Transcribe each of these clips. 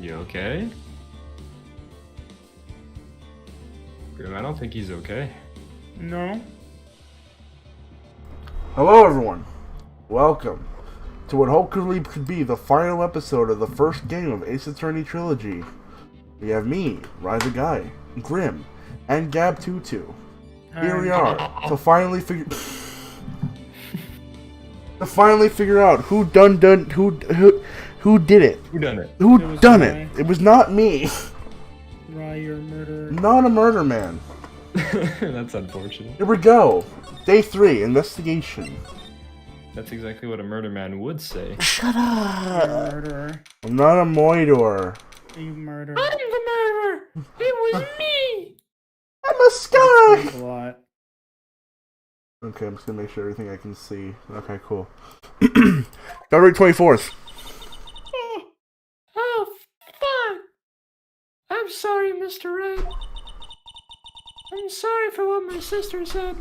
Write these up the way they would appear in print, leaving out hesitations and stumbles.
You okay? Grim, I don't think he's okay. No. Hello everyone, welcome to what hopefully could be the final episode of the first game of Ace Attorney Trilogy. We have me, Rye the Guy, Grim, and Gab Tutu. Here we are, to finally figure out who did it. Who done it? Who done it? It was not me. Rye, you're a murderer. Not a murder man. That's unfortunate. Here we go. Day 3, investigation. That's exactly what a murder man would say. Shut You're a up. murderer. I'm not a moidor. You murderer. I'm the murderer! It was me! I'm a sky. A lot. Okay, I'm just gonna make sure everything I can see. Okay, cool. February 24th. Oh, fuck! I'm sorry, Mr. Wright. I'm sorry for what my sister said.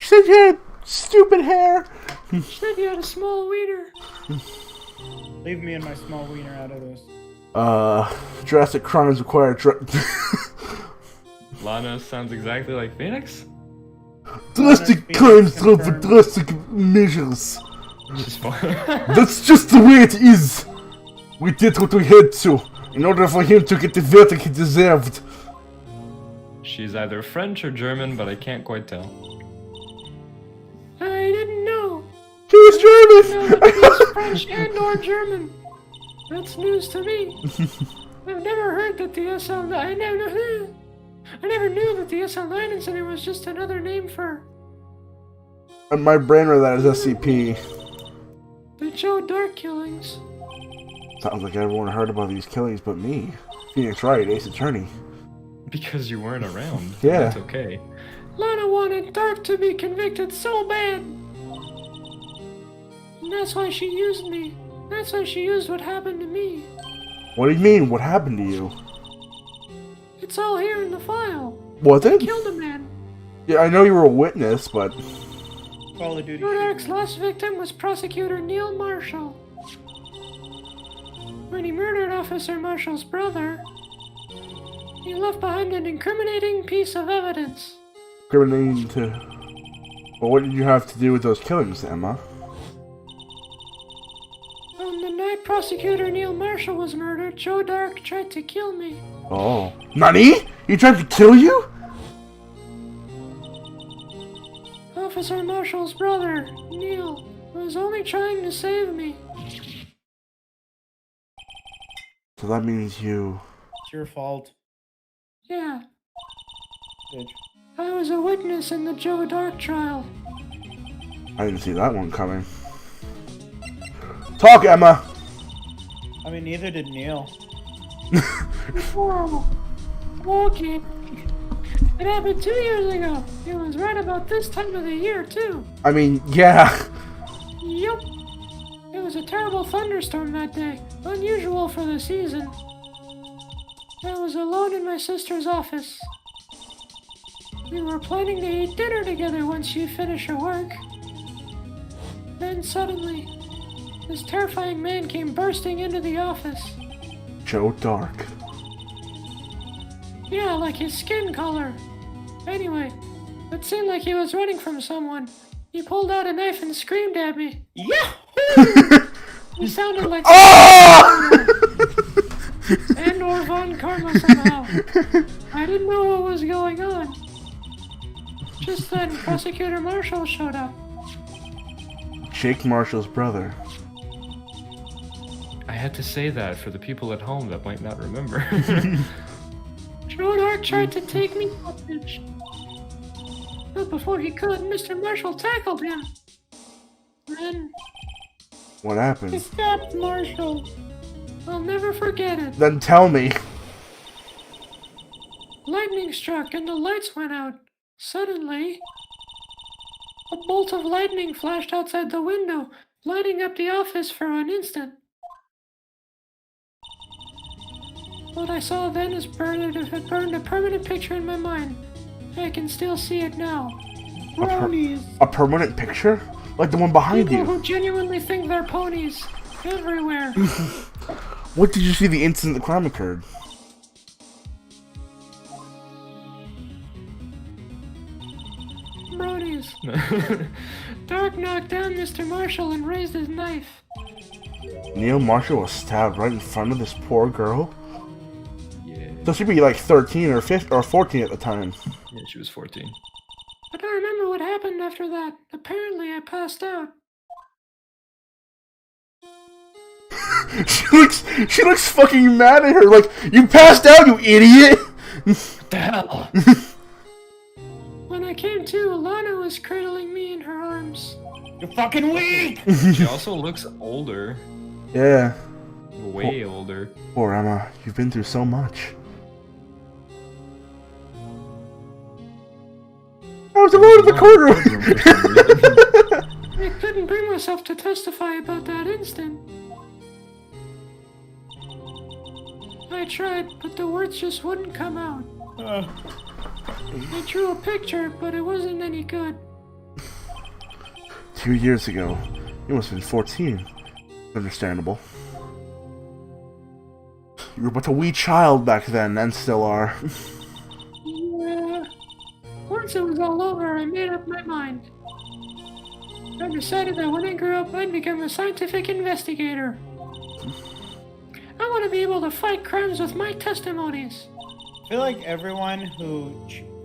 She said you had stupid hair. She said you had a small wiener. Leave me and my small wiener out of this. Drastic crimes require Lana sounds exactly like Phoenix. drastic crimes for drastic measures. She's fine. That's just the way it is. We did what we had to, in order for him to get the verdict he deserved. She's either French or German, but I can't quite tell. I didn't know. She was No, German! that he's French and or German. That's news to me. I've never heard that the SL9. I never knew that the SL9 incident was just another name for And my brain read that as SCP. the Joe Dark killings. Sounds like everyone heard about these killings but me. Phoenix Wright, Ace Attorney. Because you weren't around. Yeah. That's okay. Lana wanted Dark to be convicted so bad. And that's why she used me. That's why she used what happened to me. What do you mean? What happened to you? It's all here in the file. Was I it? killed a man. Yeah, I know you were a witness, but... Call of Duty. Joe Dark's last victim was prosecutor Neil Marshall. When he murdered Officer Marshall's brother, he left behind an incriminating piece of evidence. Incriminating to... Well, what did you have to do with those killings, Emma? On the night prosecutor Neil Marshall was murdered, Joe Dark tried to kill me. Oh. Nani? He tried to kill you? Officer Marshall's brother, Neil, was only trying to save me. So that means you... It's your fault. Yeah, Bitch. I was a witness in the Joe Dark trial. I didn't see that one coming. Talk, Emma! I mean, neither did Neil. Horrible. Okay. It happened 2 years ago. It was right about this time of the year, too. I mean, yeah. Yup. It was a terrible thunderstorm that day. Unusual for the season. I was alone in my sister's office. We were planning to eat dinner together once she finished her work. Then suddenly, this terrifying man came bursting into the office. Joe Dark. Yeah, like his skin color. Anyway, it seemed like he was running from someone. He pulled out a knife and screamed at me. Yeah! He sounded like Oh! and or Von Karma somehow. I didn't know what was going on. Just then, Prosecutor Marshall showed up. Jake Marshall's brother. I had to say that for the people at home that might not remember. Joe Dark tried to take me hostage. But before he could, Mr. Marshall tackled him. Then What he happened? stabbed Marshall. I'll never forget it. Then tell me. Lightning struck and the lights went out. Suddenly, a bolt of lightning flashed outside the window, lighting up the office for an instant. What I saw then had burned a permanent picture in my mind. I can still see it now. Brownies. A permanent picture? Like the one behind People you. who genuinely think they're ponies. Everywhere. What did you see the instant the crime occurred? Bronies. Dark knocked down Mr. Marshall and raised his knife. Neil Marshall was stabbed right in front of this poor girl? Yeah. So she'd be like 13 or 15 or 14 at the time. Yeah, she was 14. I don't remember what happened after that. Apparently, I passed out. She looks fucking mad at her. Like, you passed out, you idiot! What the hell? When I came to, Lana was cradling me in her arms. You're fucking weak! She also looks older. Yeah. Way older. Poor Emma, you've been through so much. I was alone in the courtroom! I couldn't bring myself to testify about that instant. I tried, but the words just wouldn't come out. I drew a picture, but it wasn't any good. 2 years ago, you must have been 14. Understandable. You were but a wee child back then, and still are. Yeah. Once it was all over, I made up my mind. I decided that when I grew up, I'd become a scientific investigator. I want to be able to fight crimes with my testimonies. I feel like everyone who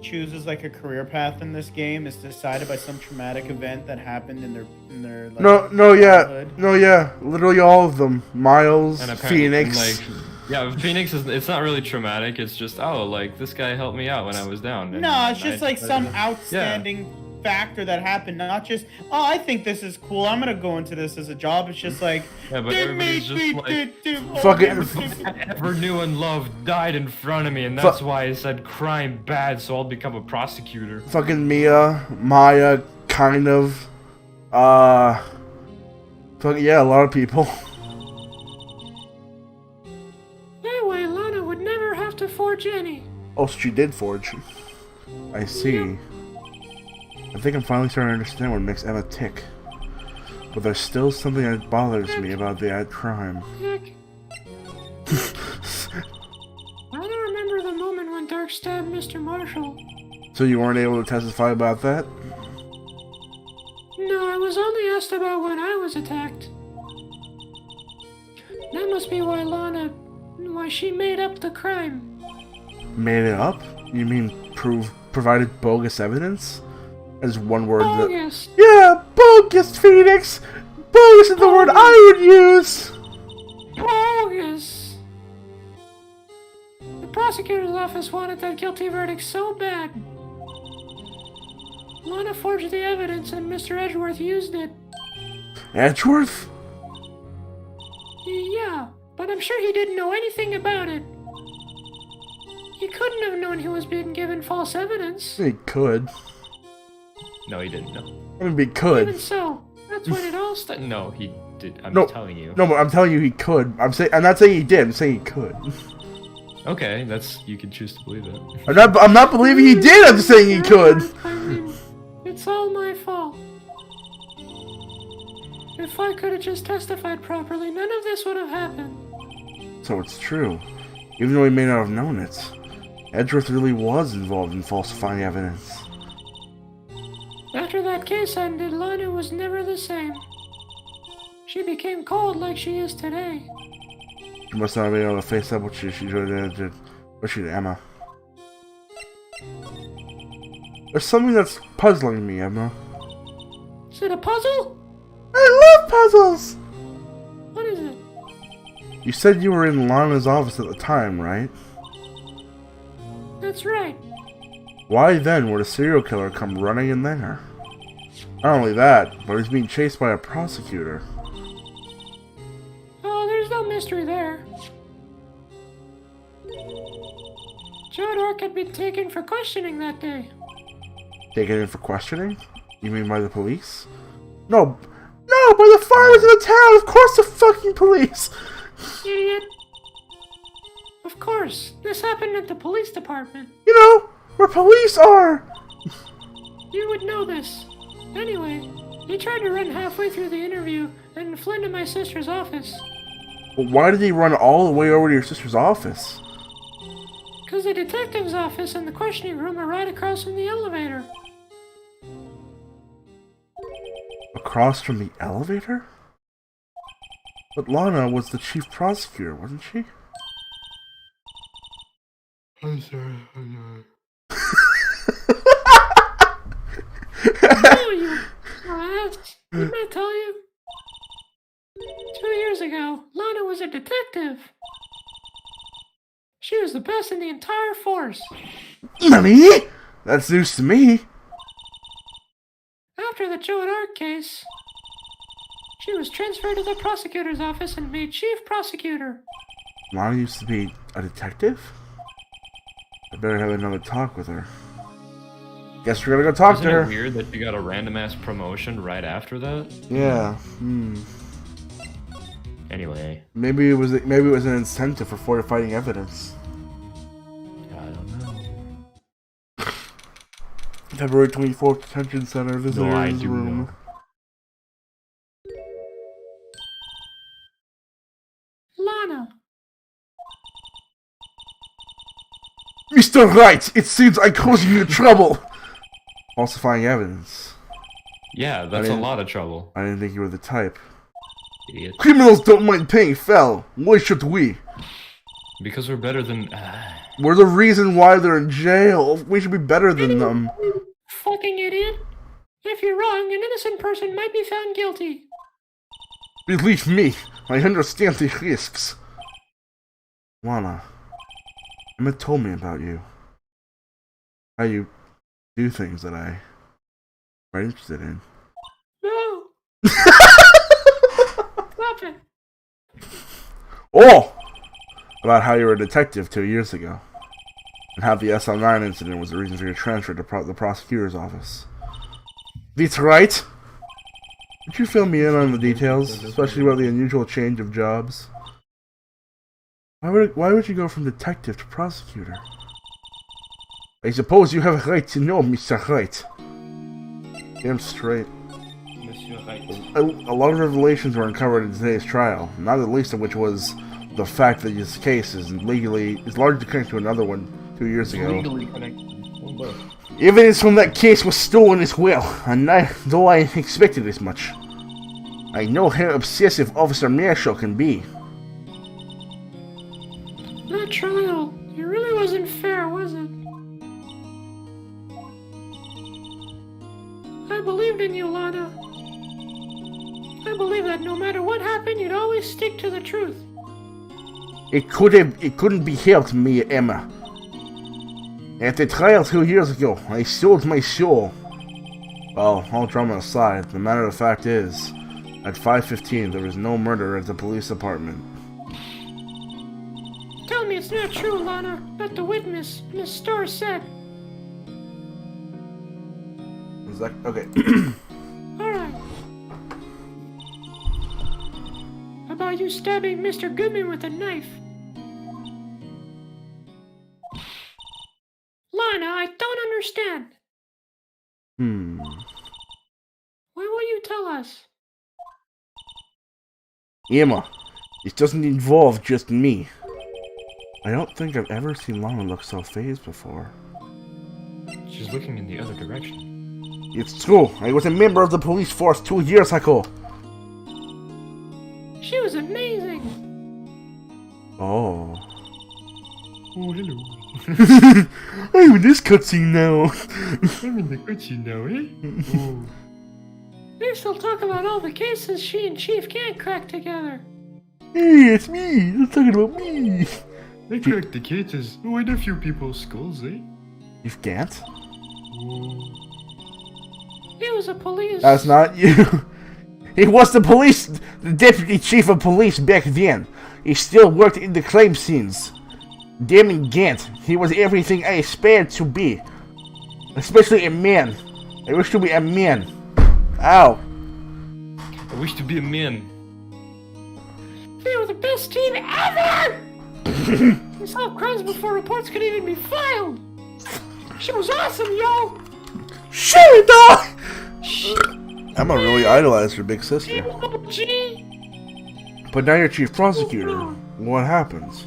chooses like a career path in this game is decided by some traumatic event that happened in their like, childhood. No, literally all of them. Miles, And apparently, Phoenix. like, yeah, Phoenix is. It's not really traumatic. It's just, oh, like this guy helped me out when I was down. And No, it's just I- like some outstanding factor that happened. Not just, oh, I think this is cool. I'm gonna go into this as a job. It's just like, Yeah, but they everybody's made just me like, Fucking- I ever knew and loved died in front of me, and that's why I said crime bad, so I'll become a prosecutor. Fucking Maya, kind of. Fucking, yeah, a lot of people. That way, Lana would never have to forge any. Oh, so she did forge. I see. I think I'm finally starting to understand what makes Emma tick. But there's still something that bothers me about the crime. Heck. I don't remember the moment when Dark stabbed Mr. Marshall. So you weren't able to testify about that? No, I was only asked about when I was attacked. That must be why why she made up the crime. Made it up? You mean provided bogus evidence? As one word that... Bogus. Yeah, bogus, Phoenix! Bogus is the word I would use! Bogus. The prosecutor's office wanted that guilty verdict so bad. Lana forged the evidence and Mr. Edgeworth used it. Edgeworth? Yeah, but I'm sure he didn't know anything about it. He couldn't have known he was being given false evidence. He could. No, he didn't know. I mean, he could. Even so, that's when it all started. No, he did. I'm No. telling you. No, but I'm telling you he could. I'm not saying he did, I'm saying he could. Okay, you can choose to believe it. I'm not believing he did, I'm just saying he could. I mean, it's all my fault. If I could have just testified properly, none of this would have happened. So it's true. Even though he may not have known it. Edgeworth really was involved in falsifying evidence. After that case ended, Lana was never the same. She became cold like she is today. She must not have been able to face up what she did. What she did, Emma. There's something that's puzzling me, Emma. Is it a puzzle? I love puzzles! What is it? You said you were in Lana's office at the time, right? That's right. Why then would a serial killer come running in there? Not only that, but he's being chased by a prosecutor. Oh, there's no mystery there. Joe Dork had been taken for questioning that day. Taken in for questioning? You mean by the police? No, by the farmers in the town! Of course the fucking police! Idiot. Of course, this happened at the police department. You know, where police are! You would know this. Anyway, he tried to run halfway through the interview and flew into my sister's office. Well, why did he run all the way over to your sister's office? Because the detective's office and the questioning room are right across from the elevator. Across from the elevator? But Lana was the chief prosecutor, wasn't she? I'm sorry. Oh, you ass. Didn't I tell you? 2 years ago, Lana was a detective. She was the best in the entire force. Nani? That's news to me. After the Joe and Art case, she was transferred to the prosecutor's office and made chief prosecutor. Lana used to be a detective? I better have another talk with her. Guess we're gonna go talk Isn't to her. it weird that you got a random ass promotion right after that? Yeah. Anyway, Maybe it was an incentive for fortifying evidence. I don't know. February 24th, detention center, visitors No, I do room. know. Lana. Mr. Wright, it seems I'm causing you trouble. Falsifying evidence. Yeah, that's a lot of trouble. I didn't think you were the type. Idiot. Criminals don't mind paying foul. Why should we? Because we're better than... We're the reason why they're in jail. We should be better than them. Fucking idiot. If you're wrong, an innocent person might be found guilty. Believe me, I understand the risks. Lana, Emma told me about you. How you do things that I'm quite interested in. No. Stop it. Oh! About how you were a detective 2 years ago. And how the SL9 incident was the reason for your transfer to the prosecutor's office. That's right! Could you fill me in on the details, especially about the unusual change of jobs? Why would you go from detective to prosecutor? I suppose you have a right to know, Mr. Wright. Damn straight. Monsieur Wright. A lot of revelations were uncovered in today's trial, not the least of which was the fact that this case is largely connected to another one 2 years ago. Legally connected. Evidence from that case was stolen as well, and though I expected as much. I know how obsessive Officer Marshall can be. That trial, it really wasn't fair, was it? I believed in you, Lana. I believe that no matter what happened, you'd always stick to the truth. It couldn't be helped, me, Emma. At the trial 2 years ago, I sold my soul. Well, all drama aside, the matter of fact is, at 5:15 there was no murder at the police department. Tell me it's not true, Lana, that the witness, Miss Starr, said. Is that okay? Alright. About you stabbing Mr. Goodman with a knife. Lana, I don't understand. Why won't you tell us? Emma, it doesn't involve just me. I don't think I've ever seen Lana look so fazed before. She's looking in the other direction. It's true, I was a member of the police force 2 years ago. She was amazing. Oh. Oh, hello. I'm in this cutscene now. I'm in the cutscene now, eh? Oh. They still talk about all the cases she and Chief can't crack together. Hey, it's me. They're talking about me. They cracked the cases. Oh, and a few people's skulls, eh? You can't? Oh. It was a police. That's not you. He was the deputy chief of police back then. He still worked in the crime scenes. Damon Gant, he was everything I aspired to be. Especially a man. I wish to be a man. Ow. I wish to be a man. They were the best team ever! They solved crimes before reports could even be filed. She was awesome, yo! Shit, dog! Emma really idolized her big sister. OG! But now you're chief prosecutor. What happens?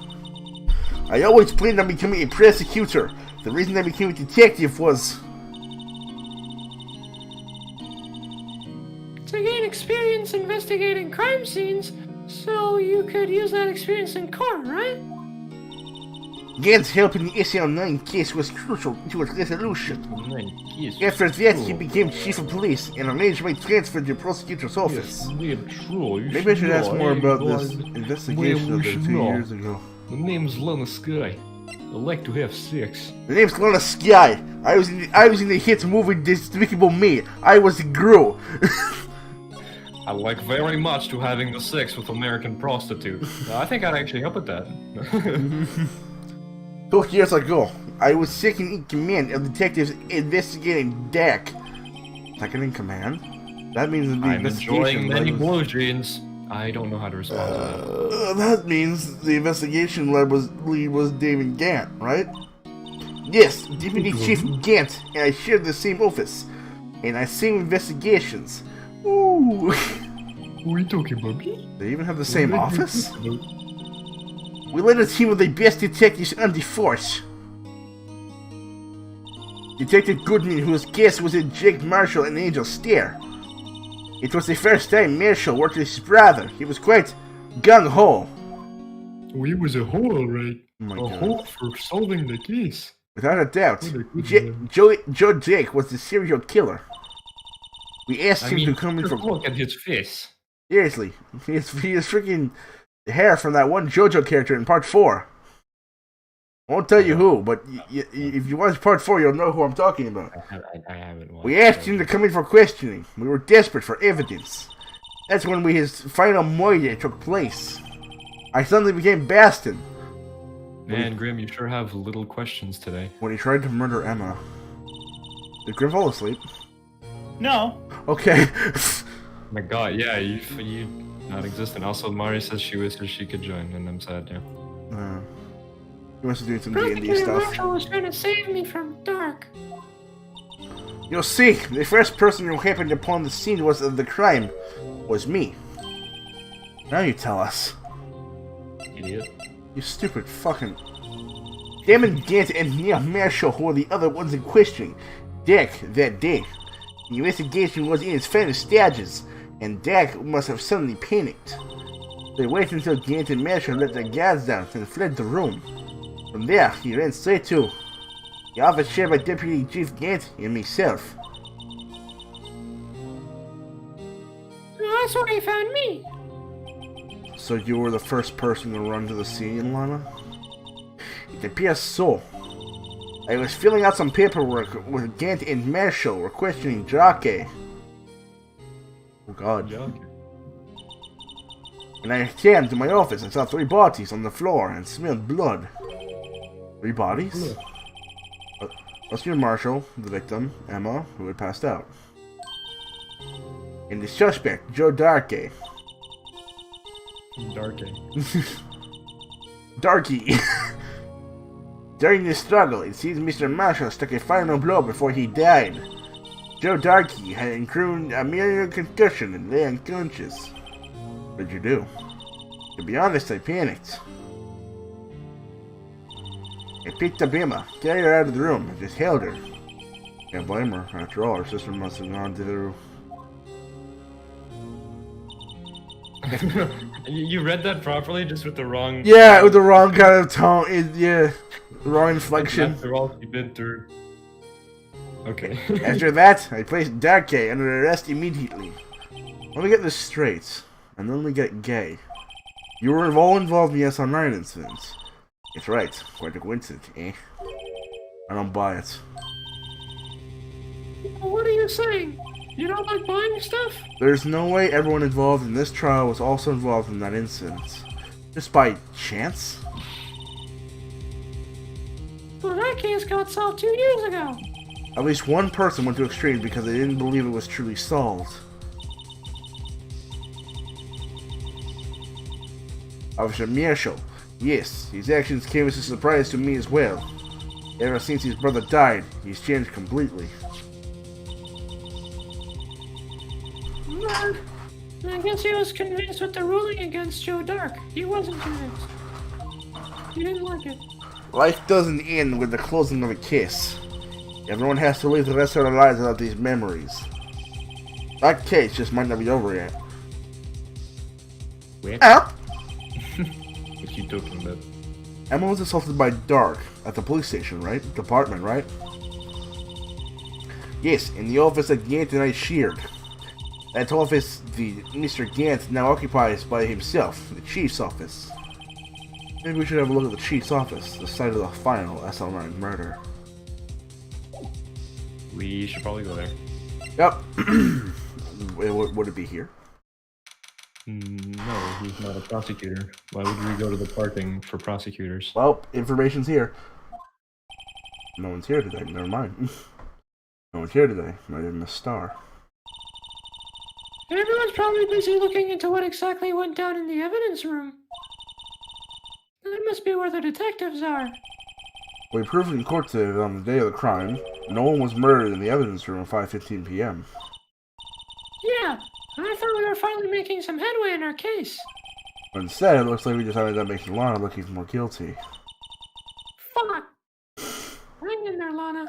I always planned on becoming a prosecutor. The reason I became a detective was... To gain experience investigating crime scenes, so you could use that experience in court, right? Gant's help in the SL9 case was crucial to its resolution. After that, he became chief of police and arranged my transfer to the prosecutor's office. Maybe I should ask more about this investigation of 2 years ago. The name's Lana Sky. I like to have sex. The name's Lana Sky. I was in the hit movie Despicable Me. I was a girl. I like very much to having the sex with American prostitute. I think I'd actually help with that. 2 years ago, I was second in command of detectives investigating Dak. Second in command? That means the I'm investigation enjoying many was... blue jeans. I don't know how to respond to that. That means the investigation lead was David Gant, right? Yes, Deputy Chief Gant and I shared the same office. And I same investigations. Ooh. Who are you talking about me? They even have the same office? We led a team of the best detectives on the force. Detective Goodman, whose case was in Jake Marshall and Angel Stare. It was the first time Marshall worked with his brother. He was quite gung-ho. Oh, he was a hoe, alright. Oh my A God. hoe for solving the case. Without a doubt, What a good Joe Jake was the serial killer. We asked him to come in just for... look at his face. Seriously, he is freaking hair from that one JoJo character in Part 4. I won't tell you who, but if you watch Part 4, you'll know who I'm talking about. I haven't watched. We asked him to come in for questioning. We were desperate for evidence. That's when his final moide took place. I suddenly became Bastion. Man, Grim, you sure have little questions today. When he tried to murder Emma. Did Grim fall asleep? No. Okay. My God, yeah, you not existent. Also, Mari says she wishes she could join, and I'm sad now. He must be doing some D&D Prosecutor stuff. Marshall was trying to save me from dark. You'll see, the first person who happened upon the scene of the crime was me. Now you tell us. Idiot. You stupid fucking... Damon Gant and Neil Marshall were the other ones in questioning Dak that day. The investigation was in its final stages, and Dak must have suddenly panicked. They waited until Gant and Marshall let their guards down and fled the room. From there, he ran straight to the office shared by Deputy Chief Gant and myself. That's where he found me. So you were the first person to run to the scene, Lana? It appears so. I was filling out some paperwork when Gant and Marshall were questioning Jake. Oh God. When I returned to my office, I saw 3 bodies on the floor and smelled blood. 3 bodies? Oscar Marshall, the victim, Emma, who had passed out. And the suspect, Joe Darkey. Darky. During the struggle, it seems Mr. Marshall struck a final blow before he died. Joe Darkey had incurred a mere concussion and lay unconscious. What did you do? To be honest, I panicked. I picked up Emma, carried her out of the room, and just held her. Can't blame her. After all, her sister must have gone through... You read that properly, just with the wrong... Yeah, with the wrong kind of tone. Yeah, wrong inflection. After all you've been through. Okay. After that, I placed Darkey under arrest immediately. Let me get this straight, and then we get gay. You were all involved in the SR9 incidents. It's right, quite a coincidence, eh? I don't buy it. What are you saying? You don't like buying stuff? There's no way everyone involved in this trial was also involved in that incident. Just by chance? Well, that case got solved 2 years ago. At least one person went to extremes because they didn't believe it was truly solved. Officer Marshall. Yes, his actions came as a surprise to me as well. Ever since his brother died, he's changed completely. I guess he was convinced with the ruling against Joe Dark. He wasn't convinced. He didn't like it. Life doesn't end with the closing of a kiss. Everyone has to live the rest of their lives without these memories. That case just might not be over yet. Wait. What you talking about? Emma was assaulted by Dark at the police station, right? Department, right? Yes, in the office that Gant and I shared. That office the Mr. Gant now occupies by himself, the chief's office. Maybe we should have a look at the chief's office, the site of the final SL9 murder. We should probably go there. Yep. Would it be here? No, he's not a prosecutor. Why would we go to the parking for prosecutors? Well, information's here. No one's here today, never mind. No one's here today, not even a star. Everyone's probably busy looking into what exactly went down in the evidence room. That must be where the detectives are. We proved in court today that on the day of the crime, no one was murdered in the evidence room at 5:15 p.m. Yeah, I thought we were finally making some headway in our case. But instead, it looks like we just ended up making Lana look even more guilty. Fuck! Hang in there, Lana.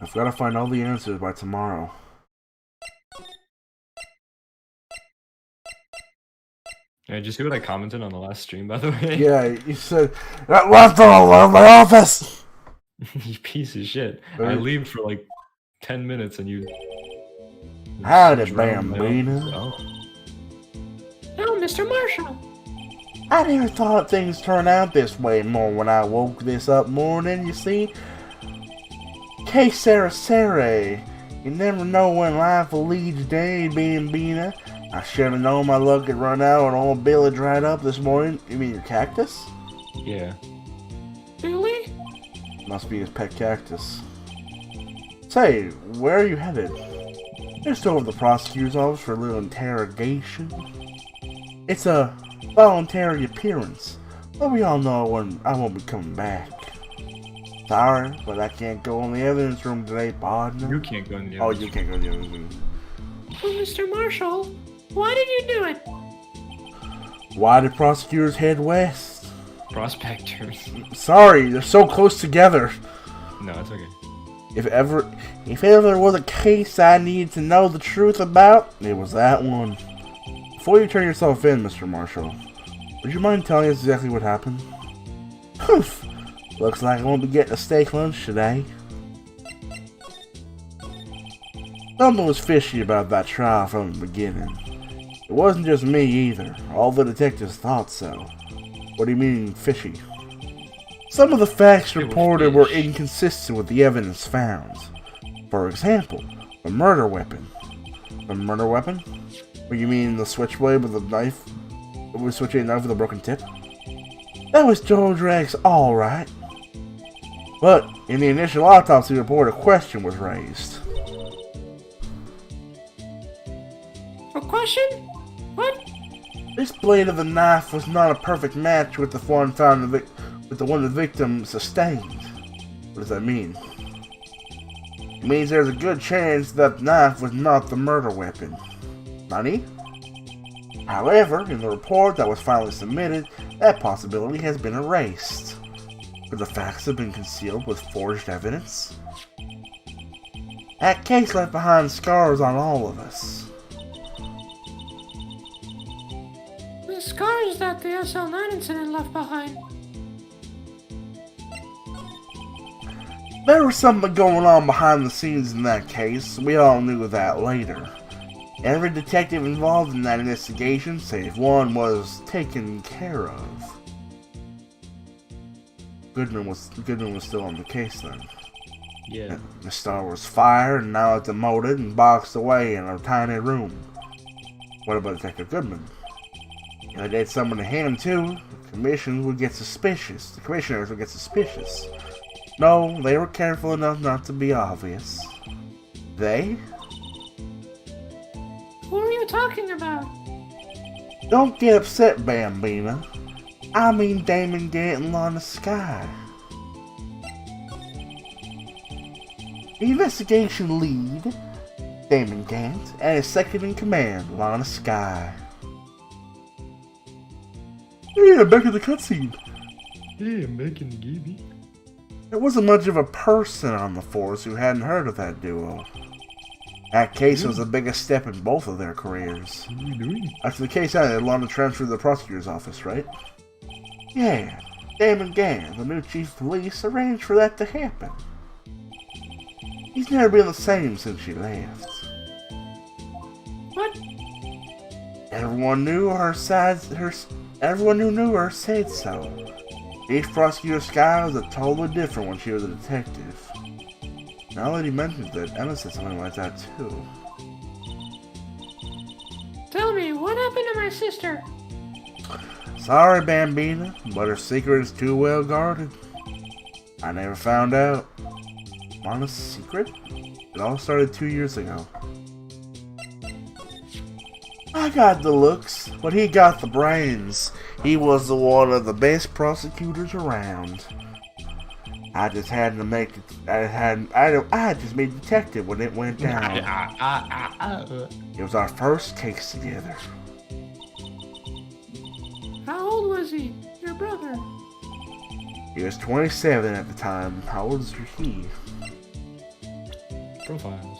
I've got to find all the answers by tomorrow. Yeah, did you see what I commented on the last stream, by the way? Yeah, you said, that left all around my office! You piece of shit. I leave for like 10 minutes and you... Howdy, Bambina. Oh, Mr. Marshall. I never thought things turned out this way more when I woke this up morning, you see. Que Sarah, you never know when life will lead you day, Bambina. I should have known my luck had run out and old Billy dried up this morning. You mean your cactus? Yeah. Billy? Must be his pet cactus. Say, where are you headed? Just over to the prosecutor's office for a little interrogation. It's a voluntary appearance, but we all know I won't be coming back. Sorry, but I can't go in the evidence room today, partner. You can't go in the Oh, evidence you can't go in the evidence room. Oh, Mr. Marshall, why did you do it? Why did prosecutors head west? Prospectors. Sorry, they're so close together. No, it's okay. If ever was a case I needed to know the truth about, it was that one. Before you turn yourself in, Mr. Marshall, would you mind telling us exactly what happened? Poof! Looks like I won't be getting a steak lunch today. Something was fishy about that trial from the beginning. It wasn't just me either. All the detectives thought so. What do you mean, fishy? Some of the facts reported were inconsistent with the evidence found. For example, the murder weapon. The murder weapon? What, you mean the switchblade with a knife? Was switching a knife with a broken tip? That was Joe Drake's alright. But in the initial autopsy report, a question was raised. A question? What? This blade of the knife was not a perfect match with the one found with the one the victim sustained. What does that mean? It means there's a good chance that the knife was not the murder weapon. Nani? However, in the report that was finally submitted, that possibility has been erased. But the facts have been concealed with forged evidence. That case left behind scars on all of us. The scars that the SL9 incident left behind. There was something going on behind the scenes in that case. We all knew that later. Every detective involved in that investigation, save one, was taken care of. Goodman was still on the case then. Yeah. The star was fired and now it's demoted and boxed away in a tiny room. What about Detective Goodman? If I did something to him too, the commissioners would get suspicious. No, they were careful enough not to be obvious. They? Who are you talking about? Don't get upset, Bambina. I mean Damon Ganton on the sky. The investigation lead, Damon Gant, and his second in command, Lana Skye. Yeah, back in the cutscene. Yeah, I'm back in the game. There wasn't much of a person on the force who hadn't heard of that duo. That case was the biggest step in both of their careers. What are you doing? After the case ended, Lana transferred to the prosecutor's office, right? Yeah, Damon Gant, the new chief of police, arranged for that to happen. He's never been the same since she left. What? Everyone knew her everyone who knew her said so. Chief Prosecutor Skye was totally different when she was a detective. Now that he mentions it, Emma said something like that too. Tell me, what happened to my sister? Sorry, Bambina, but her secret is too well guarded. I never found out. Lana's secret? It all started 2 years ago. I got the looks, but he got the brains. He was one of the best prosecutors around. I just had to make it. I just made detective when it went down. It was our first case together. How old was he? Your brother? He was 27 at the time. How old is he? Profiles.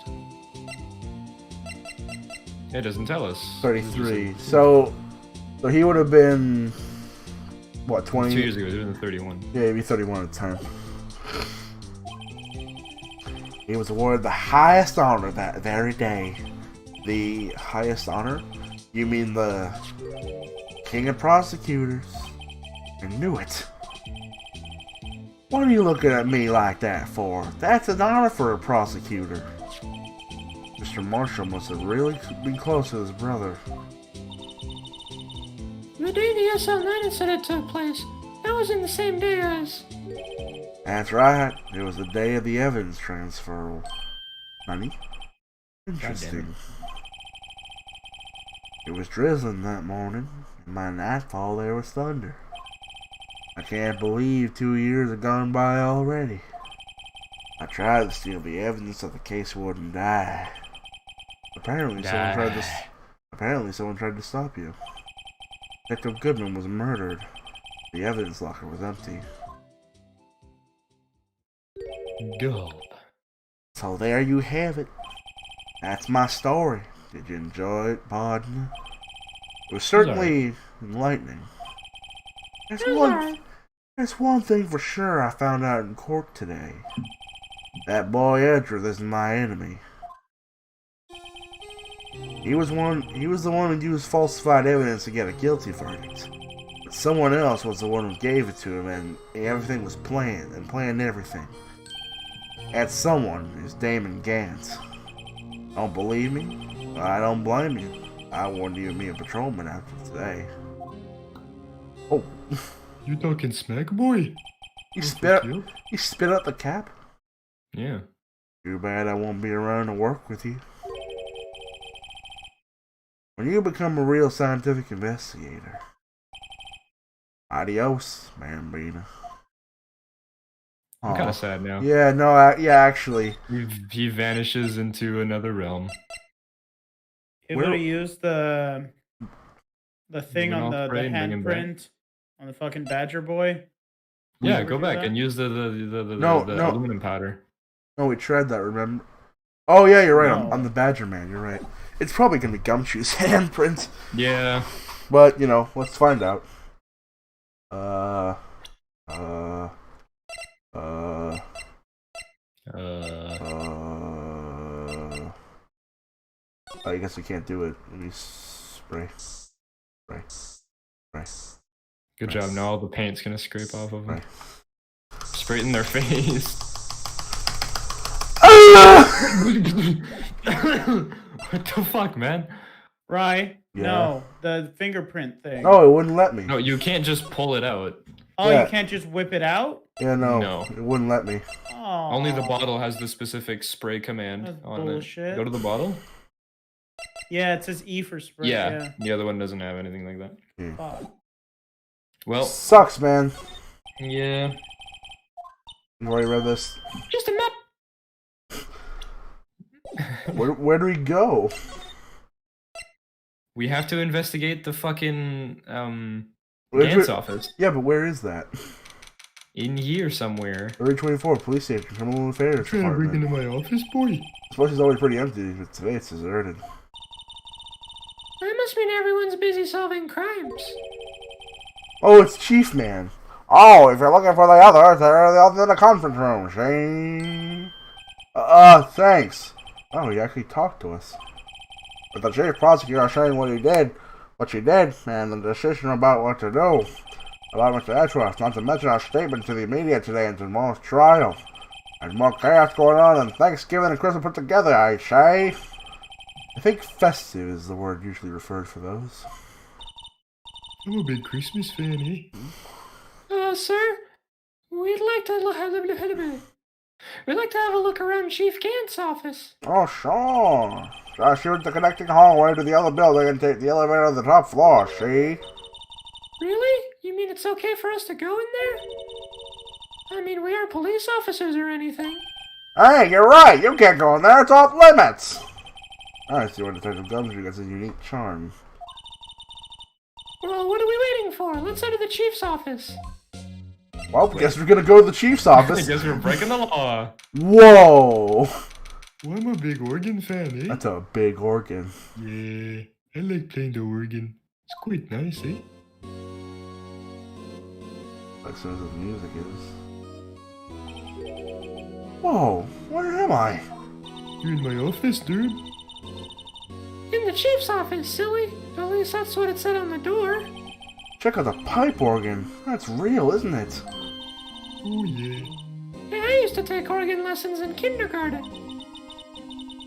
It doesn't tell us. 33. So he would have been what, 20? 2 years ago, he was 31. Yeah, he'd be 31 at the time. He was awarded the highest honor that very day. The highest honor? You mean the King of Prosecutors? I knew it. What are you looking at me like that for? That's an honor for a prosecutor. Mr. Marshall must have really been close to his brother. The day the SL9 incident took place, that was in the same day as... That's right. It was the day of the evidence transfer. Honey? Interesting. It was drizzling that morning, and by nightfall there was thunder. I can't believe 2 years have gone by already. I tried to steal the evidence so the case wouldn't die. Apparently someone tried to stop you. Detective Goodman was murdered. The evidence locker was empty. Gulp. So there you have it. That's my story. Did you enjoy it, partner? It was certainly enlightening. There's one thing for sure I found out in court today. That boy Edgeworth isn't my enemy. He was the one who used falsified evidence to get a guilty verdict. But someone else was the one who gave it to him, and everything was planned, and planned everything. That someone is Damon Gant. Don't believe me? Well, I don't blame you. I wouldn't even be a patrolman after today. Oh. You talking smack, boy? You spit out the cap? Yeah. Too bad I won't be around to work with you. When you become a real scientific investigator. Adios, Bambina. I'm kind of sad now. Yeah, no, actually. He vanishes into another realm. He would have used the thing on the handprint on the fucking Badger boy. Yeah, go back and use the aluminum powder. No, we tried that, remember? Oh yeah, you're right. I'm the Badger Man. You're right. It's probably gonna be Gumshoe's handprint. Yeah. But you know, let's find out. I guess we can't do it. Let me spray. Good job. Now all the paint's gonna scrape off of them. Spray it in their face. What the fuck, man? Right? Yeah. No, the fingerprint thing. Oh, it wouldn't let me. No, you can't just pull it out. Oh, yeah. You can't just whip it out? Yeah, no. No. It wouldn't let me. Oh. Only the bottle has the specific spray command That's on bullshit. it. Go to the bottle. Yeah, it says E for spray. Yeah, the other one doesn't have anything like that. Fuck. Well, sucks, man. Yeah. You already read this? Just a map. Where do we go? We have to investigate the fucking Where's Gant's it- office. Yeah, but where is that? In here somewhere. Area 24, police station, criminal affairs Trying to break department. into my office, boy. This place is always pretty empty, but today it's deserted. That must mean everyone's busy solving crimes. Oh, it's Chief Man. Oh, if you're looking for the others, they're in the conference room, see? Thanks. Oh, he actually talked to us. But the chief prosecutor saying what she did, and the decision about what to do. About Mr. Edgeworth, not to mention our statement to the media today and tomorrow's trial. There's more chaos going on than Thanksgiving and Christmas put together, I say. I think festive is the word usually referred for those. I'm a big Christmas fan, eh? Sir, we'd like to have a look around Chief Gant's office. Oh, sure. Just use the connecting hallway to the other building and take the elevator to the top floor, see? Really? You mean it's okay for us to go in there? I mean, we aren't police officers or anything. Hey, you're right. You can't go in there. It's off limits. I see where Detective Gumshoe gets his unique charm. Well, what are we waiting for? Let's enter the chief's office. Well, guess we're gonna go to the chief's I office. guess we're breaking the law. Whoa! Well, I'm a big organ fan, eh? That's a big organ. Yeah, I like playing the organ. It's quite nice, eh? Like soon as the music is. Whoa! Where am I? You're in my office, dude. In the chief's office, silly. At least that's what it said on the door. Check out the pipe organ. That's real, isn't it? Oh, yeah. Hey, I used to take organ lessons in kindergarten.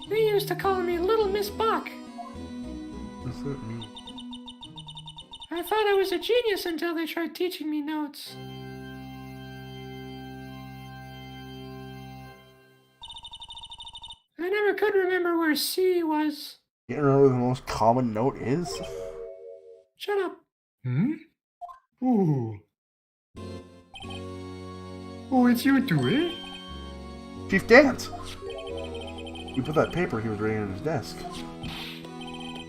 They used to call me Little Miss Bach. What's that mean? I thought I was a genius until they tried teaching me notes. I never could remember where C was. You know what the most common note is? Shut up. Hmm? Oh. Oh, it's you two, eh? Chief Gant! You put that paper he was reading on his desk.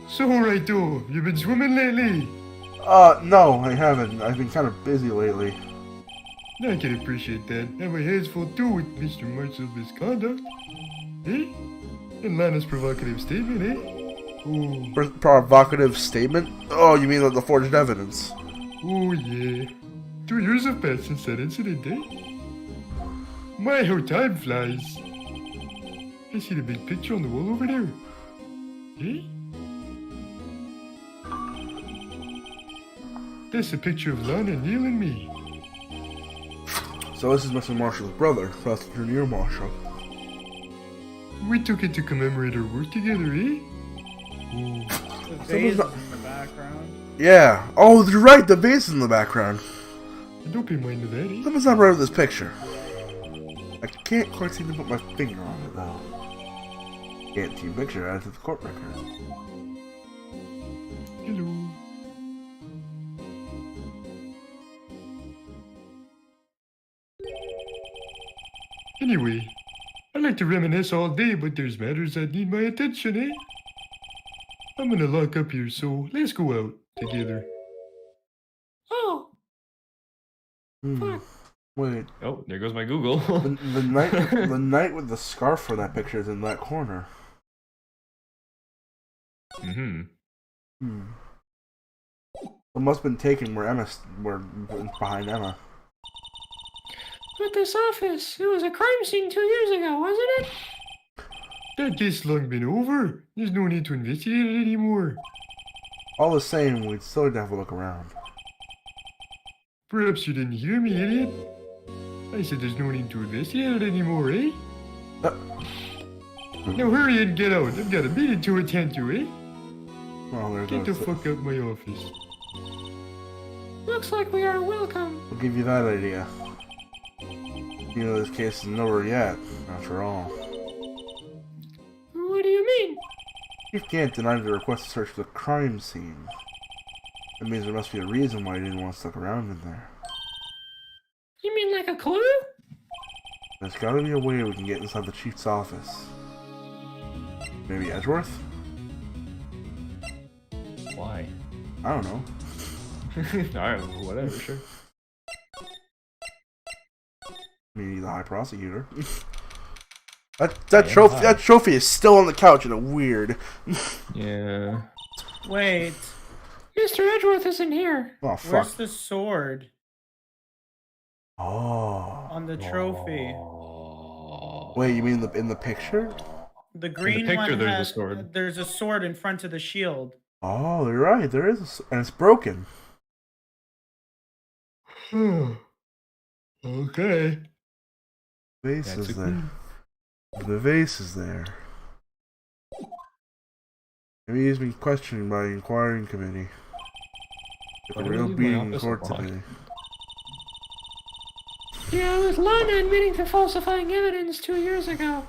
So, righto, you've been swimming lately? No, I haven't. I've been kind of busy lately. I can appreciate that. And my hands full too with Mr. Marshall's misconduct. Eh? And Lana's provocative statement, eh? Oh. Provocative statement? Oh, you mean the forged evidence? Oh, yeah. 2 years have passed since that incident, eh? My, how time flies. I see the big picture on the wall over there. Eh? That's a picture of Lana, Neil, and me. So this is Mr. Marshall's brother, Prosecutor Neil Marshall. We took it to commemorate our work together, eh? Oh. The vase is in the background. Yeah. Oh, you're right. The vase is in the background. Don't pay mind to that, eh? Someone's not right with this picture. I can't quite seem to put my finger on it though. Can't see picture added to the court record. Hello. Anyway, I like to reminisce all day, but there's matters that need my attention, eh? I'm gonna lock up here, so let's go out together. Oh, Hmm. Wait. Oh, there goes my Google. The knight with the scarf for that picture is in that corner. Mm-hmm. Hmm. It must have been taken where behind Emma. but this office, it was a crime scene 2 years ago, wasn't it? That case long been over. There's no need to investigate it anymore. All the same, we'd still have to have a look around. Perhaps you didn't hear me, idiot. I said there's no need to investigate it anymore, eh? Now hurry and get out. I've got a meeting to attend to, eh? Well, there's Get the no- fuck out my office. Looks like we are welcome. I'll give you that idea. You know, this case isn't over yet, after all. What do you mean? Chief Gant denied the request to search the crime scene. That means there must be a reason why he didn't want to stick around in there. You mean like a clue? There's gotta be a way we can get inside the chief's office. Maybe Edgeworth? Why? I don't know. Alright, whatever, sure. Maybe the High Prosecutor. That trophy is still on the couch in a weird. Yeah. Wait, Mr. Edgeworth isn't here. Oh fuck. where's the sword Oh. on the trophy? Wait, you mean in the picture? The green picture, one there's a has, sword. There's a sword in front of the shield. Oh, you're right. There is, and it's broken. Okay. Vase That's is a there. The vase is there. Maybe he's been questioned by the inquiring committee. At Why the did I real leave my being in office court unlocked? today. Yeah, with Lana admitting to falsifying evidence 2 years ago.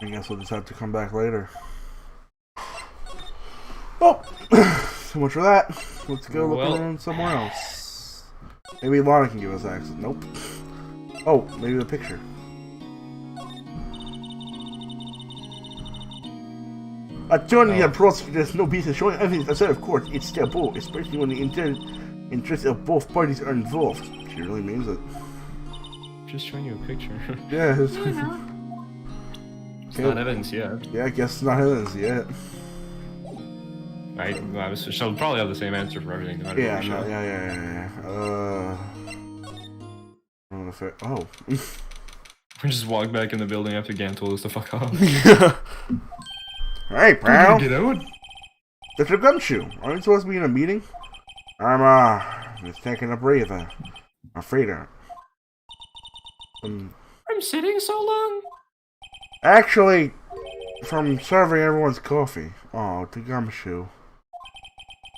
I guess we'll just have to come back later. Oh! So much for that. Let's go look Well- around somewhere else. Maybe Lana can give us access. Nope. Oh, maybe the picture. Attorney and prosecutor has no business showing evidence outside of court. It's taboo, especially when the interests of both parties are involved. She really means it. Just showing you a picture. Yeah, it's, You know. It's not evidence yet. yeah, I guess it's not evidence yet. Right? She'll probably have the same answer for everything, no matter Yeah, what we no, show. yeah. I don't know if I, oh. We just walk back in the building after Gam told us to fuck off. Hey, We're pal. gonna get out? Mr. Gumshoe, aren't you supposed to be in a meeting? I'm just taking a breather. I'm afraid of. I'm sitting so long. Actually, from serving everyone's coffee. Oh, the Gumshoe.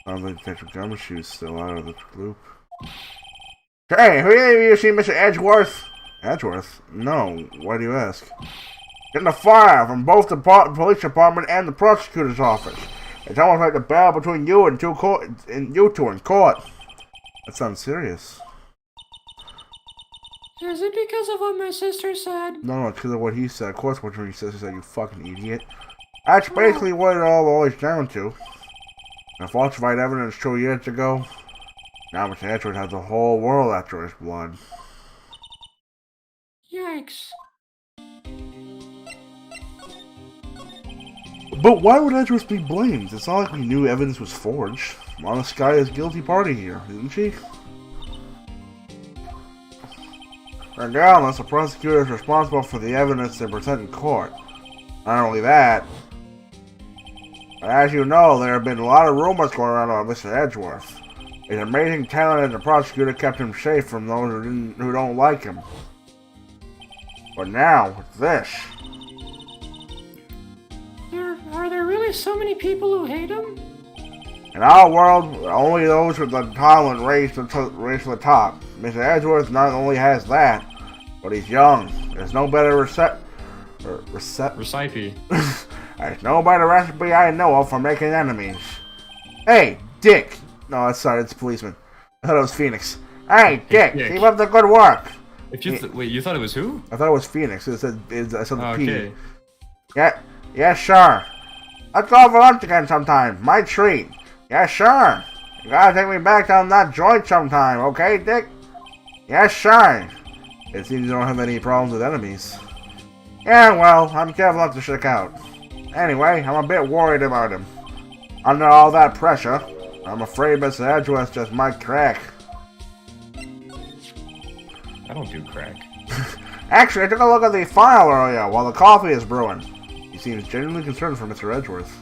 Sounds like Detective Gumshoe's still out of the loop. Hey, who have you seen Mr. Edgeworth? Edgeworth? No. Why do you ask? Getting a fire from both the police department and the prosecutor's office. It's almost like the battle between you and you two in court. That sounds serious. Is it because of what my sister said? No, it's because of what he said. Of course, what he says is that you fucking idiot. That's basically what it all boils down to. The falsified evidence 2 years ago. Now Mr. Edgeworth has the whole world after his blood. Yikes. But why would Edgeworth be blamed? It's not like we knew evidence was forged. Lana Sky is guilty party here, isn't she? Regardless, the prosecutor is responsible for the evidence they present in court. Not only that, but as you know, there have been a lot of rumors going around about Mr. Edgeworth. His amazing talent as a prosecutor kept him safe from those who don't like him. But now, with this. Are there really so many people who hate him? In our world, only those with the talent raise to the top. Mr. Edgeworth not only has that, but he's young. There's no better recipe. There's no better recipe I know of for making enemies. Hey, Dick! No, that's sorry, it's a policeman. I thought it was Phoenix. Hey, Dick, Dick. keep up the good work! If you wait, you thought it was who? I thought it was Phoenix. I said the P. Okay. Yeah, sure. Let's go for lunch again sometime. My treat. Yeah, sure. You gotta take me back down that joint sometime, okay, Dick? Yeah, sure. It seems you don't have any problems with enemies. Yeah, well, I'm careful not to check out. Anyway, I'm a bit worried about him. Under all that pressure, I'm afraid Mr. Edgeworth just might crack. I don't do crack. Actually, I took a look at the file earlier while the coffee is brewing. He seems genuinely concerned for Mr. Edgeworth.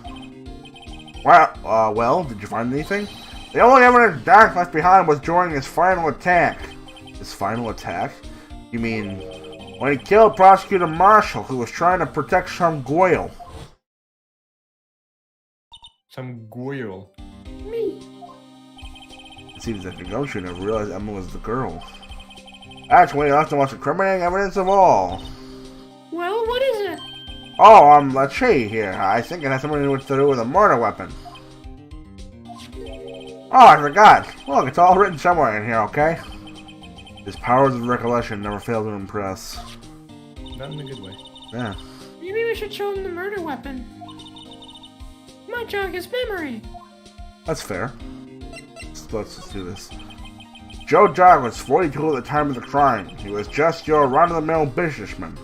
Well, did you find anything? The only evidence Dark left behind was during his final attack. His final attack? You mean, when he killed Prosecutor Marshall, who was trying to protect some Goyle? Some Goyle. Me. It seems that the Gumshoe never realized Emma was the girl. That's when he left the most incriminating evidence of all. Well, what is it? Oh, let's see here. I think it has something to do with a murder weapon. Oh, I forgot. Look, it's all written somewhere in here, okay? His powers of recollection never fail to impress. Not in a good way. Yeah. Maybe we should show him the murder weapon. my jog is memory. That's fair. Let's just do this. Joe Jog was 42 at the time of the crime. He was just your run-of-the-mill businessman.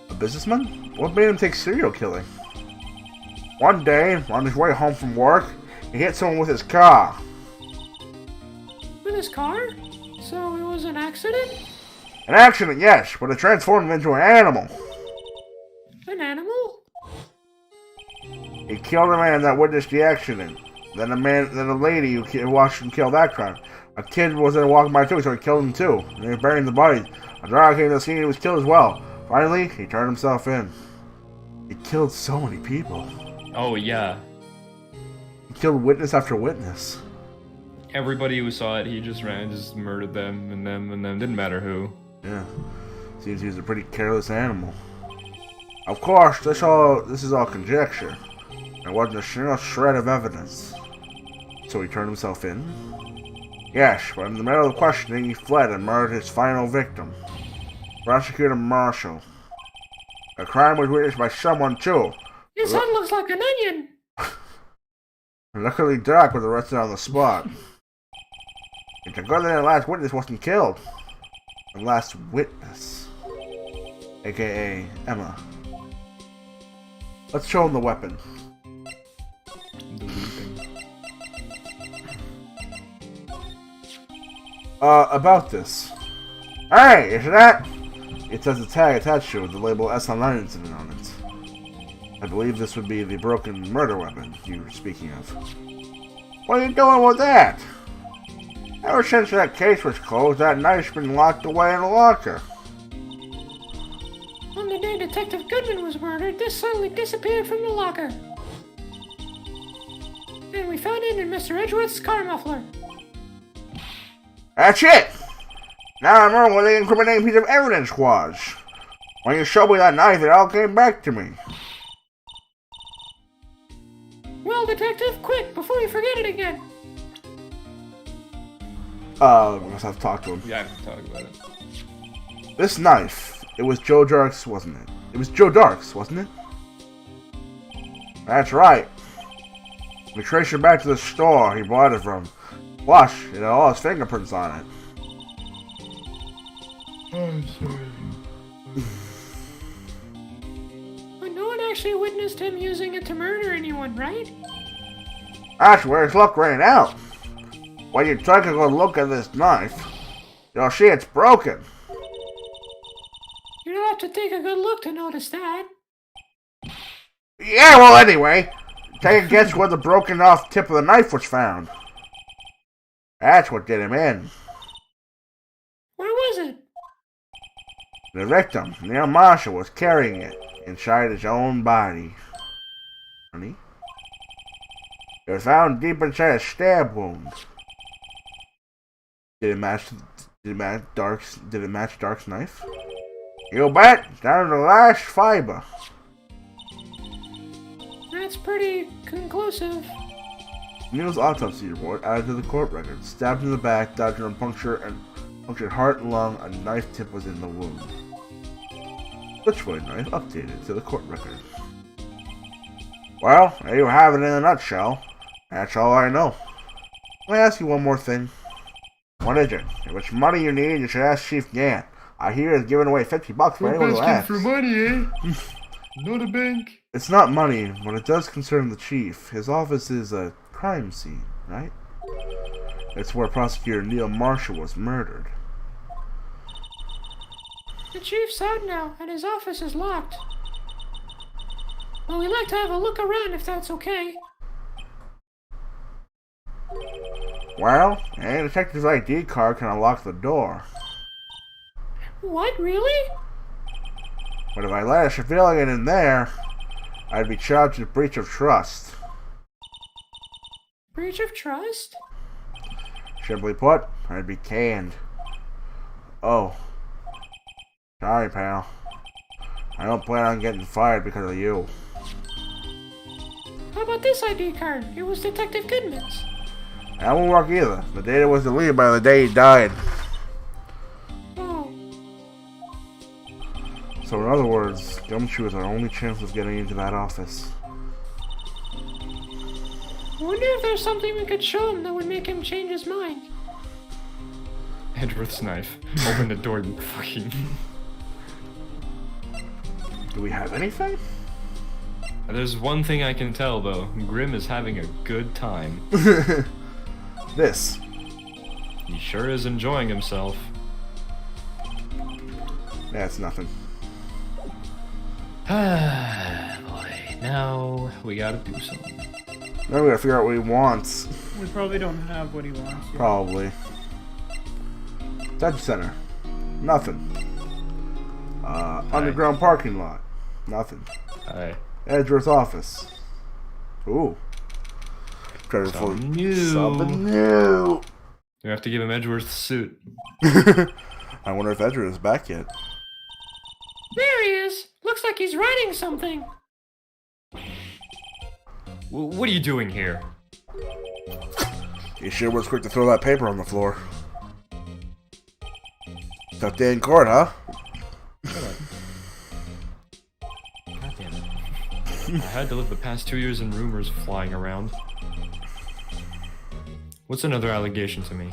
A businessman? What made him take serial killing? One day, on his way home from work, he hit someone with his car. With his car? So it was an accident? An accident, yes, but it transformed him into an animal. An animal? He killed a man that witnessed the accident. Then a lady who watched him kill that crime. A kid was there walking by too, so he killed him too. And they were burying the body. A driver came to the scene and he was killed as well. Finally, he turned himself in. He killed so many people. Oh, yeah. He killed witness after witness. Everybody who saw it, he just ran and just murdered them and them and them. Didn't matter who. Yeah. Seems he was a pretty careless animal. Of course, this is all conjecture. There wasn't a single shred of evidence. So he turned himself in? Yes, but in the middle of the questioning, he fled and murdered his final victim. Prosecutor Marshall. The crime was witnessed by someone too. His head looks like an onion. Luckily, Doc was arrested on the spot. It's a good thing the last witness wasn't killed. The last witness. AKA Emma. Let's show him the weapon. The weeping. About this. Hey, is that? It says a tag attached to it with the label SL9 incident on it. I believe this would be the broken murder weapon you were speaking of. What are you doing with that? Ever since that case was closed, that knife's been locked away in a locker. On the day Detective Goodman was murdered, this suddenly disappeared from the locker. And we found it in Mr. Edgeworth's car muffler. That's it! Now I remember what the incriminating piece of evidence was. When you showed me that knife, it all came back to me. Well, Detective, quick, before you forget it again. I must have talked to him. Yeah, I can talk about it. This knife, it was Joe Dark's, wasn't it? It was Joe Dark's, wasn't it? That's right. We traced it back to the store he bought it from. Plus, it had all his fingerprints on it. I'm sorry. But no one actually witnessed him using it to murder anyone, right? That's where his luck ran out. When you take a good look at this knife, you'll see it's broken. You don't have to take a good look to notice that. Yeah, well, anyway, take a guess where the broken off tip of the knife was found. That's what did him in. Where was it? The victim, Neil Marshall, was carrying it inside his own body. Honey? It was found deep inside a stab wound. Did it match Dark's knife? You bet, down to the last fiber. That's pretty conclusive. Neil's autopsy report added to the court record. Stabbed in the back, dodging a punctured heart and lung, a knife tip was in the wound. Switchblade knife updated to the court record. Well, there you have it in a nutshell. That's all I know. Let me ask you one more thing. What is it? If it's money you need, you should ask Chief Gant. I hear he's giving away $50 for anyone who asks. For money, eh? Not a bank. It's not money, but it does concern the chief. His office is a crime scene, right? It's where Prosecutor Neil Marshall was murdered. The chief's out now, and his office is locked. Well, we'd like to have a look around if that's okay. Well, a detective's ID card can unlock the door. What, really? But if I let a civilian in there, I'd be charged with breach of trust. Breach of trust? Simply put, I'd be canned. Oh. Sorry, pal. I don't plan on getting fired because of you. How about this ID card? It was Detective Goodman's. That won't work either. The data was deleted by the day he died. Oh. So in other words, Gumshoe is our only chance of getting into that office. I wonder if there's something we could show him that would make him change his mind. Edgeworth's knife. Open the door, you fucking... Do we have anything? There's one thing I can tell, though. Grim is having a good time. This. He sure is enjoying himself. Yeah, it's nothing. Ah, boy. Now we gotta do something. Now we gotta figure out what he wants. We probably don't have what he wants yet. Probably. Touch center. Nothing. Underground parking lot. Nothing. Alright. Edgeworth office. Ooh. Credit for Something new. Something new. You have to give him Edgeworth's suit. I wonder if Edgeworth is back yet. There he is. Looks like he's writing something. What are you doing here? You sure was quick to throw that paper on the floor. Tough day in court, huh? God damn it. I had to live the past 2 years in rumors flying around. What's another allegation to me?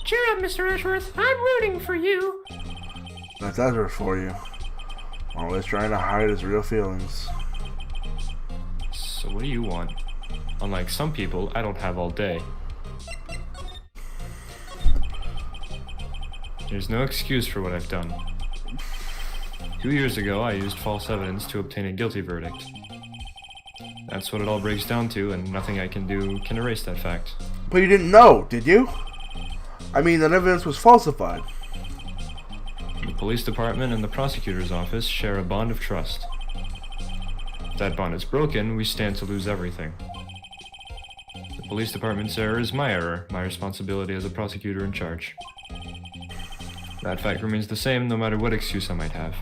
Cheer up, Mr. Edgeworth. I'm rooting for you. That's Edgeworth for you. Always trying to hide his real feelings. So what do you want? Unlike some people, I don't have all day. There's no excuse for what I've done. 2 years ago, I used false evidence to obtain a guilty verdict. That's what it all breaks down to, and nothing I can do can erase that fact. But you didn't know, did you? I mean, that evidence was falsified. The police department and the prosecutor's office share a bond of trust. If that bond is broken, we stand to lose everything. The police department's error is my error, my responsibility as a prosecutor in charge. That fact remains the same no matter what excuse I might have.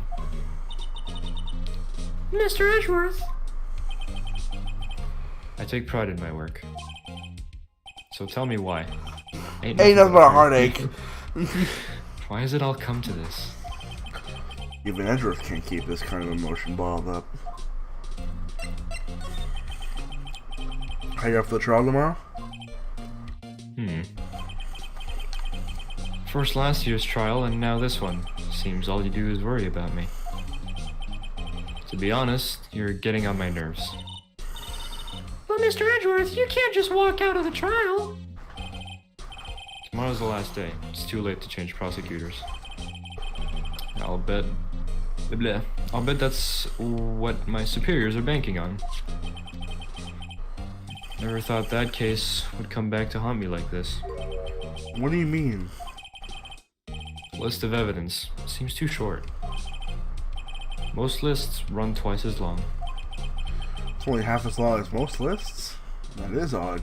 Mr. Edgeworth. I take pride in my work. So tell me why. Ain't nothing but a heartache. Why has it all come to this? Even Edgeworth can't keep this kind of emotion bottled up. Are you up for the trial tomorrow? First last year's trial and now this one. Seems all you do is worry about me. To be honest, you're getting on my nerves. But Mr. Edgeworth, you can't just walk out of the trial. Tomorrow's the last day. It's too late to change prosecutors. I'll bet that's what my superiors are banking on. Never thought that case would come back to haunt me like this. What do you mean? List of evidence seems too short. Most lists run twice as long. It's only half as long as most lists? That is odd.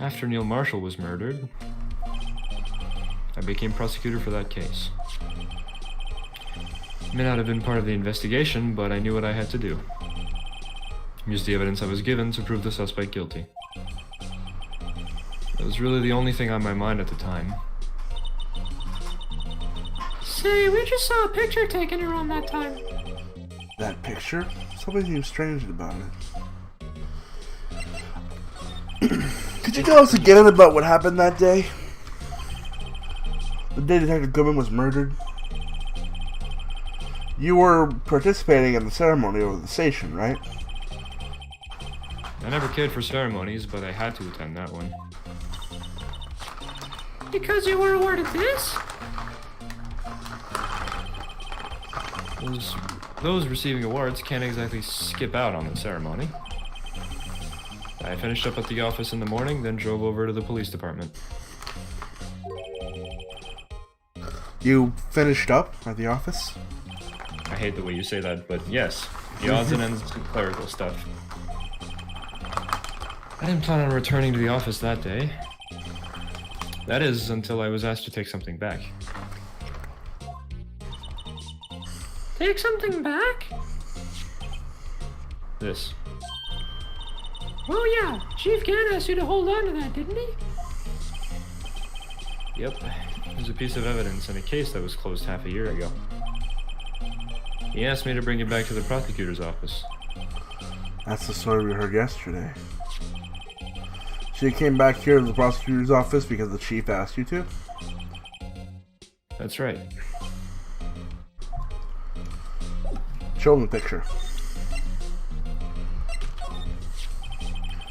After Neil Marshall was murdered, I became prosecutor for that case. May not have been part of the investigation, but I knew what I had to do. Used the evidence I was given to prove the suspect guilty. That was really the only thing on my mind at the time. Say, we just saw a picture taken around that time. That picture? Something seems strange about it. Could you tell us again about what happened that day? The day Detective Goodman was murdered? You were participating in the ceremony over the station, right? I never cared for ceremonies, but I had to attend that one. Because you were awarded this? Those receiving awards can't exactly skip out on the ceremony. I finished up at the office in the morning, then drove over to the police department. You finished up at the office? I hate the way you say that, but yes, the odds and ends of clerical stuff. I didn't plan on returning to the office that day. That is, until I was asked to take something back. Take something back? This. Oh yeah, Chief Gann asked you to hold on to that, didn't he? Yep, it was a piece of evidence in a case that was closed half a year ago. He asked me to bring it back to the prosecutor's office. That's the story we heard yesterday. So you came back here to the prosecutor's office because the chief asked you to? That's right. Show him the picture.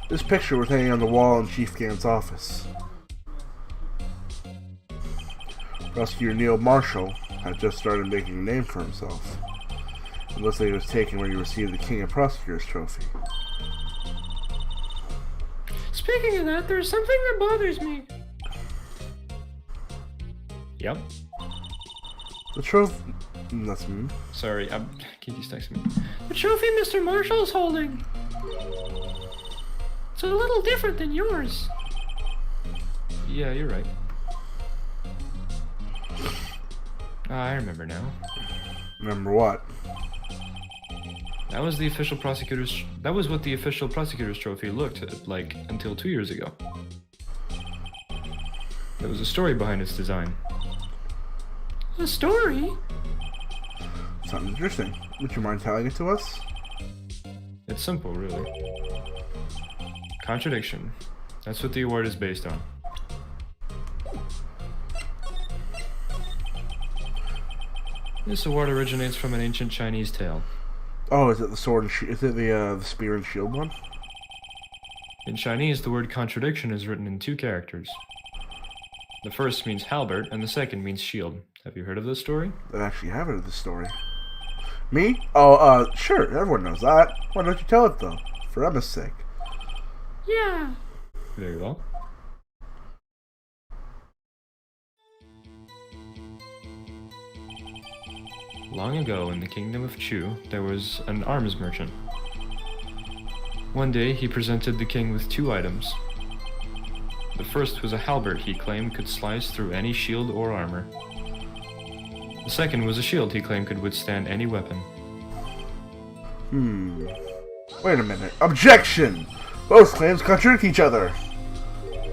This picture was hanging on the wall in Chief Gant's office. Prosecutor Neil Marshall had just started making a name for himself. It looks like it was taken when he received the King of Prosecutors trophy. Speaking of that, there's something that bothers me. Yep. The trophy... That's me. Sorry, Kiki's texting me. The trophy Mr. Marshall's holding. It's a little different than yours. Yeah, you're right. I remember now. Remember what? That was the official prosecutor's. That was what the official prosecutor's trophy looked like until 2 years ago. There was a story behind its design. A story? Sounds interesting. Would you mind telling it to us? It's simple, really. Contradiction. That's what the award is based on. This award originates from an ancient Chinese tale. Oh, is it the sword and is it the spear and shield one? In Chinese, the word contradiction is written in 2 characters. The first means halberd, and the second means shield. Have you heard of this story? I actually have heard of this story. Me? Oh, sure, everyone knows that. Why don't you tell it, though? For Emma's sake. Yeah. Very well. Long ago in the kingdom of Chu, there was an arms merchant. One day, he presented the king with 2 items. The first was a halberd he claimed could slice through any shield or armor. The second was a shield he claimed could withstand any weapon. Wait a minute. Objection! Both claims contradict each other.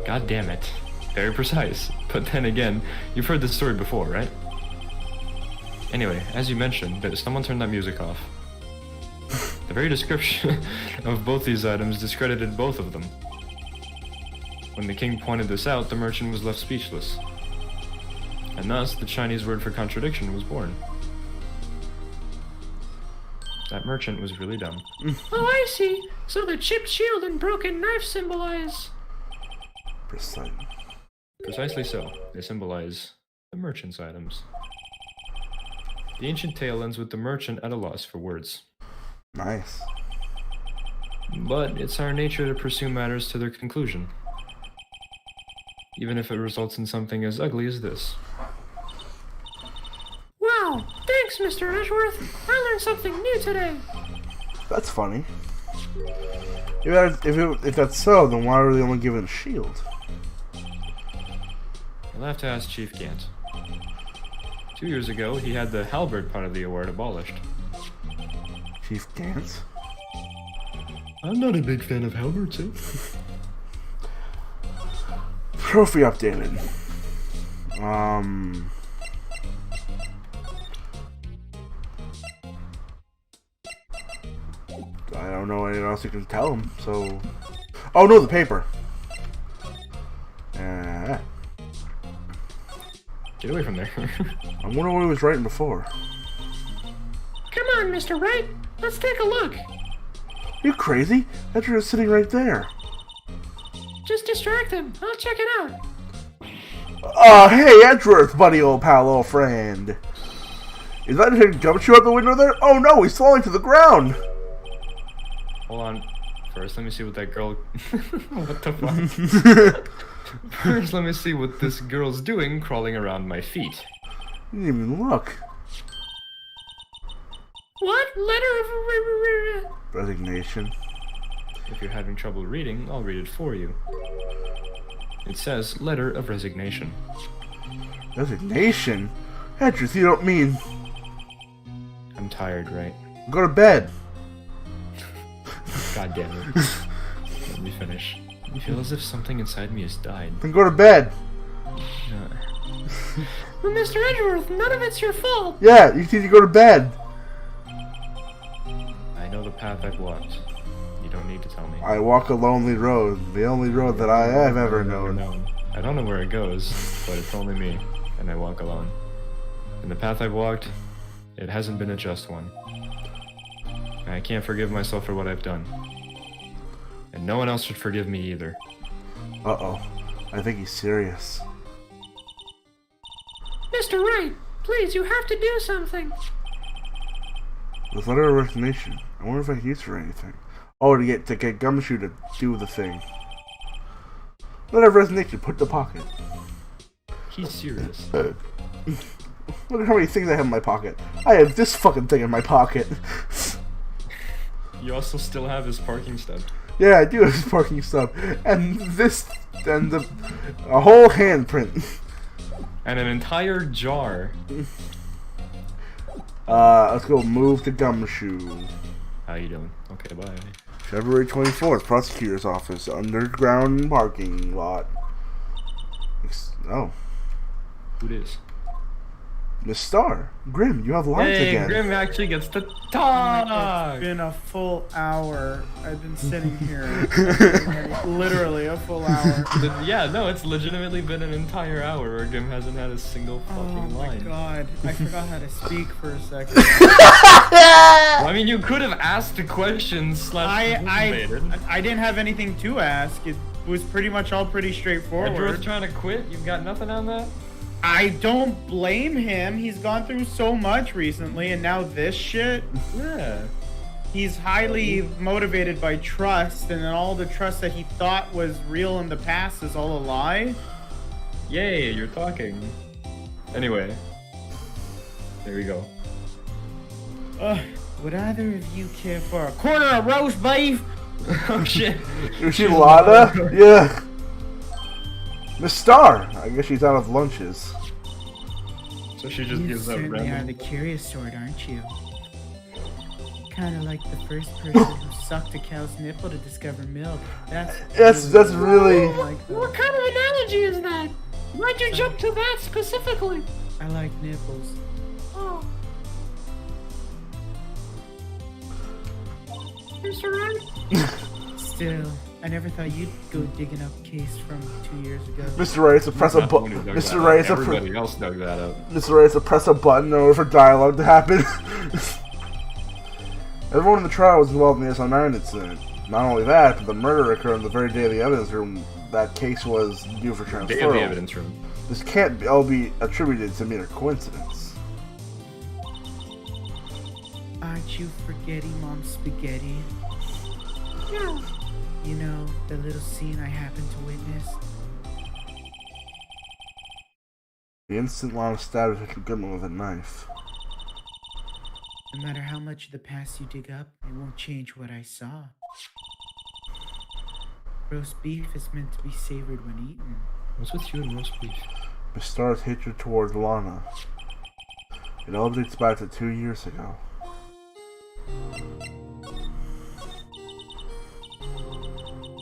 God damn it. Very precise. But then again, you've heard this story before, right? Anyway, as you mentioned, someone turned that music off. The very description of both these items discredited both of them. When the king pointed this out, the merchant was left speechless. And thus, the Chinese word for contradiction was born. That merchant was really dumb. Oh, I see. So the chipped shield and broken knife symbolize... Precisely so. They symbolize the merchant's items. The ancient tale ends with the merchant at a loss for words. Nice. But it's our nature to pursue matters to their conclusion, even if it results in something as ugly as this. Wow, thanks, Mr. Edgeworth. I learned something new today. That's funny. If that's so, then why were they only given a shield? You'll have to ask Chief Gant. 2 years ago, he had the halberd part of the award abolished. Chief Gant? I'm not a big fan of halberds, eh? Trophy updated. I don't know anything else you can tell him, so... Oh no, the paper! Get away from there. I wonder what he was writing before. Come on, Mr. Wright. Let's take a look. You crazy? Edgar is sitting right there. Just distract him. I'll check it out. Oh, hey, Edgeworth, buddy, old pal, old friend. Is that a gumshoe out the window there? Oh no, he's falling to the ground. Hold on. First, let me see what that girl... What the fuck? First, let me see what this girl's doing crawling around my feet. You didn't even look. What? Letter of... Resignation. If you're having trouble reading, I'll read it for you. It says, Letter of Resignation. Resignation? Edgeworth, you don't mean... I'm tired, right? Go to bed. God damn it. Let me finish. I feel as if something inside me has died. Then go to bed. Well, Mr. Edgeworth, none of it's your fault. Yeah, you need to go to bed. I know the the path I've walked. You don't need to tell me. I walk a lonely road, the only road that I have ever known. I don't know where it goes, but it's only me, and I walk alone. And the path I've walked, it hasn't been a just one. And I can't forgive myself for what I've done. And no one else should forgive me either. Uh-oh. I think he's serious. Mr. Wright, please, you have to do something. This letter of resignation. I wonder if I can use it for anything. Oh, to get Gumshoe to do the thing. Letter of resignation. Put in the pocket. He's serious. Look at how many things I have in my pocket. I have this fucking thing in my pocket. You also still have his parking stub. Yeah, I do have his parking stub, and this, and a whole handprint. And an entire jar. Let's go move to Gumshoe. How you doing? Okay, bye. February 24th, prosecutor's office, underground parking lot. Oh. Who this? Miss Star. Grim, you have lines Hey, again. Grim actually gets to It's talk! been a full hour. I've been sitting here. Literally a full hour. Yeah, no, it's legitimately been an entire hour where Grim hasn't had a single Oh fucking my line. god. I forgot how to speak for a second. Well, I mean, you could have asked the questions I didn't have anything to ask. It was pretty much all pretty Edgeworth straightforward. trying to quit? You've got nothing on that? I don't blame him. He's gone through so much recently, and now this shit. Yeah. He's highly motivated by trust, and then all the trust that he thought was real in the past is all a lie. Yay, you're talking. Anyway. There we go. Would either of you care for a quarter of roast beef? Oh shit. Is she Lana? Yeah. Miss Star. I guess she's out of lunches. So she just You gives up certainly are random. the curious sort, aren't you? Kind of like the first person who sucked a cow's nipple to discover milk. That's really. like that. What kind of analogy is that? Why'd you jump to that specifically? I like nipples. Oh. Mr. Wright? Still, I never thought you'd go digging up a case from 2 years ago. Mr. Wright, it's a press a Not the one who button. dug Mr. that Wright, up. it's a Everybody else dug that up. Mr. Wright, it's a press a button in order for dialogue to happen. Everyone in the trial was involved in the SO9 incident. Not only that, but the murder occurred on the very day of the evidence room that case was due for Day of transfer. the evidence room. This can't all be attributed to mere coincidence. Aren't you forgetting Mom's spaghetti? Yeah. You know, the little scene I happened to witness? The instant Lana stabbed Victor Goodman with a knife. No matter how much of the past you dig up, it won't change what I saw. Roast beef is meant to be savored when eaten. What's with you and roast beef? Miss Star's hatred towards Lana. It all dates back to 2 years ago.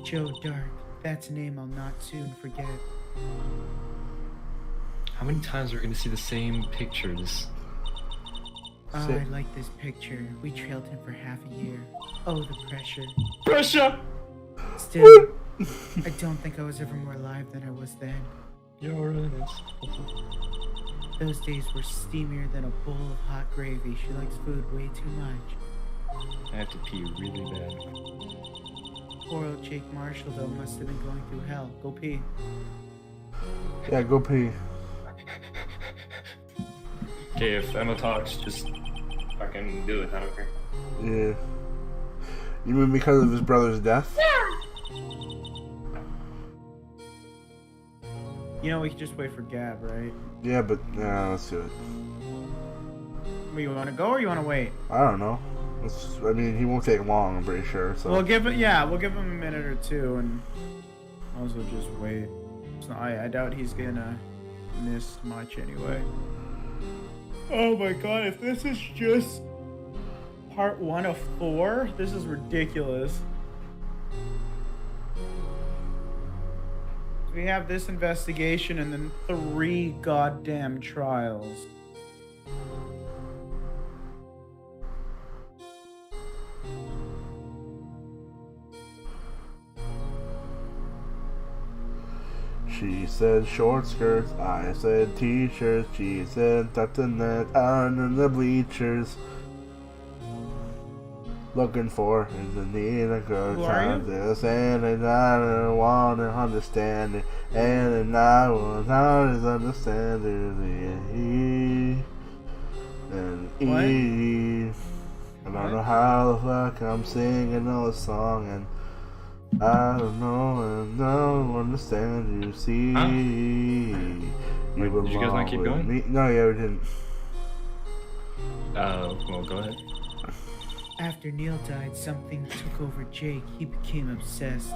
Joe Dark, that's a name I'll not soon forget. How many times are we going to see the same pictures? Oh, Sick. I like this picture. We trailed him for half a year. Oh, the pressure. Pressure! Still, I don't think I was ever more alive than I was then. You're an Those days were steamier than a bowl of hot gravy. She likes food way too much. I have to pee really bad. Poor old Jake Marshall, though, must have been going through hell. Go pee. Yeah, go pee. Okay, if Emma talks, just fucking do it. I don't care. Yeah. You mean because of his brother's death? You know, we can just wait for Gab, right? Yeah, but let's do it. Where you want to go or you want to wait? I don't know. I mean, he won't take long. I'm pretty sure. So We'll give him a minute or two, and also just wait. So I doubt he's gonna miss much anyway. Oh my god! If this is just part 1 of 4, this is ridiculous. We have this investigation and then 3 goddamn trials. She said short skirts, I said t-shirts. She said tuck the net under the bleachers. Looking for is the need a girl Who are trying you? to stand and I don't want to understand it. And I was always understand it. E and What? E. I don't know how the fuck I'm singing all the song and I don't know and don't understand you. See, Huh? you Wait, did you guys not keep belong with going? me. No, yeah, we didn't. Well, go ahead. After Neil died, something took over Jake. He became obsessed.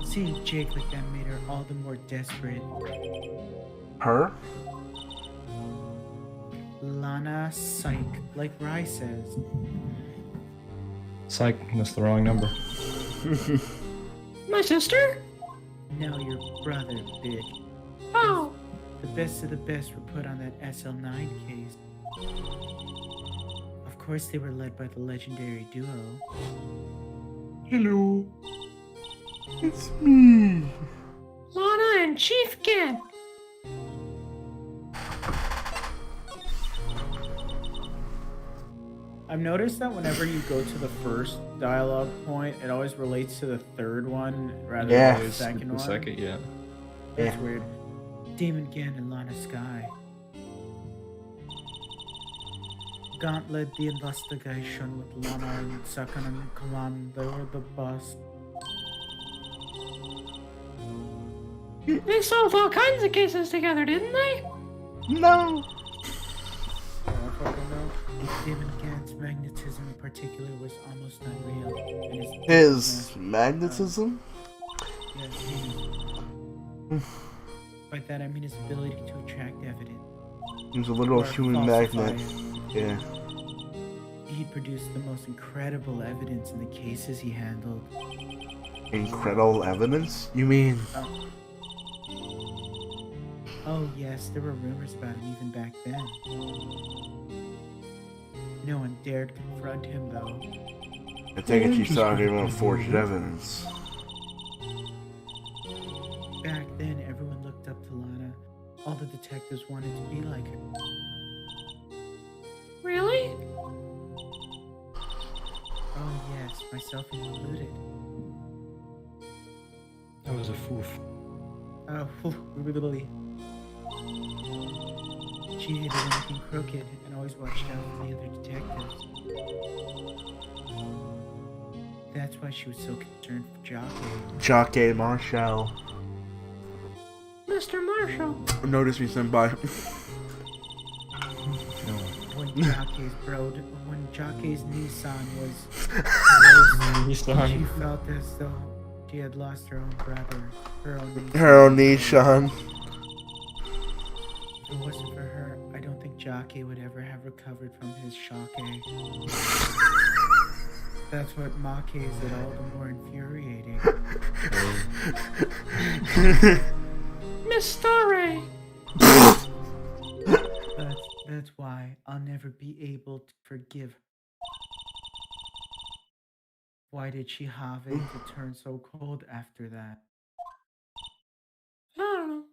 Seeing Jake like that made her all the more desperate. Her? Lana Psych, like Rye says. Psych, that's the wrong number. My sister? No, your brother, bitch. Oh, The best of the best were put on that SL9 case. Of course, they were led by the legendary duo. Hello. It's me. Lana and Chief Kent. I've noticed that whenever you go to the first dialogue point, it always relates to the third one rather Yeah. than the second The one. second, yeah. That's Yeah. weird. Damon Gann and Lana Sky. Gaunt led the investigation with Lana and second in command. They were the boss. They solved all kinds of cases together, didn't they? No. I don't fucking know. Damon Gann's magnetism in particular was almost unreal. And His magnetism? Yes, his- by that I mean his ability to attract evidence. He's a literal or human falsify magnet. it. Yeah. He produced the most incredible evidence in the cases he handled. Incredible evidence? You mean? Oh yes, there were rumors about him even back then. No one dared confront him though. I take it you saw him on forged evidence. Back then, everyone looked up to Lana. All the detectives wanted to be like her. Really? Oh yes, myself included. That was a foof. Oh, really. She hated anything crooked and always watched out for the other detectives. That's why she was so concerned for Jockey. Jockey Marshall. Mr. Marshall. Notice me, senpai. When Jockey's Nissan was Nissan. she felt as though she had lost her own brother, her own Nissan. Her own Nishan. If it wasn't for her, I don't think Jockey would ever have recovered from his shocking. That's what makes it all the more infuriating. Miss Starray. That's why I'll never be able to forgive her. Why did she have it to turn so cold after that? I don't know.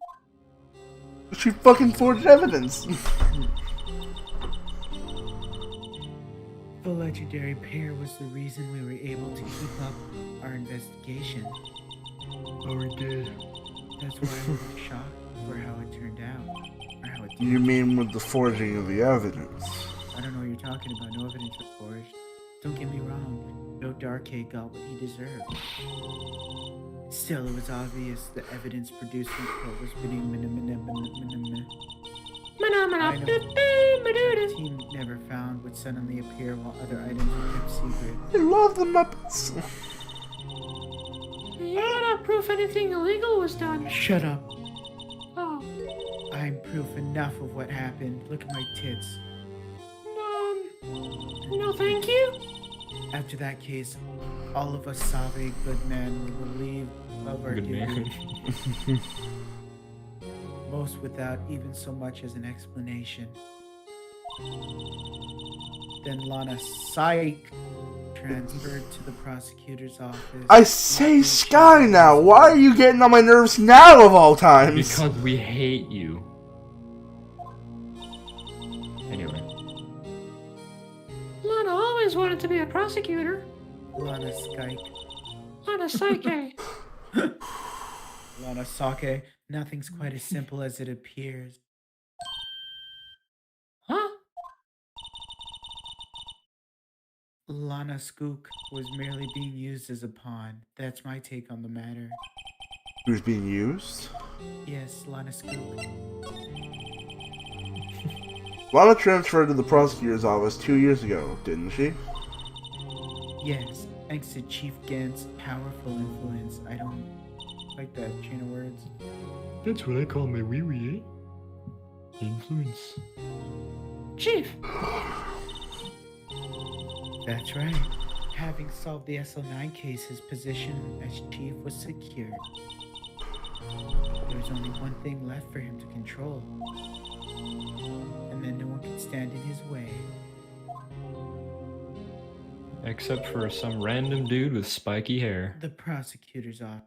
She fucking forged evidence. The legendary pair was the reason we were able to keep up our investigation. Oh, we did. That's why I was shocked for how it turned out. Or how it did. You mean with the forging of the evidence? I don't know what you're talking about. No evidence was forged. Don't get me wrong. No Darkade got what he deserved. Still, it was obvious the evidence produced from court was being the team never found would suddenly appear while other items were kept secret. I love the Muppets. You don't have proof anything illegal was done. Shut up. Oh. I'm proof enough of what happened. Look at my tits. No thank you. After that case, all of us Save good men were relieved of our Good duty. man. Most without even so much as an explanation. Then Lana Psych transferred to the prosecutor's office. I say Sky now. Why are you getting on my nerves now of all times? Because we hate you. Anyway. Lana always wanted to be a prosecutor. Lana Psych. Lana Psyche. Lana Sake. Nothing's quite as simple as it appears. Huh? Lana Skook was merely being used as a pawn. That's my take on the matter. Who's being used? Yes, Lana Skook. Lana transferred to the prosecutor's office 2 years ago, didn't she? Yes, thanks to Chief Gant's powerful influence. I don't like that chain of words. That's what I call my wee-wee, eh? Influence. Chief. That's right. Having solved the SL9 case, his position as chief was secured. There was only one thing left for him to control. And then no one could stand in his way. Except for some random dude with spiky hair. The prosecutor's office.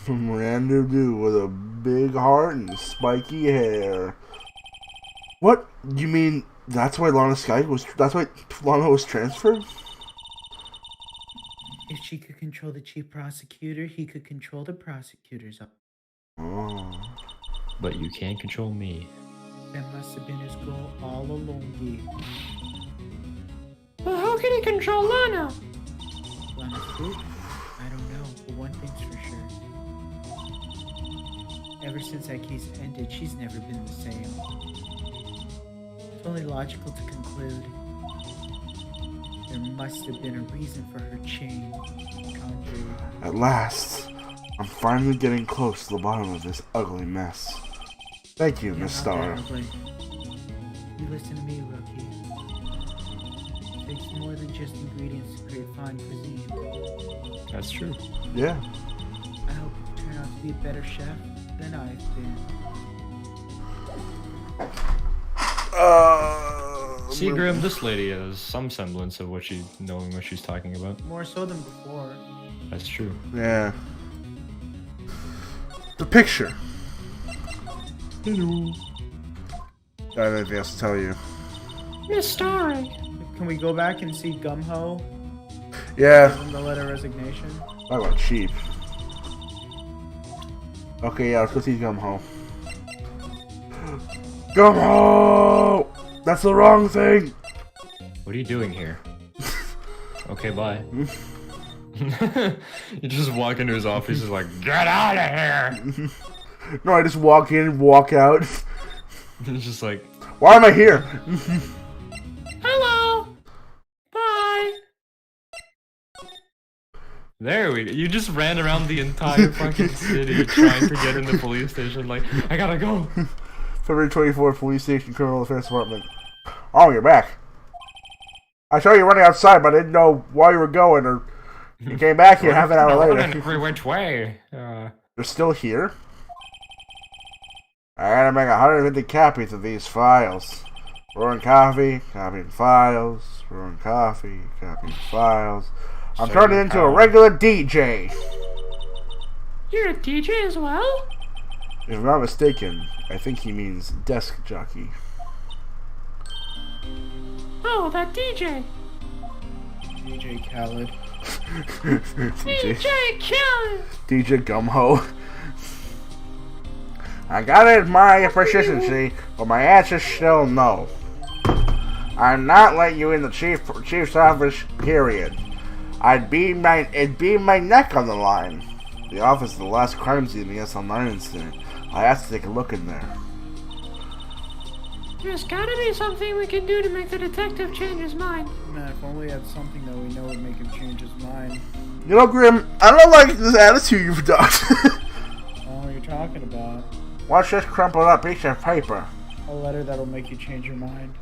Some random dude with a big heart and spiky hair. What? You mean that's why Lana Sky was? That's why Lana was transferred? If she could control the chief prosecutor, he could control the prosecutor's office. Oh. But you can't control me. That must have been his goal all along. Well, how can he control Lana? Lana Skook? I don't know, but one thing's for sure. Ever since that case ended, she's never been the same. It's only logical to conclude there must have been a reason for her change. Conjured. At last, I'm finally getting close to the bottom of this ugly mess. Thank you, Miss Star. Ugly. You listen to me, Rookie. It takes more than just ingredients to create fine cuisine. That's true. Yeah. I hope you turn out to be a better chef than I've been. See, Grim, this lady has some semblance of knowing what she's talking about. More so than before. That's true. Yeah. The picture. Hello. I have anything else to tell you. Miss Starry. Can we go back and see Gumho? Yeah. Give him the letter of resignation? I got cheap. Okay, yeah, let's go see Gumho. Gumho! That's the wrong thing! What are you doing here? Okay, bye. You just walk into his office, he's like, get out of here! No, I just walk in, walk out. He's just like, why am I here? Hello. Bye. there we go. You just ran around the entire fucking city trying to get in the police station, like, I gotta go! February 24th, Police Station, Criminal Affairs Department. Oh, you're back. I saw you running outside, but I didn't know why you were going, or you came back here half an hour later. Every which way. You're still here? I gotta make 150 copies of these files. Brewing coffee, copying files, brewing coffee, copying files. I'm turning into a regular DJ. You're a DJ as well? If I'm not mistaken, I think he means desk jockey. Oh, that DJ. DJ Khaled. DJ Khaled. DJ Gumho. I gotta admire your proficiency, but my answer's still no. I'm not letting you in the chief's office, period. It'd be my neck on the line. The office of the last crime scene in the SL9 incident. I asked to take a look in there. There's gotta be something we can do to make the detective change his mind. Man, if only we had something that we know would make him change his mind. You know, Grim, I don't like this attitude you've got. Oh, you're talking about Watch this crumpled up piece of paper. a letter that'll make you change your mind.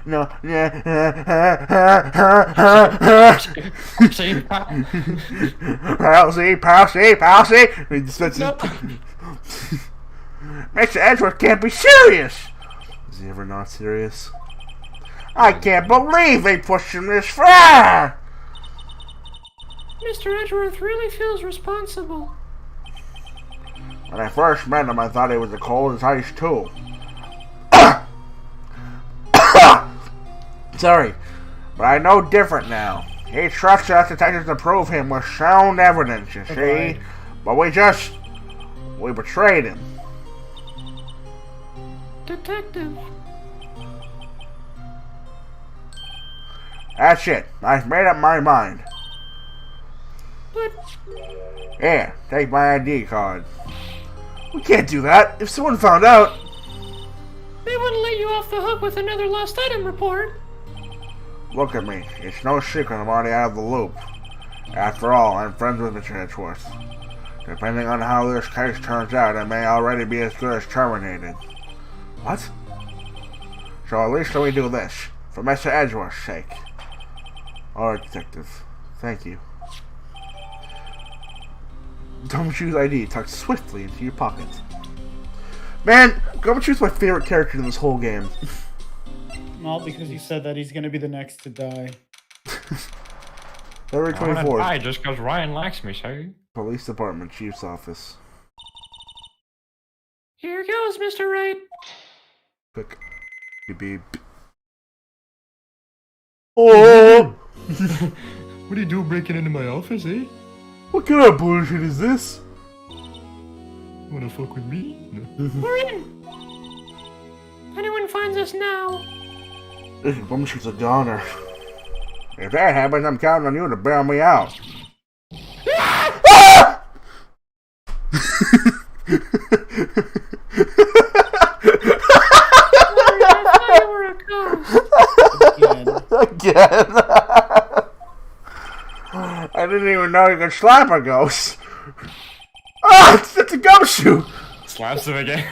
No. Palsy. No. Mr. Edgeworth can't be serious. Is he ever not serious? I can't believe they pushed him this far! Mr. Edgeworth really feels responsible. When I first met him, I thought he was as cold as ice, too. Sorry, but I know different now. He trusts us detectives to prove him with sound evidence, you see? But we betrayed him. Detective. That's it. I've made up my mind. But Here, take my ID card. We can't do that. If someone found out... they wouldn't let you off the hook with another lost item report. Look at me. It's no secret I'm already out of the loop. After all, I'm friends with Mr. Edgeworth. Depending on how this case turns out, it may already be as good as terminated. What? So at least let me do this, for Mr. Edgeworth's sake. Alright, Detective. Thank you. Gumshoe's ID tucked swiftly into your pocket. Man, Gumshoe's my favorite character in this whole game. All because he said that he's gonna be the next to die. February I wanna 24th. die just because Ryan likes me, so. Police Department, Chief's Office. Here goes, Mr. Wright. Click. Beep beep. Oh! What are you doing breaking into my office, eh? What kind of bullshit is this? Wanna fuck with me? No. We're in. If anyone finds us now, This Gumshoe's a goner. If that happens, I'm counting on you to bail me out. Ah! sorry, I thought you were a ghost. Again. I didn't even know you could slap a ghost. Ah, it's a Gumshoe. Slaps him again.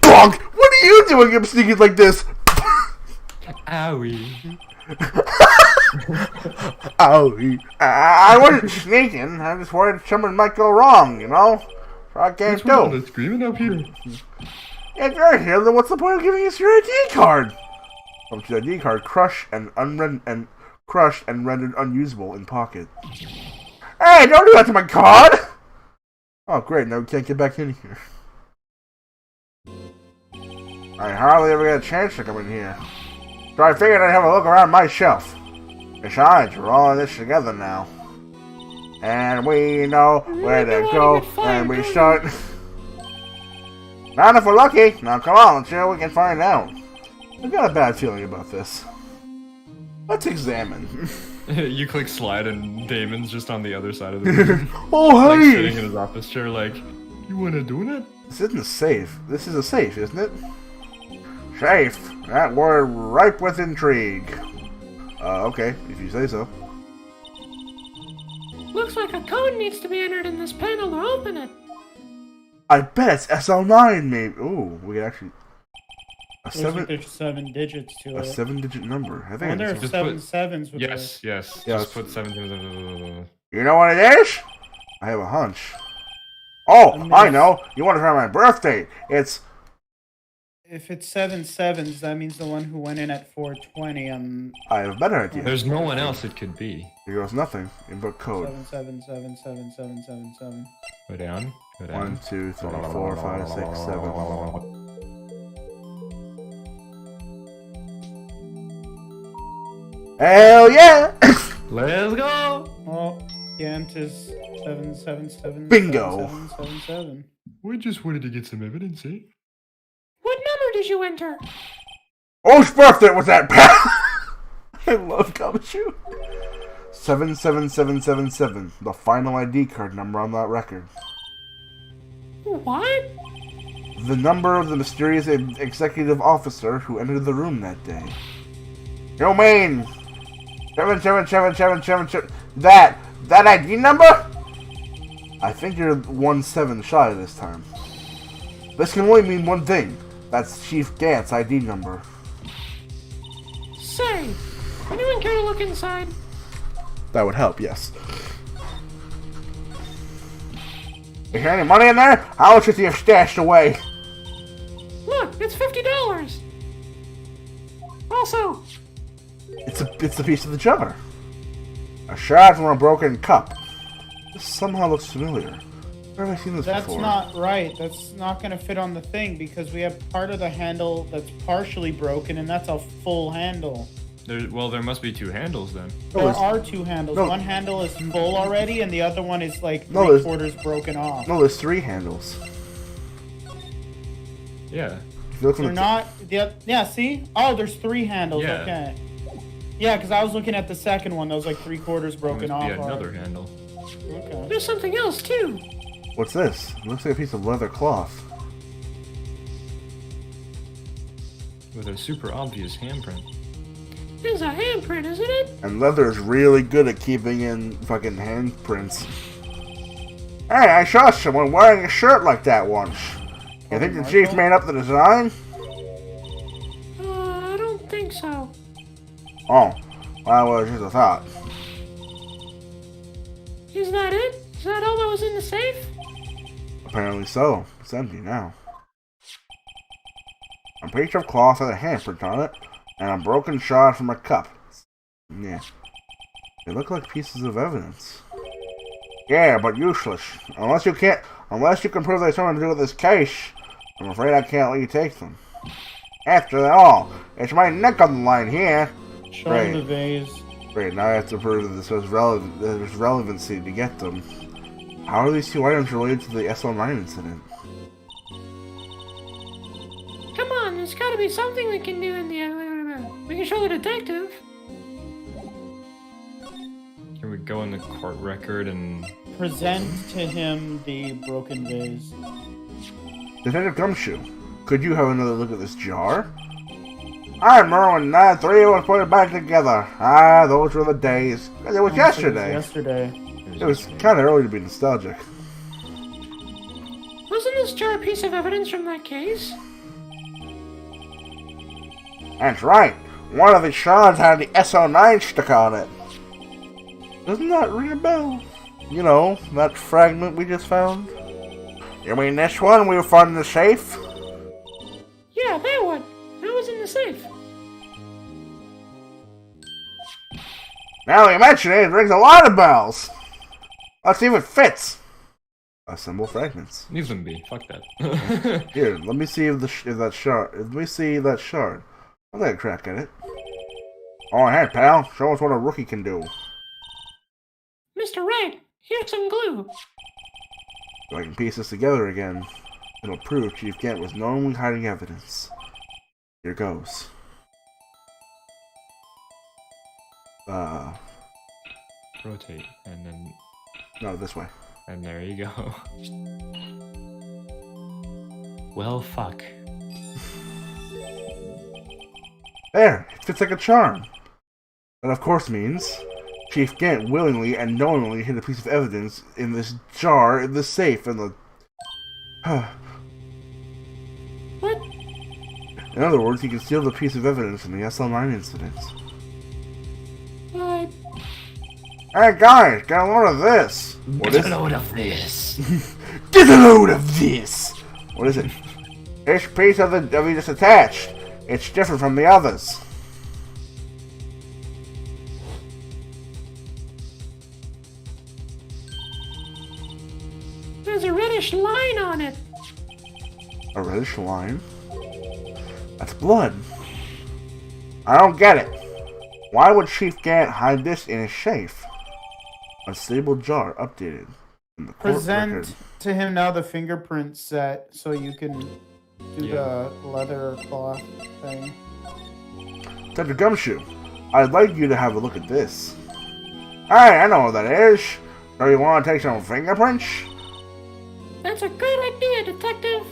Bonk! What are you doing? I'm sneaking like this. Owie. Owie. I wasn't sneaking. I just worried something might go wrong, you know? So I can't What's with all do. that screaming up here? If you're here, then what's the point of giving us your ID card? Your ID card crushed and rendered unusable in pocket. Hey, don't do that to my card! Oh, great, now we can't get back in here. I hardly ever get a chance to come in here. So I figured I'd have a look around my shelf. Besides, we're all in this together now. And we know where to go when we start. Not if we're lucky. Now come on, let's see what we can find out. I've got a bad feeling about this. Let's examine. You click slide and Damon's just on the other side of the room. Oh, Like hey! sitting in his office chair like, You want a donut? This isn't a safe. This is a safe, isn't it? Safe. That word ripe with intrigue. Okay, if you say so. Looks like a code needs to be entered in this panel to open it. I bet it's SL9, maybe. Ooh, we could actually... Looks like there's 7 digits to A it. 7-digit number. I I think wonder it's if Just 7 put- sevens would yes, yes. Yes. Just put 7. You know what it is? I have a hunch. Oh, I know. You want to try my birthday. It's... If it's 7 sevens, that means the one who went in at 420. I have a better idea. There's no one else it could be. Here goes nothing. Input code. 777777777. Go down. Go down. 1, 2, 3, 4, 5, 6, 7. Hell yeah! Let's go! Oh, the ant is 777. Bingo. 777. We just wanted to get some evidence, eh? What number did you enter? Whose birthday was that, pal? I love Gumshoe. 77777, the final ID card number on that record. What? The number of the mysterious executive officer who entered the room that day. You mean 77777? That ID number? I think you're 17 shy this time. This can only mean one thing. That's Chief Gant's ID number. Say, anyone care to look inside? That would help, yes. Is there any money in there? How much is you stashed away? Look, it's $50. Also, It's a piece of the jar. A shard from a broken cup. This somehow looks familiar. Where have I seen this That's before? not right. That's not going to fit on the thing because we have part of the handle that's partially broken, and that's a full handle. There must be two handles then. There are two handles. No. One handle is full already, and the other one is like No, three quarters broken off. No, there's 3 handles. Yeah. If you look from They're the not. Yeah, see? Oh, there's 3 handles. Yeah. Okay. Yeah, because I was looking at the second one. That was like 3 quarters broken There off. must be another handle. Okay. there's something else too. What's this? It looks like a piece of leather cloth. With a super obvious handprint. There's a handprint, isn't it? And leather is really good at keeping in fucking handprints. Hey, I saw someone wearing a shirt like that once. You think the chief made up the design? I don't think so. Oh, well, it was just a thought. Is that it? Is that all that was in the safe? Apparently so. It's empty now. A piece of cloth with a handprint on it, and a broken shard from a cup. Yeah. They look like pieces of evidence. Yeah, but useless. Unless you can prove there's something to do with this case, I'm afraid I can't let you take them. After all, it's my neck on the line here. Show Right. the vase. Great, now I have to prove that this has there's relevancy to get them. How are these 2 items related to the SL9 incident? Come on, there's got to be something we can do in the. We can show the detective. Can we go in the court record and... Present to him the broken vase. Detective Gumshoe, could you have another look at this jar? I remember when 3 of us put it back together. Ah, those were the days. It was yesterday. Yesterday. It was kind of early to be nostalgic. Wasn't this jar a piece of evidence from that case? That's right. One of the shards had the SO9 stuck on it. Doesn't that ring a bell? You know, that fragment we just found? You mean this one we found in the safe? Yeah, that one. That was in the safe. Now you mention it, it rings a lot of bells. Let's see if it fits. Assemble fragments. Leave them be. Fuck that. Here, let me see if that shard. Let me see that shard. I'll take a crack at it. Go ahead, pal. Show us what a rookie can do. Mr. Wright, here's some glue. If I can piece this together again, it'll prove Chief Gant was knowingly hiding evidence. Here goes. Rotate, and then... No, this way. And there you go. Well, fuck. There! It fits like a charm. That of course means Chief Gant willingly and knowingly hid a piece of evidence in this jar in the safe in the... What? In other words, he concealed a piece of evidence from the SL9 incident. But Hey guys, get a load of this! What is it? load of this. Get a load of this! What is it? Each piece of it is attached. It's different from the others. there's a reddish line on it. A reddish line? That's blood. I don't get it. Why would Chief Gant hide this in his safe? A stable jar updated. In the court Present record. to him now the fingerprint set so you can do the leather cloth thing. Dr. Gumshoe, I'd like you to have a look at this. Hey, I know what that is. So you want to take some fingerprints? That's a great idea, detective.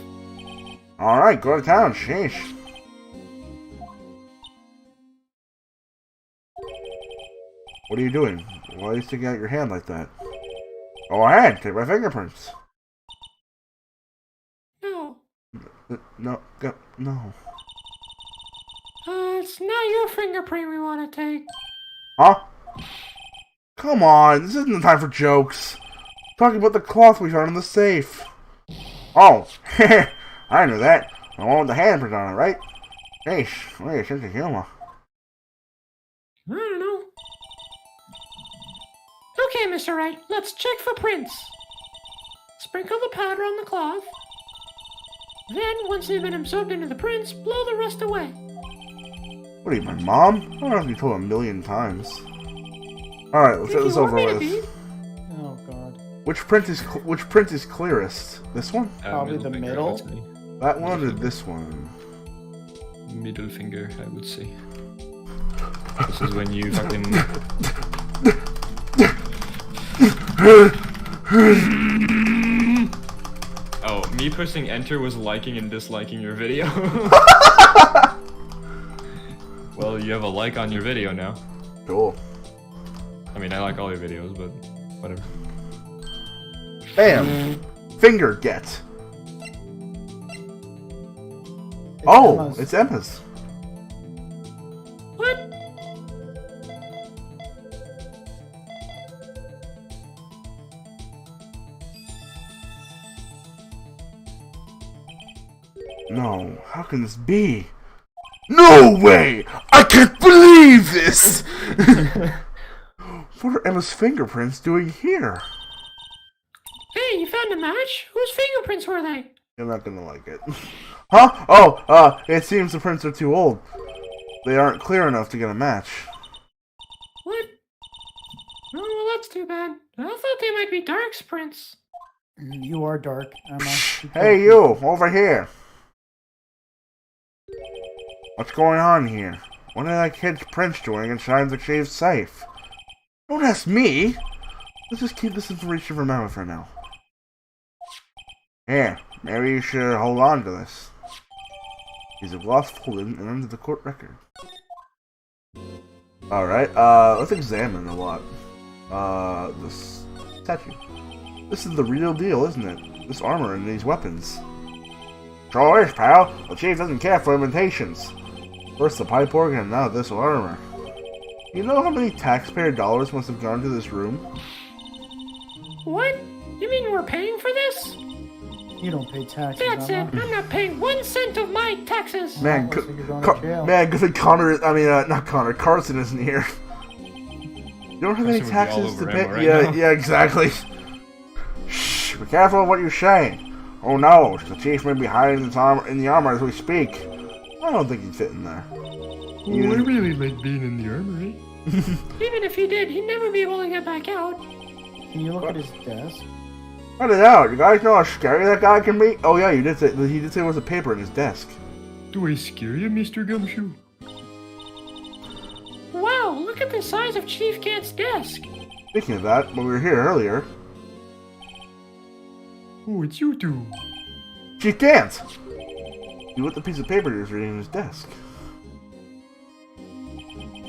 Alright, go to town, sheesh. What are you doing? Why are you sticking out your hand like that? Go ahead, take my fingerprints. No. No, no. It's not your fingerprint we want to take. Huh? Come on, this isn't the time for jokes. Talking about the cloth we found in the safe. Oh, I knew that. The one with the handprint on it, right? Hey, wait, sense of humor. I don't know. Okay, Mr. Wright, let's check for prints. Sprinkle the powder on the cloth. Then, once they've been absorbed into the prints, blow the rest away. What are you, my mom? I don't have to be told 1,000,000 times. Alright, let's get this over with. Oh god. Which print is clearest? This one? Probably the finger, middle. I'd say. That one or this one? Middle finger, I would say. This is when you fucking. Oh, me pressing enter was liking and disliking your video. Well, you have a like on your video now. Cool. I mean, I like all your videos, but whatever. Bam! Finger get. Oh, Emma's. it's Emma's. What? No, how can this be? No way! I can't believe this! What are Emma's fingerprints doing here? Hey, you found a match? Whose fingerprints were they? You're not gonna like it. Huh? Oh, it seems the prints are too old. They aren't clear enough to get a match. What? Oh, well, that's too bad. I thought they might be Dark's prints. You are dark, Emma. Hey, you! Over here! What's going on here? What are that kid's prints doing inside the cave safe? Don't ask me! Let's just keep this information for Mama for now. Here, maybe you should hold on to this. These are gloss folded and under the court record. Alright, let's examine the lot. This statue. This is the real deal, isn't it? This armor and these weapons. Sure is, pal. The chief doesn't care for imitations. First the pipe organ and now this armor. You know how many taxpayer dollars must have gone to this room? What? You mean we're paying for this? You don't pay taxes, That's it. Emma. I'm not paying 1 cent of my taxes. Man, Looks like you're going to jail. man, good thing not Connor, Carson isn't here. You don't have any Carson would be all taxes to over pay? Emma right Yeah, now. yeah, exactly. Shh, be careful of what you're saying. Oh no, the chief may be hiding in the armor as we speak. I don't think he'd fit in there. Oh, I really like being in the armor, eh? Even if he did, he'd never be able to get back out. Can you look at his desk? Cut it out. You guys know how scary that guy can be? Oh yeah, he did say there was a paper in his desk. Do I scare you, Mr. Gumshoe? Wow, look at the size of Chief Gant's desk. Speaking of that, when we were here earlier, Oh, it's you two. Chief Gant! See what the piece of paper he was reading in his desk.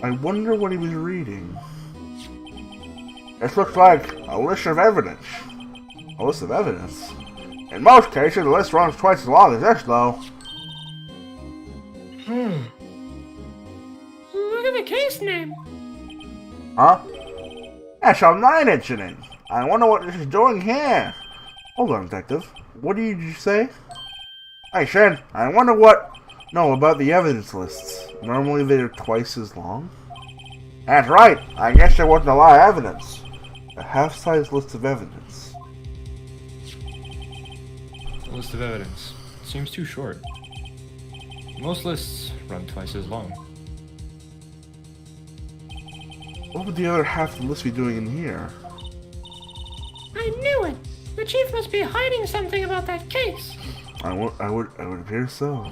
I wonder what he was reading. This looks like a list of evidence. A list of evidence? In most cases, the list runs twice as long as this, though. Look at the case name. Huh? SL9 incident. I wonder what this is doing here. Hold on, detective. What did you say? I said, I wonder what... No, about the evidence lists. Normally they're twice as long? That's right. I guess there wasn't a lot of evidence. A half-size list of evidence. A list of evidence. Seems too short. Most lists run twice as long. What would the other half of the list be doing in here? I knew it. The chief must be hiding something about that case. I would appear so.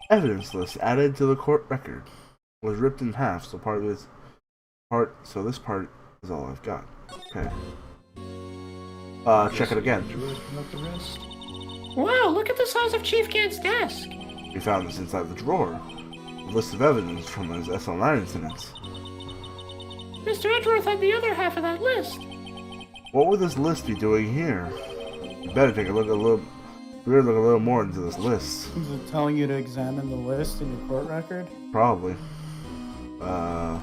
Evidence list added to the court record. Was ripped in half, so this part is all I've got. Okay. Check it again. Not the rest. Wow, look at the size of Chief Gant's desk. We found this inside the drawer. A list of evidence from those SL9 incidents. Mr. Edgeworth had the other half of that list. What would this list be doing here? You better take a look we better look a little more into this list. Is it telling you to examine the list in your court record? Probably. No.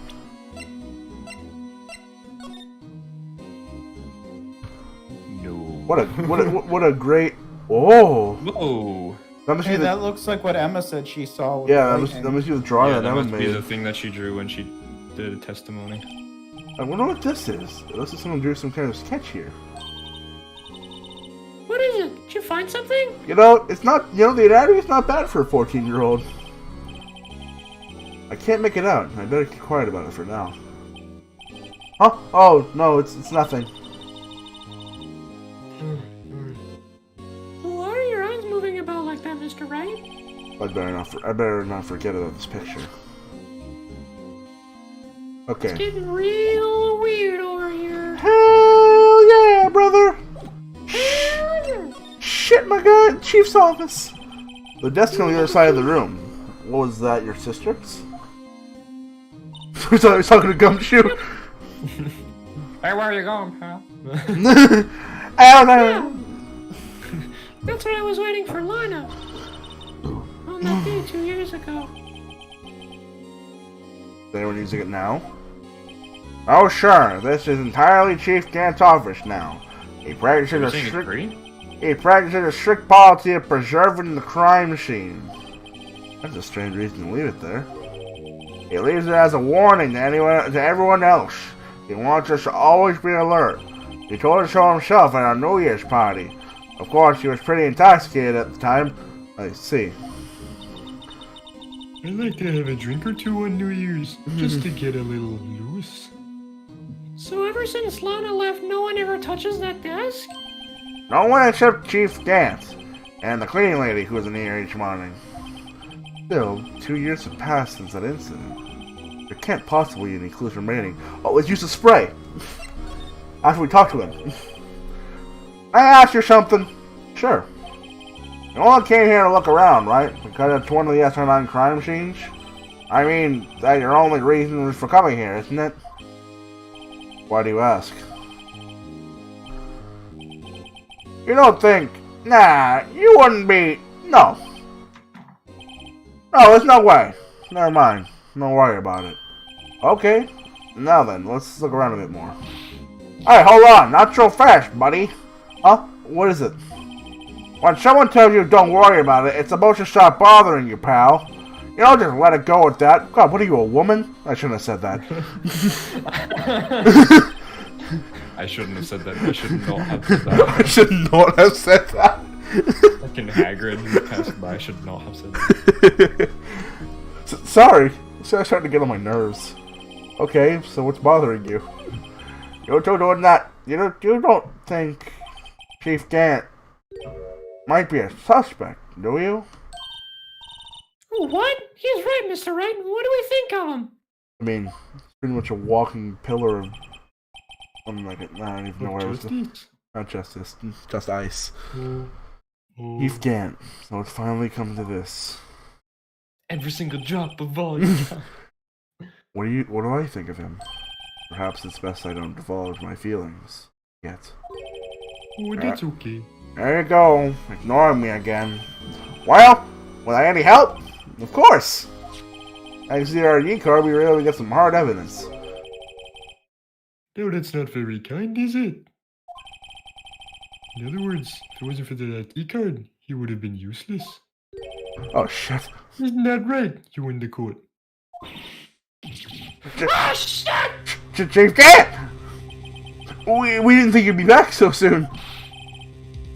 What a great. Oh, Whoa! Let me see Hey, the, that looks like what Emma said she saw. With yeah, the let me see the drawing Yeah, that that Emma must be made. the thing that she drew when she did a testimony. I wonder what this is. It looks like someone drew some kind of sketch here. What is it? Did you find something? You know, it's not. You know, the anatomy is not bad for a 14-year-old. I can't make it out. I better keep quiet about it for now. Huh? Oh no, it's nothing. Why are your eyes moving about like that, Mr. Wright? I better not forget about this picture. Okay. It's getting real weird over here. Hell yeah, brother! Hell yeah. Shit, my god, Chief's office. The desk on the other side of the room. What was that? Your sister's? I thought I was talking to Gumshoe. Hey, where are you going, pal? I don't know. That's what I was waiting for Lana. On that day 2 years ago. Is anyone using it now? Oh sure, this is entirely Chief Gant's office now. He practices a Everything is strict free? He practices a strict policy of preserving the crime scene. That's a strange reason to leave it there. He leaves it as a warning to everyone else. He wants us to always be alert. He told us so himself at our New Year's party. Of course, he was pretty intoxicated at the time. I see. I like to have a drink or two on New Year's, just to get a little loose. So ever since Lana left, no one ever touches that desk? No one except Chief Gant and the cleaning lady who was in here each morning. Still, 2 years have passed since that incident. There can't possibly be any clues remaining. Oh, let's use the spray! After we talk to him. I ask you something? Sure. You all came here to look around, right? Because it's one of the SR9 crime scenes? I mean, that's your only reason for coming here, isn't it? Why do you ask? You don't think... Nah, you wouldn't be... No. No, there's no way. Never mind. Don't worry about it. Okay. Now then, let's look around a bit more. Hey, hold on. Not so fast, buddy. Huh? What is it? When someone tells you don't worry about it, it's supposed to stop bothering you, pal. You don't just let it go at that. God, what are you, a woman? I shouldn't have said that. I shouldn't have said that. I should not have said that. I should not have said that. Fucking Hagrid passed by. I should not have said that. Sorry. It's starting to get on my nerves. Okay, so what's bothering you? You don't that. You don't think Chief Gant might be a suspect, do you? What? He's right, Mr. Wright. What do we think of him? I mean, it's pretty much a walking pillar of something like it. I don't even know where it was. Justice? Not justice, just ice. Oh. Chief Gant. So it's finally come to this. Every single drop of volume. What do I think of him? Perhaps it's best I don't divulge my feelings yet. Oh, that's okay. There you go, ignoring me again. Well, will I any help? Of course! Thanks to our ID card, we were able to get some hard evidence. No, that's not very kind, is it? In other words, if it wasn't for the ID card, he would have been useless. Oh shit. Isn't that right, you in the court? Ah, shit! Chief Gant! We didn't think you'd be back so soon.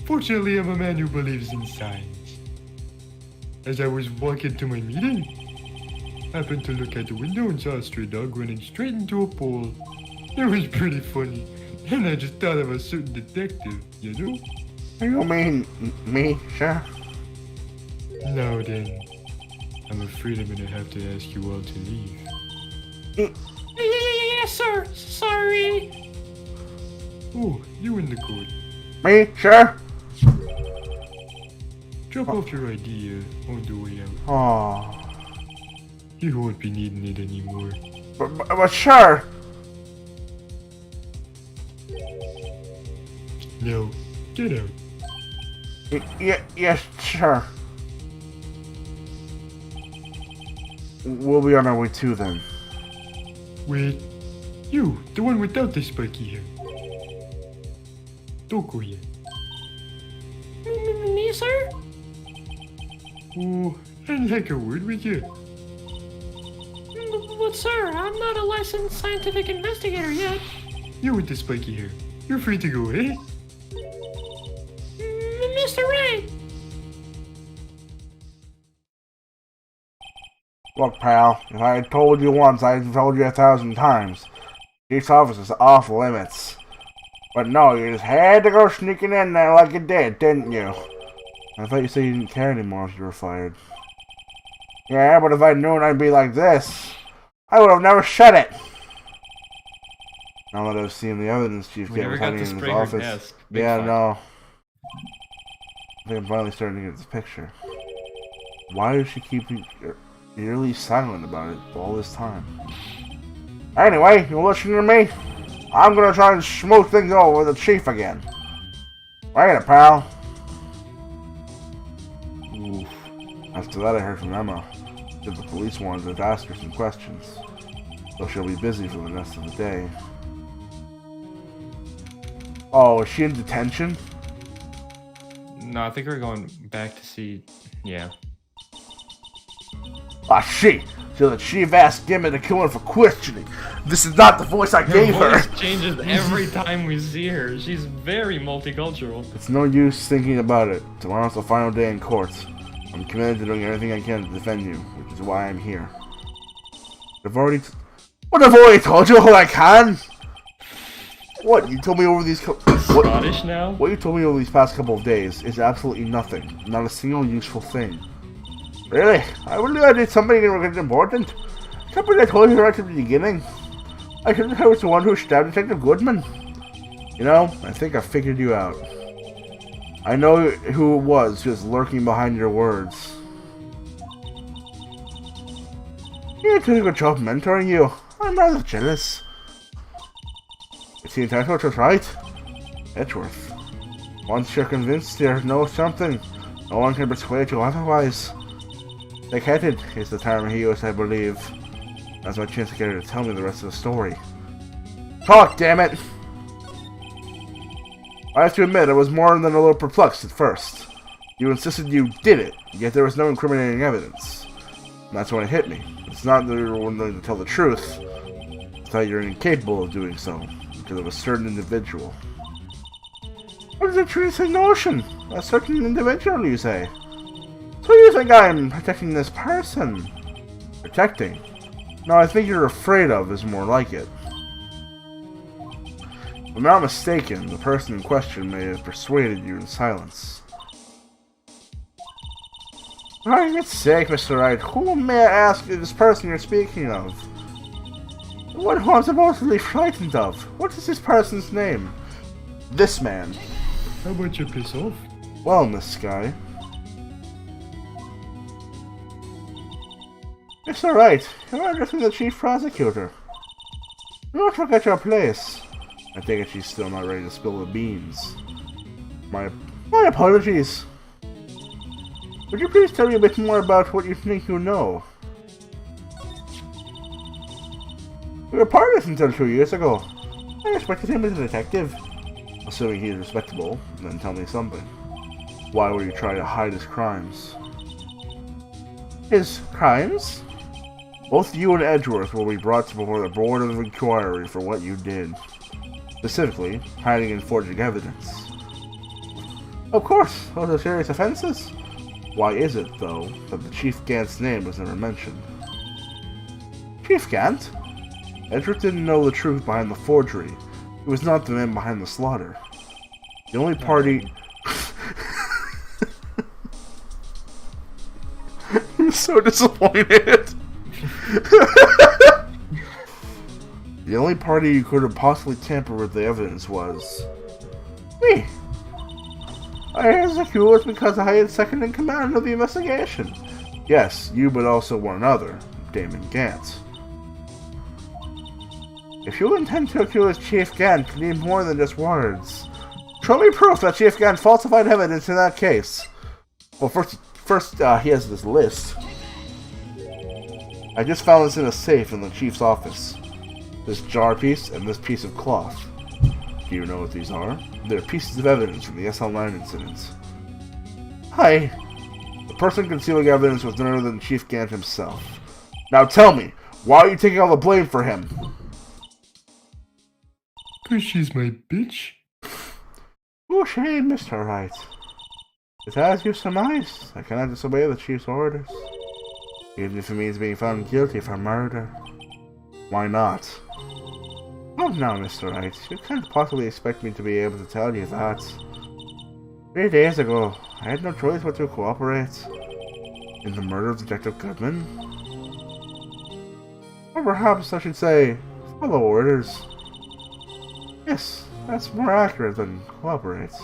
Fortunately, I'm a man who believes in science. As I was walking to my meeting, I happened to look out the window and saw a stray dog running straight into a pole. It was pretty funny, and I just thought of a certain detective, you know? You mean me, sir? Now then, I'm afraid I'm gonna have to ask you all to leave. Yes, sir. Sorry. Oh, you in the court. Me, sir? Drop off your ID on the way out. Oh, You won't be needing it anymore. but sir. Now, get out. Yes, sir. We'll be on our way too then. Wait, you, the one without the spiky hair. Don't go yet. Me, sir? Oh, I'd like a word with you. But sir, I'm not a licensed scientific investigator yet. You with the spiky hair. You're free to go, eh? Mr. Ray! Look, pal, if I had told you once, I'd told you 1,000 times. Chief's office is off limits. But no, you just had to go sneaking in there like you did, didn't you? I thought you said you didn't care anymore if you were fired. Yeah, but if I'd known I'd be like this, I would have never said it. Now that I've seen the evidence Chief We Gate never was got hiding to in his spray her office. desk. Big Yeah, fuck. no. I think I'm finally starting to get this picture. Why does she keep eerily silent about it all this time? Anyway, you listening to me? I'm gonna try and smooth things over with the Chief again. Right, pal. Oof. After that, I heard from Emma that the police wanted to ask her some questions, so she'll be busy for the rest of the day. Oh, is she in detention? No, I think we're going back to see. Yeah. Ah, so the Chief asked Gimmet to kill her for questioning. This is not the voice I gave her. Her voice changes every time we see her. She's very multicultural. It's no use thinking about it. Tomorrow's the final day in court. I'm committed to doing everything I can to defend you, which is why I'm here. I've already told you all I can. What you told me over these Scottish now? What you told me over these past couple of days is absolutely nothing. Not a single useful thing. Really? I really I did something important. Something I told you right at the beginning. I was the one who stabbed Detective Goodman. You know, I think I figured you out. I know who it was just lurking behind your words. You did a good job mentoring you. I'm rather jealous. Is the Edgeworth was right? Edgeworth. Once you're convinced you know something, no one can persuade you otherwise. Thick-headed is the term he used, I believe. That's my chance to get her to tell me the rest of the story. Talk, damn it! I have to admit, I was more than a little perplexed at first. You insisted you did it, yet there was no incriminating evidence. And that's when it hit me. It's not that you were willing to tell the truth. It's that you're incapable of doing so, because of a certain individual. What is a true notion? A certain individual, you say? So you think I'm protecting this person? Protecting? No, I think you're afraid of is more like it. If I'm not mistaken, the person in question may have persuaded you in silence. For God's sake, Mr. Wright, who may I ask is this person you're speaking of? What who I'm supposedly frightened of? What is this person's name? This man. How about you piss off? Well, Miss Sky. It's alright. You're addressing the chief prosecutor. Do not forget your place. I take it she's still not ready to spill the beans. My apologies. Would you please tell me a bit more about what you think you know? We were partners until 2 years ago. I respected him as a detective. Assuming he's respectable, then tell me something. Why would you try to hide his crimes? His crimes? Both you and Edgeworth will be brought before the Board of Inquiry for what you did. Specifically, hiding and forging evidence. Of course, those are serious offenses. Why is it, though, that the Chief Gant's name was never mentioned? Chief Gant? Edgeworth didn't know the truth behind the forgery. He was not the man behind the slaughter. The only party... I'm so disappointed. The only party who could have possibly tampered with the evidence was... me. I was accused because I had second in command of the investigation. Yes, you, but also one another, Damon Gant. If you intend to accuse Chief Gant, you need more than just words. Show me proof that Chief Gant falsified evidence in that case. Well, first, he has this list. I just found this in a safe in the Chief's office. This jar piece and this piece of cloth. Do you know what these are? They're pieces of evidence from the SL9 incident. Hi. The person concealing evidence was none other than Chief Gant himself. Now tell me, why are you taking all the blame for him? 'Cause she's my bitch. Oh, shame, Mr. Wright. It's as you surmise. I cannot disobey the Chief's orders. Even if it means being found guilty for murder. Why not? Oh, no, Mr. Wright. You can't possibly expect me to be able to tell you that. 3 days ago, I had no choice but to cooperate. In the murder of Detective Goodman? Or perhaps I should say, follow orders. Yes, that's more accurate than cooperate.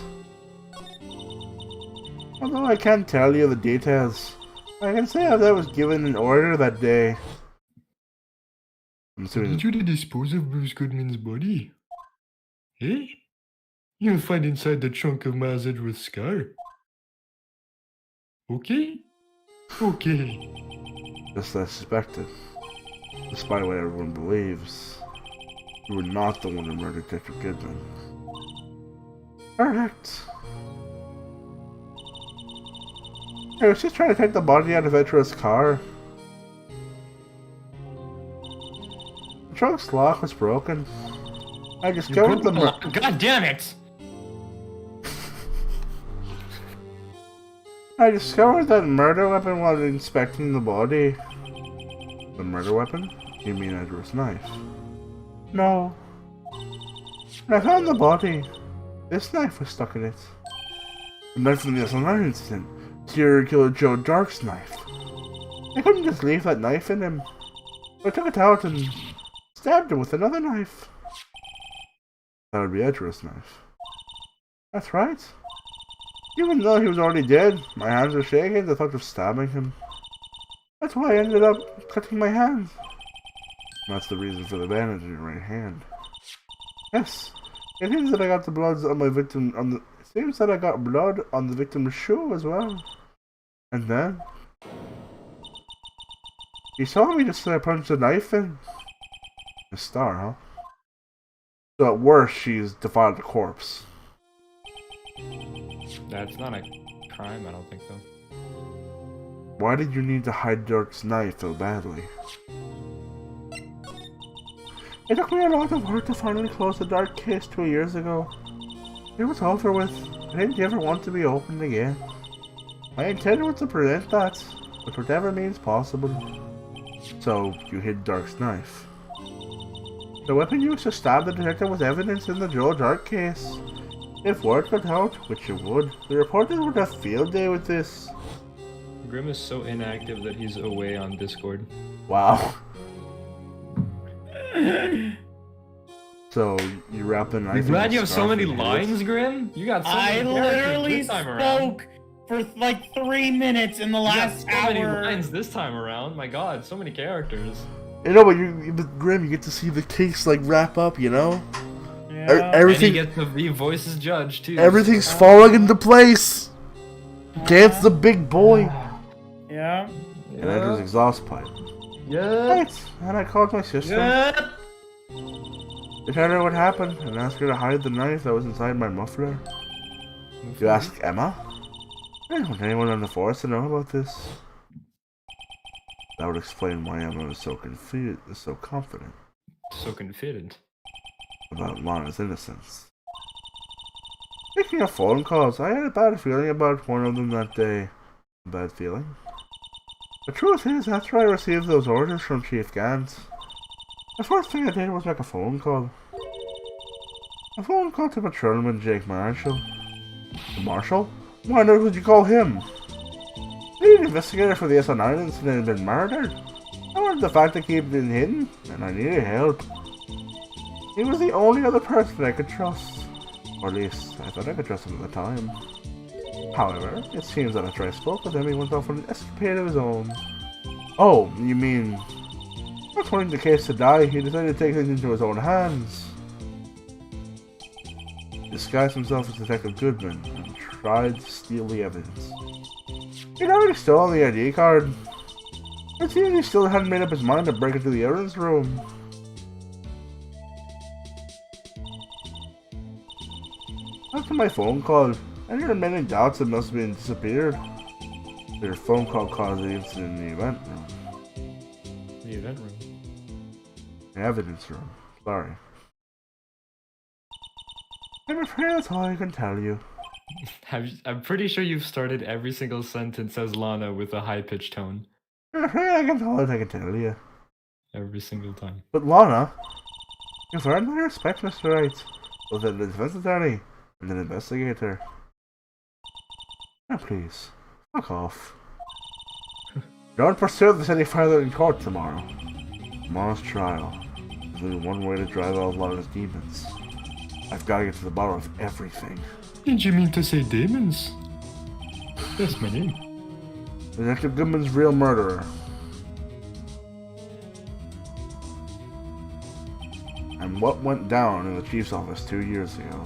Although I can't tell you the details, I can say that I was given an order that day. I'm I assuming need you to dispose of Bruce Goodman's body. Eh? You'll find inside the trunk of Miles Edgeworth's car. Okay? Okay. just as I suspected. Despite what everyone believes, you were not the one who murdered Detective Goodman. Correct. I was just trying to take the body out of Edgeworth's car. The trunk's lock was broken. I discovered the God damn it! I discovered that murder weapon while inspecting the body. The murder weapon? You mean Edward's knife? No. When I found the body, this knife was stuck in it. The knife from the SNR incident. Serial killer Joe Dark's knife. I couldn't just leave that knife in him. So I took it out and stabbed him with another knife. That would be Edward's knife. That's right. Even though he was already dead, my hands were shaking at the thought of stabbing him. That's why I ended up cutting my hand. That's the reason for the bandage in your right hand. Yes, it seems that I got the blood on my victim on the. It seems that I got blood on the victim's shoe as well. And then he saw me just as I punched a knife in. A star, huh? So at worst, she's defiled a corpse. That's not a crime, I don't think so. Why did you need to hide Dirk's knife so badly? It took me a lot of work to finally close the Dark case 2 years ago. It was over with. I didn't ever want to be opened again. My intent was to prevent that, with whatever means possible. So, you hid Dark's knife. The weapon used to stab the detective was evidence in the Joe Dark case. If word got out, which it would, the reporters would have field day with this. Grim is so inactive that he's away on Discord. Wow. So, you wrap the knife I'm in glad the you have so scarf many and hid it? lines, Grim. You got so I many characters literally this time around. spoke for like 3 minutes in the You got last so hour. many lines this time around. My God, so many characters. You know, but Grim, you get to see the case like wrap up, you know? Yeah. Everything, And he gets to be voice as judge too. everything's falling into place. Gant's the big boy. Yeah. And Edward's exhaust pipe. Yeah. Right. And I called my sister. Yeah. I told her what happened and asked her to hide the knife that was inside my muffler. You ask Emma? I don't want anyone on the force to know about this. That would explain why Emma was so confused, so confident So confident. about Lana's innocence. Speaking of phone calls, I had a bad feeling about one of them that day. A bad feeling? The truth is, after I received those orders from Chief Gant, the first thing I did was make a phone call. A phone call to Patrolman Jake Marshall. The Marshal? Why on earth would you call him? The investigator for the SN9 incident had been murdered. I wanted the fact to keep it hidden, and I needed help. He was the only other person I could trust. Or at least, I thought I could trust him at the time. However, it seems that after I spoke with him, he went off on an escapade of his own. Oh, you mean... Not wanting the case to die, he decided to take things into his own hands. He disguised himself as Detective Goodman and tried to steal the evidence. He'd already stolen the ID card. It seems he still hadn't made up his mind to break into the evidence room. After my phone call, I had many doubts it must have been disappeared. Their phone call caused the incident in the event room. The event room. The evidence room. Sorry. I'm afraid that's all I can tell you. I'm pretty sure you've started every single sentence as Lana with a high-pitched tone. I'm afraid that's all I can tell you. Every single time. But Lana, you've earned my respect, Mr. Wright. Both the defense attorney and an investigator. Now please, fuck off. Don't pursue this any further in court tomorrow. Tomorrow's trial. There's only one way to drive out Lana's demons. I've got to get to the bottom of everything. Did you mean to say demons? That's my name. Detective Goodman's real murderer. And what went down in the chief's office 2 years ago.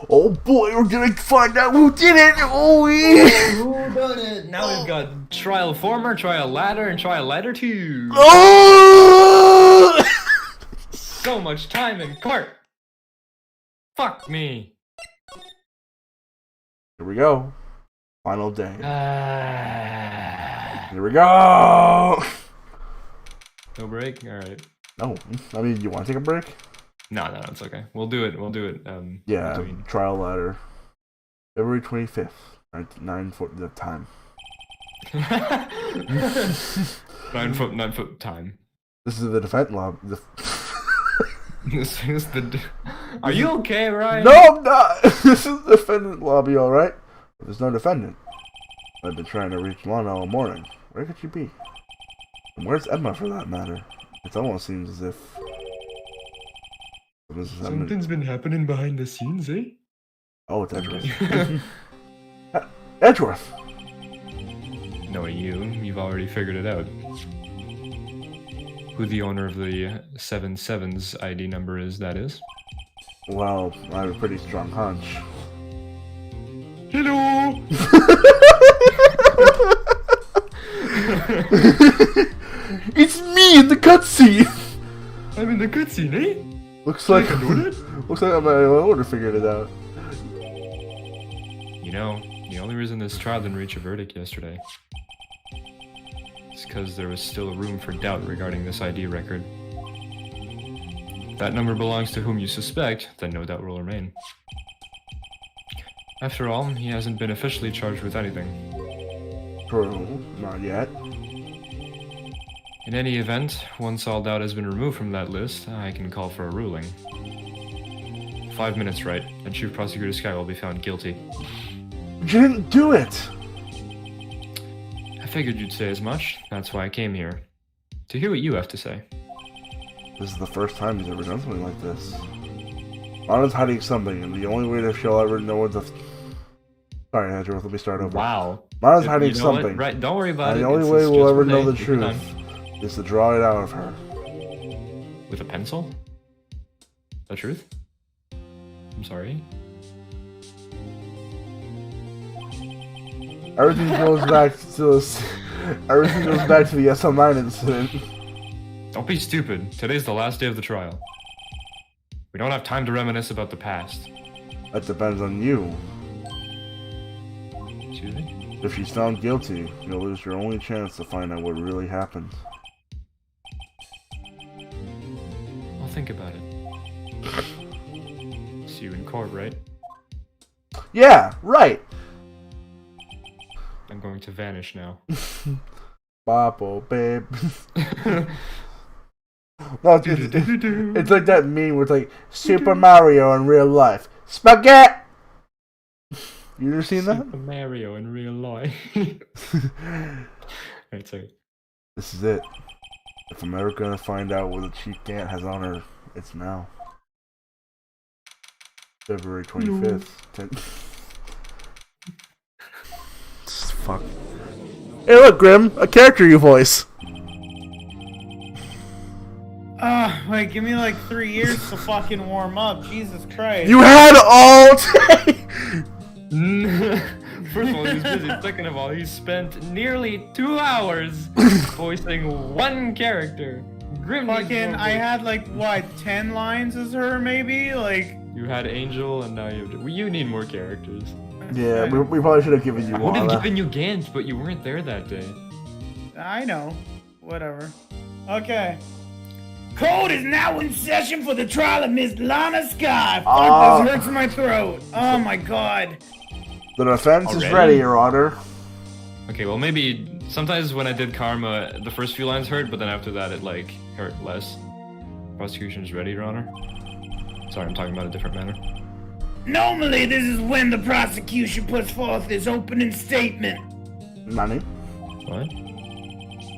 Oh boy, we're gonna find out who did it! Oh yeah! Who done it? Now we've got trial former, trial ladder, and trial ladder 2. Oh! So much time in court. Fuck me. Here we go. Final day. Ah. Here we go! No break? Alright. No, I mean, you want to take a break? No, it's okay. We'll do it. Yeah, between. trial ladder. February 25th, 9:40 the time. 9 foot time. This is the defense lab. This is the. Are you okay, Ryan? No, I'm not! This is the defendant lobby, alright? But there's no defendant. I've been trying to reach Lana all morning. Where could she be? And where's Emma, for that matter? It almost seems as if... Something's been happening behind the scenes, eh? Oh, it's Edgeworth. Edgeworth! Knowing you've already figured it out. Who the owner of the 77's ID number is, that is? Well, I have a pretty strong hunch. Hello! It's me in the cutscene! I'm in the cutscene, eh? Looks like I know that? looks like I would have figured it out. You know, the only reason this trial didn't reach a verdict yesterday is because there was still room for doubt regarding this ID record. If that number belongs to whom you suspect, then no doubt will remain. After all, he hasn't been officially charged with anything. True, not yet. In any event, once all doubt has been removed from that list, I can call for a ruling. 5 minutes, right, and Chief Prosecutor Sky will be found guilty. But you didn't do it! I figured you'd say as much, that's why I came here. To hear what you have to say. This is the first time he's ever done something like this. Lana's hiding something, and the only way that she'll ever know what the... Sorry, Edgeworth, let me start over. Wow. Lana's hiding You know what? something. Right, don't worry about And it. the only It's way just we'll ever one know the day. Take your truth time. is to draw it out of her. With a pencil? The truth? I'm sorry. Everything goes back to the SL9 incident. Don't be stupid. Today's the last day of the trial. We don't have time to reminisce about the past. That depends on you. Excuse me? If she's found guilty, you'll lose your only chance to find out what really happened. I'll think about it. See you in court, right? Yeah, right! I'm going to vanish now. Boppo, babe. No, it's like that meme where it's like Super Mario in real life. Spaghetti! You ever seen that? Super Mario in real life. Right, sorry. This is it. If I'm ever gonna find out what the Chief Gant has on her, it's now. February 25th. Fuck. Hey, look, Grim, a character you voice. Wait, give me like 3 years to fucking warm up. Jesus Christ. You had all day! First of all, he's busy. Second of all, he spent nearly 2 hours voicing one character. Grim. Fucking, I had like, what, 10 lines as her maybe? Like, You had Angel, and now you have... Well, you need more characters. Yeah, we probably should have given you I would have Lana. given you Gant, but you weren't there that day. I know. Whatever. Okay. Court is now in session for the trial of Miss Lana Scott. Fuck, this hurts my throat. Oh my god. The defense is Already? ready, Your Honor. Okay, well maybe sometimes when I did Karma, the first few lines hurt, but then after that it like hurt less. Prosecution is ready, Your Honor. Sorry, I'm talking about a different matter. Normally, this is when the prosecution puts forth its opening statement. Nani? What?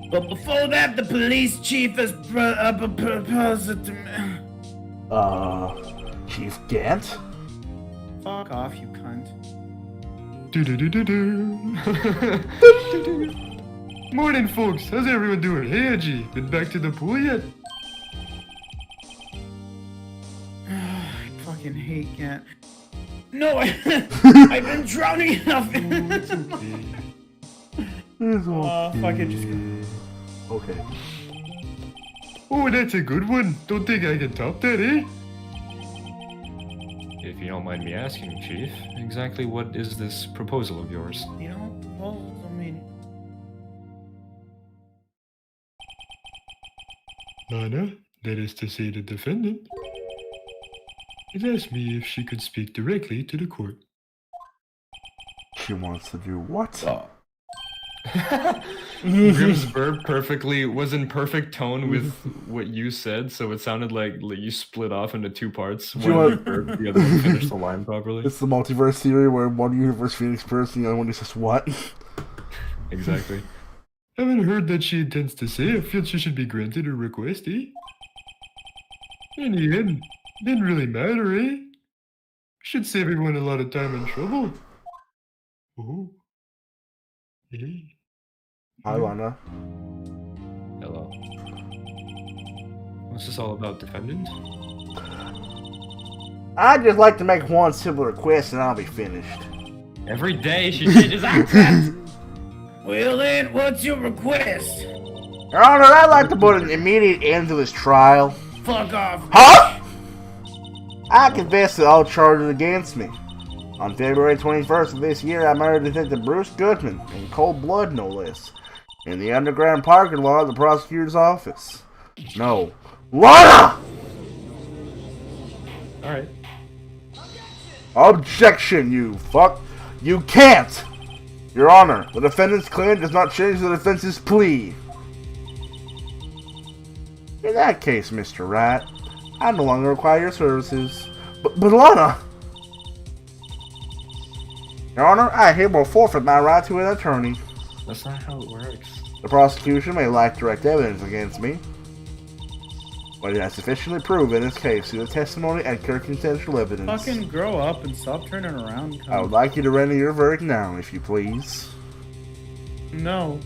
But before that, the police chief has proposed it to me. Chief Gant? Fuck off, you cunt. Morning, folks. How's everyone doing? Hey, Edgy. Been back to the pool yet? I fucking hate Gant. No, I've been drowning enough. Fuck it, just... Okay. Oh, that's a good one. Don't think I can top that, eh? If you don't mind me asking, Chief, exactly what is this proposal of yours? You know, well, I mean... Lana, that is to say the defendant, has asked me if she could speak directly to the court. She wants to do what? Grimm's burp perfectly was in perfect tone with what you said, so it sounded like you split off into two parts. One want- burp, the other one finished the line properly. It's the multiverse theory where one universe Phoenix person, the other one is just what? Exactly. Haven't heard that she intends to say. I feel she should be granted her request, eh? In the end, didn't really matter, eh? Should save everyone a lot of time and trouble. Oh. Hey. Hi, Lana. Hello. What's this all about, defendant? I'd just like to make one simple request and I'll be finished. Every day she changes accents! Well then, what's your request? Your Honor, I'd like to put an immediate end to this trial. Fuck off. Huh? I confess to all charges against me. On February 21st of this year, I murdered Detective Bruce Goodman, in cold blood no less, in the underground parking lot of the prosecutor's office. No. Lana! Alright. Objection, you fuck. You can't! Your Honor, the defendant's claim does not change the defense's plea. In that case, Mr. Rat, I no longer require your services. But Lana! Your Honor, I hereby forfeit my right to an attorney. That's not how it works. The prosecution may lack direct evidence against me, but it has sufficiently proven its case through the testimony and circumstantial evidence. Fucking grow up and stop turning around. I would like you to render your verdict now, if you please. No.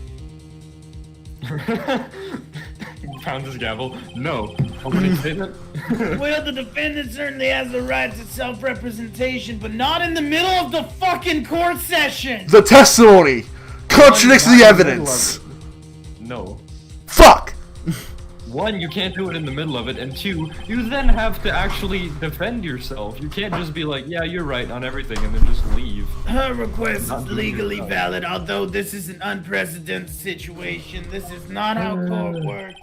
Pounds his gavel. No. Opening statement? Well, the defendant certainly has the right to self-representation, but not in the middle of the fucking court session! The testimony contradicts the evidence! No. Fuck! One, you can't do it in the middle of it, and two, you then have to actually defend yourself. You can't just be like, yeah, you're right on everything, and then just leave. Her request Not is doing legally your job. valid, although this is an unprecedented situation. This is not how court works.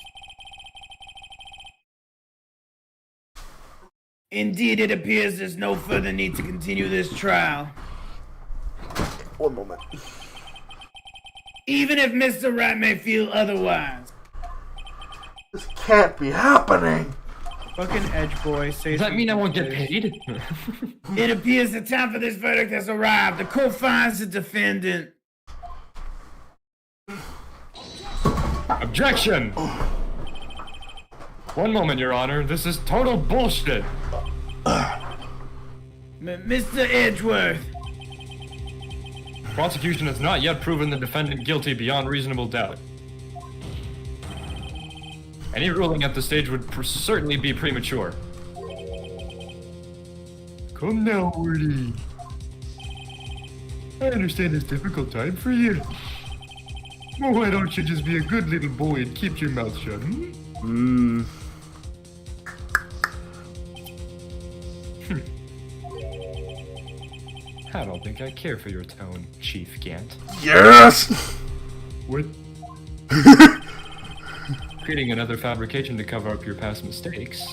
Indeed, it appears there's no further need to continue this trial. One moment. Even if Mr. Rat may feel otherwise. This can't be happening! Fucking Edge Boy, say Does that mean I won't get paid? It appears the time for this verdict has arrived. The court finds the defendant. Objection! One moment, Your Honor. This is total bullshit. Mr. Edgeworth. Prosecution has not yet proven the defendant guilty beyond reasonable doubt. Any ruling at this stage would certainly be premature. Come now, Woody. I understand it's a difficult time for you. Well, why don't you just be a good little boy and keep your mouth shut, hmm? I don't think I care for your tone, Chief Gant. Yes! What? Creating another fabrication to cover up your past mistakes.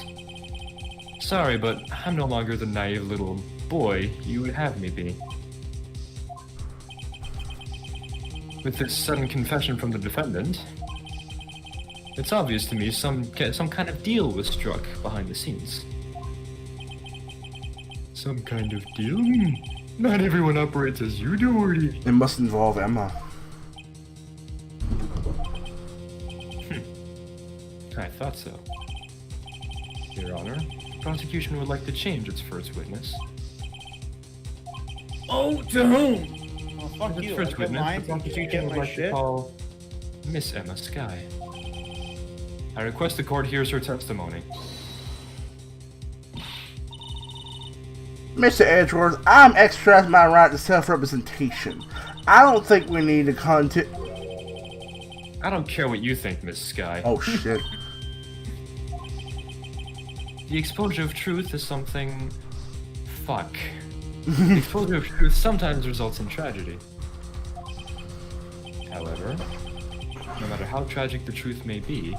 Sorry, but I'm no longer the naive little boy you would have me be. With this sudden confession from the defendant, it's obvious to me some kind of deal was struck behind the scenes. Some kind of deal? Not everyone operates as you do, Orty. It must involve Emma. I thought so. Your Honor, the prosecution would like to change its first witness. Oh, to whom? Oh, fuck Its you. first I put witness, lines the in case you prosecution get would my like to shit. call Miss Emma Sky. I request the court hears her testimony. Mr. Edgeworth, I'm exercising my right to self-representation. I don't think we need to contact... I don't care what you think, Miss Sky. Oh, shit. The exposure of truth is something... Fuck. The exposure of truth sometimes results in tragedy. However, no matter how tragic the truth may be,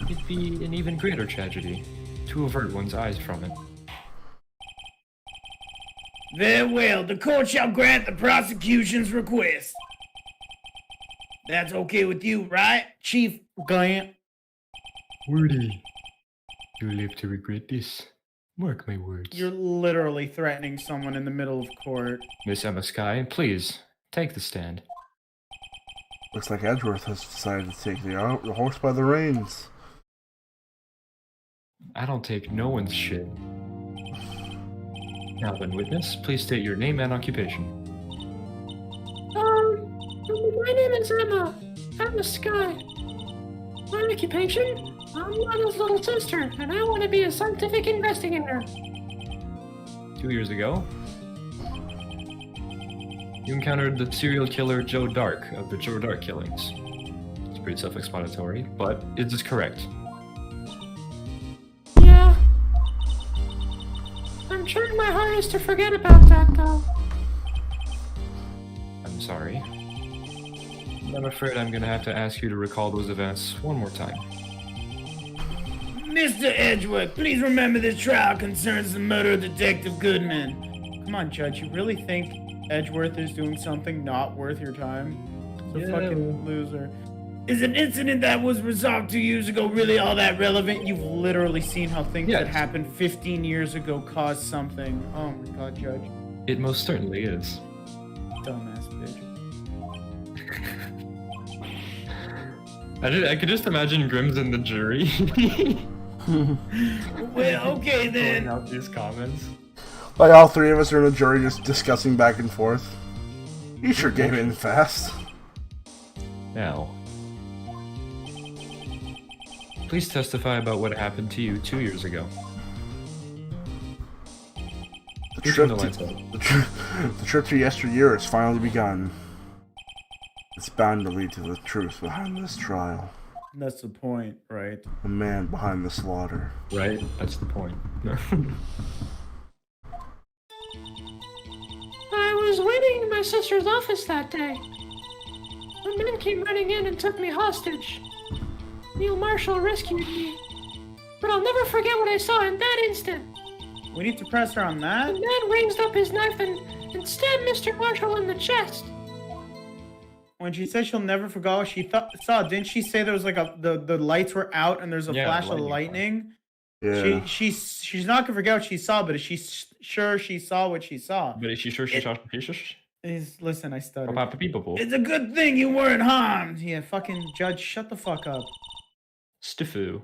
it'd be an even greater tragedy to avert one's eyes from it. Very well, the court shall grant the prosecution's request. That's okay with you, right, Chief Gant? Orty, you'll live to regret this. Mark my words. You're literally threatening someone in the middle of court. Miss Emma Sky, please, take the stand. Looks like Edgeworth has decided to take the horse by the reins. I don't take no one's shit. Now then, witness, please state your name and occupation. My name is Emma. Emma Sky. My occupation? I'm Lana's little sister, and I want to be a scientific investigator. 2 years ago, you encountered the serial killer Joe Dark of the Joe Dark killings. It's pretty self-explanatory, but it is correct. Yeah. I'm trying my hardest to forget about that, though. I'm sorry. I'm afraid I'm gonna have to ask you to recall those events one more time. Mr. Edgeworth, please remember this trial concerns the murder of Detective Goodman. Come on, Judge. You really think Edgeworth is doing something not worth your time? He's a fucking loser. Is an incident that was resolved 2 years ago really all that relevant? You've literally seen how things Yes. that happened 15 years ago caused something. Oh my god, Judge. It most certainly is. Dumbass bitch. I could just imagine Grimm's in the jury. Well, okay Throwing then. out these comments. Like all three of us are in the jury just discussing back and forth. You sure gave in fast. Now, please testify about what happened to you 2 years ago. The Turn trip, the to, lights out. the trip to yesteryear has finally begun. It's bound to lead to the truth behind this trial. That's the point, right? The man behind the slaughter. Right? That's the point. I was waiting in my sister's office that day. A man came running in and took me hostage. Neil Marshall rescued me. But I'll never forget what I saw in that instant. We need to press her on The that. man raised up his knife and stabbed Mr. Marshall in the chest. When she said she'll never forget what she saw, didn't she say there was like the lights were out and there's a Yeah, flash of lightning. Yeah. She's not gonna forget what she saw, but is she sure she saw what she saw? But is she sure she shot pieces? Listen, I stuttered. Papa people. It's a good thing you weren't harmed. Yeah, fucking Judge, shut the fuck up. Stiffu.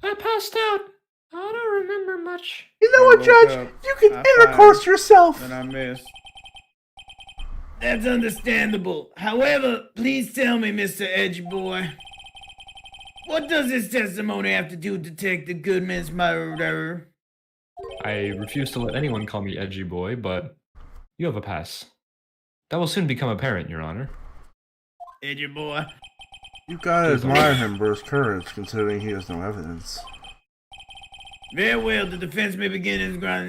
I passed out. I don't remember much. You know I what, woke Judge? up, You can I intercourse yourself. And I missed. That's understandable. However, please tell me, Mr. Edgeboy, what does this testimony have to do with Detective Goodman's murder? I refuse to let anyone call me Edgy Boy, but you have a pass. That will soon become apparent, Your Honor. Edgeboy. You gotta admire him for his courage, considering he has no evidence. Very well, the defense may begin its ground.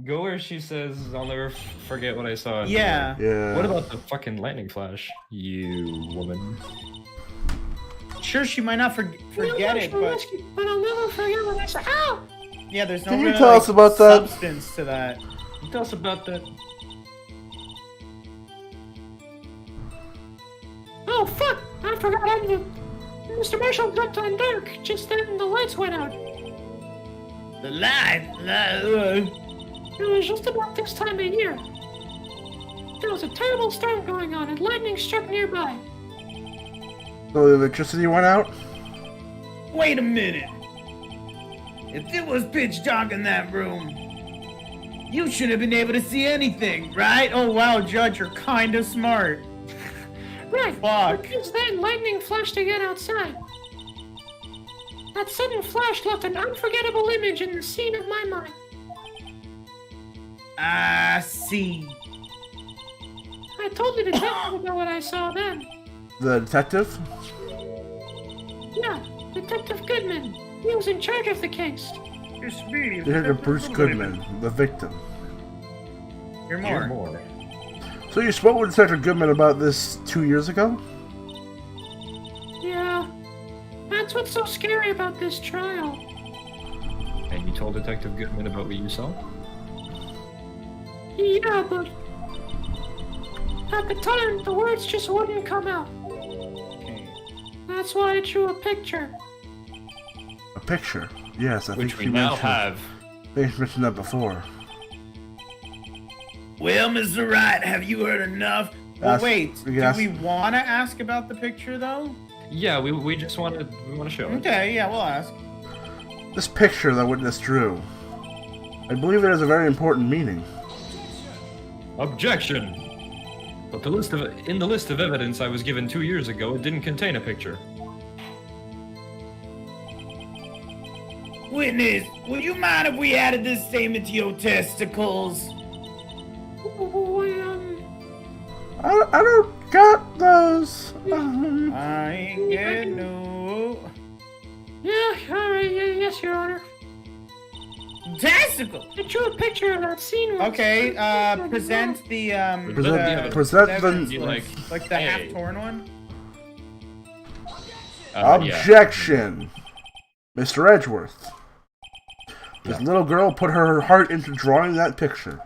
Go where she says, "I'll never forget what I saw." Yeah. Yeah. What about the fucking lightning flash, you woman? Sure, she might not forget it, but But I'll never forget what I saw. Ow! yeah, there's no Can you real, tell us about that? substance to that. Tell us about that. Oh, fuck! I forgot Mr. Marshall jumped on Dirk. Just then the lights went out. The light. It was just about this time of year. There was a terrible storm going on and lightning struck nearby. So the electricity went out? Wait a minute. If it was pitch dark in that room, you should have been able to see anything, right? Oh wow, Judge, you're kind of smart. Right. Fuck. But just then lightning flashed again outside. That sudden flash left an unforgettable image in the scene of my mind. I see. I told the detective about what I saw then. The detective? Yeah, Detective Goodman. He was in charge of the case. It's me. Detective Bruce Goodman, the victim. You're Hear more. more. So you spoke with Detective Goodman about this 2 years ago? Yeah. That's what's so scary about this trial. And you told Detective Goodman about what you saw? Yeah, but at the time, the words just wouldn't come out. Okay. That's why I drew a picture. A picture? Yes, I Which think we you now mentioned. have. They mentioned that before. Well, Mr. Wright, have you heard enough? Well, Ask- wait. we Do can ask- we want to ask about the picture though? Yeah, we just want to show it. Okay, yeah, we'll ask. This picture the witness drew, I believe it has a very important meaning. Objection. But in the list of evidence I was given 2 years ago, it didn't contain a picture. Witness, would you mind if we added this statement to your testicles? I don't got those. I ain't getting no. Yeah, alright, yes, Your Honor. Testicle? I drew a picture of that scene. where- Okay, present the Present evidence the- list. Like the Hey. half-torn one. Yeah. Objection! Mr. Edgeworth. This little girl put her heart into drawing that picture.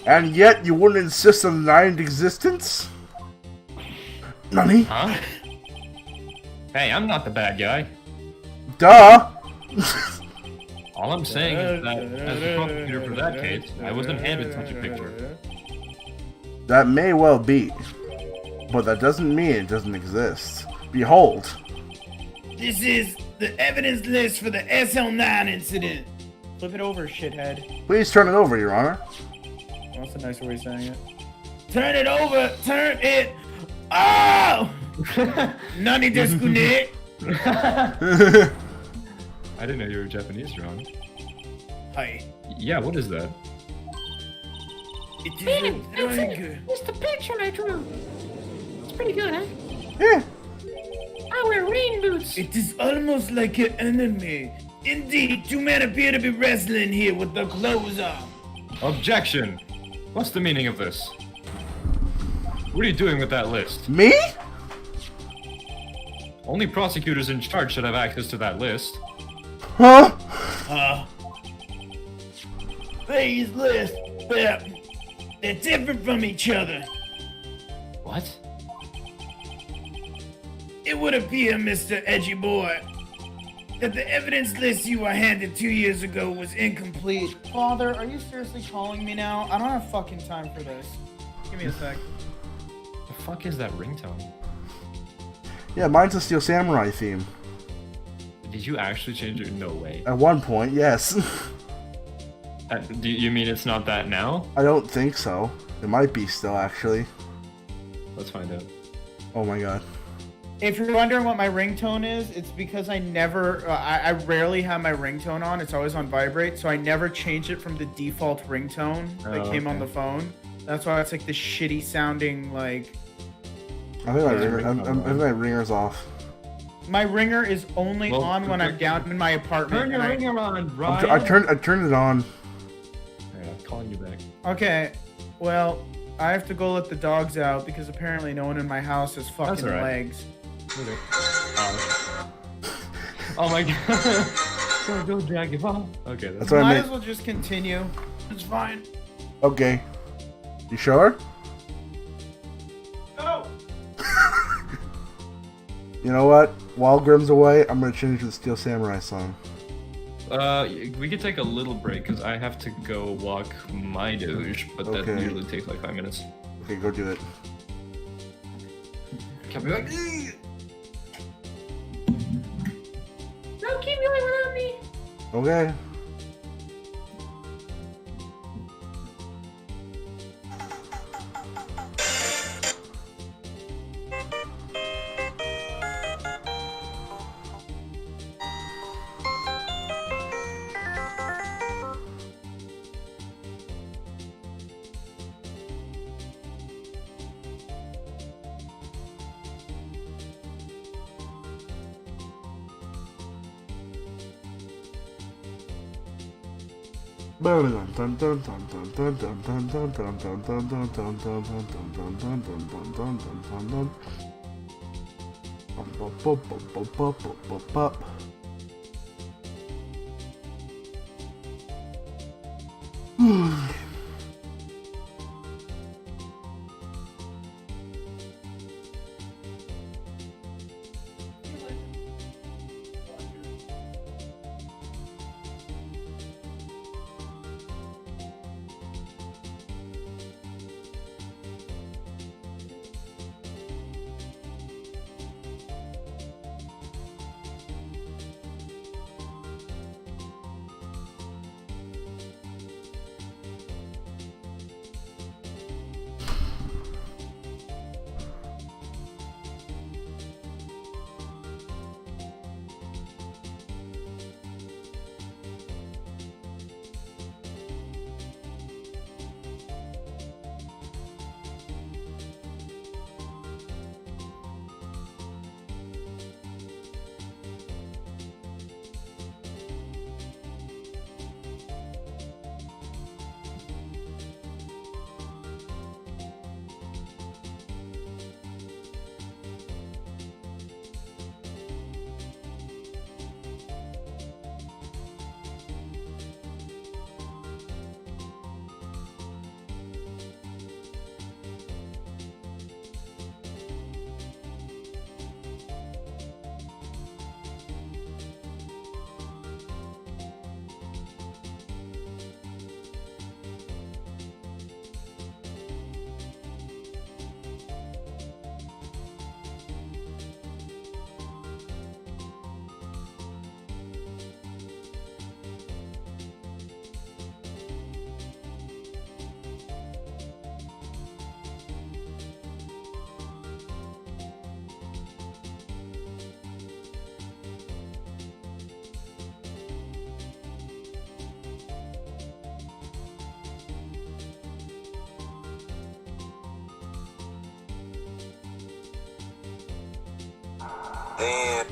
And yet you wouldn't insist on denying existence? Nani? Huh? Hey, I'm not the bad guy. Duh! All I'm saying is that, as the prosecutor for that case, I wasn't handed such a picture. That may well be. But that doesn't mean it doesn't exist. Behold. This is the evidence list for the SL9 incident. Flip it over, shithead. Please turn it over, Your Honor. That's a nicer way of saying it. Turn it over. Turn it. Oh! Nani descune. I didn't know you were Japanese, Your Honor. Hi. Yeah, what is that? It is Man, a that's triangle. it. It's the picture I drew. It's pretty good, eh? Yeah. I wear rain boots. It is almost like an enemy. Indeed, two men appear to be wrestling here with their clothes on. Objection! What's the meaning of this? What are you doing with that list? Me? Only prosecutors in charge should have access to that list. Huh? These lists, they're different from each other. What? It would appear, Mr. Edgy Boy, that the evidence list you were handed 2 years ago was incomplete. Father, are you seriously calling me now? I don't have fucking time for this. Give me a sec. The fuck is that ringtone? Yeah, mine's a Steel Samurai theme. Did you actually change it? No way. At one point, yes. Do you mean it's not that now? I don't think so. It might be still, actually. Let's find out. Oh my god. If you're wondering what my ringtone is, it's because I never, I rarely have my ringtone on. It's always on vibrate, so I never change it from the default ringtone that came on okay. the phone. That's why it's like the shitty sounding, like, I think my, Yeah, ringer, I think my ringer's off. My ringer is only Well, on when I'm down in my apartment. Turn your and ringer on, Ryan. I turned it on. Yeah, I'm calling you back. Okay, well, I have to go let the dogs out because apparently no one in my house has fucking all right. legs. Okay. Oh my god. Go drag it off. Okay, That's what I Might meant. as well just continue. It's fine. Okay. You sure? No. You know what? While Grim's away, I'm gonna change to the Steel Samurai song. We could take a little break because I have to go walk my Doge, but that Okay. usually takes like 5 minutes. Okay, go do it. Can't be like, Don't keep going without me. Okay. Damn.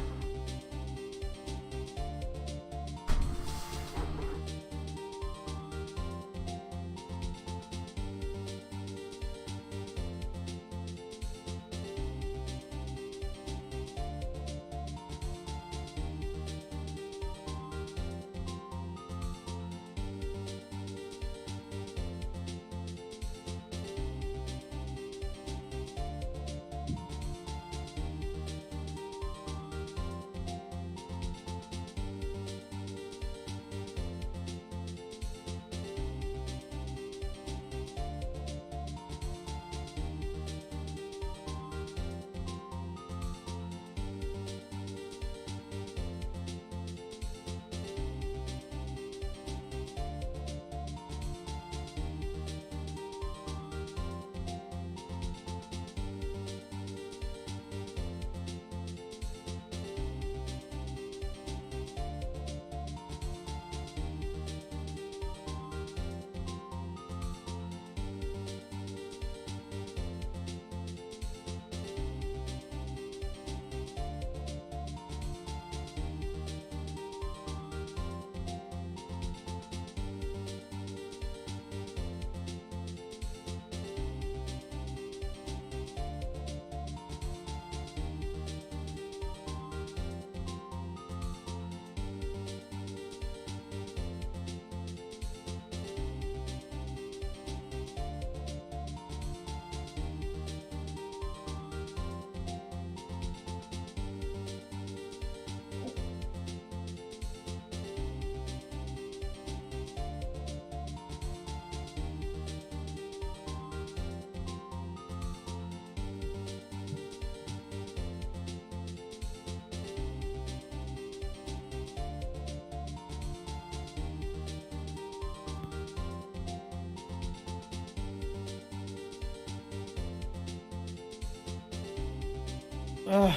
Ugh.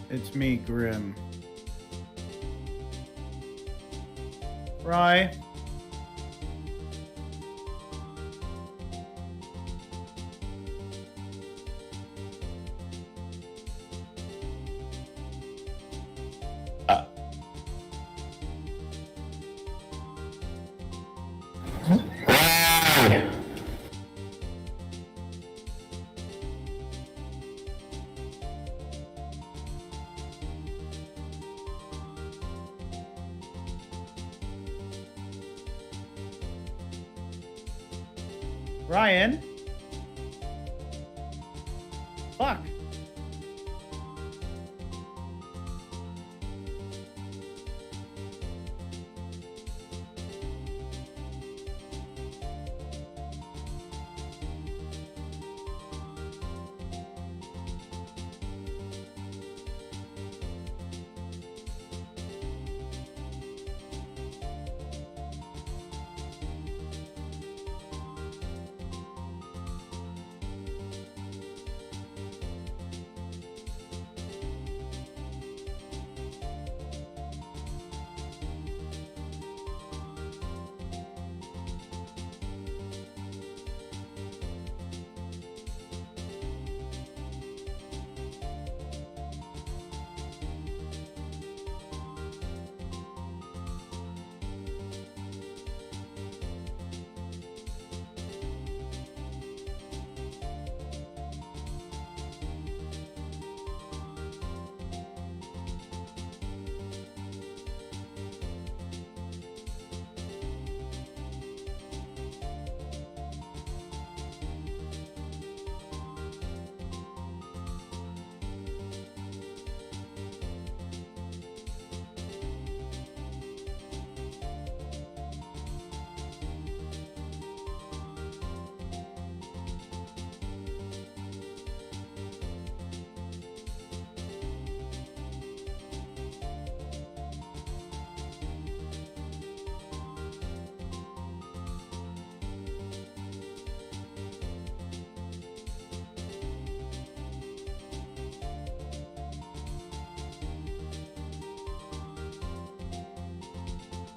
It's me, Grim. Rye. Ryan? Fuck.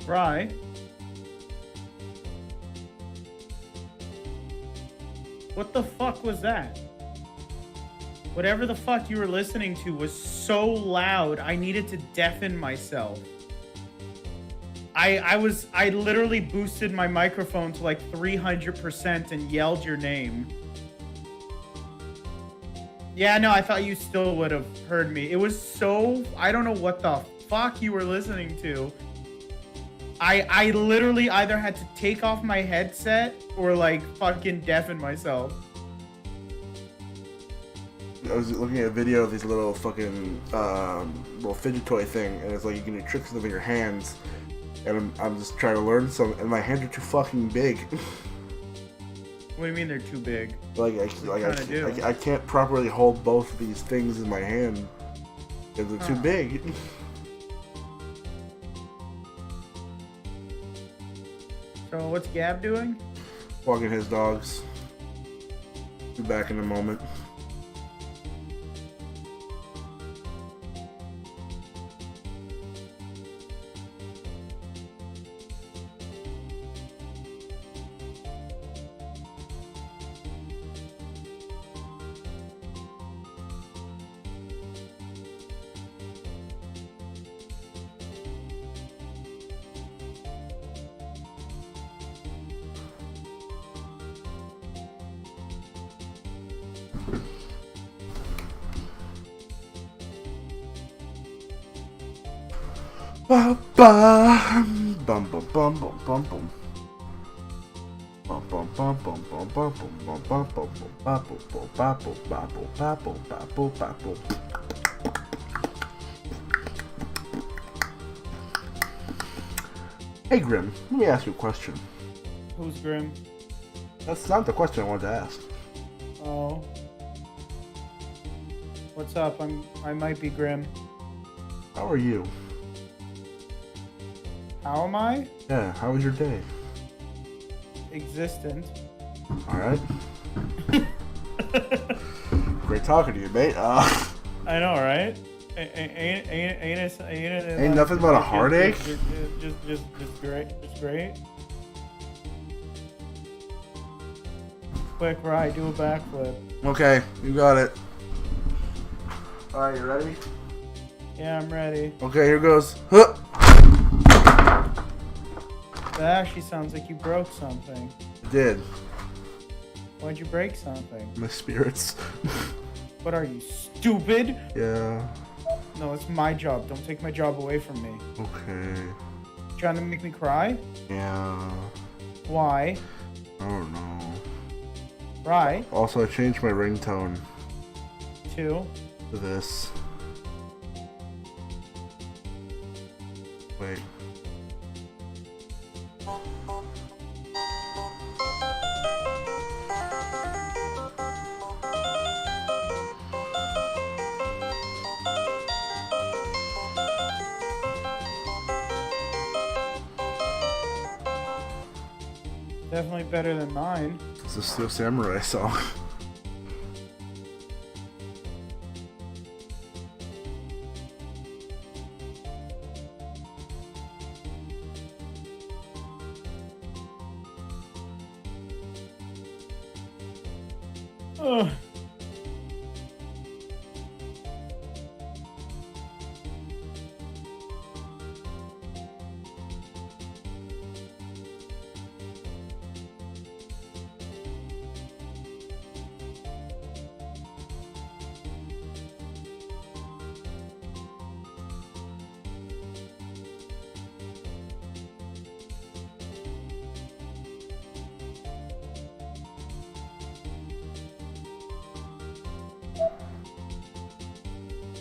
Rye? What the fuck was that? Whatever the fuck you were listening to was so loud, I needed to deafen myself. I literally boosted my microphone to like 300% and yelled your name. Yeah, no, I thought you still would have heard me. It was so, I don't know what the fuck you were listening to. I literally either had to take off my headset or like fucking deafen myself. I was looking at a video of these little fucking little fidget toy thing, and it's like you can do tricks with them in your hands. And I'm just trying to learn some, and my hands are too fucking big. What do you mean they're too big? I can't properly hold both of these things in my hand because they're too big. So what's Gab doing? Walking his dogs. Be back in a moment. Ba ba bum bum bum bum bum bum. Bum bum bum bum bum bum bum bum bum bum bum. Hey Grim, let me ask you a question. Who's Grim? That's not the question I wanted to ask. Oh. What's up? I might be Grim. How are you? How am I? Yeah, how was your day? existent. Alright. Great talking to you, mate. I know, right? Ain't nothing but a heartache? Just great. Just great. Quick, Rye, do a backflip. Okay, you got it. Alright, you ready? Yeah, I'm ready. Okay, here goes. Huh. That actually sounds like you broke something. I did. Why'd you break something? My spirits. What are you, stupid? Yeah. No, it's my job. Don't take my job away from me. Okay. Trying to make me cry? Yeah. Why? I don't know. Right? Also, I changed my ringtone Two. to this. Wait. Definitely better than mine. It's a Steel Samurai song. Ugh.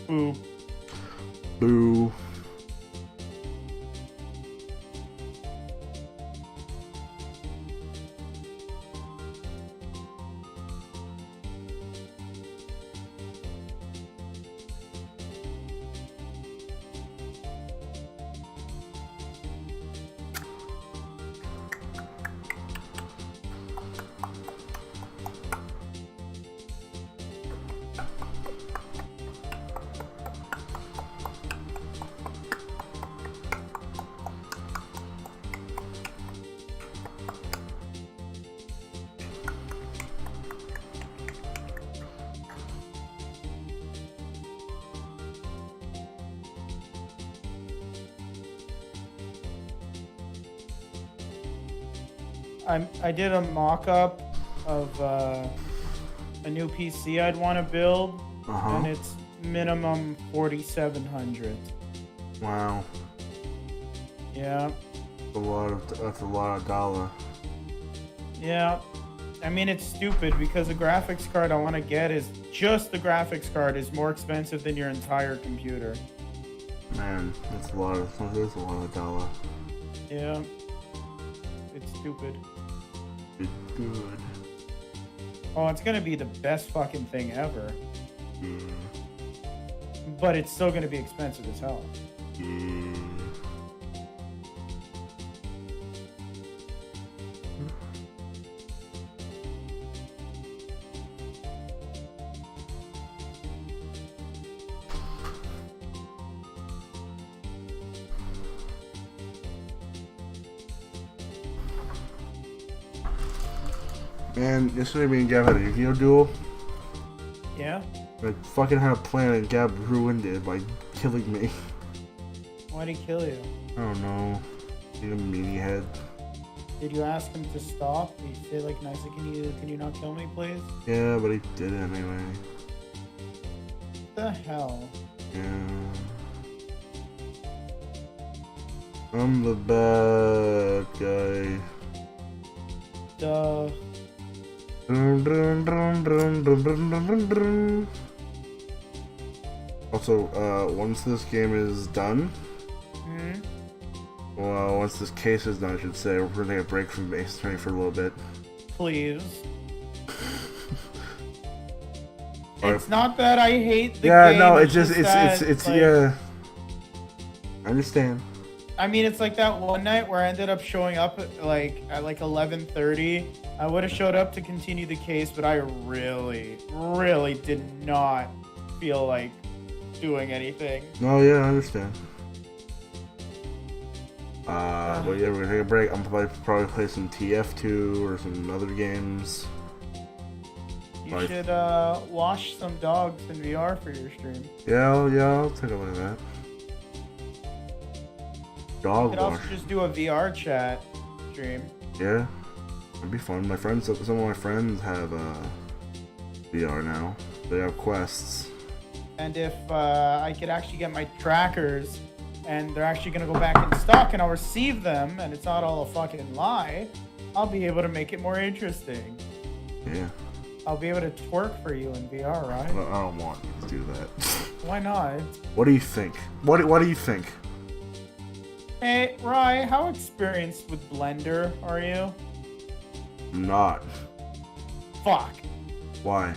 Boo. Boo. I did a mock-up of a new PC I'd want to build, and it's minimum 4,700. Wow. Yeah. That's a lot of dollar. Yeah. I mean, it's stupid because the graphics card I want to get is just the graphics card is more expensive than your entire computer. Man, that's a lot of dollar. Yeah. It's stupid. It's good. Oh, it's gonna be the best fucking thing ever. Yeah. But it's still gonna be expensive as hell. Yeah. Man, yesterday me and Gab had a Yu-Gi-Oh! Duel. Yeah? I fucking had a plan and Gab ruined it by killing me. Why'd he kill you? I don't know. He's a meanie head. Did you ask him to stop? Did you say like nicely, can you not kill me, please? Yeah, but he did it anyway. What the hell? Yeah. I'm the bad guy. Duh. Also, once this game is done, Hmm? well, once this case is done, I should say, we're gonna take a break from Ace Attorney for a little bit. Please. Alright. It's not that I hate the Yeah, game. no, it's that, yeah. I understand. I mean, it's like that one night where I ended up showing up at like 11:30. I would have showed up to continue the case, but I really, really did not feel like doing anything. Oh yeah, I understand. But yeah, we're gonna take a break. I'm probably play some TF2 or some other games. You should wash some dogs in VR for your stream. Yeah, I'll take a look at that. You Dog could wash. also just do a VR chat stream. Yeah, it'd be fun. Some of my friends have VR now. They have quests. And if I could actually get my trackers, and they're actually gonna go back in stock, and I'll receive them, and it's not all a fucking lie, I'll be able to make it more interesting. Yeah. I'll be able to twerk for you in VR, right? Well, I don't want you to do that. Why not? What do you think? What do you think? Hey, Rye, how experienced with Blender are you? I'm not. Fuck. Why?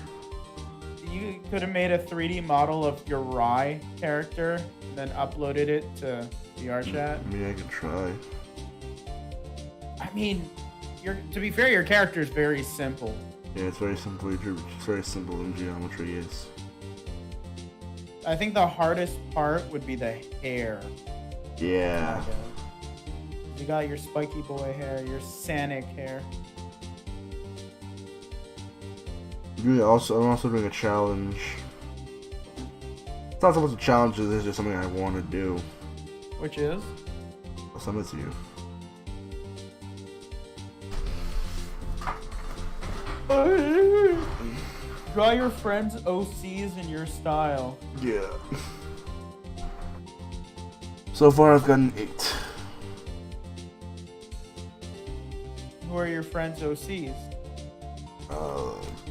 You could have made a 3D model of your Rye character and then uploaded it to VR chat. I mean, I could try. I mean, to be fair, your character is very simple. Yeah, it's very simple. It's very simple in geometry. Is. I think the hardest part would be the hair. Yeah. You got your spiky boy hair, your Sanic hair. I'm also doing a challenge. It's not so much a challenge as it's just something I want to do. Which is? I'll send it to you. Draw your friends' OCs in your style. Yeah. So far, I've gotten 8. Who are your friends' OCs?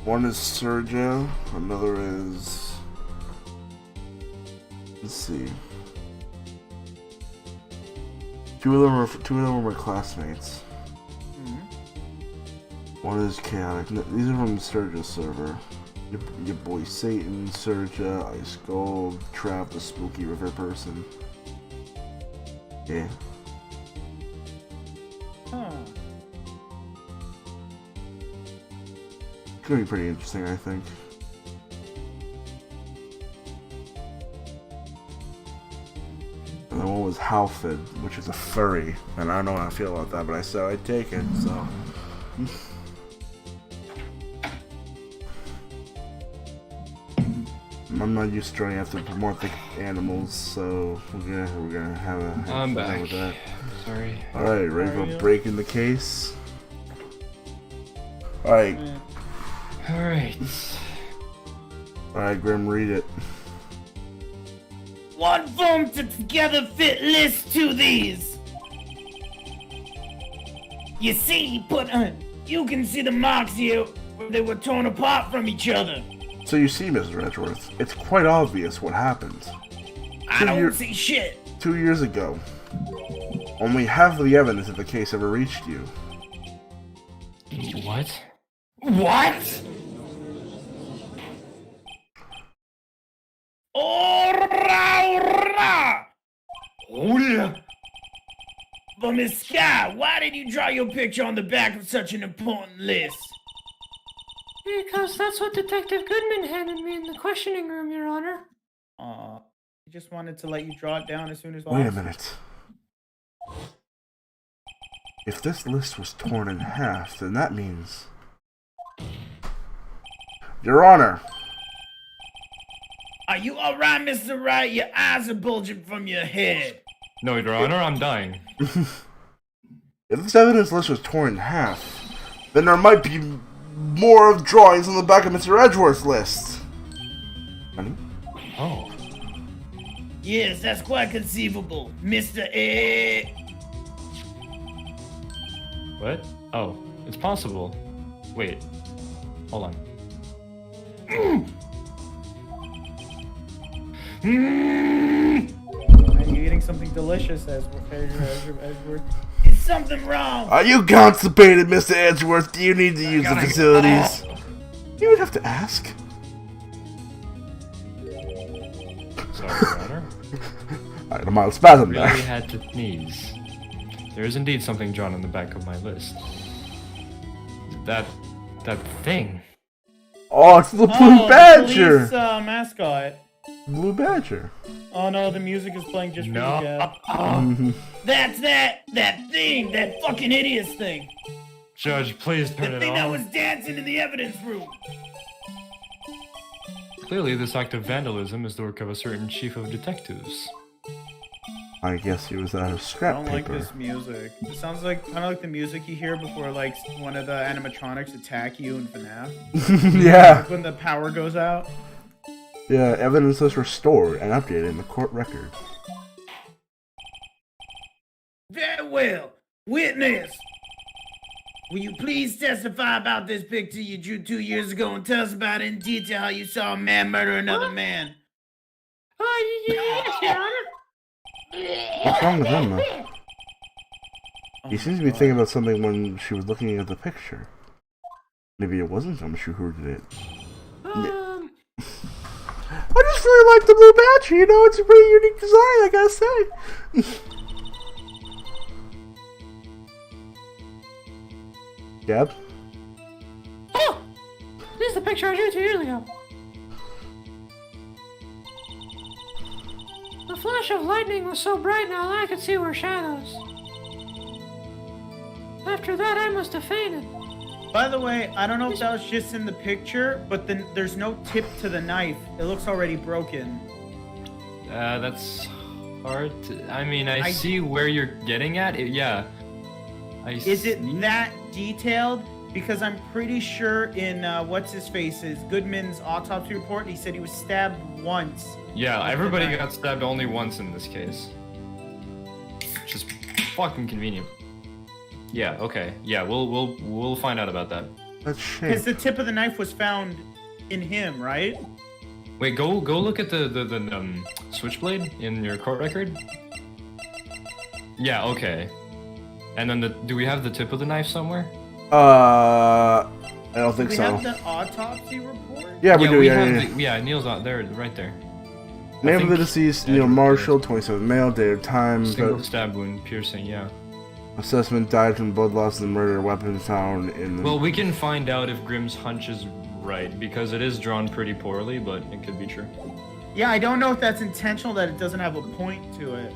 One is Sergio. Another is. Let's see. Two of them are my classmates. One is chaotic. These are from Sergio's server. Your boy Satan, Sergio, Ice Gold, Trap, the Spooky River person. Yeah. Huh. It's gonna be pretty interesting, I think. And then one was Halfid, which is a furry. And I don't know how I feel about that, but I said I'd take it, so. I'm not used to trying after morphic animals, so we're gonna have I'm fun back. with that. Sorry. Alright, ready for breaking the case? Alright. Alright. Alright, Grim, read it. What form together fit list to these? You see, you can see the marks here where they were torn apart from each other. So you see, Mr. Edgeworth, it's quite obvious what happened. I don't see shit. 2 years ago, only half of the evidence of the case ever reached you. What? What? Ora! Hola! But Miss Sky, why did you draw your picture on the back of such an important list? Because that's what Detective Goodman handed me in the questioning room, Your Honor. I just wanted to let you draw it down as soon as possible. Wait a minute. If this list was torn in half, then that means... Your Honor! Are you alright, Mr. Wright? Your eyes are bulging from your head. No, Your Honor, I'm dying. If this evidence list was torn in half, then there might be more of drawings on the back of Mr. Edgeworth's list. Honey? Oh. Yes, that's quite conceivable, Mr. A. What? Oh, it's possible. Wait. Hold on. Are you eating something delicious, Edgeworth? Is something wrong? Are you constipated, Mr. Edgeworth? Do you need to use the facilities? You would have to ask. Sorry, Your Honor. I had a mild spasm there. Really had to sneeze. There is indeed something drawn on the back of my list. That thing. Oh, it's the blue Oh, badger! the police mascot. Blue badger. Oh no, the music is playing just for No. you, Gab. That's that thing, that fucking hideous thing. Judge, please turn The it thing that on. was dancing in the evidence room. Clearly, this act of vandalism is the work of a certain chief of detectives. I guess he was out of I scrap don't like paper. this music. It sounds like kind of like the music you hear before like one of the animatronics attack you in FNAF. Yeah. Like when the power goes out. Yeah, evidence was restored and updated in the court record. Very well. Witness. Will you please testify about this picture you drew 2 years ago and tell us about it in detail how you saw a man murder another man? Oh, yes, Your Honor. What's wrong with him, though? Oh He seems to my be God. thinking about something when she was looking at the picture. Maybe it wasn't him who did it. I just really like the blue badger, you know, it's a pretty unique design, I gotta say. Gab? Oh! This is the picture I drew 2 years ago. The flash of lightning was so bright now all I could see were shadows. After that, I must have fainted. By the way, I don't know if that was just in the picture, but then there's no tip to the knife. It looks already broken. That's hard to... I mean, I see where you're getting at. Yeah. Is it that detailed? Because I'm pretty sure in what's his face's Goodman's autopsy report, he said he was stabbed once. Yeah, everybody got stabbed only once in this case. Just fucking convenient. Yeah, okay. Yeah, we'll find out about that. That's Because shit. the tip of the knife was found in him, right? Wait, go look at the switchblade in your court record. Yeah, okay. And then do we have the tip of the knife somewhere? I don't Do think we so. have the autopsy report? Yeah, we do, yeah. Yeah, Neil's out there, right there. Name of the think deceased, Edward Neil did. Marshall, 27 male, date of time, Single stab wound, piercing, yeah. assessment died from blood loss and murder, weapon found in the... Well, we can find out if Grimm's hunch is right, because it is drawn pretty poorly, but it could be true. Yeah, I don't know if that's intentional that it doesn't have a point to it.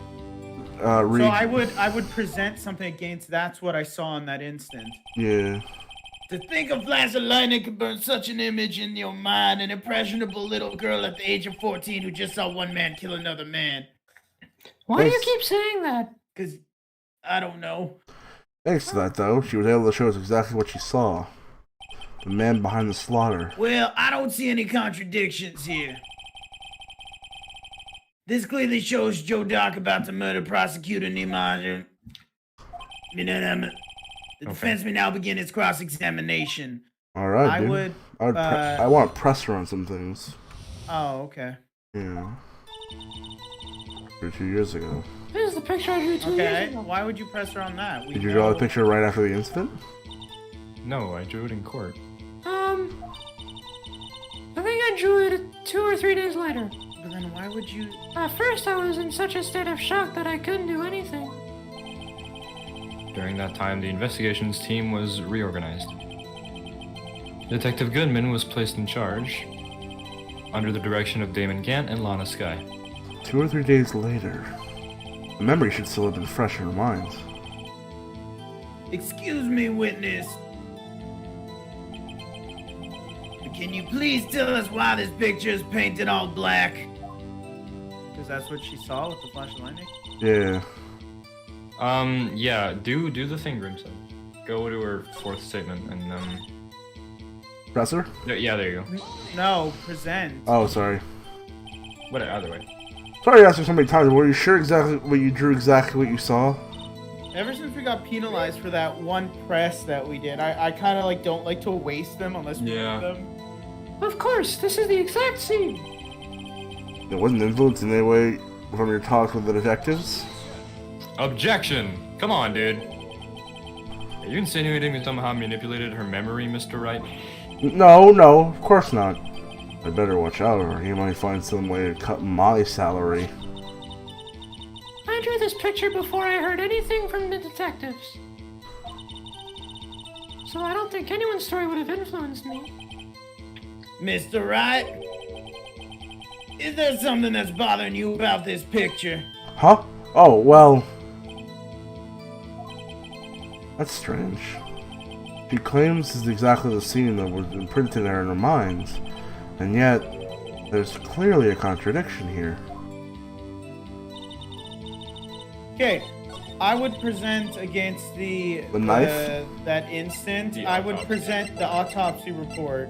read... So I would present something against that's what I saw in that instant. Yeah. To think a flash of lightning could burn such an image in your mind, an impressionable little girl at the age of 14 who just saw one man kill another man. Why do you Thanks. keep saying that? Because, I don't know. Thanks to that, though, she was able to show us exactly what she saw. The man behind the slaughter. Well, I don't see any contradictions here. This clearly shows Joe Dock about to murder prosecutor Niemeyer. The defense may now begin its cross-examination. Alright, I dude. would. I want to press her on some things. Oh, okay. Yeah. For 2 years ago. This is the picture I drew 2 years Okay. ago. Why would you press her on that? Did you draw the picture right after the incident? No, I drew it in court. I think I drew it 2 or 3 days later. But then why would you? At first, I was in such a state of shock that I couldn't do anything. During that time, the investigations team was reorganized. Detective Goodman was placed in charge, under the direction of Damon Gant and Lana Skye. 2 or 3 days later. The memory should still have been fresh in her minds. Excuse me, witness. Can you please tell us why this picture is painted all black? Because that's what she saw with the flash of lightning. Yeah. Yeah, do the thing Grim said. Go to her fourth statement and, Press her? yeah, there you go. No, present. Oh, sorry. Whatever, either way. Sorry to ask you so many times. Were you sure exactly what you drew, exactly what you saw? Ever since we got penalized for that one press that we did, I kind of like don't like to waste them unless we Yeah. need them. Of course, this is the exact scene. It wasn't influenced in any way from your talks with the detectives? Objection! Come on, dude. Are you insinuating we somehow manipulated her memory, Mr. Wright? No, of course not. I better watch out or he might find some way to cut my salary. drew this picture before I heard anything from the detectives. So I don't think anyone's story would have influenced me. Mr. Wright? Is there something that's bothering you about this picture? Huh? Oh, well... That's strange. She claims this is exactly the scene that was imprinted in her mind, and yet, there's clearly a contradiction here. Okay, I would present against the knife? That instant. The I would autopsy. present the autopsy report.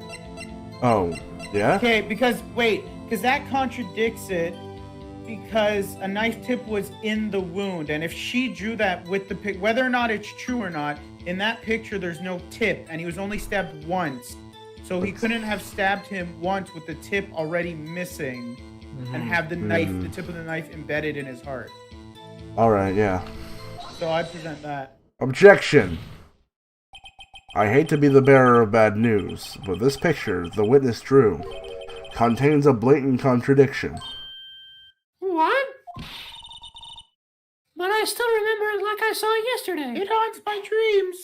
Oh, yeah? Okay, because that contradicts it. Because a knife tip was in the wound, and if she drew that with the pic, whether or not it's true or not, in that picture there's no tip, and he was only stabbed once, so he couldn't have stabbed him once with the tip already missing, and have the knife, the tip of the knife, embedded in his heart. Alright, yeah. So I present that. Objection! I hate to be the bearer of bad news, but this picture the witness drew contains a blatant contradiction. What? But I still remember it like I saw it yesterday. It haunts my dreams.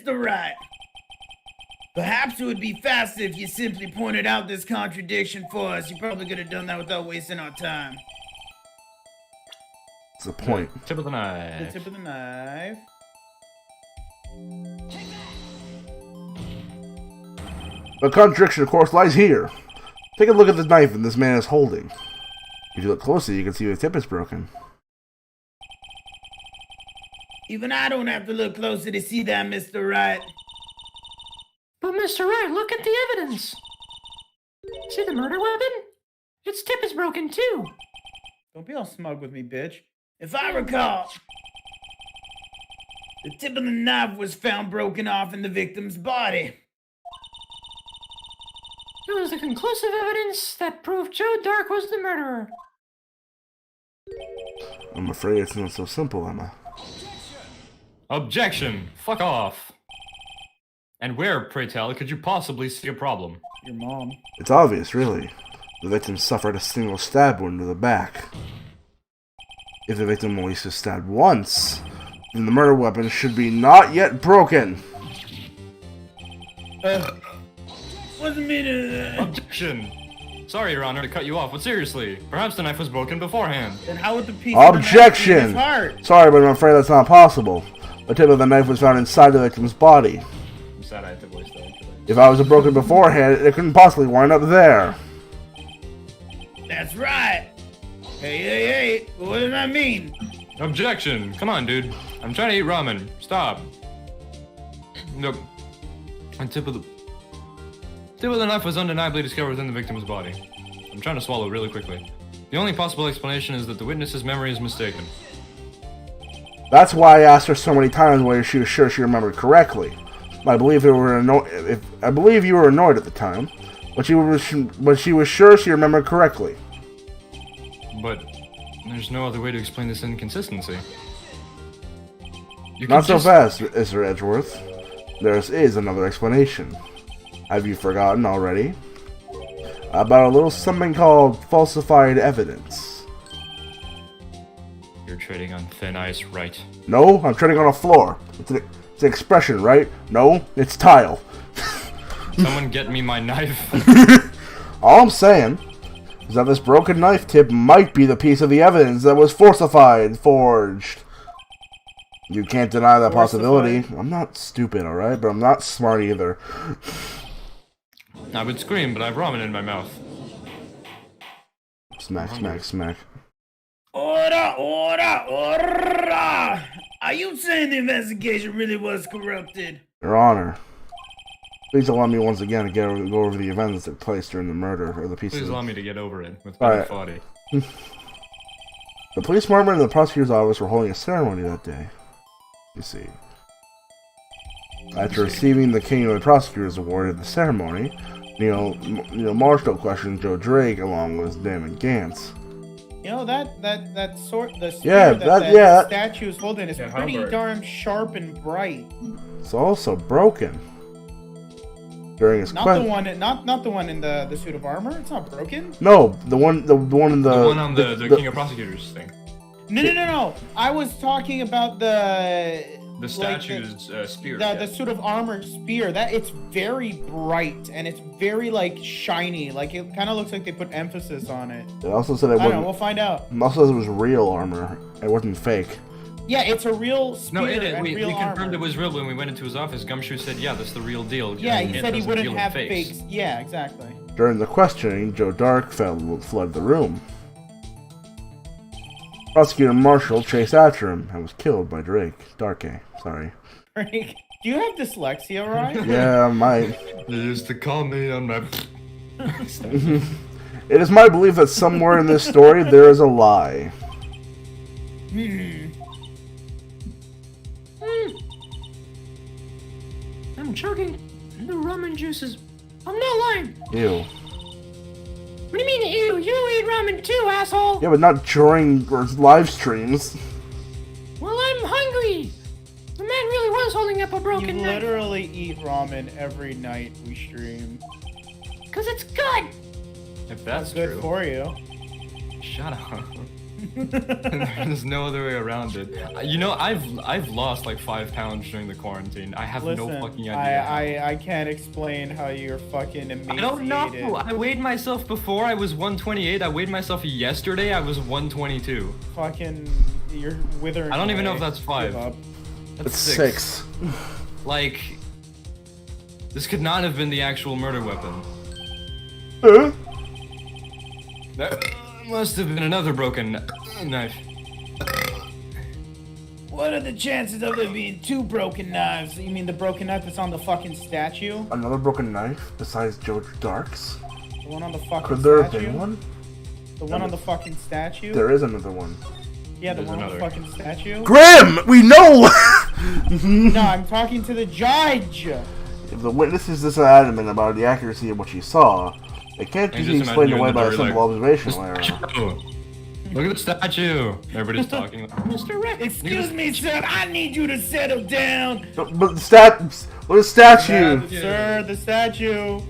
Mr. Wright, perhaps it would be faster if you simply pointed out this contradiction for us. You probably could have done that without wasting our time. That's the point. Tip of the The knife. tip of the knife. The contradiction, of course, lies here. Take a look at the knife that this man is holding. If you look closely, you can see the tip is broken. Even I don't have to look closer to see that, Mr. Wright. But Mr. Wright, look at the evidence. See the murder weapon? Its tip is broken too. Don't be all smug with me, bitch. If I recall, the tip of the knife was found broken off in the victim's body. It was the conclusive evidence that proved Joe Dark was the murderer. I'm afraid it's not so simple, Emma. Objection! Fuck off! And where, pray tell, could you possibly see a problem? Your mom. It's obvious, really. The victim suffered a single stab wound to the back. If the victim only was stabbed once, then the murder weapon should be not yet broken. Wasn't me to... Objection! Sorry, Your Honor, to cut you off, but seriously, perhaps the knife was broken beforehand. Then how would the piece of the knife be in Objection! his heart? Sorry, but I'm afraid that's not possible. The tip of the knife was found inside the victim's body. I'm sad I had to voice that. If I was broken beforehand, it couldn't possibly wind up there. That's right. Hey, what does that mean? Objection! Come on, dude. I'm trying to eat ramen. Stop. Look, the tip of the knife was undeniably discovered within the victim's body. I'm trying to swallow really quickly. The only possible explanation is that the witness's memory is mistaken. That's why I asked her so many times whether she was sure she remembered correctly. I believe you were annoyed at the time, but she was sure she remembered correctly. But there's no other way to explain this inconsistency. You Not can so just- fast, Mr. Edgeworth. There is another explanation. Have you forgotten already? About a little something called falsified evidence. You're treading on thin ice, right? No, I'm treading on a floor. It's an expression, right? No, it's tile. Someone get me my knife. All I'm saying is that this broken knife tip might be the piece of the evidence that was forged. You can't deny that possibility. I'm not stupid, alright? But I'm not smart either. I would scream, but I have ramen in my mouth. Smack, smack, smack. Order! Are you saying the investigation really was corrupted? Your Honor, please allow me once again to go over the events that took place during the murder of the piece Please of... allow me to get over it with Alright. body. The police department and the prosecutor's office were holding a ceremony that day. You see. After receiving the King of the Prosecutors Award at the ceremony, Neil Marshall questioned Joe Drake along with Damon Gantz. You know that spear Yeah, that statue is holding is Yeah, pretty halberd. darn sharp and bright. It's also broken. During his Not quest, the one in the suit of armor. It's not broken. no, the one in the The one on the King of Prosecutors thing. No. I was talking about the statue's spear. the sort of armored spear. That it's very bright and it's very like shiny. Like it kind of looks like they put emphasis on it. They also said it I don't know. wasn't. We'll find out. It also said it was real armor. It wasn't fake. Yeah, it's a real spear. No, it is. And We real confirmed armor. it was real when we went into his office. Gumshoe said, "Yeah, that's the real deal." Yeah, and he it said he doesn't wouldn't deal in have fakes. fakes. Yeah, exactly. During the questioning, Joe Dark fled the room. Prosecutor Marshall chased after him and was killed by Drake. Darkey, sorry. Drake, do you have dyslexia, Ryan? Yeah, I might. They used to call me on my. It is my belief that somewhere in this story there is a lie. I'm choking. The ramen juices. I'm not lying. Ew. What do you mean, ew? You eat ramen too, asshole. Yeah, but not during live streams. Well, I'm hungry. The man really was holding up a You broken knife. literally eat ramen every night we stream. Cause it's good. If that's Good true, for you. shut up. There's no other way around it. You know, I've lost like 5 pounds during the quarantine. I have Listen, no fucking idea. I can't explain how you're fucking emaciated. I don't know. I weighed myself before. I was 128. I weighed myself yesterday. I was 122. Fucking, you're withering. I don't even know away. if that's 5. Give up. That's It's 6. Like, this could not have been the actual murder weapon. Huh? That must have been another broken knife. What are the chances of there being 2 broken knives? You mean the broken knife that's on the fucking statue? Another broken knife besides Joe Dark's? The one on the fucking Could there have statue? been one? The one on the fucking statue? There is another one. Yeah, the There's one on the another. fucking statue? Grim! We know! No, I'm talking to the judge! If the witness is this adamant about the accuracy of what she saw, it can't I be just explained imagine you away in the by a jury, simple like, observational error. Statue. Look at the statue. Everybody's talking. Like, Mr. Rick. Excuse me, sir. I need you to settle down. But the statue! Sir, the statue!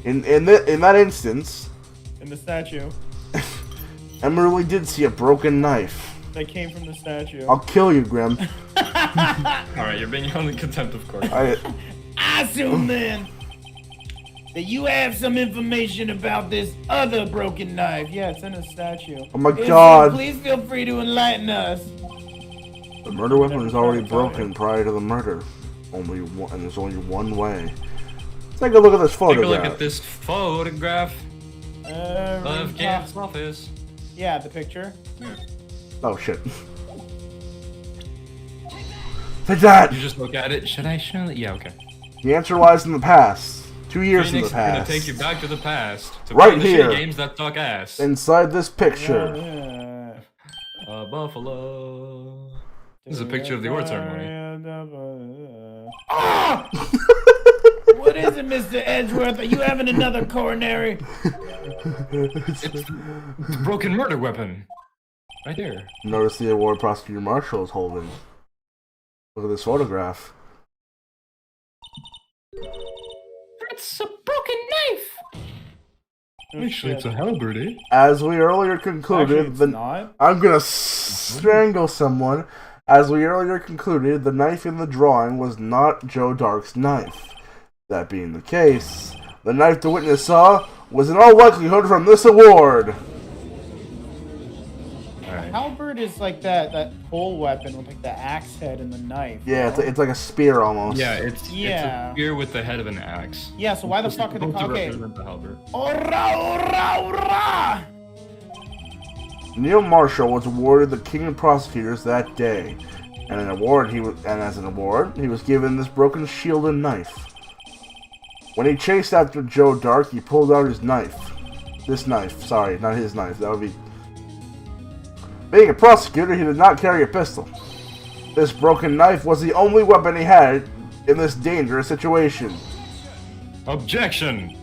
In that instance, In the statue. Emma really did see a broken knife. That came from the statue. I'll kill you, Grim. Alright, you're being held in contempt of court. I Assume then that you have some information about this other broken knife. Yeah, it's in a statue. oh my If so, god. please feel free to enlighten us. The murder weapon was already broken prior to the murder. Only one, and there's only one way. Let's take a look at this Take a photograph. look at this photograph of Gabe's office. Yeah, the picture. Oh shit. Take that! You just look at it. Should I show it? Yeah, okay. The answer lies in the past. 2 years Phoenix in is the gonna past. take you back to the past. To Right play the here. shitty games that suck ass. Inside this picture. Buffalo. This is a picture of the award ceremony. What is it, Mr. Edgeworth? Are you having another coronary? It's the broken murder weapon. Right there. Notice the award Prosecutor Marshall is holding. Look at this photograph. That's a broken knife. Actually, it's a halberd, eh? As we earlier concluded, Actually, it's not. I'm gonna strangle someone. As we earlier concluded, the knife in the drawing was not Joe Dark's knife. That being the case, the knife the witness saw was in all likelihood from this award. Halberd is like that pole weapon with like the axe head and the knife. Yeah, it's like a spear almost. Yeah, it's Yeah. a spear with the head of an axe. Yeah, so why the fuck are they Supposed to okay? represent the halberd. Ora, ora, ora! Neil Marshall was awarded the King of Prosecutors that day, and as an award, he was given this broken shield and knife. When he chased after Joe Dark, he pulled out his knife. This knife, sorry, not his knife. That would be. Being a prosecutor, he did not carry a pistol. This broken knife was the only weapon he had in this dangerous situation. Objection!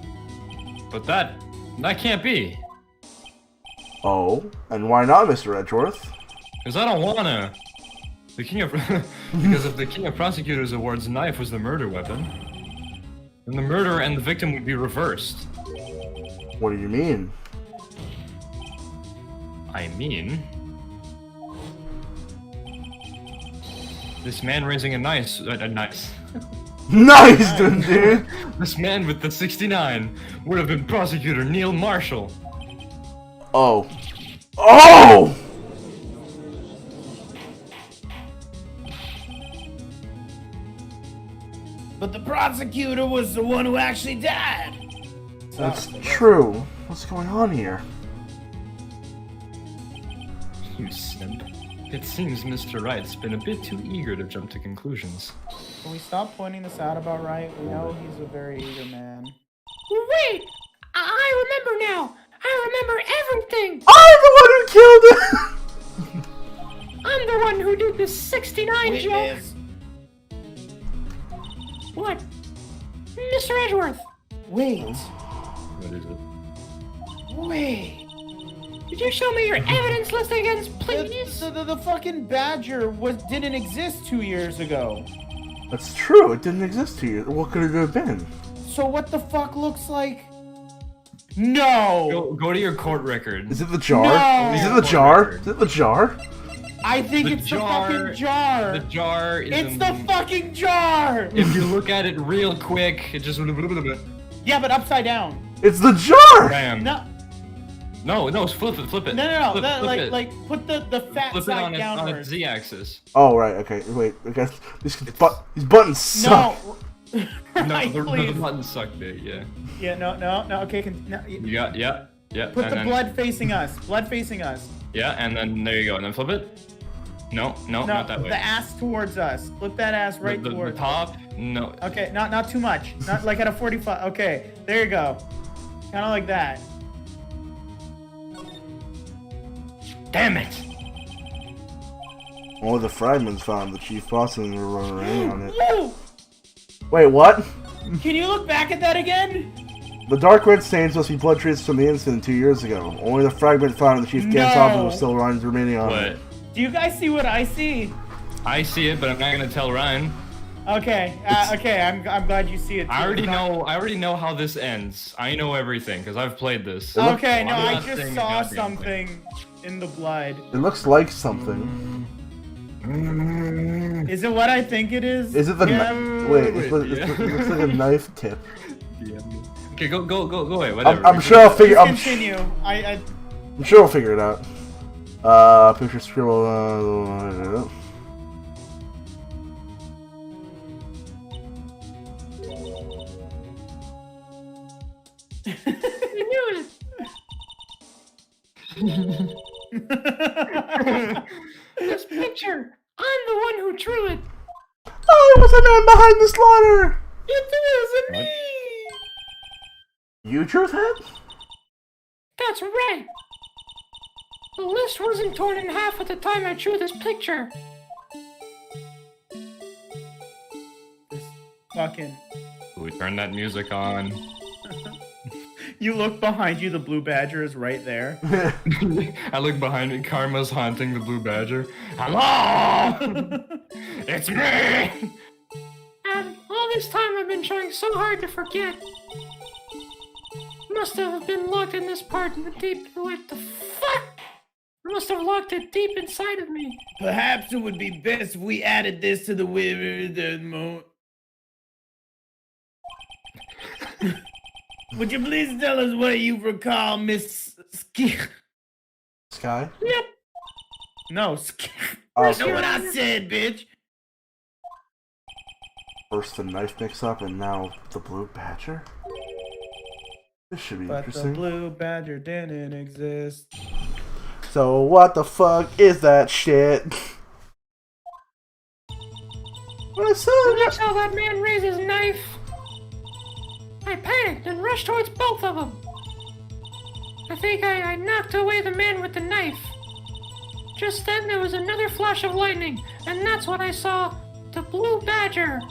But that can't be. Oh, and why not, Mr. Edgeworth? Because I don't wanna. The king of because if the king of prosecutors awards knife was the murder weapon, then the murderer and the victim would be reversed. What do you mean? I mean, This man raising a nice. Nice, dude. This man with the 69 would have been prosecutor Neil Marshall. Oh. Oh! But the prosecutor was the one who actually died. That's true. What's going on here? You simp. It seems Mr. Wright's been a bit too eager to jump to conclusions. Can we stop pointing this out about Wright? We know he's a very eager man. Wait! I remember now! I remember everything! I'm the one who killed him! I'm the one who did the 69 joke! Witness. What? Mr. Edgeworth! Wait. What is it? Wait. Did you show me your evidence list against, please? The fucking badger didn't exist 2 years ago. That's true. It didn't exist to you. What could it have been? So what the fuck looks like? No! Go to your court record. Is it the jar? No! Is it the jar? Is it the jar? I think The it's jar- the fucking jar! The jar is It's in the fucking jar! If you look at it real quick, it just Yeah, but upside down. It's the jar! bam. No, Flip it. no. Flip it. Like put the fat Flip it side on its downwards. Z-axis. Oh, right, okay. Wait, I guess these buttons suck. No. No, Right, the please. button sucked it. Yeah. Yeah, no. Okay, You got yeah. put and the then, blood facing us. Blood facing us. Yeah, and then there you go, and then flip it. No, No, not that way. the ass towards us. Flip that ass right the towards. top. No. Okay, not too much. Not like at a 45. Okay, there you go. Kind of like that. Damn it! Only the fragments found the chief boss and were running around on it. Woo! Wait, what? Can you look back at that again? The dark red stains must be blood traces from the incident 2 years ago. Only the fragment found in the chief Gant's No. office was still remaining on What? it. Do you guys see what I see? I see it, but I'm not gonna tell Ryan. Okay, okay. I'm glad you see it. Too. I already know how this ends. I know everything because I've played this. Okay, no, I'm I not just saying a saw goddamn thing. something in the blood. It looks like something. Is it what I think it is? Is it the Yeah. wait? It wait, looks like a knife tip. Okay, go away. Whatever. I'm sure I'll figure. Please continue. I'm sure we'll figure it out. Picture scribble. I knew it! This picture! I'm the one who drew it! Oh, it was a man behind the slaughter. It isn't me. You drew that? That's right! The list wasn't torn in half at the time I drew this picture. Fucking. We turn that music on. You look behind you. The blue badger is right there. I look behind me. Karma's haunting the blue badger. Hello! It's me! And all this time I've been trying so hard to forget. Must have been locked in this part in the deep. What the fuck? Must have locked it deep inside of me. Perhaps it would be best if we added this to the Would you please tell us what you recall, Miss Sky? Yep. No. Oh, Know what I said, bitch? first the knife mix-up and now the blue badger? This should be But the interesting. blue badger didn't exist. So what the fuck is that shit? What I saw When I saw that man raise his knife, I panicked and rushed towards both of them. I think I knocked away the man with the knife. Just then there was another flash of lightning, and that's when I saw the blue badger.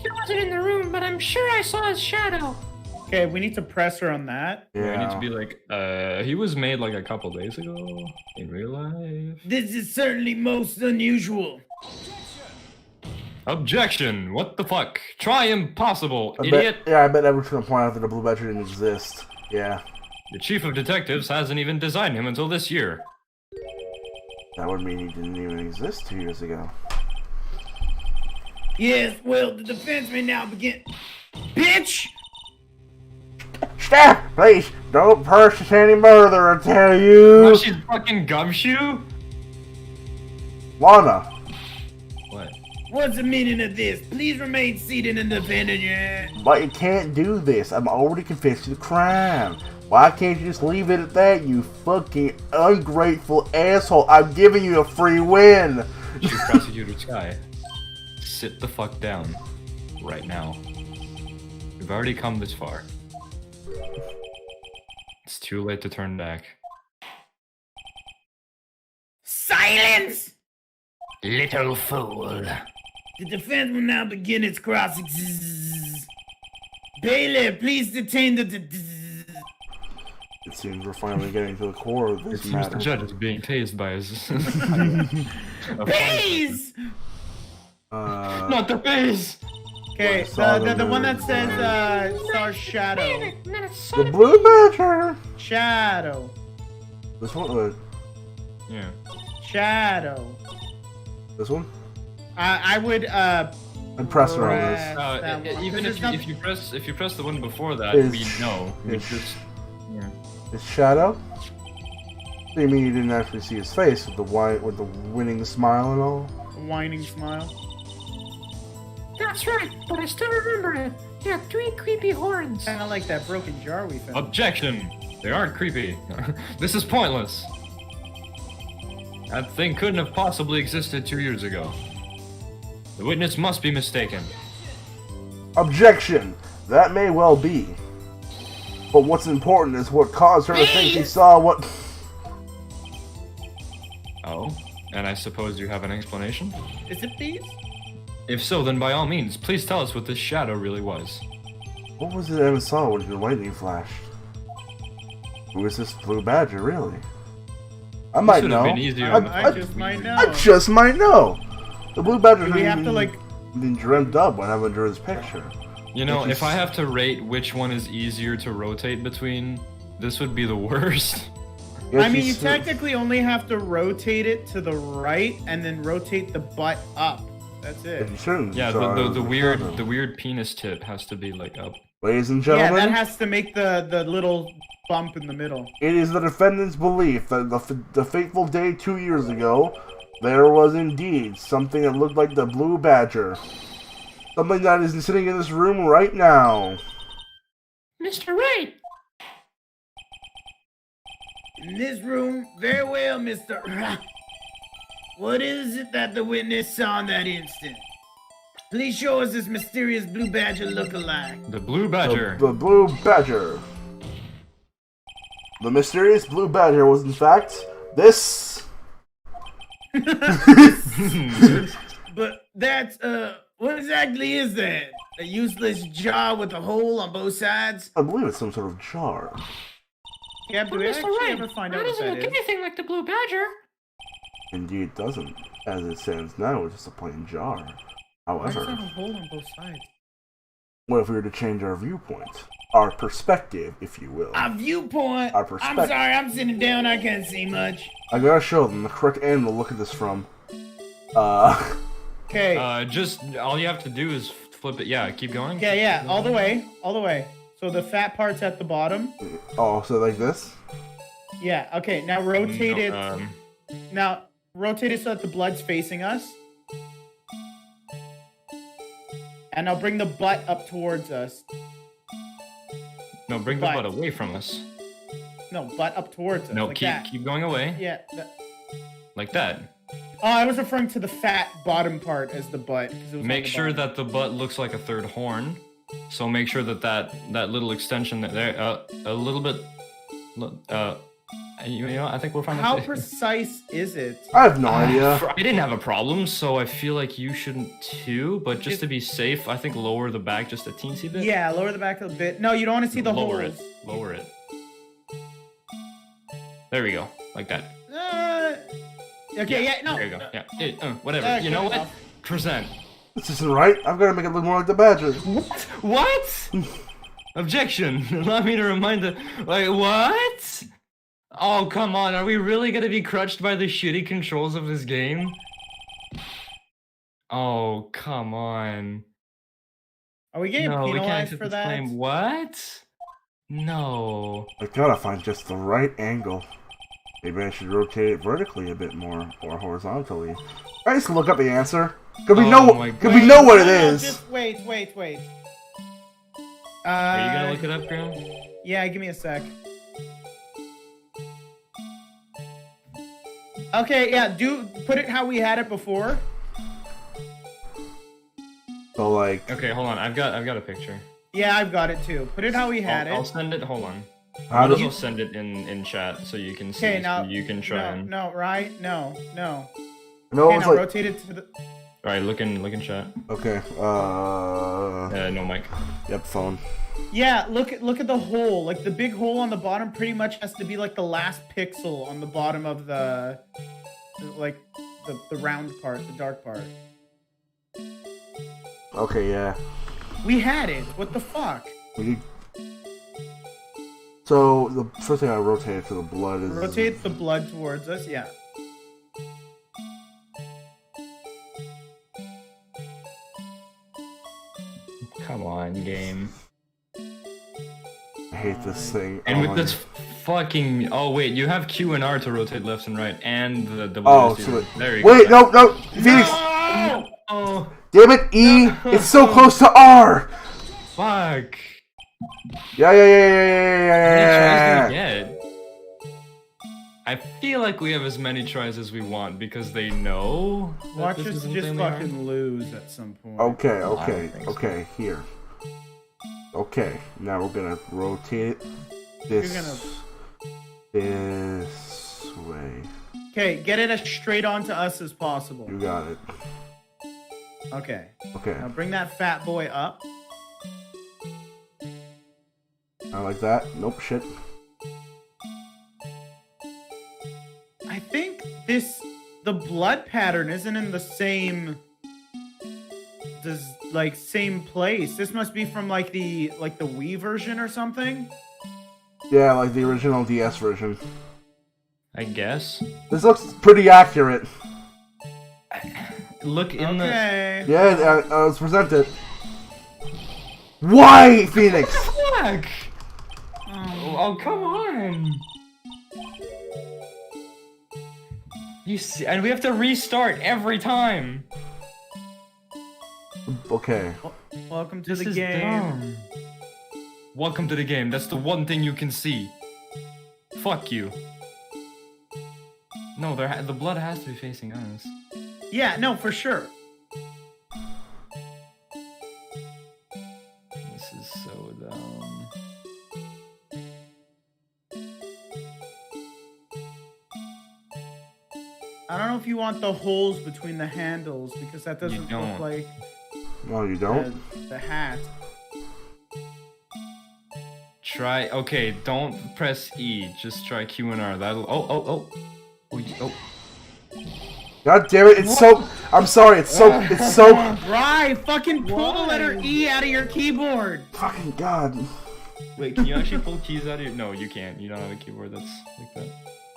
He wasn't in the room, but I'm sure I saw his shadow. Okay, we need to press her on that. I need to be like, he was made like a couple days ago in real life. This is certainly most unusual. Objection! What the fuck? Try impossible, I idiot! bet everyone's gonna point out that the blue badger didn't exist. Yeah. The chief of detectives hasn't even designed him until this year. That would mean he didn't even exist 2 years ago. Yes, well, the defense may now begin. Bitch! Stop! Please, don't purchase any further, I tell you! Oh, she's fucking gumshoe? Lana, What? What's the meaning of this? Please remain seated and defending your. but you can't do this. I'm already confessed to the crime. Why can't you just leave it at that, you fucking ungrateful asshole? I'm giving you a free win! Chief Prosecutor Sky, sit the fuck down. Right now. We've already come this far. It's too late to turn back. Silence! Little fool. The defense will now begin its crossing. Bailey, please detain the. It seems we're finally getting to the core of It this seems matter. the judge is being tased by his... Please! Not the face! Okay, the one that says Star Shadow. The Blue Badger! Shadow. This one? Yeah. Shadow. This one? I would I'd press her on this. that one. Even Because if you press the one before that, It's- we know. We it's- just... Yeah. His shadow? So you mean you didn't actually see his face with the winning smile and all? whining smile. That's right, but I still remember it. He had 3 creepy horns. Kind of like that broken jar we found. Objection! They aren't creepy. This is pointless. That thing couldn't have possibly existed 2 years ago. The witness must be mistaken. Objection! That may well be. But what's important is what caused her to think he saw what... Oh? And I suppose you have an explanation? Is it these? If so, then by all means, please tell us what this shadow really was. What was it Evan saw when the lightning flashed? Who is this Blue Badger, really? I might Should have know. been easier. I just might know. I just might know! The Blue Badger Do we have to, like... been dreamt up when I drew his picture. You know, Which if is- I have to rate which one is easier to rotate between, this would be the worst. Yeah, I mean, you she's- technically only have to rotate it to the right and then rotate the butt up. That's it. If you shouldn't, Yeah, so I the was weird wondering. the weird penis tip has to be like up. Ladies and Yeah, gentlemen, that has to make the little bump in the middle. it is the defendant's belief that the fateful day 2 years ago, there was indeed something that looked like the Blue Badger. Something that is sitting in this room right now. Mr. Wright, In this room, very well, Mr. What is it that the witness saw in that instant? Please show us this mysterious blue badger look-alike. The blue badger. The Blue Badger. The mysterious Blue Badger was in fact this. But that's, what exactly is that? A useless jar with a hole on both sides? I believe it's some sort of jar. Yeah, do but we Mr. actually Wright, ever find that out what doesn't that look is? anything like the Blue Badger. Indeed, it doesn't. As it stands now, it's just a plain jar. Why does that However, have a hole on both sides? what if we were to change our viewpoint? Our perspective, if you will. A viewpoint? Our I'm perspective. sorry, I'm sitting down, I can't see much. I gotta show them the correct angle to look at this from. Okay. Just all you have to do is flip it. Yeah, keep going. Yeah, all the way, all the way. So the fat part's at the bottom. Oh, so like this? Yeah. Okay. Now rotate it. No, Now rotate it so that the blood's facing us. And now bring the butt up towards us. no, bring the Butt. butt away from us. No, butt up towards us. No, like keep that. keep going away. Yeah. Like that. Oh, I was referring to the fat bottom part as the butt. 'cause it was on Make the sure bottom. that the butt looks like a third horn. So make sure that little extension there, a little bit. You know, I think we're fine. How with it. precise is it? I have no idea. I didn't have a problem, so I feel like you shouldn't too. But just to be safe, I think lower the back just a teensy bit. Yeah, lower the back a bit. No, you don't want to see the lower holes. it. Lower it. There we go, like that. Okay, yeah, no. There you go. Yeah. Whatever. Okay, You know what? well. Present. This isn't right. I've got to make it look more like the Badger. What? Objection. Allow me to remind the. Wait, what? Oh, come on. Are we really gonna be crushed by the shitty controls of this game? Oh, come on. Are we getting No, we can't penalized accept for this that? claim. What? No. I gotta find just the right angle. Maybe I should rotate it vertically a bit more, or horizontally. I just look up the answer. Could we Oh know? my Could we God. know what No, it no, is? just wait. Are you gonna look it up, Graham? Yeah, give me a sec. Okay, yeah, put it how we had it before. So like, Okay, hold on. I've got a picture. Yeah, I've got it too. Put it how we had I'll it. send it. Hold on. how I'll do send it in chat so you can see. Okay, now so you can try and. no, right? No. no? Okay, It's now like, rotate it to the. All right, look in chat. okay. No mic. Yep, phone. Yeah, look at the hole. Like the big hole on the bottom pretty much has to be like the last pixel on the bottom of the round part, the dark part. Okay, yeah. We had it. What the fuck? So the first thing I rotate to the blood is Rotate the blood towards us. Yeah. Come on, game. I hate this thing. And Oh with my this God. fucking. Oh wait, you have Q and R to rotate left and right, and the W. Oh, to- so it... there you Wait, go. no, Phoenix! Oh, Damn it, E! It's so close to R! fuck. Yeah. How many tries do we get? I feel like we have as many tries as we want because they know. that Watch this us is just insanely hard. fucking lose at some point. Okay, here. Okay, now we're gonna rotate it this way. Okay, get it as straight onto us as possible. You got it. Okay. Okay, Now bring that fat boy up. I like that. Nope, shit. I think the blood pattern isn't in the same same place. This must be from like the Wii version or something. Yeah, like the original DS version. I guess. This looks pretty accurate. Look in the. Okay. Yeah, let's present it. Why, Phoenix? Fuck! Oh, come on! You see, and we have to restart every time. Okay. Welcome to This the is game. dumb. Welcome to the game. That's the one thing you can see. Fuck you. No, the blood has to be facing us. Yeah, no, for sure. This is so dumb. I don't know if you want the holes between the handles because that doesn't look don't. like No, you don't? the hat. Try. Okay, don't press E. Just try Q and R. That'll. Oh. God damn it! It's so. I'm sorry. It's so. Right, fucking pull the letter E out of your keyboard. Fucking God. Wait, can you actually pull keys out of your? No, you can't. You don't have a keyboard that's like that.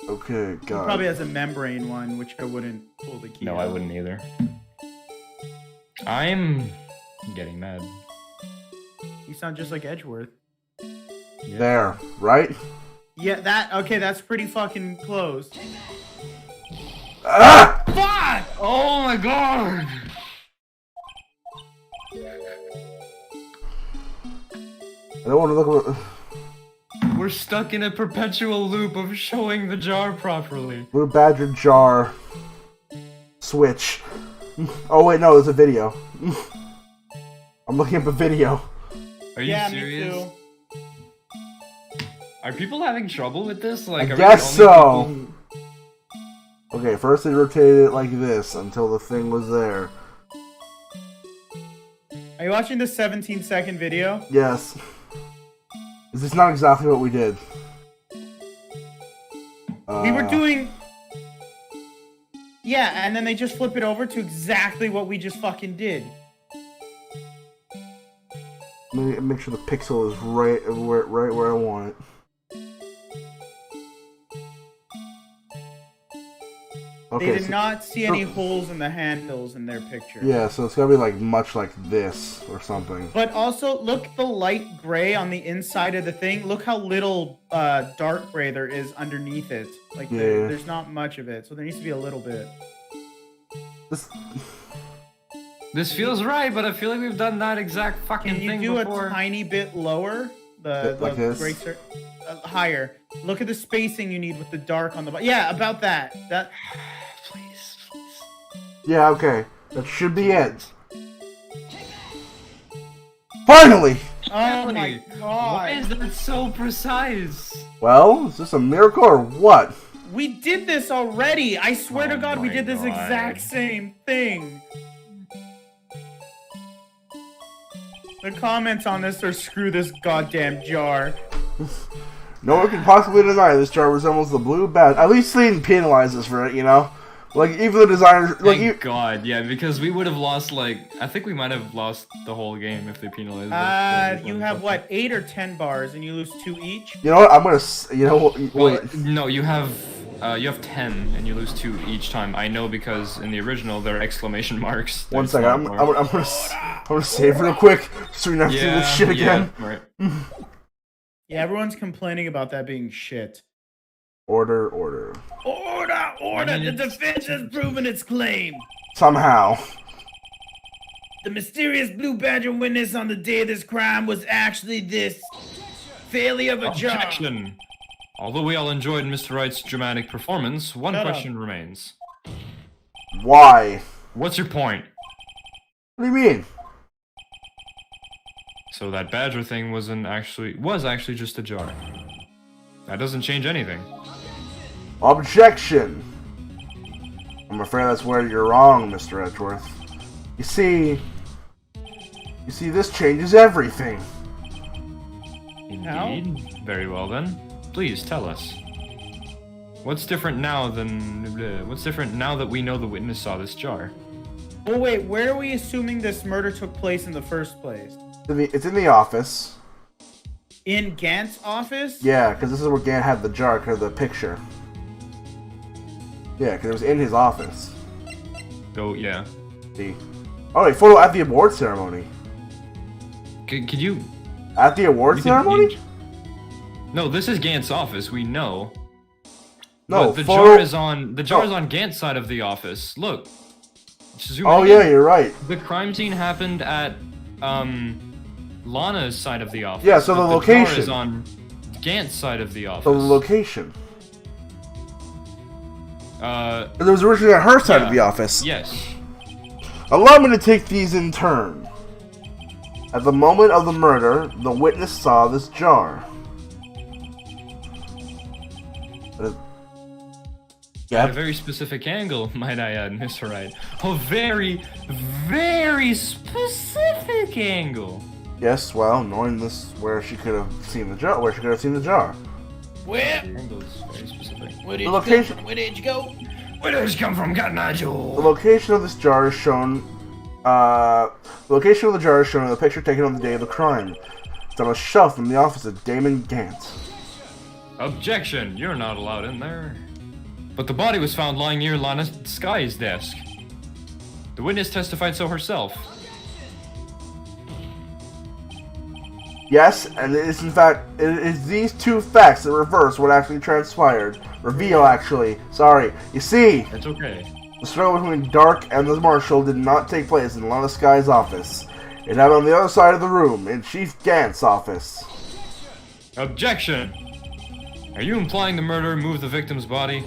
Okay, God. Probably has a membrane one, which I wouldn't pull the key. No, out. I wouldn't either. I'm getting mad. You sound just like Edgeworth. Yeah. There, right? Yeah, that's pretty fucking close. Ah! Fuck! Oh my god! I don't want to look at. We're stuck in a perpetual loop of showing the jar properly. Blue Badger jar. Switch. Oh wait, no, there's a video. I'm looking up a video. Are you Yeah, serious? me too. Are people having trouble with this? Like, I are we guess the only so. people- Okay, first they rotated it like this until the thing was there. Are you watching this 17-second video? Yes. This is not exactly what we did. We were doing... Yeah, and then they just flip it over to exactly what we just fucking did. Let me make sure the pixel is right where I want it. Okay. They did not see any holes in the handles in their picture. Yeah, so it's gotta be like much like this or something. But also, look the light gray on the inside of the thing. Look how little dark gray there is underneath it. Like, Yeah. there's not much of it, so there needs to be a little bit. This feels right, but I feel like we've done that exact fucking Can you thing do before. a tiny bit lower? The Like this? gray higher. Look at the spacing you need with the dark on the bottom. Yeah, about that. That. Please. Yeah, okay. That should be it. Finally! Oh my Why is god. that so precise? Well, is this a miracle or what? We did this already. I swear to Oh God, we my did this God. exact same thing. The comments on this are screw this goddamn jar. No one can possibly deny this jar resembles the blue badge. At least they didn't penalize us for it, you know? Like, even the designers... Like, Thank God, yeah, because we would have lost, like... I think we might have lost the whole game if they penalized us. You have, what, 8 or 10 bars, and you lose 2 each? You know what? I'm gonna... You know what? Well, Wait. no, you have 10, and you lose 2 each time. I know because in the original, there are exclamation marks. One There's second. I'm not gonna... I'm gonna save real quick so we never do this shit again. Yeah, right. Yeah, everyone's complaining about that being shit. Order. Order! I mean, The defense has proven its claim. Somehow. The mysterious Blue Badger witness on the day of this crime was actually this failure of a jar. Objection! Although we all enjoyed Mr. Wright's dramatic performance, one Shut up. question remains. Why? What's your point? What do you mean? So that badger thing was actually just a jar. That doesn't change anything. Objection! I'm afraid that's where you're wrong, Mr. Edgeworth. You see, this changes everything. Indeed. Very well then. Please tell us. What's different now that we know the witness saw this jar? Oh wait, where are we assuming this murder took place in the first place? It's in the office. In Gant's office? Yeah, because this is where Gant had the jar, because of the picture. Yeah, because it was in his office. Oh, yeah. See? Oh, wait, photo at the award ceremony. Could you... At the award ceremony? No, this is Gant's office, we know. No, But the photo... jar is on Gant's side of the office. Look. Zoom Oh in yeah, again. you're right. The crime scene happened at Lana's side of the office. Yeah, so but the jar location. is on Gant's side of the office. So the location. Uh, It was originally at her side yeah. of the office. yes. Allow me to take these in turn. At the moment of the murder, the witness saw this jar. At a Yep. very specific angle, might I add, Mr. Wright. A very, very specific angle. Yes, well, knowing this, where she could have seen the jar. Where she could have seen the jar. Where? Angle is very specific. Where did The you location. go? Where did you go? Where does it come from, God The Nigel? location of this jar is shown. The location of the jar is shown in the picture taken on the day of the crime. It's on a shelf in the office of Damon Gant. Objection! You're not allowed in there. But the body was found lying near Lana Sky's desk. The witness testified so herself. Yes, and it is in fact, it is these two facts that reverse what actually transpired. Reveal, actually. Sorry. You see, It's okay. the struggle between Dark and the Marshal did not take place in Lana Sky's office. It happened on the other side of the room, in Chief Gant's office. Objection! Are you implying the murderer moved the victim's body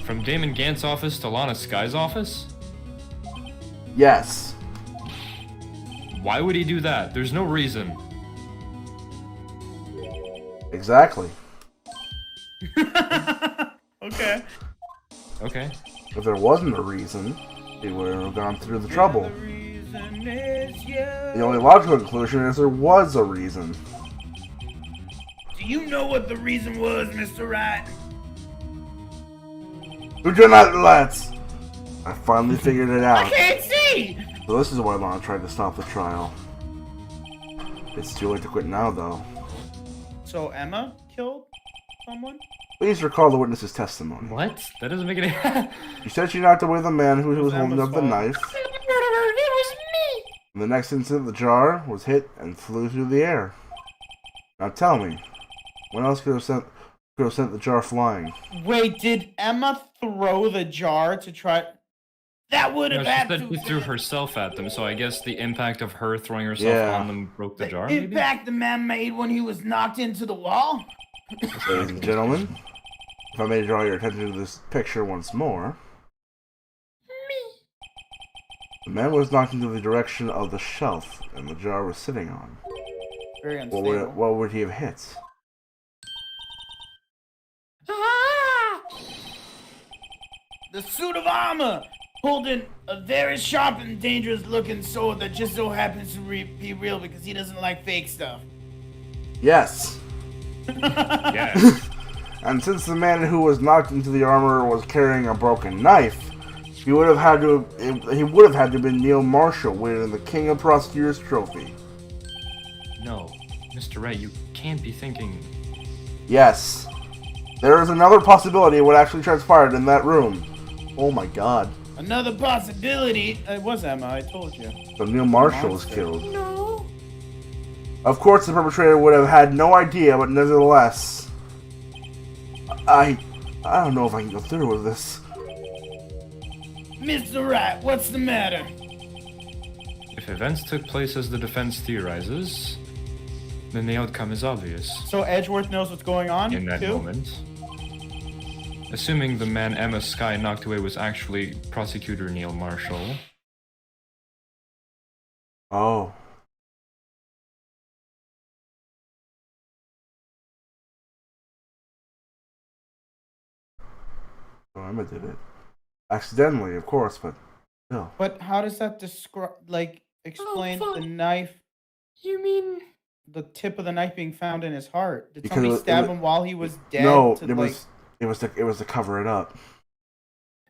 from Damon Gant's office to Lana Sky's office? Yes. Why would he do that? There's no reason. Exactly. Okay. Okay. If there wasn't a reason, he would have gone through the trouble. The reason is you. The only logical conclusion is there was a reason. Do you know what the reason was, Mr. Wright? Who do not let's? I finally figured it out. I can't see! So this is why Lana tried to stop the trial. It's too late to quit now, though. So Emma killed someone? Please recall the witness's testimony. What? That doesn't make any. She said she knocked away the man who was holding Emma's up the fault. knife. It was me. In the next instant, the jar was hit and flew through the air. Now tell me, what else could have sent the jar flying? Wait, did Emma throw the jar to try? That would No, have she had said to. she threw herself at them, so I guess the impact of her throwing herself on them broke the jar. Maybe? Impact the man made when he was knocked into the wall? Ladies and gentlemen, if I may draw your attention to this picture once more. The man was knocked into the direction of the shelf and the jar was sitting on. Very unstable. What would he have hit? Ah! The suit of armor, holding a very sharp and dangerous looking sword that just so happens to be real because he doesn't like fake stuff. Yes! Yeah. And since the man who was knocked into the armor was carrying a broken knife, he would have had to have been Neil Marshall winning the King of Prosecutors trophy. No, Mr. Wright, you can't be thinking. Yes. There is another possibility of what actually transpired in that room. Oh my god. Another possibility. It was Emma, I told you. So Neil Marshall was killed. No. Of course the perpetrator would have had no idea, but nevertheless... I don't know if I can go through with this. Mr. Wright, what's the matter? If events took place as the defense theorizes, then the outcome is obvious. So Edgeworth knows what's going on In that too? moment, assuming the man Emma Skye knocked away was actually Prosecutor Neil Marshall, Oh. Oh, Emma did it. Accidentally, of course, but still. But how does that describe, explain fuck. the knife, You mean the tip of the knife being found in his heart? Did Because somebody it stab was- him while he was dead? No, to, it was to cover it up.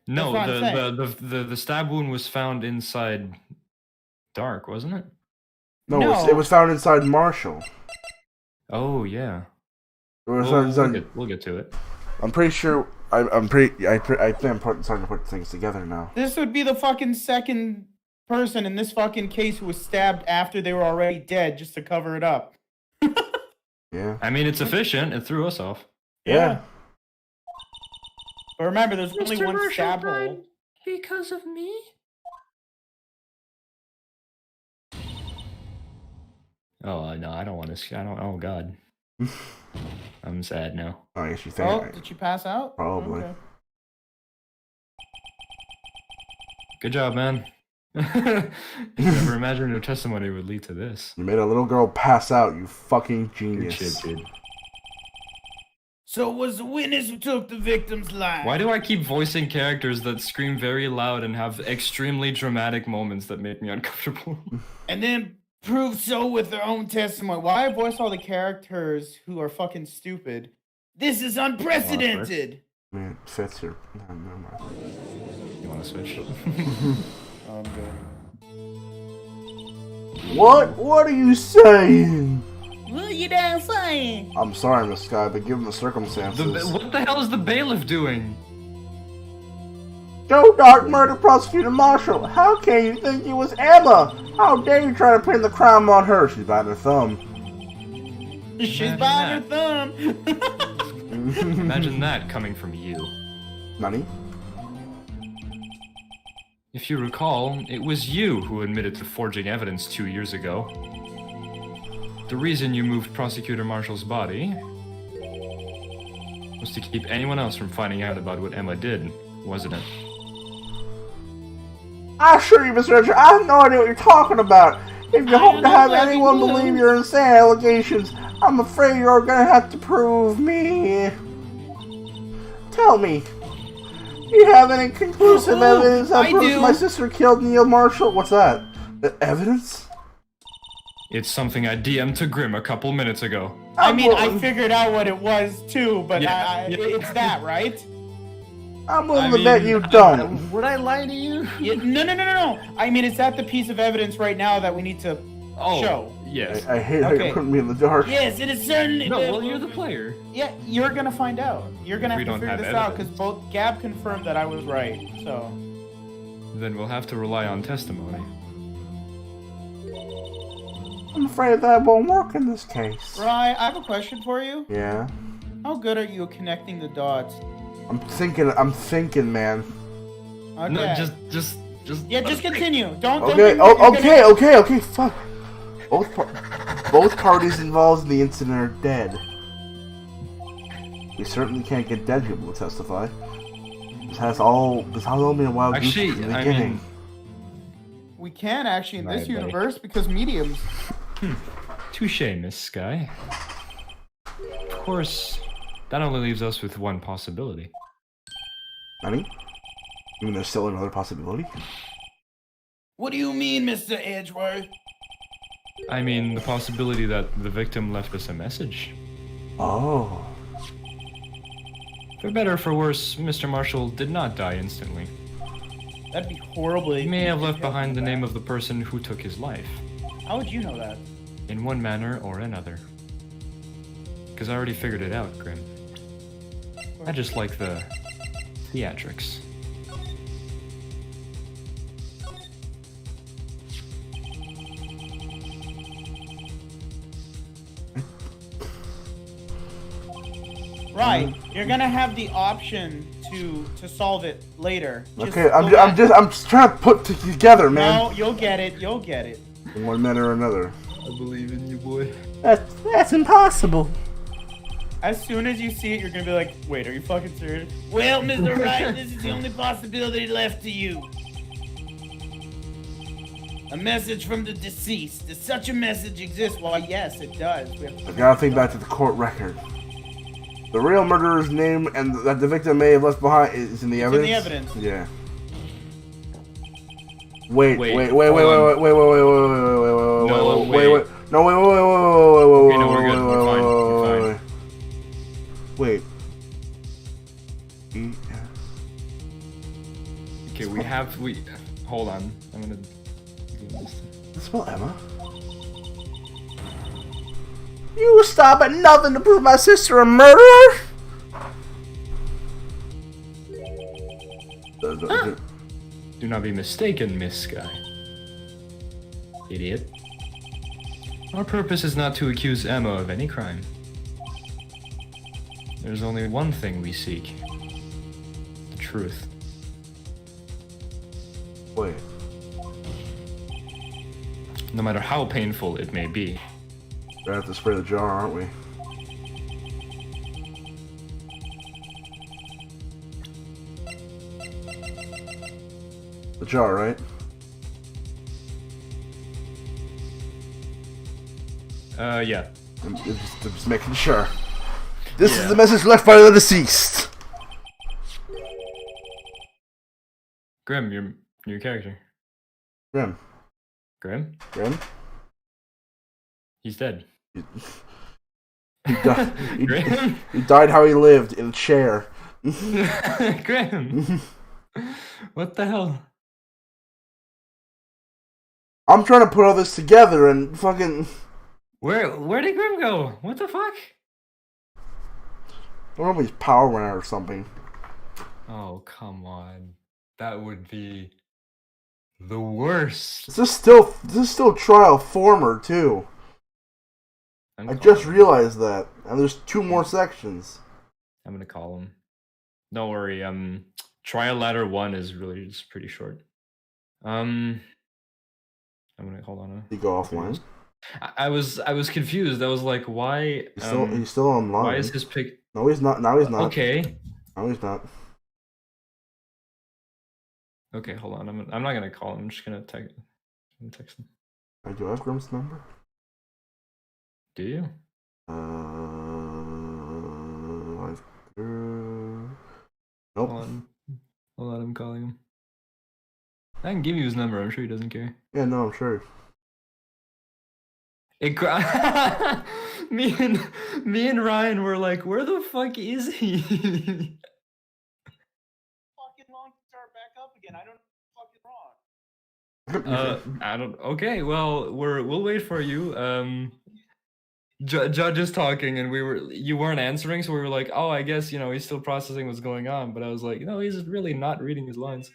no, That's what I'm the stab wound was found inside Dark, wasn't it? No, No. it was found inside Marshall. Oh yeah. It was found inside, We'll get to it. I'm pretty sure. I think I'm starting to put things together now. This would be the fucking second person in this fucking case who was stabbed after they were already dead just to cover it up. Yeah. I mean, it's efficient. It threw us off. Yeah. But remember, there's only Mr. one Marshall stab died hole. because of me? Oh no, I don't want to. I don't. Oh God. I'm sad now. Oh, I guess you think. Oh, did she pass out? Probably. Okay. Good job, man. Never imagined her testimony would lead to this. You made a little girl pass out, you fucking Good genius. shit, dude. So it was the witness who took the victim's life. Why do I keep voicing characters that scream very loud and have extremely dramatic moments that make me uncomfortable? And then prove so with their own testimony. Why I voice all the characters who are fucking stupid? This is unprecedented. I mean, it fits your. No, never mind. You want to switch? I'm good. What are you saying? What you down saying? I'm sorry, Miss Sky, but given the circumstances. What the hell is the bailiff doing? Joe Dark murdered Prosecutor Marshall. How can you think it was Emma? How dare you try to pin the crime on her? She's biting her thumb. She's biting her thumb. Imagine that coming from you. Nani? If you recall, it was you who admitted to forging evidence 2 years ago. The reason you moved Prosecutor Marshall's body was to keep anyone else from finding out about what Emma did, wasn't it? I assure you, Mr. Edger, I have no idea what you're talking about. If you hope to have anyone believe your insane allegations, I'm afraid you're gonna have to prove me. Tell me, do you have any conclusive evidence that I proves do. my sister killed Neil Marshall? What's that? Evidence? It's something I DM'd to Grim a couple minutes ago. I mean, I willing- figured out what it was too, but Yeah, yeah. it's that, right? I'm willing to bet you don't. Would I lie to you? No. I mean, is that the piece of evidence right now that we need to Oh, show. yes. I hate how Okay. you're putting me in the dark. Yes, it is certainly. No, well, you're the player. Yeah, you're gonna find out. You're gonna If we have to don't figure have this out because evidence. both Gab confirmed that I was right. So Then we'll have to rely on testimony. I'm afraid that won't work in this case. Rye, I have a question for you. Yeah. How good are you at connecting the dots? I'm thinking, man. Okay. No, just. Yeah, just continue. Don't. Okay, Don't okay, fuck. Both parties involved in the incident are dead. We certainly can't get dead people to testify. This has all been a wild goose Actually, from the I beginning. mean, We can actually in this Right, buddy. universe because mediums. touche, Miss Sky. Of course, that only leaves us with one possibility. Nani? You mean there's still another possibility? What do you mean, Mr. Edgeworth? I mean, the possibility that the victim left us a message. Oh. For better or for worse, Mr. Marshall did not die instantly. That'd be horribly. He may have left behind the name of the person who took his life, How would you know that? in one manner or another. Because I already figured it out, Grim. I just like the theatrics. Right. You're gonna have the option to solve it later. Just Okay, go I'm back. just trying to put it together, man. No, you'll get it. You'll get it. In one manner or another. I believe in you, boy. That's impossible. As soon as you see it, you're gonna be like, "Wait, are you fucking serious?" Well, Mr. Wright, this is the only possibility left to you. A message from the deceased. Does such a message exist? Well, yes, it does. We have to I gotta think back to the court record. The real murderer's name and that the victim may have left behind is in the It's in evidence. the evidence. Yeah. Wait. Wait, No, wait. wait, No, wait. Okay, no, we're good. We're fine. We're fine. Wait. Okay, we hold on. I'm gonna do this. Spell Emma. You stop at nothing to prove my sister a murderer. Do not be mistaken, Miss Sky. Idiot. Our purpose is not to accuse Emma of any crime. There's only one thing we seek. The truth. Wait. No matter how painful it may be. We have to spray the jar, aren't we? The jar, right? Yeah. I'm just making sure. This is the message left by the deceased. Grim, your character. Grim. Grim? Grim? He's dead. He died, Grim? he died how he lived, in a chair. Grim! What the hell? I'm trying to put all this together and fucking... Where did Grim go? What the fuck? I don't know if he's power went out or something. Oh, come on. That would be the worst. This is still trial former too. I just realized that. And there's 2 more sections. I'm gonna call him. Don't worry, trial ladder 1 is really just pretty short. I'm gonna hold on. He go offline. I was confused. I was like, why? He's still online. Why is his pic? No, he's not. Now he's not. Okay. No, he's not. Okay, hold on. I'm not gonna call him. I'm just gonna text him. I do have Grim's number. Do you? Nope. Hold on. I'm calling him. I can give you his number. I'm sure he doesn't care. Yeah, no, I'm sure. Me and Ryan were like, where the fuck is he? fucking long to start back up again. I don't know what's fucking wrong. I don't. Okay, well, we'll wait for you. Judge is talking, and you weren't answering, so we were like, oh, I guess he's still processing what's going on. But I was like, he's really not reading his lines.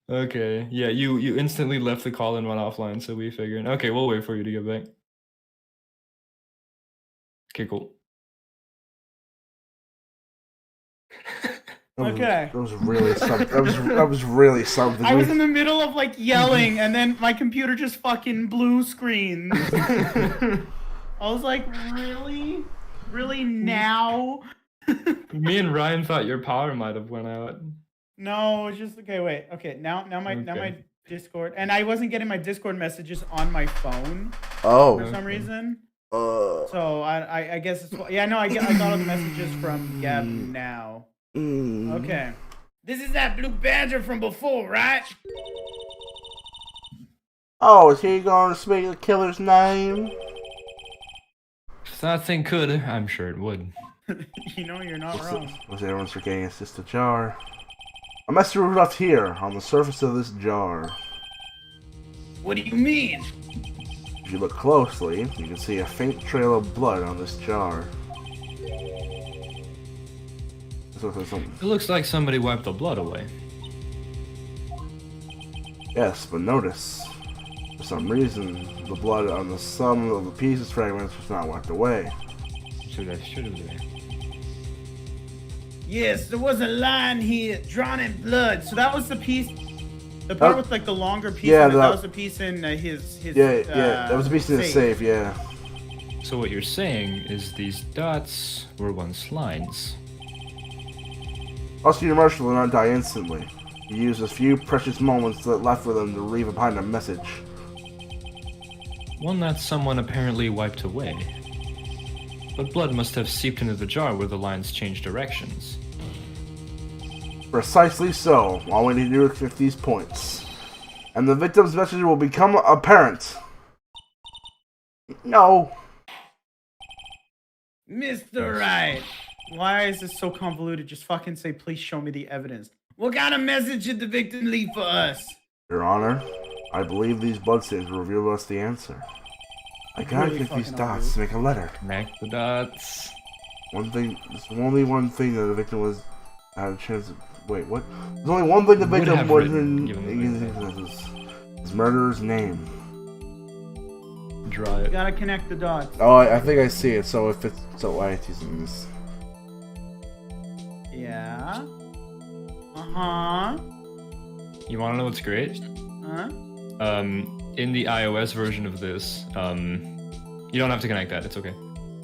Okay, yeah, you instantly left the call and went offline, so we figured, okay, we'll wait for you to get back. Okay, cool. Okay. That was really something. That was really something. I was in the middle of like yelling, and then my computer just fucking blue screen. I was like, really? Really now? Me and Ryan thought your power might have went out. No, it's just okay. Wait, okay. Now my Discord, and I wasn't getting my Discord messages on my phone for some reason. So I guess it's I got all the messages from Gab now. Okay. This is that blue badger from before, right? Oh, is he going to speak the killer's name? If that thing could, I'm sure it would. You're not wrong. Was everyone's forgetting it's just a jar? A message was left here on the surface of this jar. What do you mean? If you look closely, you can see a faint trail of blood on this jar. It looks like somebody wiped the blood away. Yes, but notice, for some reason, the blood on the sum of the pieces fragments was not wiped away. So that should have been. Yes, there was a line here drawn in blood. So that was the piece, the part with like the longer piece. Yeah, that was the piece in his. Yeah, that was a piece in the safe. Yeah. So what you're saying is these dots were once lines. Prosecutor Marshall did not die instantly. He used a few precious moments that left for them to leave behind a message. One that someone apparently wiped away. But blood must have seeped into the jar where the lines changed directions. Precisely so. All we need to do is fix these points. And the victim's message will become apparent. No. Mr. Wright. Why is this so convoluted? Just fucking say, please show me the evidence. What kind of message did the victim leave for us? Your Honor, I believe these bloodstains will reveal us the answer. I gotta Really connect these fucking dots to make a letter. Connect the dots. One thing, there's only one thing that the victim had a chance of, wait, what? There's only one thing the Would victim have written, given his murderer's name. Draw You it. gotta connect the dots. Oh, I think I see it, so if it's, so I using this. Yeah. Uh-huh. You wanna know what's great? Huh? In the iOS version of this, you don't have to connect that, it's okay.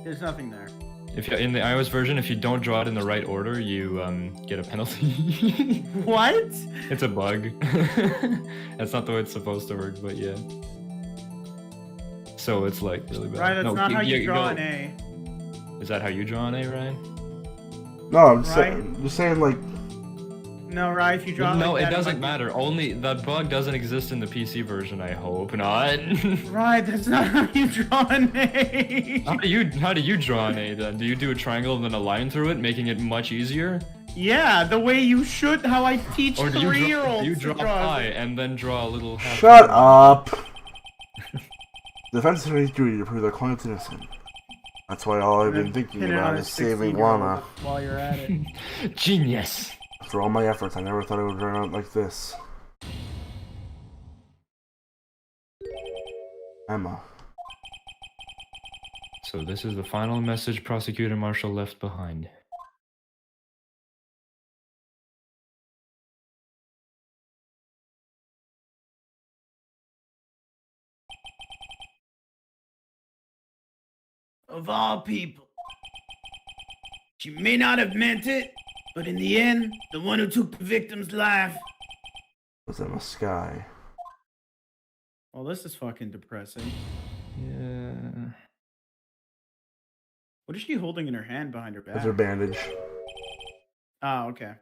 There's nothing there. If you, in the iOS version, if you don't draw it in the right order, you get a penalty. What? It's a bug. That's not the way it's supposed to work, but yeah. So it's like really bad. Right, that's not how you draw go. an A. Is that how you draw an A, Ryan? No, I'm Right. just saying, like, No, right, if you draw No, like it that, doesn't fucking- matter. Only that bug doesn't exist in the PC version. I hope not. Right, that's not how you draw an A. How do you draw an A then? Do you do a triangle and then a line through it, making it much easier? Yeah, the way you should, how I teach Or do you 3-year-olds draw to draw. pi and then draw a little half? shut up! The defense attorney's duty to prove their client's innocent. That's why all I've been thinking Pin it about on a is saving 16-year-old Lana. while you're at it. Genius. After all my efforts, I never thought it would turn out like this. Emma. So this is the final message Prosecutor Marshall left behind. Of all people. She may not have meant it, but in the end, the one who took the victim's life. Was Emma Sky. Well, this is fucking depressing. Yeah. What is she holding in her hand behind her back? That's her bandage. Oh, okay.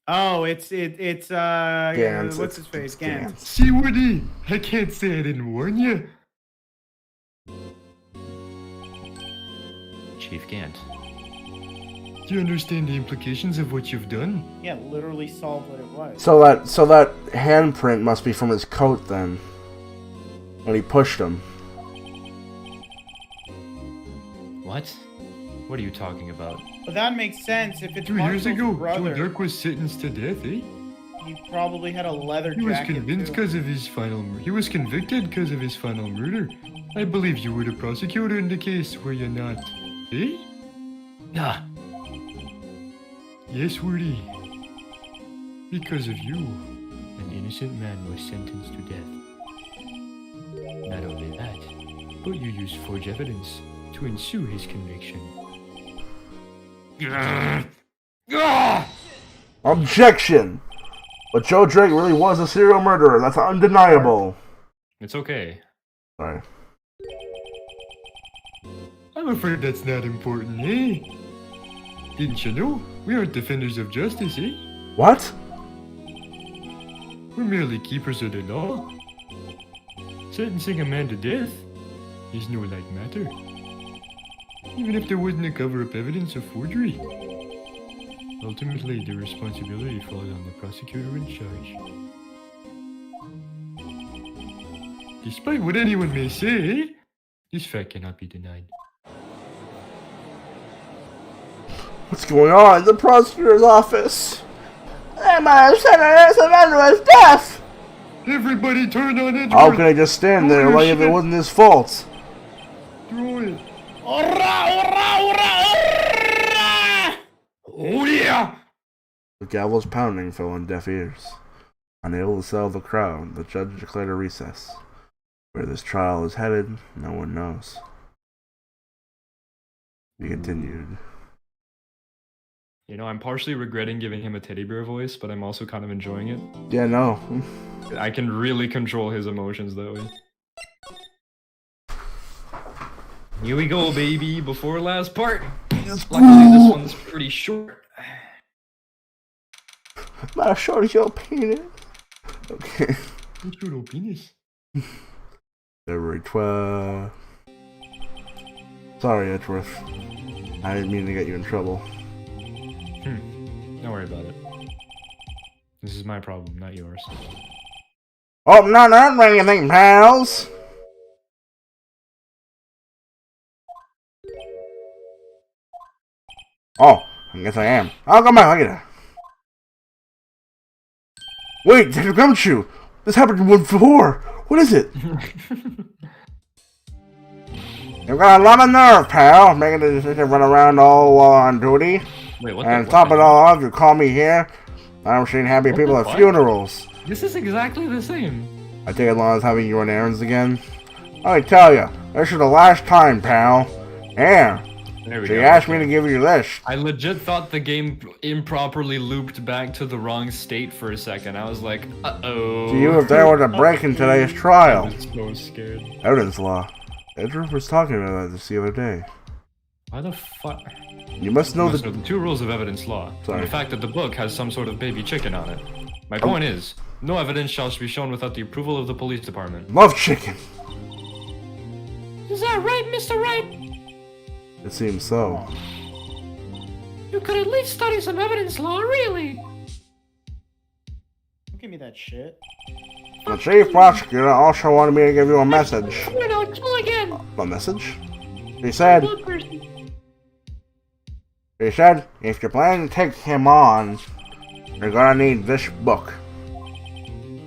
Oh, it's Gans. what's his face? Gans. See, Woody, I can't say I didn't warn you. Chief Gant. Do you understand the implications of what you've done? Yeah, literally solved what it was. So that handprint must be from his coat then. When he pushed him. What? What are you talking about? But that makes sense if it's 2 years Marshall's ago, brother. Joe Dirk was sentenced to death, eh? He probably had a leather He was jacket convinced too. because of his final. He was convicted because of his final murder. I believe you were the prosecutor in the case, were you not? Eh? Nah. Yes, Woody. Because of you. An innocent man was sentenced to death. Not only that, but you used forged evidence to ensue his conviction. Objection! But Joe Drake really was a serial murderer. That's undeniable. It's okay. Sorry. I'm afraid that's not important, eh? Didn't you know? We aren't defenders of justice, eh? What? We're merely keepers of the law. Sentencing a man to death is no light matter. Even if there wasn't a cover-up evidence of forgery. Ultimately, the responsibility falls on the prosecutor in charge. Despite what anyone may say, this fact cannot be denied. What's going on in the prosecutor's office? They might have sentenced a man to his death! Everybody turn on Edward! How can I just stand there like if it wasn't his fault? Throw it! Oh yeah! The gavel's pounding fell on deaf ears. Unable to settle the crowd, the judge declared a recess. Where this trial is headed, no one knows. He continued. You know, I'm partially regretting giving him a teddy bear voice, but I'm also kind of enjoying it. Yeah, no. I can really control his emotions that way. Here we go, baby, before last part. Luckily, this one's pretty short. Not short of your penis. Okay. What's your little penis? February 12th. Sorry, Edgeworth. I didn't mean to get you in trouble. Don't worry about it. This is my problem, not yours. Oh, no, not anything, pals! Oh, I guess I am. I'll come back later. Wait, Detective Gumshoe! This happened once before! What is it? You've got a lot of nerve, pal, making the decision to run around all while on duty. Wait, what And the top it all off, you call me here. I'm seeing happy people at fuck? funerals. This is exactly the same. I take it long as having you run errands again. I tell ya, this is the last time, pal. Yeah. There we She go. asked me to give you this. I legit thought the game improperly looped back to the wrong state for a second. I was like, uh-oh. To you if there was a break in today's trial. I was so scared. Evidence law. Edward was talking about this the other day. Why the fuck? You must know You must the... know the 2 rules of evidence law. Sorry. And the fact that the book has some sort of baby chicken on it. My point is, no evidence shall be shown without the approval of the police department. Love chicken. Is that right, Mr. Wright? It seems so. You could at least study some evidence law, really. Don't give me that shit. The chief prosecutor also wanted me to give you a message. Come on, I'll kill again. A message? He said, One person. if you plan to take him on, you're gonna need this book.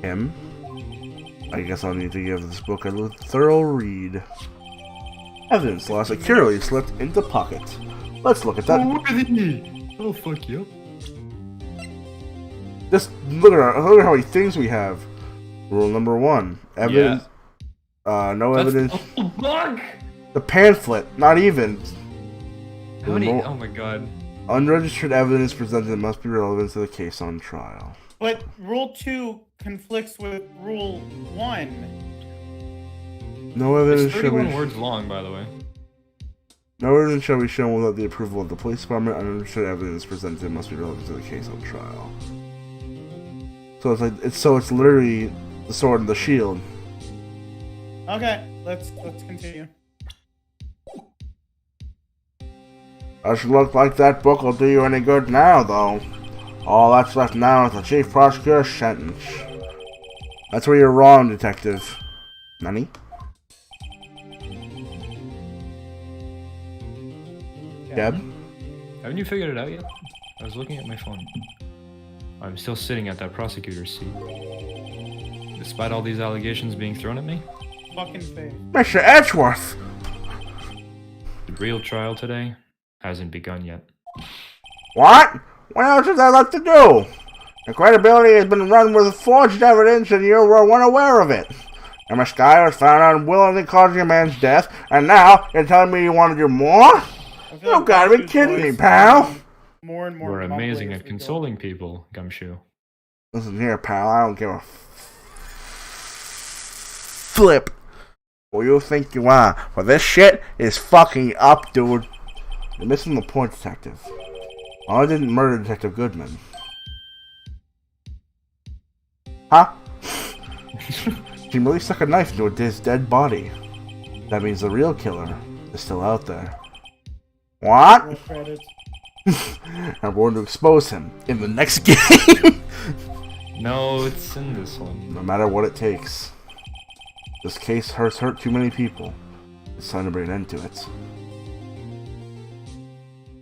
Him? I guess I'll need to give this book a thorough read. Evidence law securely slipped into pocket. Let's look at that. I'll fuck you up. Just look at how many things we have. Rule number 1. Evidence. No evidence. That's the whole book! The pamphlet, not even. How many? Oh my god. Unregistered evidence presented must be relevant to the case on trial. But Rule 2 conflicts with Rule 1. No evidence It's shall 31 be. words long, by the way. No evidence shall be shown without the approval of the police department. Unregistered evidence presented must be relevant to the case on trial. So it's like it's literally the sword and the shield. Okay, let's continue. Doesn't look like that book will do you any good now, though. All that's left now is the chief prosecutor's sentence. That's where you're wrong, Detective. Nani? Deb? Haven't you figured it out yet? I was looking at my phone. I'm still sitting at that prosecutor's seat. Despite all these allegations being thrown at me? Fucking face. Mr. Edgeworth! The real trial today hasn't begun yet. What? What else does that like to do? Your credibility has been run with forged evidence and you were unaware of it. And Miss Guy was found unwillingly causing a man's death, and now you're telling me you want to do more? You gotta be kidding me, pal! More and more. We're amazing mumbling at as we consoling people, Gumshoe. Listen here, pal, I don't give a flip who you think you are, but this shit is fucking up, dude. You're missing the point, Detective. I didn't murder Detective Goodman. Huh? She really stuck a knife into his dead body. That means the real killer is still out there. What? Roll credits. I'm going to expose him in the next game. No, it's in this one. No matter what it takes. This case hurt too many people. It's time to bring an end to it.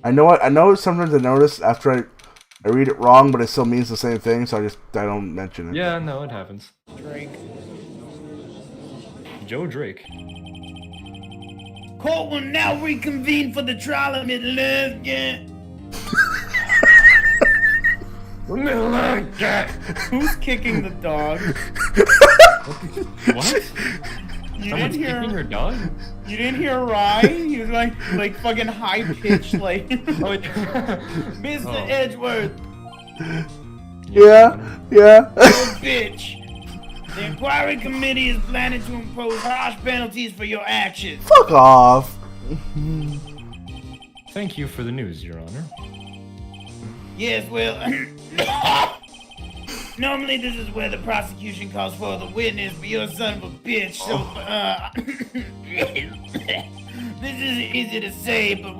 I know sometimes I notice after I read it wrong, but it still means the same thing, so I don't mention it. Yeah, no, it happens. Drake. Joe Drake. Court will now reconvene for the trial of Miss Lurgan. Who's kicking the dog? What? You Someone's didn't kicking hear? your dog? You didn't hear Ryan? He was like fucking high pitched, like Oh, it- Mr. Oh. Edgeworth, Yeah. you bitch. The inquiry committee is planning to impose harsh penalties for your actions. Fuck off. Thank you for the news, Your Honor. Yes, well, normally this is where the prosecution calls for the witness, but you're a son of a bitch, so, this isn't easy to say, but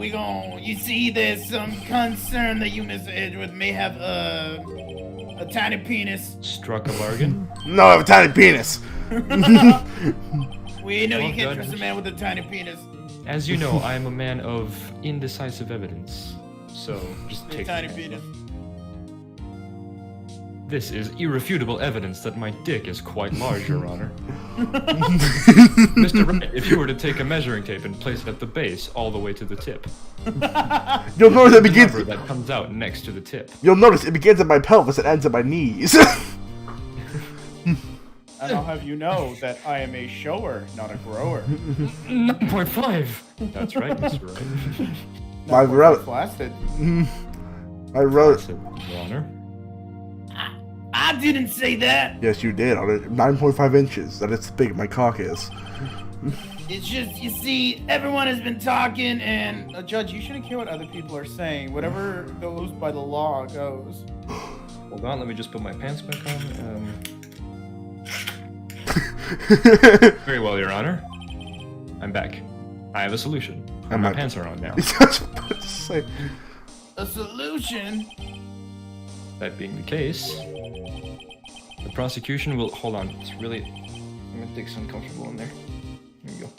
you see, there's some concern that you, Mr. Edgeworth, may have, a tiny penis. Struck a bargain? No, I have a tiny penis. We know you Well, can't Judge. trust a man with a tiny penis. As you know, I am a man of indecisive evidence. So, just big take tiny it. penis. This is irrefutable evidence that my dick is quite large, Your Honor. Mr. Wright, if you were to take a measuring tape and place it at the base all the way to the tip, You'll notice it the begins. number that comes out next to the tip. You'll notice it begins at my pelvis and ends at my knees. And I'll have you know that I am a shower, not a grower. 9.5! That's right, Mr. Wright. I wrote. Flaccid. I wrote. That's it, Your Honor. I didn't say that. Yes, you did. On it, 9.5 inches. That is big. My cock is. It's just, you see, everyone has been talking and Judge, you shouldn't care what other people are saying. Whatever goes by the law goes. Hold on, let me just put my pants back on. Very well, Your Honor. I'm back. I have a solution. And my pants are on now. Say, a solution. That being the case, the prosecution will hold on. It's really, I'm gonna take some comfortable in there. There you go.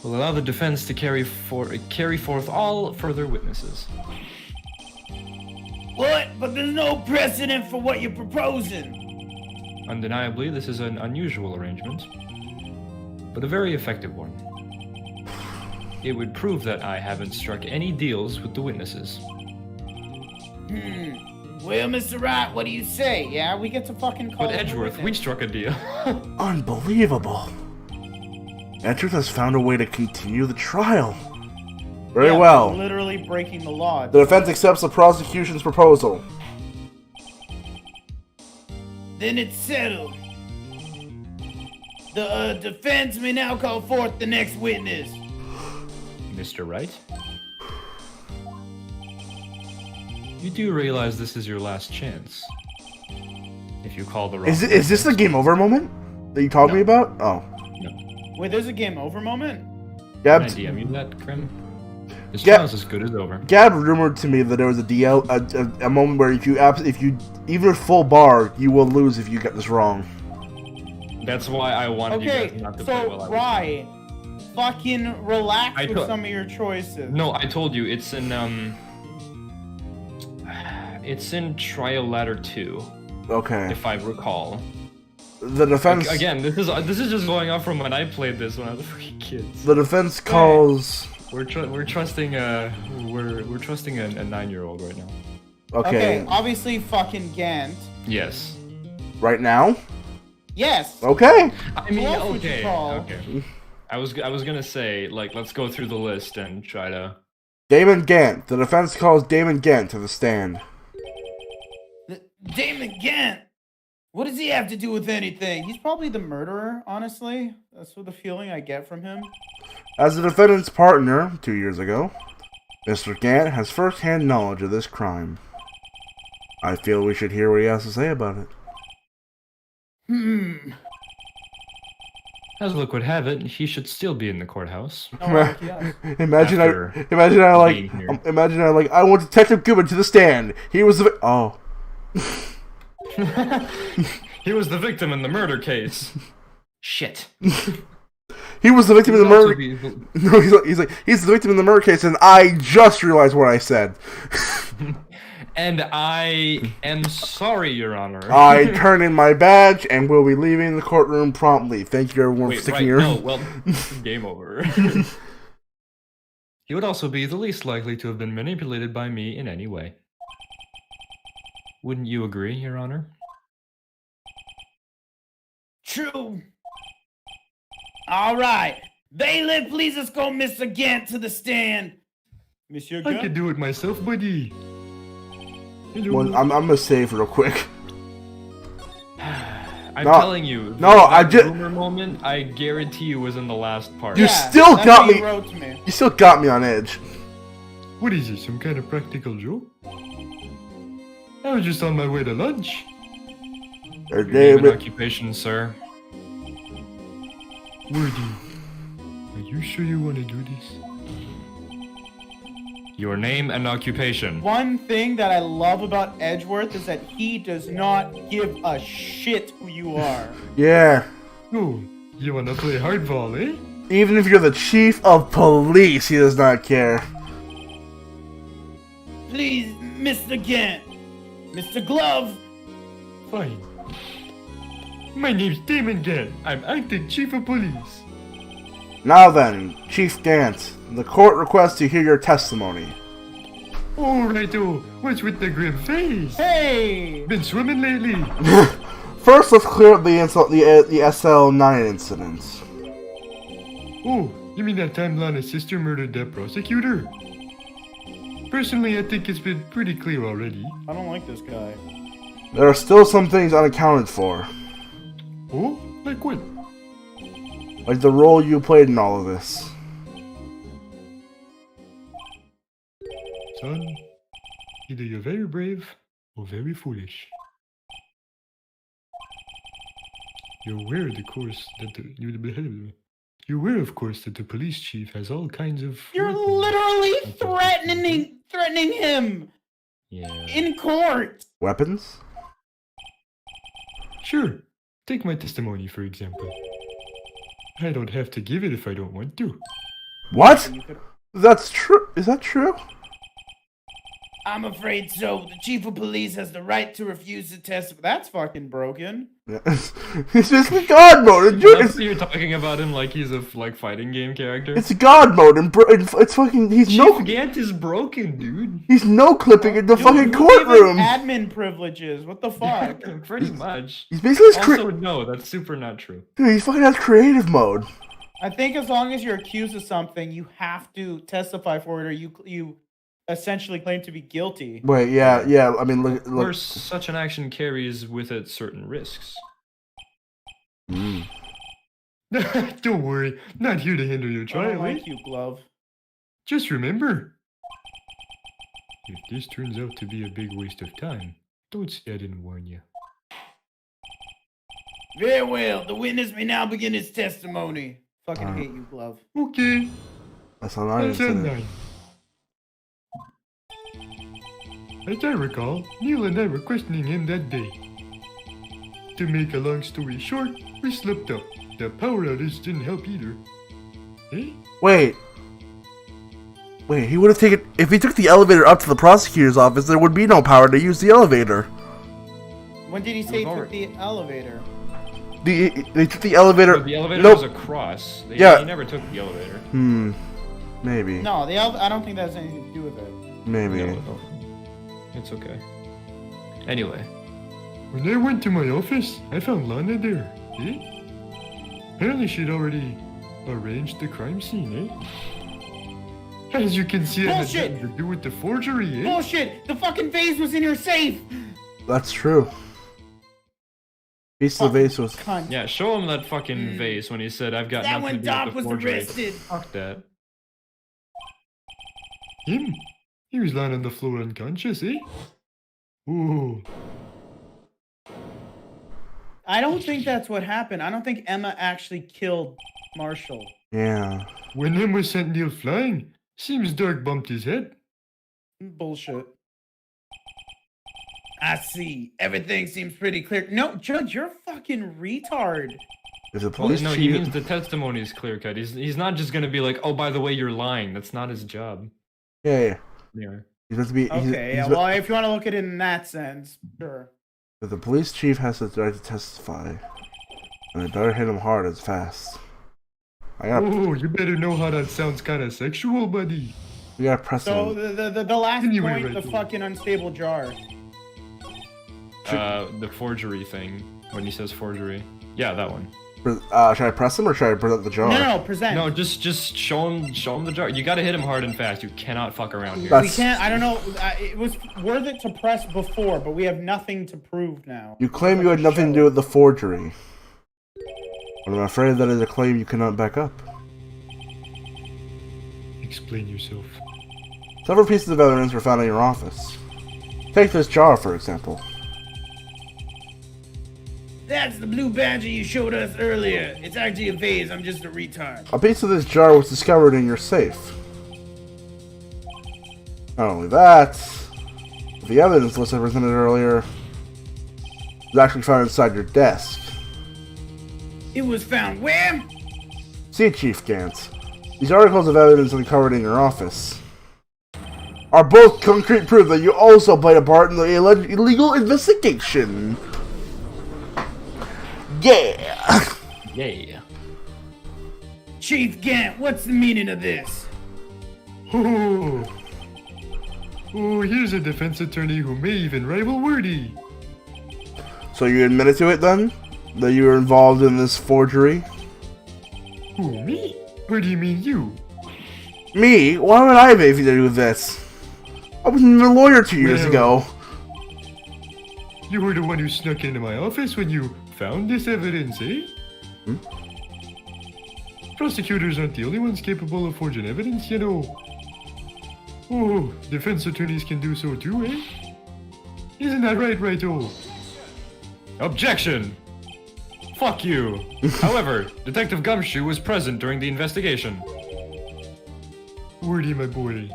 Will allow the defense to carry forth all further witnesses. What? But there's no precedent for what you're proposing. Undeniably, this is an unusual arrangement, but a very effective one. It would prove that I haven't struck any deals with the witnesses. Well, Mr. Wright, what do you say? Yeah, we get to fucking call But him a Edgeworth, we witness. struck a deal. unbelievable. Edgeworth has found a way to continue the trial. Very Yeah, well. Literally breaking the law. The defense accepts the prosecution's proposal. Then it's settled. The defense may now call forth the next witness. Mr. Wright? You do realize this is your last chance. If you call the wrong... Is this the game over moment that you told me about? Oh. No. Wait, there's a game over moment? Yeah. Can I DM you that, Krim? His trial's as good as over. Gab rumored to me that there was a moment where if you even with full bar, you will lose if you get this wrong. That's why I wanted you guys not to play while I was Rye, fucking relax with told- some of your choices. No, I told you it's in Trial Ladder 2, Okay. if I recall. The defense Again, this is just going off from when I played this when I was a freaking kid. The defense calls. We're trusting a 9-year-old right now. Okay. Obviously, fucking Gant. Yes. Right now. Yes. Okay. I mean, Who else would you okay. call? Okay. I was gonna say, like, let's go through the list and try to. Damon Gant. The defense calls Damon Gant to the stand. Damon Gant. What does he have to do with anything? He's probably the murderer, honestly. That's what the feeling I get from him. As the defendant's partner 2 years ago, Mr. Gant has first-hand knowledge of this crime. I feel we should hear what he has to say about it. As luck would have it, he should still be in the courthouse. Imagine I want Detective Goodman to the stand. He was the He was the victim in the murder case. Shit. He was the victim in the murder. No, he's the victim in the murder case, and I just realized what I said. And I am sorry, Your Honor. I turn in my badge and will be leaving the courtroom promptly. Thank you, everyone, for sticking your. No, well, game over. He would also be the least likely to have been manipulated by me in any way. Wouldn't you agree, Your Honor? True. All right. Bailiff, please escort Mr. Gant to the stand. Monsieur I Gant? can do it myself, buddy. Hello. Well, I'm gonna save real quick. I'm telling you. Rumor moment, I guarantee you, was in the last part. You still that's got what me. you wrote to me. You still got me on edge. What is this, some kind of practical joke? I was just on my way to lunch. Your Your name and name, occupation, sir. Wordy, are you sure you want to do this? Your name and occupation. One thing that I love about Edgeworth is that he does not give a shit who you are. yeah. Oh, you want to play hardball, eh? Even if you're the chief of police, he does not care. Please, Mr. Gant. Mr. Glove. Fine. My name's Damon Gant. I'm acting chief of police. Now then, Chief Gant, the court requests to hear your testimony. Alrighto, what's with the grim face? Hey! Been swimming lately? First, let's clear up the SL9 incident. Oh, you mean that time Lana's sister murdered that prosecutor? Personally, I think it's been pretty clear already. I don't like this guy. There are still some things unaccounted for, Oh? Like what? like the role you played in all of this. Son, either you're very brave or very foolish. You're aware, of course, that the police chief has all kinds of. You're literally threatening him Yeah. in court. Weapons? Sure. Take my testimony, for example. I don't have to give it if I don't want to. What? That's true. Is that true? I'm afraid so. The chief of police has the right to refuse to testify. That's fucking broken. Yeah. It's just the God mode. You're talking about him like he's a fighting game character. It's God mode, and it's fucking. Chief Gant is broken, dude. He's no clipping in the fucking Who courtroom. gave him admin privileges. What the fuck? Pretty much. He's basically Also, no, that's super not true. dude. He fucking has creative mode. I think as long as you're accused of something, you have to testify for it, or you essentially claim to be guilty. Wait, yeah. I mean, Of look. course, such an action carries with it certain risks. Don't worry, not here to hinder your I trial. don't eh? like you, Glove. Just remember, if this turns out to be a big waste of time, don't say I didn't warn you. Very well. The witness may now begin his testimony. Fucking hate you, Glove. Okay, That's not an that's a incident. 9. As I recall, Neil and I were questioning him that day. To make a long story short, we slipped up. The power outage didn't help either. Eh? Wait, he would have taken... If he took the elevator up to the prosecutor's office, there would be no power to use the elevator. When did he say he took the elevator? They took the elevator... The elevator Nope. was across. He never took the elevator. Maybe. No, I don't think that has anything to do with it. Maybe. No. It's okay. Anyway. When I went to my office, I found Lana there. Eh? Apparently she'd already arranged the crime scene, eh? As you can see, it had Bullshit! nothing to do with the forgery, eh? Bullshit! The fucking vase was in your safe! That's true. Piece of the vase was... Cunt. Yeah, show him that fucking vase when he said, I've got That nothing when to do Doc with was the forgery. arrested. Fuck that. Him? He was lying on the floor unconscious, eh? Ooh. I don't think that's what happened. I don't think Emma actually killed Marshall. Yeah. When Emma sent Neil flying, seems Dark bumped his head. Bullshit. I see. Everything seems pretty clear. No, Judge, you're a fucking retard. If the Well, police no, chief... he means the testimony is clear cut. He's not just gonna be like, oh, by the way, you're lying. That's not his job. Yeah. Yeah. He's meant to be... Okay, yeah, well, if you want to look at it in that sense, sure. But the police chief has the right to testify. And it better hit him hard as fast. Oh, you better know how that sounds kind of sexual, buddy. We gotta press So him. the last Anyway, point, right the there. fucking unstable jar. The forgery thing. When he says forgery. Yeah, that one. Should I press him or should I present the jar? No, present. No, just show him the jar. You gotta hit him hard and fast. You cannot fuck around here. That's- We can't. I don't know. It was worth it to press before, but we have nothing to prove now. You claim you had nothing to do with the forgery. But I'm afraid that is a claim you cannot back up. Explain yourself. Several pieces of evidence were found in your office. Take this jar, for example. That's the blue badger you showed us earlier. It's actually a vase. I'm just a retard. A piece of this jar was discovered in your safe. Not only that, the evidence list I presented earlier was actually found inside your desk. It was found where? See, Chief Gantz, these articles of evidence uncovered in your office are both concrete proof that you also played a part in the illegal investigation. Yeah! Yay. Chief Gant, what's the meaning of this? Oh, here's a defense attorney who may even rival Wordy. So you admitted to it then? That you were involved in this forgery? Who, me? Or do you mean you? Me? Why would I have anything to do with this? I wasn't even a lawyer 2 years Well- ago. You were the one who snuck into my office when you found this evidence, eh? Prosecutors aren't the only ones capable of forging evidence, you know. Oh, defense attorneys can do so too, eh? Isn't that right, Righto? Objection! Fuck you! However, Detective Gumshoe was present during the investigation. Wordy, my boy.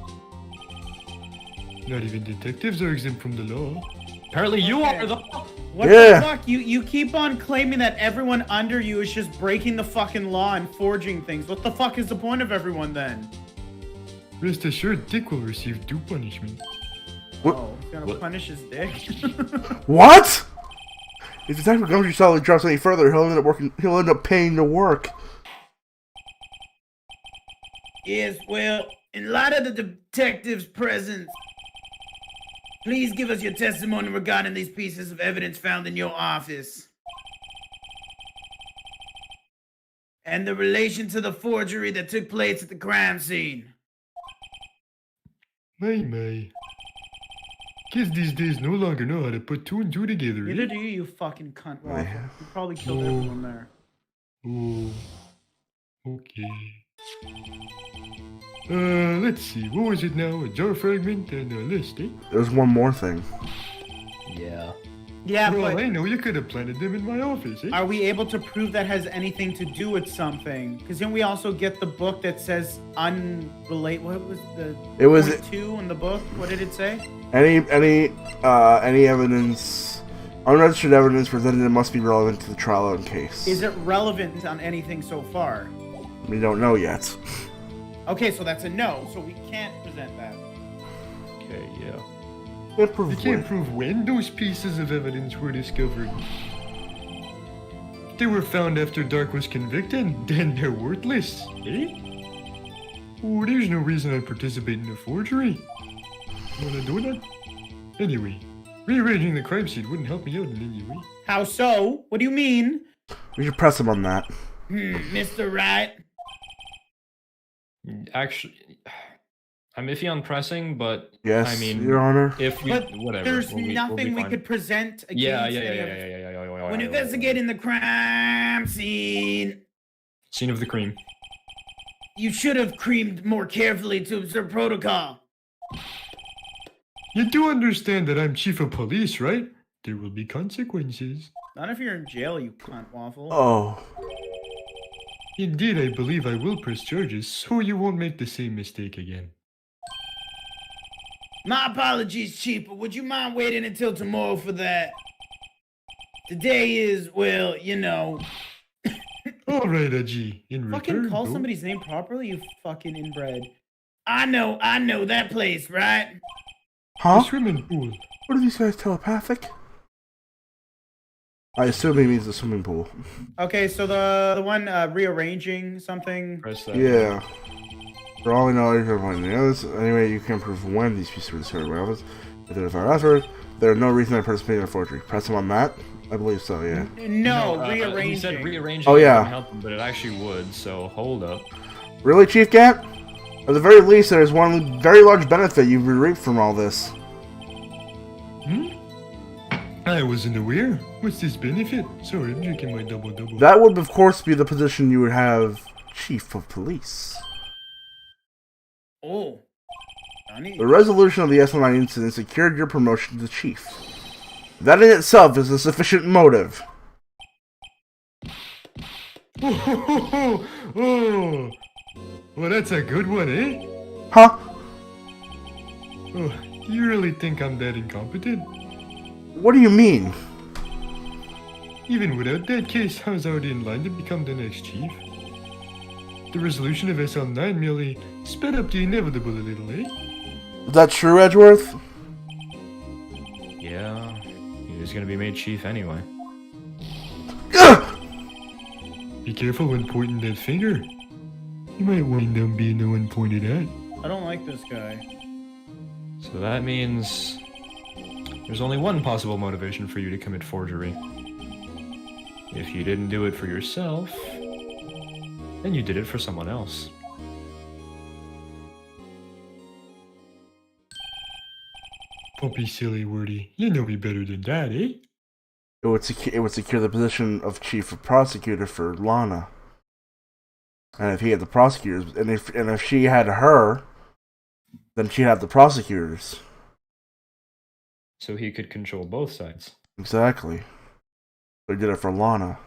Not even detectives are exempt from the law. Apparently you are the... What Yeah. the fuck? You keep on claiming that everyone under you is just breaking the fucking law and forging things. What the fuck is the point of everyone then? Rest assured, Dick will receive due punishment. Oh, he's gonna punish his dick. What? If Detective Gumshoe solidly drops any further, he'll end up paying to work. Yes, well, in light of the detective's presence, please give us your testimony regarding these pieces of evidence found in your office. And the relation to the forgery that took place at the crime scene. My. Kids these days no longer know how to put two and two together, Neither eh? do you fucking cunt, Waffle. Yeah. You probably killed Oh. everyone there. Oh. Okay. Let's see. What was it now? A jar fragment and a list, eh? There's one more thing. Yeah. Yeah, For all but I know, you could have planted them in my office, eh? are we able to prove that has anything to do with something? Because then we also get the book that says unrelate. What was the? It was- point 2 in the book. What did it say? Any evidence, unregistered evidence presented that must be relevant to the trial and case. Is it relevant on anything so far? We don't know yet. Okay, so that's a no. So we can't present that. Okay, yeah. Can't prove You can't when. prove when those pieces of evidence were discovered. If they were found after Dark was convicted, then they're worthless, eh? Oh, there's no reason I'd participate in a forgery. Wanna do that? Anyway, rearranging the crime scene wouldn't help me out in any way. How so? What do you mean? We should press him on that. Mr. Wright. Actually, I'm iffy on pressing, but Yes, I mean, Your Honor. if we, But whatever. there's we'll be nothing we fine. could present against Yeah. any of When investigating the crime scene, Scene of the cream. you should have creamed more carefully to observe protocol. You do understand that I'm chief of police, right? There will be consequences. Not if you're in jail, you cunt waffle. Oh. Indeed, I believe I will press charges, so you won't make the same mistake again. My apologies, Chief, but would you mind waiting until tomorrow for that? Today is, well, you know. Alright, Aji. In Fucking return, call though, somebody's name properly, you fucking inbred. I know that place, right? the Huh? swimming pool. What are these guys, telepathic? I assume he means the swimming pool. Okay, so the one rearranging something. Press that. Yeah. For all we know, you can find the others. Anyway, you can prove when these pieces were discovered by others. If they're found afterwards, there are no reason I participated in a forgery. Press him on that? I believe so, yeah. No, He rearranging. said rearranging. Oh, yeah. wouldn't help him, but it actually would. So hold up. Really, Chief Gat? At the very least, there's one very large benefit you've reaped from all this. I wasn't aware. What's this benefit? Sorry, I'm drinking my double-double. That would, of course, be the position you would have Chief of Police. Oh. Johnny. The resolution of the SL9 incident secured your promotion to Chief. That in itself is a sufficient motive. Oh, well, that's a good one, eh? Huh? Oh, do you really think I'm that incompetent? What do you mean? Even without that case, I was already in line to become the next chief. The resolution of SL9 merely sped up the inevitable a little, eh? Is that true, Edgeworth? Yeah. He was gonna be made chief anyway. Be careful when pointing that finger. You might wind up being the one pointed at. I don't like this guy. So that means there's only one possible motivation for you to commit forgery. If you didn't do it for yourself, then you did it for someone else. Don't be silly, Wordy. You know me better than that, eh? It would secure the position of Chief of Prosecutor for Lana. And if he had the prosecutors, and if she had her, then she'd have the prosecutors. So he could control both sides. Exactly. They did it for Lana.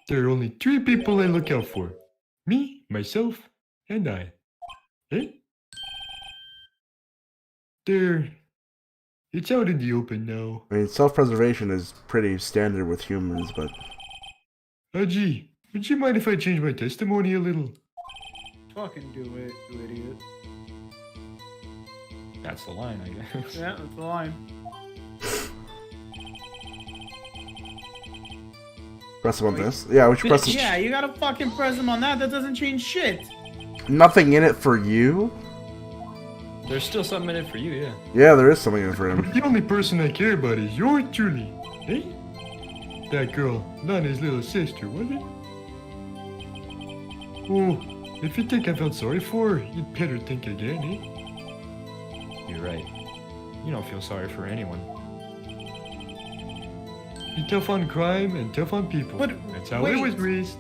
There are only 3 people I look out for. Me, myself, and I. Eh? It's out in the open now. I mean, self-preservation is pretty standard with humans, but Aji, would you mind if I change my testimony a little? Fucking do it, you idiot. That's the line, I guess. Yeah, that's the line. press him on this. Yeah, we should press him. Yeah, you gotta fucking press him on that. That doesn't change shit. Nothing in it for you? There's still something in it for you, yeah. Yeah, there is something in it for him. The only person I care about is yours truly, eh? That girl, Lana's little sister, was it? Oh, if you think I felt sorry for her, you'd better think again, eh? You're right. You don't feel sorry for anyone. Be tough on crime and tough on people. But That's how I wait. was raised.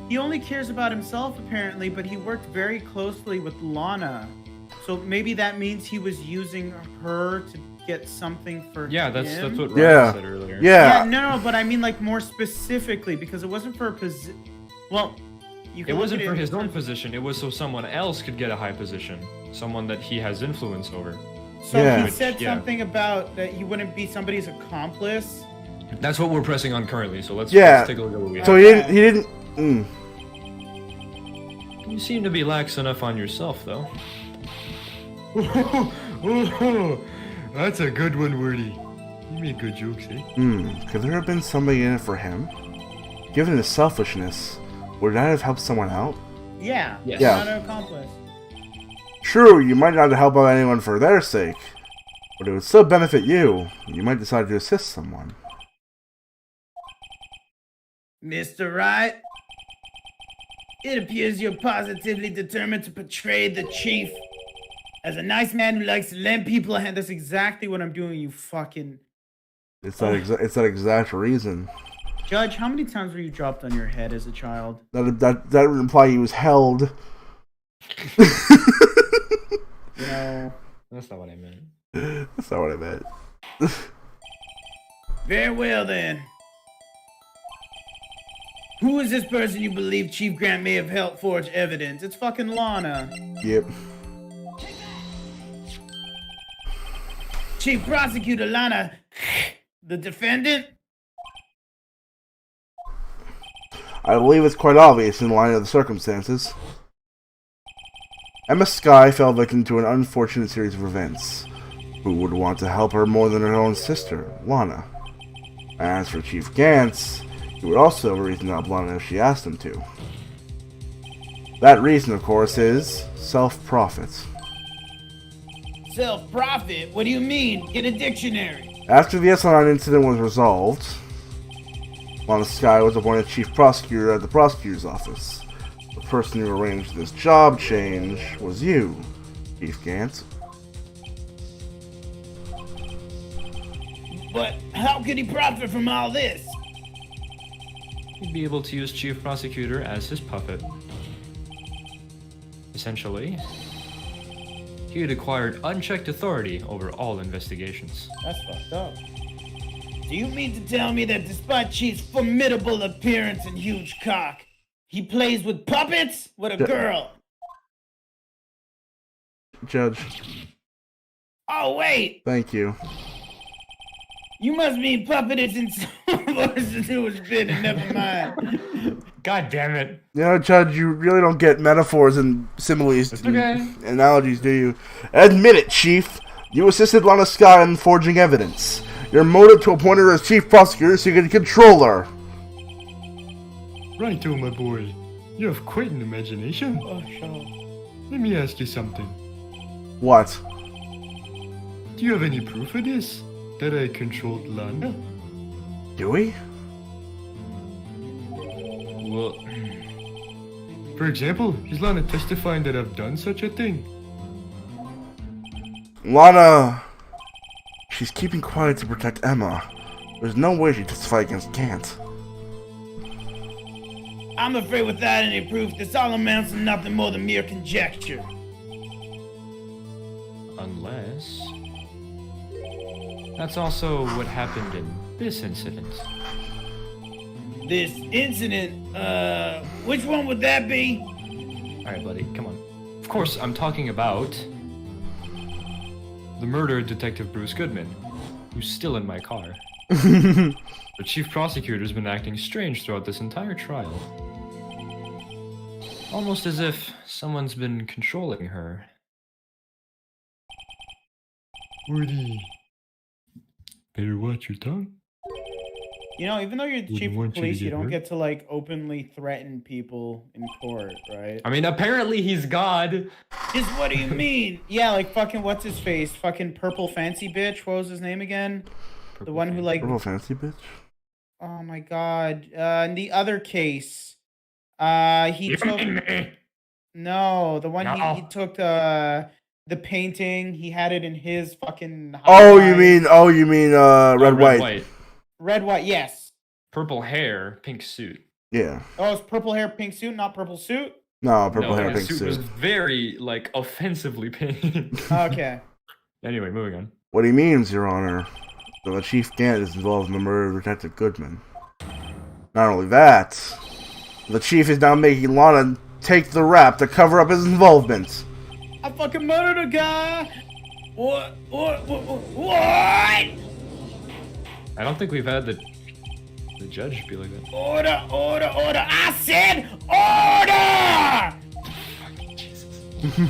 He only cares about himself, apparently, but he worked very closely with Lana. So maybe that means he was using her to get something for Yeah, him. that's what Ryan Yeah. said earlier. Yeah. No, but I mean like more specifically because it wasn't for a position. Well, you can It look wasn't at for in his own terms- position. It was so someone else could get a high position. Someone that he has influence over. So Yeah. he said Yeah. something about that he wouldn't be somebody's accomplice. That's what we're pressing on currently. So let's Yeah. take a look at what we have. So he didn't. You seem to be lax enough on yourself, though. That's a good one, Wordy. You make good jokes, eh? Could there have been somebody in it for him? Given his selfishness, would that have helped someone out? Yeah. Yes. Yeah. Not an accomplice. True, you might not help out anyone for their sake, but it would still benefit you. You might decide to assist someone. Mr. Wright, it appears you're positively determined to portray the chief as a nice man who likes to lend people a hand. That's exactly what I'm doing. You fucking It's that exact reason. Judge. How many times were you dropped on your head as a child? That would imply he was held. You know. That's not what I meant. That's not what I meant. Very well then. Who is this person you believe Chief Grant may have helped forge evidence? It's fucking Lana. Yep. Chief Prosecutor Lana, the defendant? I believe it's quite obvious in line of the circumstances. Emma Skye fell victim to an unfortunate series of events. Who would want to help her more than her own sister, Lana? As for Chief Gantz, he would also have a reason to help Lana if she asked him to. That reason, of course, is self-profit. Self-profit? What do you mean? Get a dictionary. After the Essalon incident was resolved, Lana Skye was appointed Chief Prosecutor at the Prosecutor's Office. The person who arranged this job change was you, Chief Gantz. But how could he profit from all this? He'd be able to use Chief Prosecutor as his puppet. Essentially, he had acquired unchecked authority over all investigations. That's fucked up. Do you mean to tell me that despite Chief's formidable appearance and huge cock, he plays with puppets? With a girl? Judge, Oh, wait! thank you. You must mean puppeted in some version who was bitten. Never mind. God damn it! You know, Judge, you really don't get metaphors and similes and okay. analogies, do you? Admit it, Chief. You assisted Lana Skye in forging evidence. Your motive to appoint her as Chief Prosecutor so you could control her. Righto, my boy. You have quite an imagination. Oh, shut up. Let me ask you something. What? Do you have any proof of this? That I controlled Lana? Do we? Well, For example, is Lana testifying that I've done such a thing? Lana... She's keeping quiet to protect Emma. There's no way she'd testify against Gant. I'm afraid without any proof, this all amounts to nothing more than mere conjecture. unless... That's also what happened in this incident. This incident, which one would that be? Alright, buddy, come on. Of course, I'm talking about... the murder of Detective Bruce Goodman, who's still in my car. The chief prosecutor's been acting strange throughout this entire trial. Almost as if someone's been controlling her. Woody, better watch your tongue. You know, even though you're the Wouldn't chief of want you to police, you get don't hurt. get to like openly threaten people in court, right? I mean, apparently he's God. Just what do you mean? Yeah, like fucking what's his face? Fucking purple fancy bitch. What was his name again? The one who like Purple fancy bitch? oh my god. In the other case, he took no, the one he took the painting. He had it in his fucking. Oh, highlight. you mean red, white. Red, white, yes. Purple hair, pink suit. Yeah. Oh, it's purple hair, pink suit, not purple suit. No, purple No, hair, his pink suit was suit. very, like, offensively pink. Okay. Anyway, moving on. What he means, Your Honor, that Chief Gant is involved in the murder of Detective Goodman. Not only that, the Chief is now making Lana take the rap to cover up his involvement. I fucking murdered a guy. What? I don't think we've had the judge be like that. Order! I said order!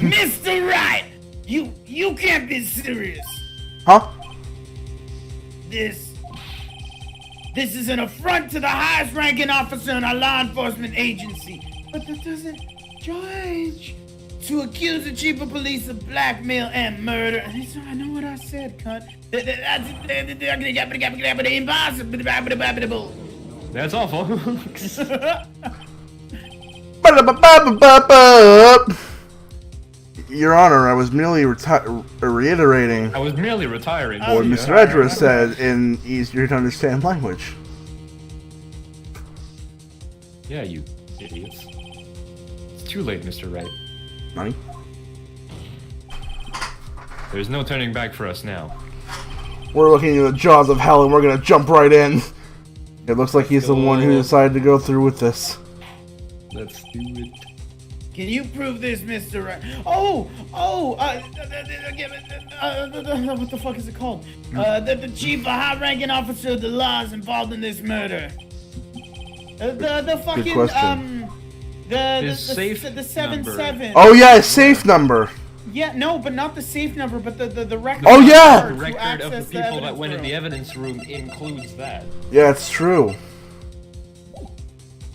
Mr. Wright, you can't be serious. Huh? This is an affront to the highest ranking officer in our law enforcement agency. But that doesn't judge. To accuse the chief of police of blackmail and murder. I know what I said, cunt. Impossible. That's all, folks. Your Honor, I was merely reiterating I was merely retiring. what Mr. Edgeworth said in easier to understand language. Yeah, you idiots. It's too late, Mr. Wright. Money? There's no turning back for us now. We're looking in the jaws of hell and we're gonna jump right in. It looks like he's the one who decided to go through with this. Let's do it. Can you prove this, Mr. Wright? What the fuck is it called? The chief, a high-ranking officer of the law is involved in this murder. The fucking question. the safe 7-7. Oh yeah, his safe number. Yeah, no, but not the safe number, but the record. Oh, yeah! The record of the people that went in the evidence room includes that. Yeah, it's true.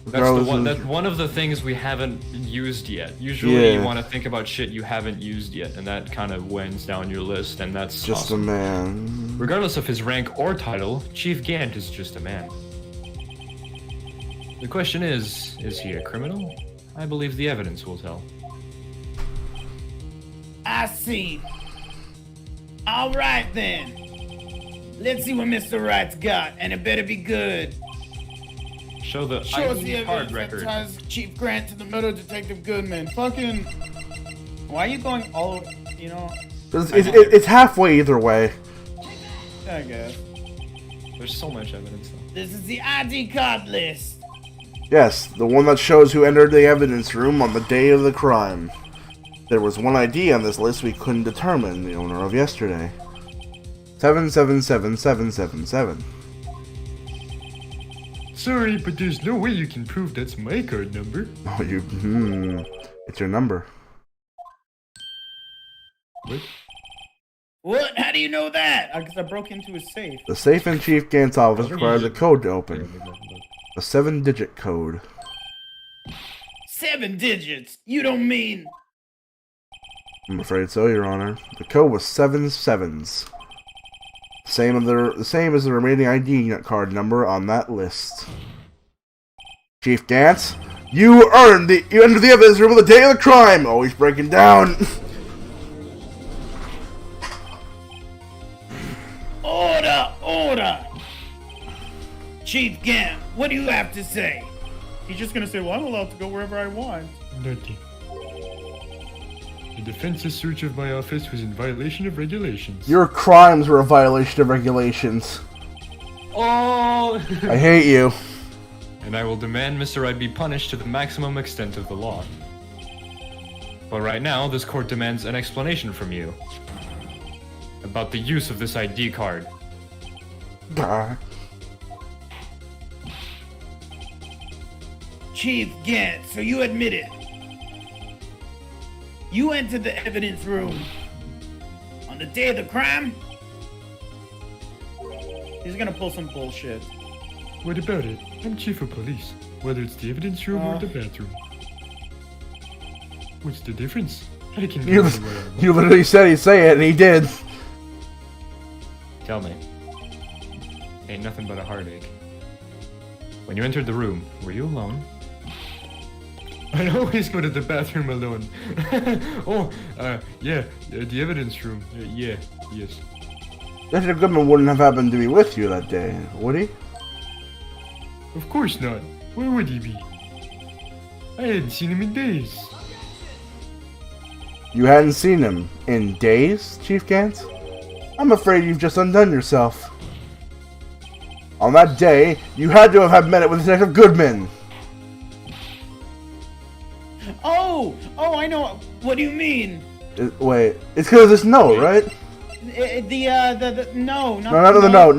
That's one of the things we haven't used yet. Usually you want to think about shit you haven't used yet, and that kind of winds down your list, and that's just awesome. a man. Regardless of his rank or title, Chief Gant is just a man. The question is he a criminal? I believe the evidence will tell. I see. All right then. Let's see what Mr. Wright's got, and it better be good. Show the Show us the ID card evidence that record. ties Chief Grant to the murder of Detective Goodman. Fucking. Why are you going all? You know. It's halfway either way. I guess. There's so much evidence though. This is the ID card list. Yes, the one that shows who entered the evidence room on the day of the crime. There was one ID on this list we couldn't determine the owner of yesterday. 777777. Sorry, but there's no way you can prove that's my card number. Oh, it's your number. What? What? How do you know that? Because I broke into his safe. The safe in Chief Gant's office requires a code to open. A 7-digit code. 7 digits? You don't mean... I'm afraid so, Your Honor. The code was 7 sevens. The same as the remaining ID card number on that list. Chief Gant, you entered the evidence room on the day of the crime! Always breaking down! Order! Chief Gant, what do you have to say? He's just gonna say, well, I'm allowed to go wherever I want. Nothing. The defense's search of my office was in violation of regulations. Your crimes were a violation of regulations. Oh! I hate you. And I will demand Mr. Wright be punished to the maximum extent of the law. But right now, this court demands an explanation from you about the use of this ID card. Chief Gant, so you admit it. You entered the evidence room on the day of the crime? He's gonna pull some bullshit. What about it? I'm chief of police, whether it's the evidence room or the bathroom. What's the difference? I can do what I want. You literally said he'd say it, and he did. Tell me. Ain't nothing but a heartache. When you entered the room, were you alone? I always go to the bathroom alone. Yeah, the evidence room. Yes. Detective Goodman wouldn't have happened to be with you that day, would he? Of course not. Where would he be? I hadn't seen him in days. You hadn't seen him in days, Chief Gant? I'm afraid you've just undone yourself. On that day, you had to have met it with Detective Goodman. Oh, I know. What do you mean? Wait, it's because of this note, right? No, Not the note.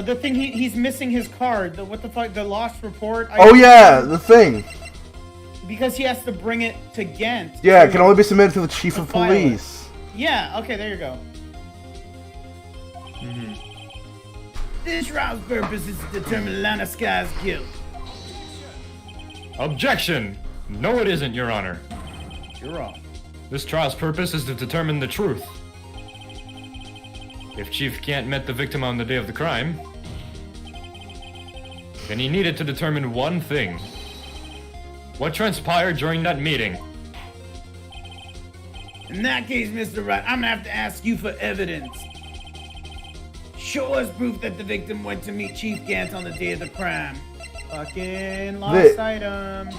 The thing he's missing his card. What the fuck? The lost report. The thing. Because he has to bring it to Ghent. Yeah, it can only be submitted to the chief of police. Yeah. Okay, there you go. This trial's purpose is to determine Lana Sky's guilt. Objection! No, it isn't, Your Honor. You're wrong. This trial's purpose is to determine the truth. If Chief Gant met the victim on the day of the crime, then he needed to determine one thing. What transpired during that meeting? In that case, Mr. Wright, I'm gonna have to ask you for evidence. Show us proof that the victim went to meet Chief Gant on the day of the crime. Fucking lost item.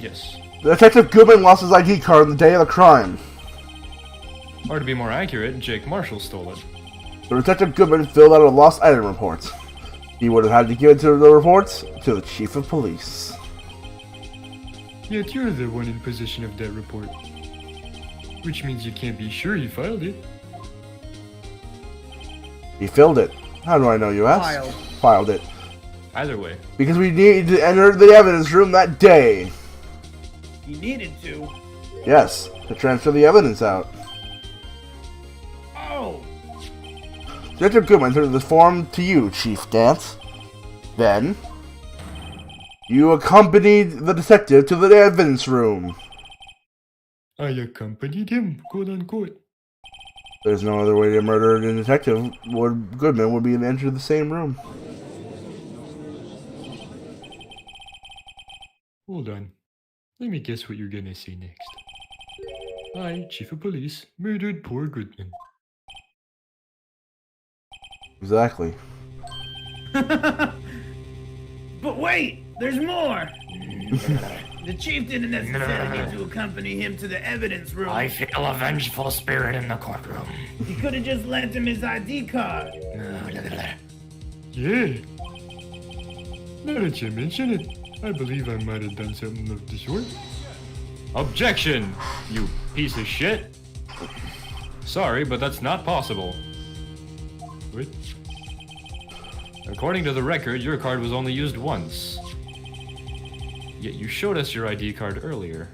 Yes. Detective Goodman lost his ID card on the day of the crime. Or to be more accurate, Jake Marshall stole it. The Detective Goodman filled out a lost item report. He would have had to give it to the reports to the chief of police. Yet you're the one in possession of that report. Which means you can't be sure he filed it. He filled it. How do I know, you ask? Filed it. Either way. Because we needed to enter the evidence room that day. You needed to. Yes, to transfer the evidence out. Oh. Detective Goodman turned this form to you, Chief Gant. Then, you accompanied the detective to the evidence room. I accompanied him, quote unquote. There's no other way to murder a detective. Goodman would be to enter the same room. Hold on. Let me guess what you're gonna say next. I, Chief of Police, murdered poor Goodman. Exactly. But wait, there's more. The chief didn't necessarily need to accompany him to the evidence room. I feel a vengeful spirit in the courtroom. He could have just lent him his ID card. Look at that. Yeah. Now that you mention it, I believe I might have done something of the sort. Objection, you piece of shit. Sorry, but that's not possible. What? According to the record, your card was only used once. Yet you showed us your ID card earlier.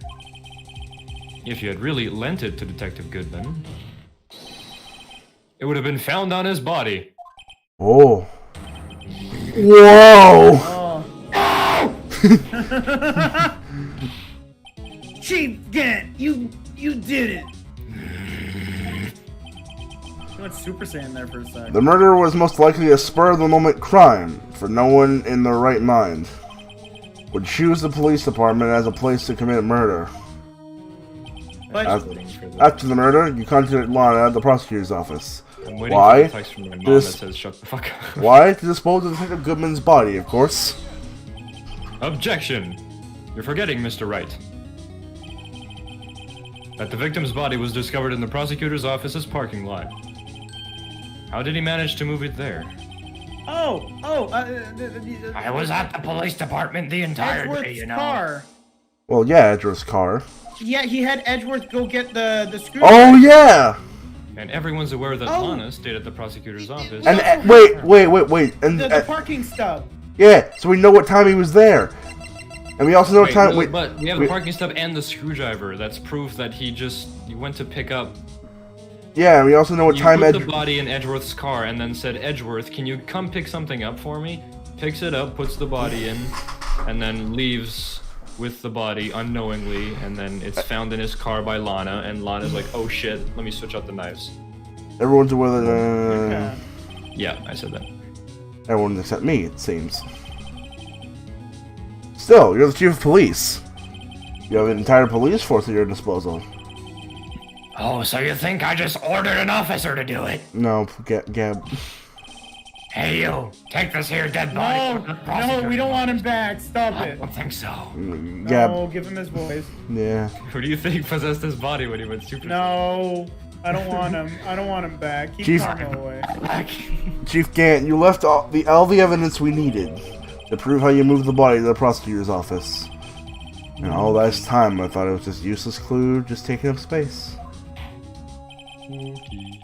If you had really lent it to Detective Goodman, it would have been found on his body. Oh. Whoa! Oh. Chief Gant, you did it. You went Super Saiyan there for a sec. The murder was most likely a spur-of-the-moment crime, for no one in their right mind would choose the police department as a place to commit murder. But After the murder, you contacted Lana at the prosecutor's office. I'm waiting Why? for a text from my mom that says shut the fuck up. Why? To dispose of Detective Goodman's body, of course. Objection! You're forgetting, Mr. Wright. That the victim's body was discovered in the prosecutor's office's parking lot. How did he manage to move it there? I was at the police department the entire day, you know. car. Well, yeah, Edgeworth's car. Yeah, he had Edgeworth go get the screw. Oh, yeah! And everyone's aware that Lana stayed at the prosecutor's office. And wait. And The parking stub. yeah, so we know what time he was there. And we also know what time. But we have the parking stub and the screwdriver. That's proof that he went to pick up. Yeah, and we also know what time put the body in Edgeworth's car and then said, Edgeworth, can you come pick something up for me? Picks it up, puts the body in, and then leaves with the body unknowingly, and then it's found in his car by Lana, and Lana's like, oh shit, let me switch out the knives. Everyone's aware that. Yeah, I said that. Everyone except me, it seems. Still, you're the chief of police. You have an entire police force at your disposal. Oh, so you think I just ordered an officer to do it? No, Gab. Hey, you, take this here dead body. No, we don't want him back. Stop I it. don't think so. Gab. No, give him his voice. Yeah. Who do you think possessed his body when he went super? No. I don't want him. I don't want him back. Keep Chief- Karma away. Chief Gant, you left all the evidence we needed to prove how you moved the body to the prosecutor's office. And all last time, I thought it was just useless clue, just taking up space. Okay.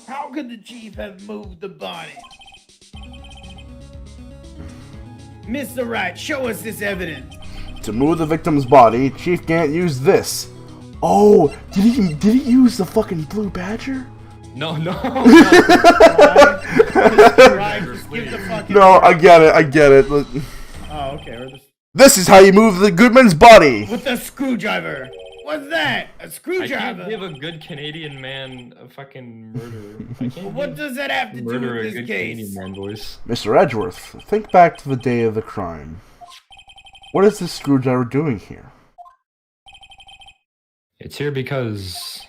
How could the chief have moved the body? Mr. Wright, show us this evidence. To move the victim's body, Chief Gant used this. Oh, did he use the fucking blue badger? No. Right, just give the fucking. No, I get it. Oh, okay. This is how you move the Goodman's body. With a screwdriver. What's that? A I screwdriver? can't give a good Canadian man a fucking murder. I can't What does that have to do murder with a this good case? Canadian man voice. Mr. Edgeworth, think back to the day of the crime. What is this screwdriver doing here? It's here because...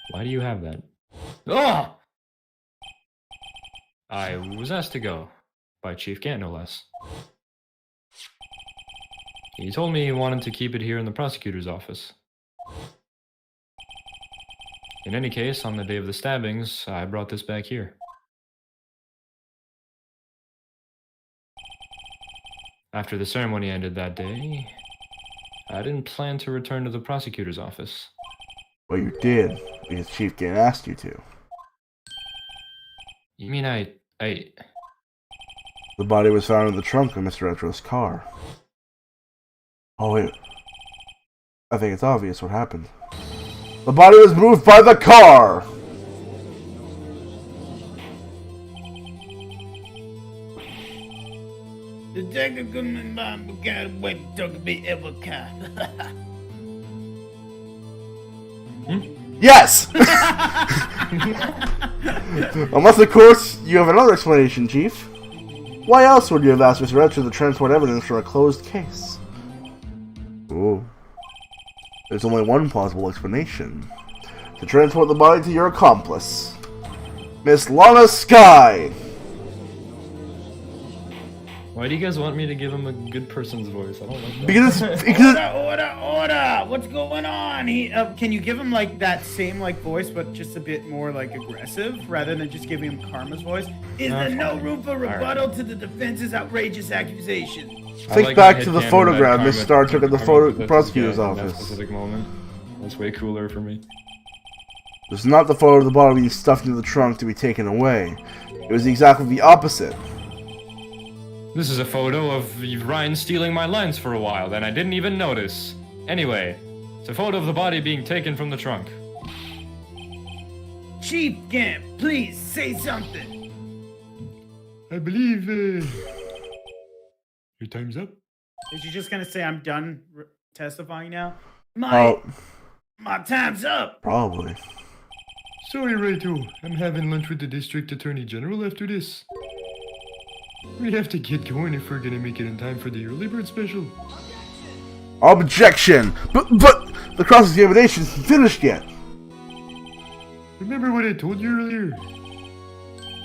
Why do you have that? Oh! I was asked to go. By Chief Gant, no less. He told me he wanted to keep it here in the prosecutor's office. In any case, on the day of the stabbings, I brought this back here. After the ceremony ended that day, I didn't plan to return to the prosecutor's office. Well, you did, because Chief Gant asked you to. You mean I... The body was found in the trunk of Mr. Edgeworth's car. Oh, wait. I think it's obvious what happened. The body was moved by the car! Detective Goodman Bomb got away to talk about ever cop. Yes! Unless, of course, you have another explanation, Chief. Why else would you have asked Mr. Edgeworth to transport evidence from a closed case? Ooh. There's only one plausible explanation. To transport the body to your accomplice, Miss Lana Skye! Why do you guys want me to give him a good person's voice? I don't like that. Because Order! What's going on? Can you give him like that same like voice, but just a bit more like aggressive, rather than just giving him Karma's voice? Is there no room for rebuttal to the defense's outrageous accusation? Think back to the photograph Miss Starr took at the prosecutor's office. In that specific moment. That's way cooler for me. It was not the photo of the body being stuffed into the trunk to be taken away. It was exactly the opposite. This is a photo of Ryan stealing my lens for a while, and I didn't even notice. Anyway, it's a photo of the body being taken from the trunk. Chief Gant, please say something. I believe, your time's up. Is you just gonna say I'm done testifying now? My time's up. Probably. Sorry, Righto. I'm having lunch with the District Attorney General after this. We have to get going if we're gonna make it in time for the early bird special. Objection! But the cross-examination isn't finished yet. Remember what I told you earlier?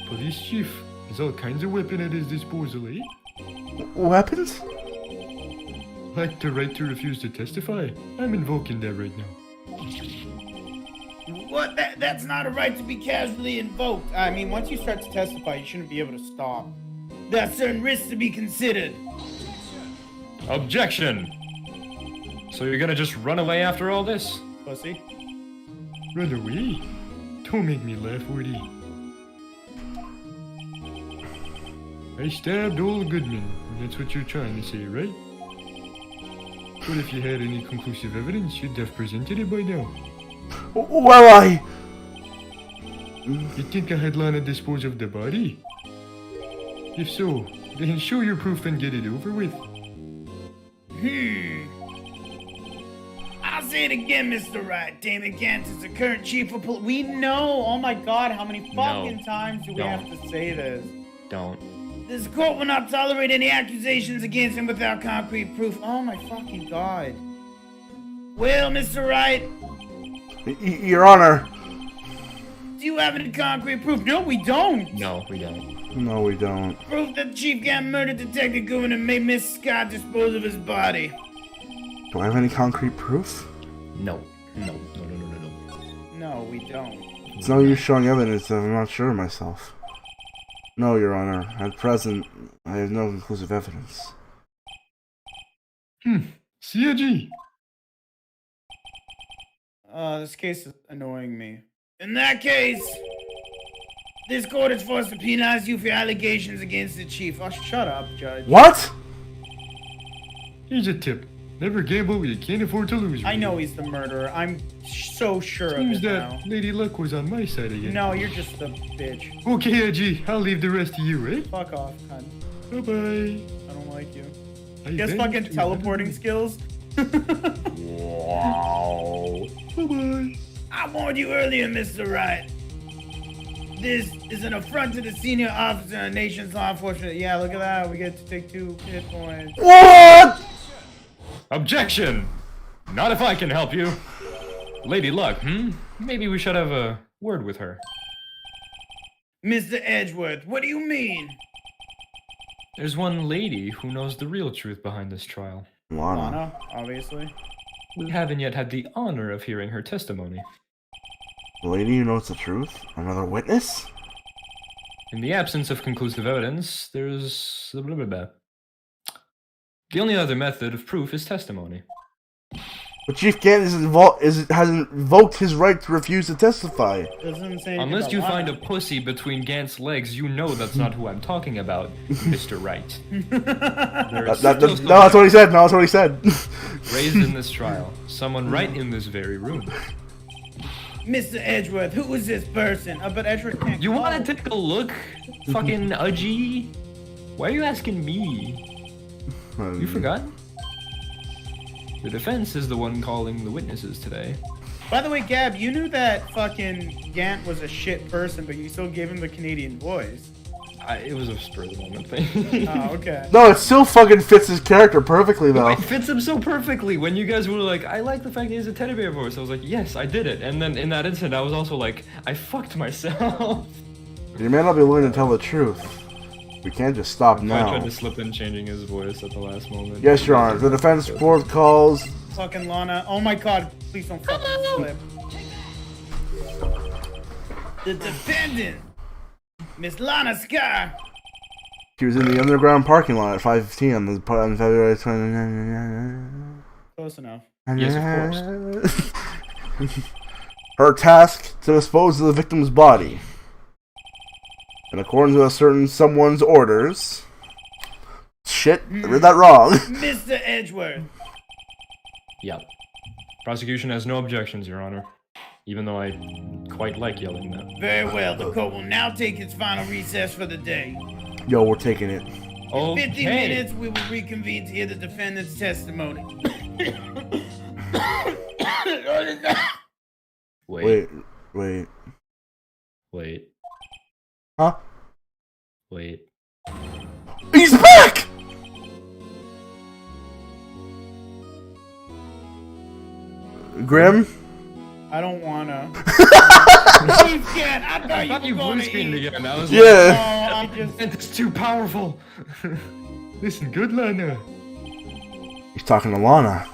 Police chief has all kinds of weapons at his disposal, eh? Weapons? Like the right to refuse to testify. I'm invoking that right now. What? That's not a right to be casually invoked. I mean, once you start to testify, you shouldn't be able to stop. There are certain risks to be considered. Objection! So you're gonna just run away after all this? Pussy. Run away? Don't make me laugh, Woody. I stabbed old Goodman, and that's what you're trying to say, right? But if you had any conclusive evidence, you'd have presented it by now. Well, You think I had Lana dispose of the body? If so, then show your proof and get it over with. I'll say it again, Mr. Wright. Damon Gant is the current chief of police. We know. Oh my God, how many fucking times do we have to say this? Don't. This court will not tolerate any accusations against him without concrete proof. Oh my fucking God. Well, Mr. Wright, Your Honor. do you have any concrete proof? No, we don't. No, we don't. No, we don't. Proof that Chief Gant murdered Detective Goodman and made Miss Scott dispose of his body. Do I have any concrete proof? No. No. No, we don't. It's no use showing evidence that I'm not sure of myself. No, Your Honor. At present, I have no conclusive evidence. CIG. This case is annoying me. In that case, this court is forced to penalize you for your allegations against the chief. Oh, shut up, Judge. What? Here's a tip. Never gamble when you can't afford to lose. I know he's the murderer. I'm so sure Seems of it that now. Lady Luck was on my side again. No, you're just a bitch. Okay, IG. I'll leave the rest to you, eh? Fuck off, cunt. Bye-bye. I don't like you. I He has bend fucking to teleporting skills. Wow. Bye-bye. I warned you earlier, Mr. Wright. This is an affront to the senior officer in the nation's law enforcement. Yeah, look at that. We get to take 2 hit points. What? Objection! Not if I can help you. Lady Luck, Maybe we should have a word with her. Mr. Edgeworth, what do you mean? There's one lady who knows the real truth behind this trial. Lana. Lana, obviously. We haven't yet had the honor of hearing her testimony. The lady who knows the truth? Another witness? In the absence of conclusive evidence, there's blah, blah, blah, blah. The only other method of proof is testimony. But Chief Gant has invoked his right to refuse to testify. Doesn't say anything Unless about you Lana. find a pussy between Gant's legs, you know that's not who I'm talking about, Mr. Wright. No, that's what he said. No, that's what he said. Raised in this trial. Someone right in this very room. Mr. Edgeworth, who is this person? But Edgeworth can't. You want to take a look? Fucking Udgy? Why are you asking me? You forgot? The defense is the one calling the witnesses today. By the way, Gab, you knew that fucking Gant was a shit person, but you still gave him the Canadian voice. It was a spur of the moment thing. Oh, okay. No, it still fucking fits his character perfectly, though. It fits him so perfectly. When you guys were like, I like the fact he has a teddy bear voice, I was like, yes, I did it. And then in that instant, I was also like, I fucked myself. You may not be willing to tell the truth. We can't just stop I now. tried to slip in changing his voice at the last moment. Yes, Your Honor. The defense board calls. Fucking Lana. Oh my god, please don't fucking slip. The defendant, Miss Lana Scar. She was in the underground parking lot at 5:15 on February 29. Close enough. Yes, of course. Her task to dispose of the victim's body. In accordance with someone's orders. Shit, I read that wrong. Mr. Edgeworth. Yep. Prosecution has no objections, Your Honor. Even though I quite like yelling that. Very well, the court will now take its final recess for the day. Yo, we're taking it. In 50 minutes, we will reconvene to hear the defendant's testimony. Wait. Huh? Wait. He's back! Grim? I don't wanna. I thought you blue screened again. I was Yeah. I'm just. It's too powerful. Listen, good Lana. He's talking to Lana.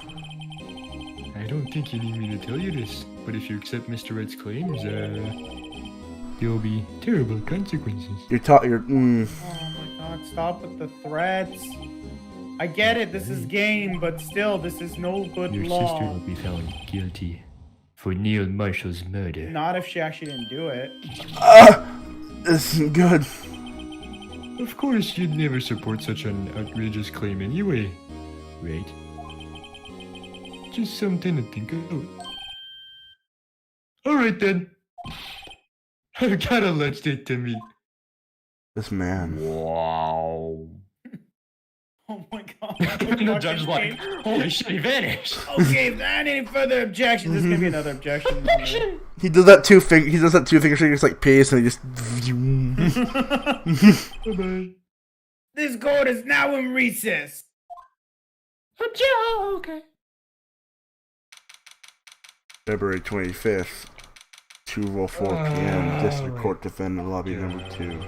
I don't think you need me to tell you this, but if you accept Mr. Red's claims, there'll be terrible consequences. You're Oh my god, stop with the threats. I get it, this is game, but still, this is no good Your law. sister will be found guilty for Neil Marshall's murder. Not if she actually didn't do it. This isn't good. Of course, you'd never support such an outrageous claim anyway, right? Just something to think about. Alright then. I've got a lunch date to meet. This man. Wow. Oh my god. And the judge like, holy shit, he vanished. Okay, if there aren't any further objections, There's gonna be another objection. He does that two finger. He does that two finger fingers like peace, and he just. Bye-bye. this court is now in recess. Okay. February 25th, 2:04 p.m. District Court Defendant Lobby Number 2.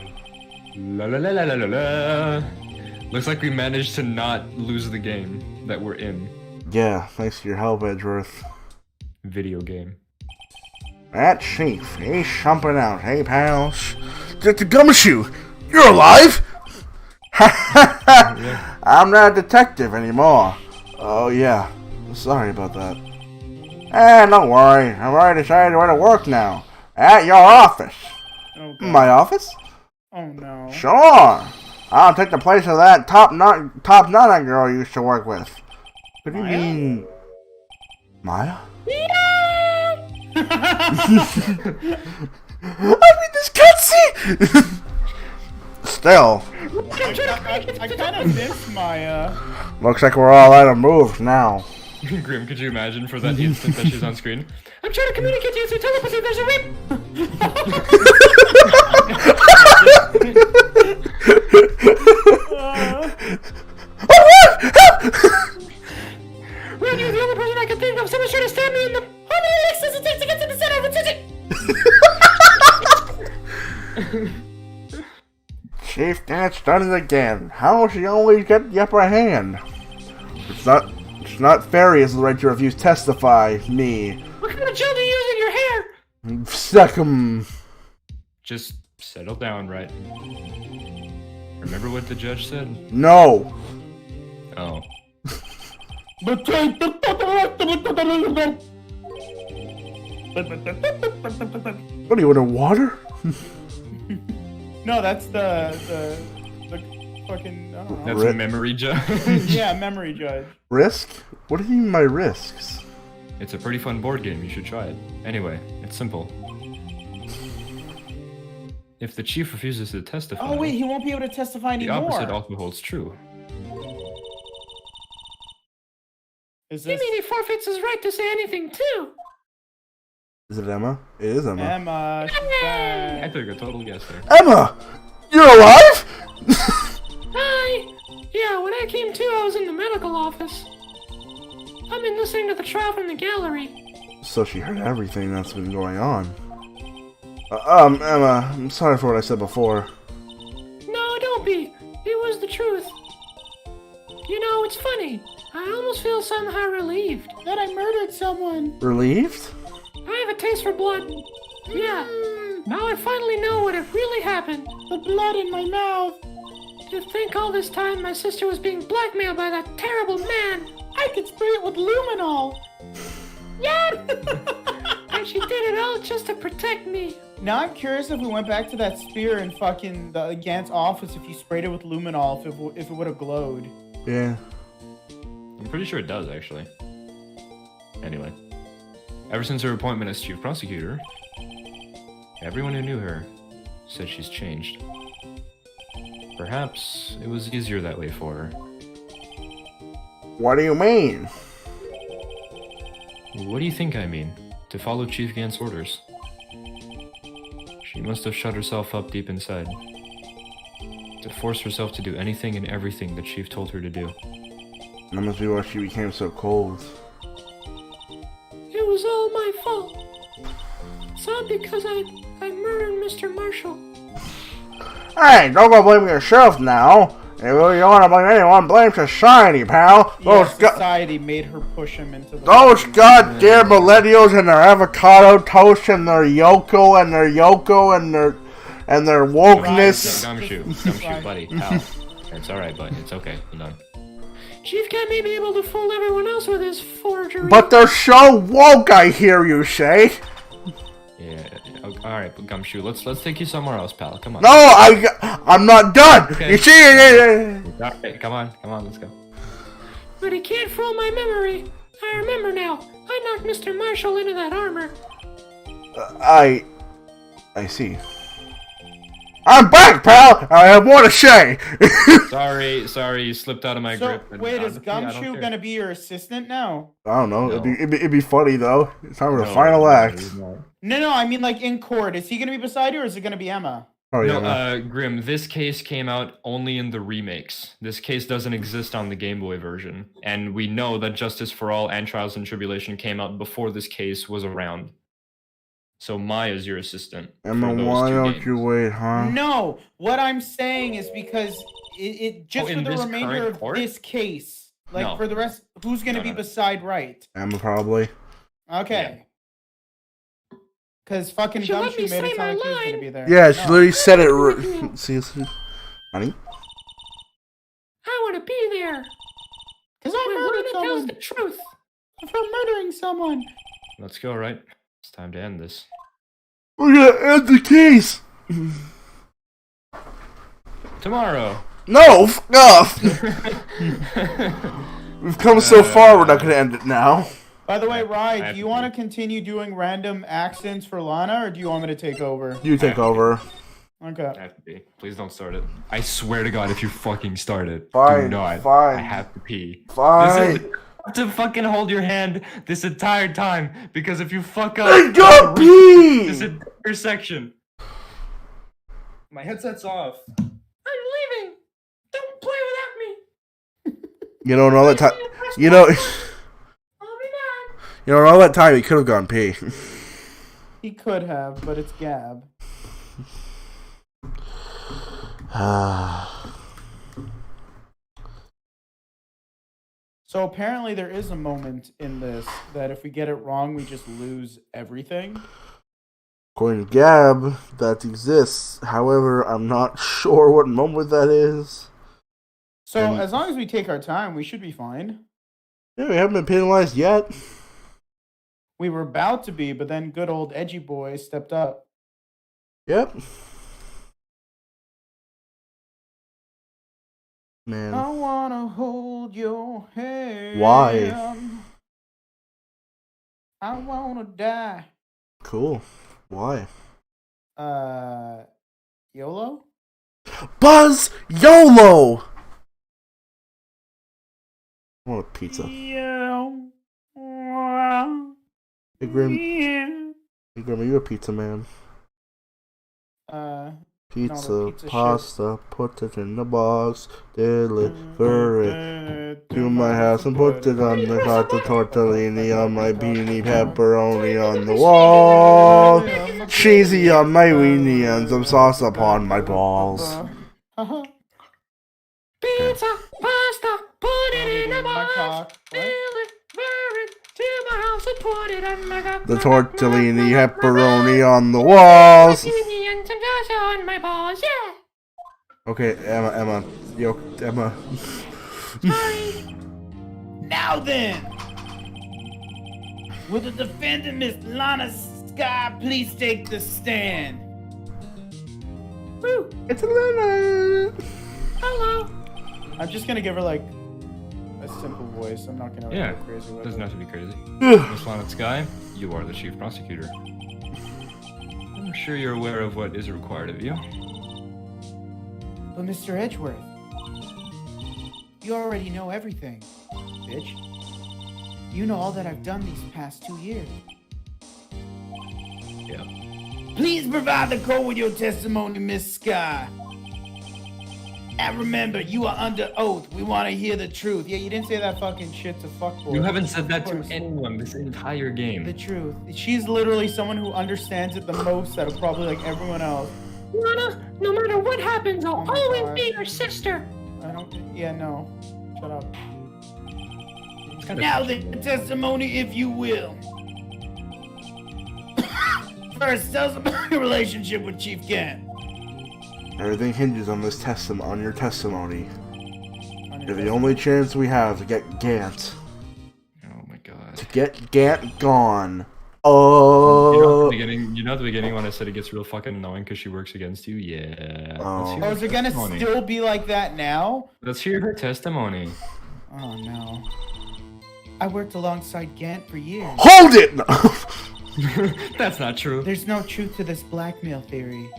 La la la la la la la. Looks like we managed to not lose the game that we're in. Yeah, thanks to your help, Edgeworth. Video game. That chief, he's jumping out. Hey, pals. The Gumshoe, you're alive? I'm not a detective anymore. Oh, yeah. Sorry about that. Don't worry. I've already decided where to work now. At your office. Oh, God. My office? Oh, no. Sure. I'll take the place of that top nana girl you used to work with. What do you mean? Maya? I mean, this cutscene! Still. I kind of miss Maya. Looks like we're all out of moves now. Grim, could you imagine for that instant that she's on screen? I'm trying to communicate to you through telepathy, there's a whip! Ren, you're the only person I can think of. Someone's trying to stab me in the... How many licks does it take to get to the center of a Chief Dance done it again. How will she always get the upper hand? It's not fair he has the right to refuse testify, me. What kind of gel do you use in your hair? Suck 'em. Just settle down, right? Remember what the judge said? No. Oh. What do you want, water? No, that's the fucking, I don't know. That's a memory judge. Yeah, memory judge. Risk? What do you mean by risks? It's a pretty fun board game, you should try it. Anyway, it's simple. If the chief refuses to testify... Oh wait, he won't be able to testify the anymore. The opposite also holds true. Is You this... mean he forfeits his right to say anything, too? Is it Emma? It is Emma. Emma, she's back. I took a total guess there. Emma! You're alive? Hi! Yeah, when I came to, I was in the medical office. I've been listening to the trial from the gallery. So she heard everything that's been going on. Emma, I'm sorry for what I said before. No, don't be. It was the truth. You know, it's funny. I almost feel somehow relieved. That I murdered someone. Relieved? I have a taste for blood. Yeah. Now I finally know what had really happened. The blood in my mouth. To think all this time my sister was being blackmailed by that terrible man. I could spray it with luminol. Yeah! And she did it all just to protect me. Now I'm curious if we went back to that spear in fucking the Gant's office, if you sprayed it with luminol, if it would have glowed. Yeah. I'm pretty sure it does, actually. Anyway. Ever since her appointment as chief prosecutor, everyone who knew her said she's changed. Perhaps it was easier that way for her. What do you mean? What do you think I mean? To follow Chief Gant's orders. She must have shut herself up deep inside. To force herself to do anything and everything the Chief told her to do. That must be why she became so cold. It was all my fault. It's all because I murdered Mr. Marshall. Hey, don't go blaming yourself now. If you don't want to blame anyone, blame society, pal. Yeah, society made her push him into the... Those goddamn millennials and their avocado toast and their Yoko and their wokeness. Gumshoe, buddy, pal. It's alright, bud. It's okay. Hold on. Chief Cat may be able to fool everyone else with his forgery. But they're so woke, I hear you say. Yeah. Alright, Gumshoe, let's take you somewhere else, pal. Come on. No, I'm not done. Okay. You see it? Alright, come on, let's go. But he can't fool my memory. I remember now. I knocked Mr. Marshall into that armor. I see. I'm back, pal. I have more to say. sorry, you slipped out of my grip. Wait, is Gumshoe gonna be your assistant now? I don't know. No. It'd be funny though. It's time for the final act. No, I mean like in court. Is he gonna be beside you or is it gonna be Emma? Oh yeah. No, Grim, this case came out only in the remakes. This case doesn't exist on the Game Boy version. And we know that Justice for All and Trials and Tribulation came out before this case was around. So Maya's your assistant. Emma, why don't you wait, huh? No, what I'm saying is because it just for the remainder of this case, like for the rest, who's gonna be beside Wright? Emma probably. Okay. Because fucking You let Gumshoe me made it say sound my like he was gonna line. be there. Yeah, she No. literally said it. you. See, honey. I want to be there. Because I My murdered Lana tells someone. the truth. For murdering someone. Let's go, right? It's time to end this. We're gonna end the case. Tomorrow. No, fuck off. We've come so far. We're not gonna end it now. By the way, I Rye, have do you to want to be. continue doing random accents for Lana, or do you want me to take over? You take over. Okay. I have to pee. Please don't start it. I swear to God, if you fucking start it, Fine, do not. fine. I have to pee. Fine. This is, I have to fucking hold your hand this entire time because if you fuck up, I got pee. this entire section. My headset's off. I'm leaving. Don't play without me. You know, and all that time. Press You know. I'll be back. You know, and all that time he could have gone pee. He could have, but it's Gab. So apparently there is a moment in this that if we get it wrong, we just lose everything. According to Gab, that exists. However, I'm not sure what moment that is. So as long as we take our time, we should be fine. Yeah, we haven't been penalized yet. We were about to be, but then good old Edgy Boy stepped up. Yep. Man. I wanna hold your hand. Why? I wanna die. Cool. Why? YOLO? Buzz YOLO! I want a pizza. Yeah. Hey, Grim. Hey, Grim, are you a pizza man? Pizza, No, pizza pasta, put it in the box, deliver it to my house and put it on the hot tortellini on my beanie, pepperoni on the wall, cheesy on my weenie, and some sauce upon my balls. Pizza, pasta, put it in a box. Deliver it to my house and put it on my cock. The tortellini, pepperoni on the walls. And some sauce on my balls, yeah. Okay, Emma, Emma. Sorry. Now then, will the defendant, Miss Lana Sky, please take the stand? Woo. It's a Lana. Hello. I'm just gonna give her like a simple voice. I'm not gonna Yeah, go crazy with doesn't it. have to be crazy. Miss Lana Sky, you are the chief prosecutor. I'm sure you're aware of what is required of you. But Mr. Edgeworth, you already know everything, bitch. You know all that I've done these past 2 years. Yeah. Please provide the court with your testimony, Miss Sky. And remember, you are under oath. We want to hear the truth. Yeah, you didn't say that fucking shit to fuckboy. You haven't said that Of to course. anyone this entire game. The truth. She's literally someone who understands it the most out of probably like everyone else. Lana, no matter what happens, I'll Oh my always God. be your sister. I don't. Yeah, no. Shut up. It's kinda Now touching, the though. testimony, if you will. First, tell us about your relationship with Chief Gant. Everything hinges on this on your testimony. You're the only chance we have to get Gant. Oh my god. To get Gant gone. You know, Oh. at the beginning when I said it gets real fucking annoying because she works against you? Yeah. Oh. Let's hear Oh, her is it gonna testimony. still be like that now? Let's hear her testimony. Oh no. I worked alongside Gant for years. Hold it! That's not true. There's no truth to this blackmail theory.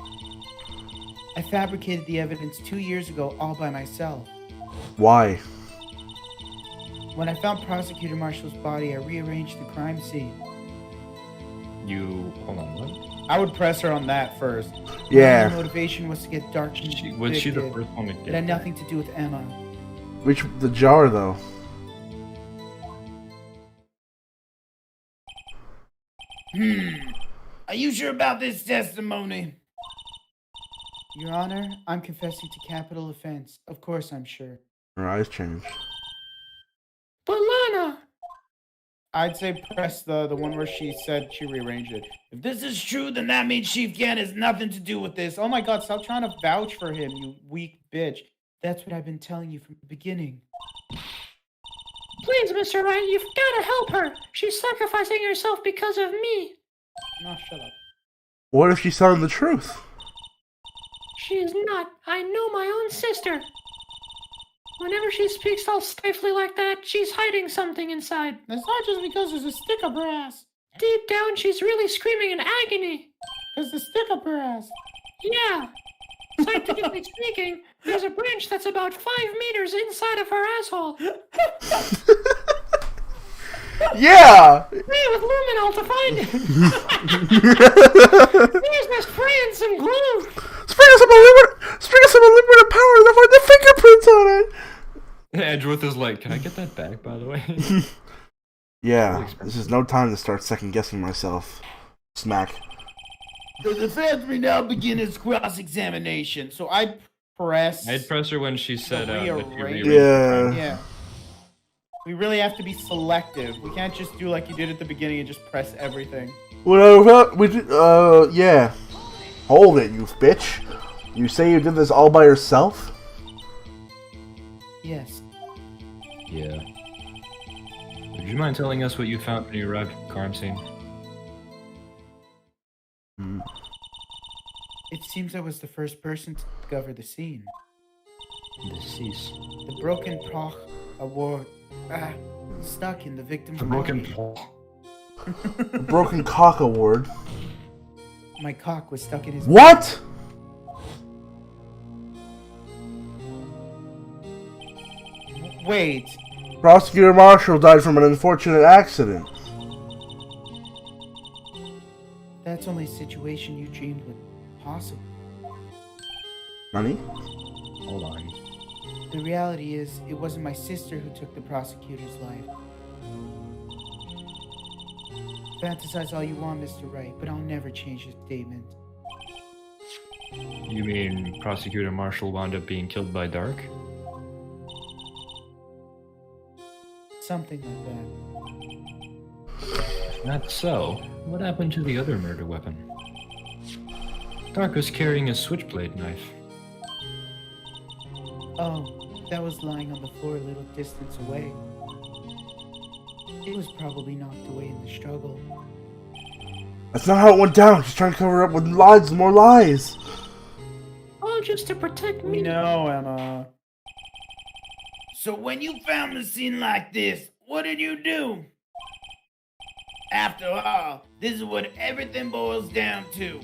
I fabricated the evidence 2 years ago all by myself. Why? When I found Prosecutor Marshall's body, I rearranged the crime scene. You hold on, what? I would press her on that first. My Yeah. motivation was to get dark and Was she the convicted. first one to It get had there? nothing to do with Emma. The jar though. Are you sure about this testimony? Your Honor, I'm confessing to capital offense. Of course I'm sure. Her eyes changed. But Lana, I'd say press the one where she said she rearranged it. If this is true, then that means Chief Gann has nothing to do with this. Oh my god, stop trying to vouch for him, you weak bitch. That's what I've been telling you from the beginning. Please, Mr. Wright, you've gotta help her. She's sacrificing herself because of me. No, shut up. What if she's telling the truth? She is not. I know my own sister. Whenever she speaks all stifely like that, she's hiding something inside. That's not just because there's a stick up her ass. Deep down, she's really screaming in agony. There's a stick up her ass. Yeah. Scientifically speaking, there's a branch that's about 5 meters inside of her asshole. Yeah! Hey, with luminol to find it. Here's my spray and some glue. Spray some aluminum powder to find the fingerprints on it! Edgeworth is like, can I get that back, by the way? Yeah, this is no time to start second guessing myself. Smack. The defense may now begin its cross-examination. So I'd press her when she said that you rearrange. rearranged. Yeah. We really have to be selective. We can't just do like you did at the beginning and just press everything. Yeah. Hold it, you bitch. You say you did this all by yourself? Yes. Yeah. Would you mind telling us what you found when you arrived at the crime scene? It seems I was the first person to discover the scene. Deceased. The broken proch award stuck in the victim's The broken body. The broken cock award. My cock was stuck in his What? Wait. Prosecutor Marshall died from an unfortunate accident. That's only a situation you dreamed was possible. Nani? Hold on. The reality is, it wasn't my sister who took the prosecutor's life. Fantasize all you want, Mr. Wright, but I'll never change your statement. You mean Prosecutor Marshall wound up being killed by Dark? Something like that. If that's so, what happened to the other murder weapon? Dark was carrying a switchblade knife. Oh, that was lying on the floor a little distance away. It was probably knocked away in the struggle. That's not how it went down. She's trying to cover it up with lies, more lies. All just to protect me. No, Emma. So when you found the scene like this, what did you do? After all, this is what everything boils down to.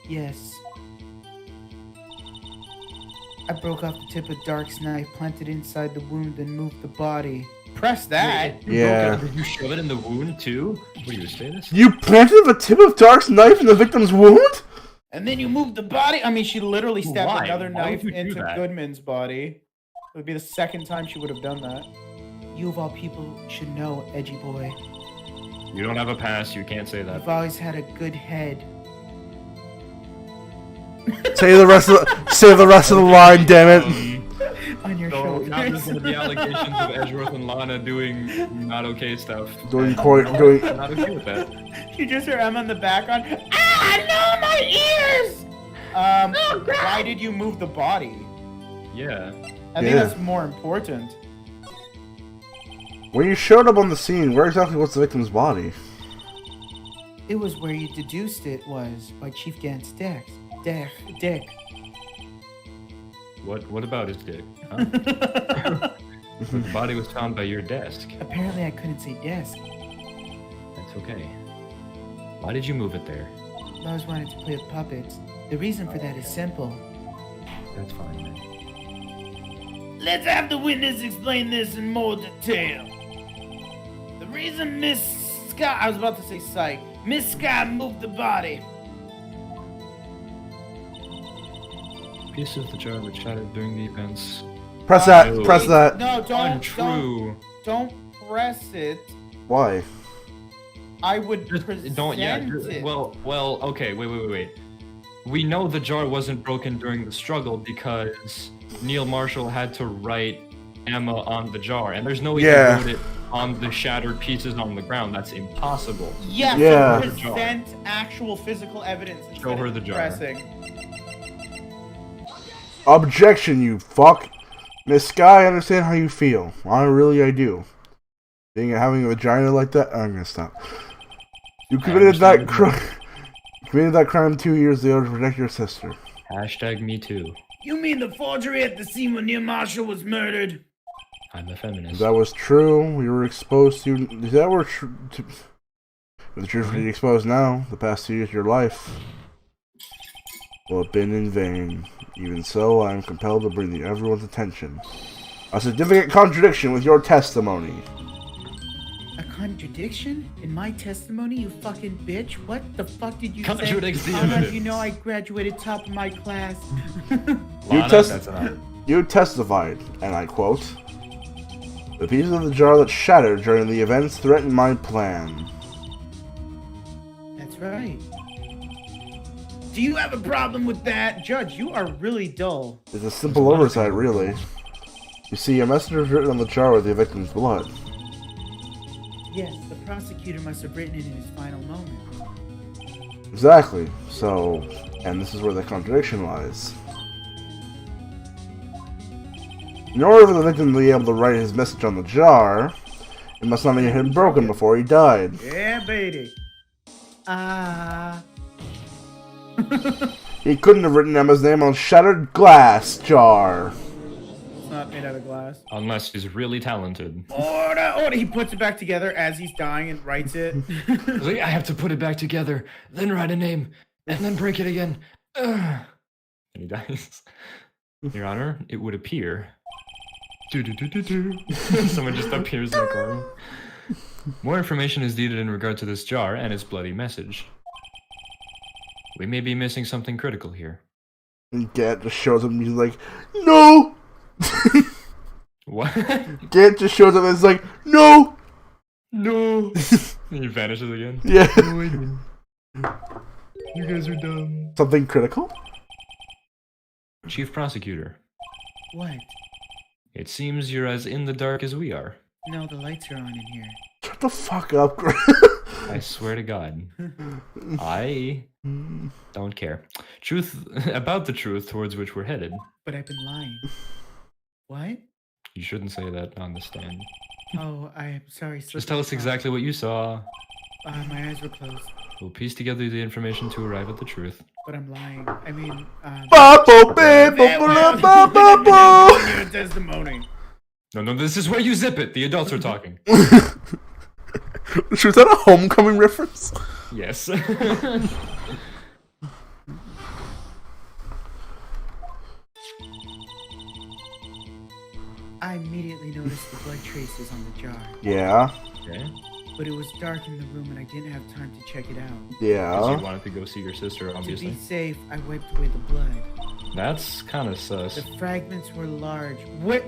Yes. I broke off the tip of Dark's knife, planted it inside the wound, and moved the body. Press that. Yeah. Did you shove it in the wound too? What do you say this? You planted the tip of Dark's knife in the victim's wound? And then you moved the body? I mean, she literally stabbed Why? another Why knife would you do into that? Goodman's body. It would be the second time she would have done that. You of all people should know, Edgy Boy. You don't have a pass, you can't say that. You've always had a good head. Say the rest of the line, damn it. On your So shoulders. now there's gonna be allegations of Edgeworth and Lana doing not okay stuff. Doing And court- I'm doing- not okay with that. You just hear Emma in the background. Ah, no, my ears! Why did you move the body? Yeah. I think Yeah. that's more important. When you showed up on the scene, where exactly was the victim's body? It was where you deduced it was, by Chief Gant's dick. Dick. What about his dick? Huh? The body was found by your desk. Apparently I couldn't say desk. That's okay. Why did you move it there? I always wanted to play with puppets. The reason for that is simple. That's fine then. Let's have the witness explain this in more detail. The reason Miss Scott, I was about to say psych, Miss Scott moved the body. Piece of the jar that shattered during the events. Press that. no. Press that. No, Untrue. don't press it. Why? I would Just present don't. Yeah. it. Well. Okay. Wait. We know the jar wasn't broken during the struggle because Neil Marshall had to write Emma on the jar, and there's no way Yeah. he wrote it on the shattered pieces on the ground. That's impossible. Yes, Yeah. present actual physical evidence. Show her the jar. Pressing. Objection, you fuck. Miss Sky, I understand how you feel. I do. Having a vagina like that, I'm gonna stop. You committed that crime. Committed that crime 2 years ago to protect your sister. Hashtag me too. You mean the forgery at the scene when Neil Marshall was murdered? I'm a feminist. That was true. We were exposed to. That were true. The truth being exposed now. The past 2 years of your life will have been in vain. Even so, I am compelled to bring to everyone's attention a significant contradiction with your testimony. A contradiction? In my testimony, you fucking bitch? What the fuck did you Contradicts say? the How did evidence. you know I graduated top of my class? You testified, and I quote, "The pieces of the jar that shattered during the events threatened my plan." That's right. Do you have a problem with that? Judge, you are really dull. It's a simple oversight, really. You see, a message was written on the jar with the victim's blood. Yes, the prosecutor must have written it in his final moment. Exactly. So, and this is where the contradiction lies. In order for the victim to be able to write his message on the jar, it must not have been broken before he died. Yeah, baby. He couldn't have written Emma's name on a shattered glass jar. It's not made out of glass. Unless he's really talented. Order, order. He puts it back together as he's dying and writes it. I have to put it back together, then write a name, and then break it again. Ugh. And he dies. Your Honor, it would appear. Someone just appears in the corner. More information is needed in regard to this jar and its bloody message. We may be missing something critical here. And Gant just shows up and he's like, "No!" What? Gant just shows up and is like, "No!" No! And he vanishes again. Yeah. You guys are dumb. Something critical? Chief Prosecutor, What? it seems you're as in the dark as we are. No, the lights are on in here. Shut the fuck up, Greg. I swear to God. I don't care. About the truth towards which we're headed. But I've been lying. What? You shouldn't say that on the stand. Oh, I'm sorry. Just tell us exactly what you saw. My eyes were closed, We'll piece together the information to arrive at the truth. but I'm lying. I mean, Your testimony. No, this is where you zip it. The adults are talking. Was that a Homecoming reference? Yes. I immediately noticed the blood traces on the jar, Yeah. Okay. but it was dark in the room and I didn't have time to check it out. Because you Yeah. wanted to go see your sister, To obviously. be safe, I wiped away the blood. That's kind of sus. The fragments were large. What?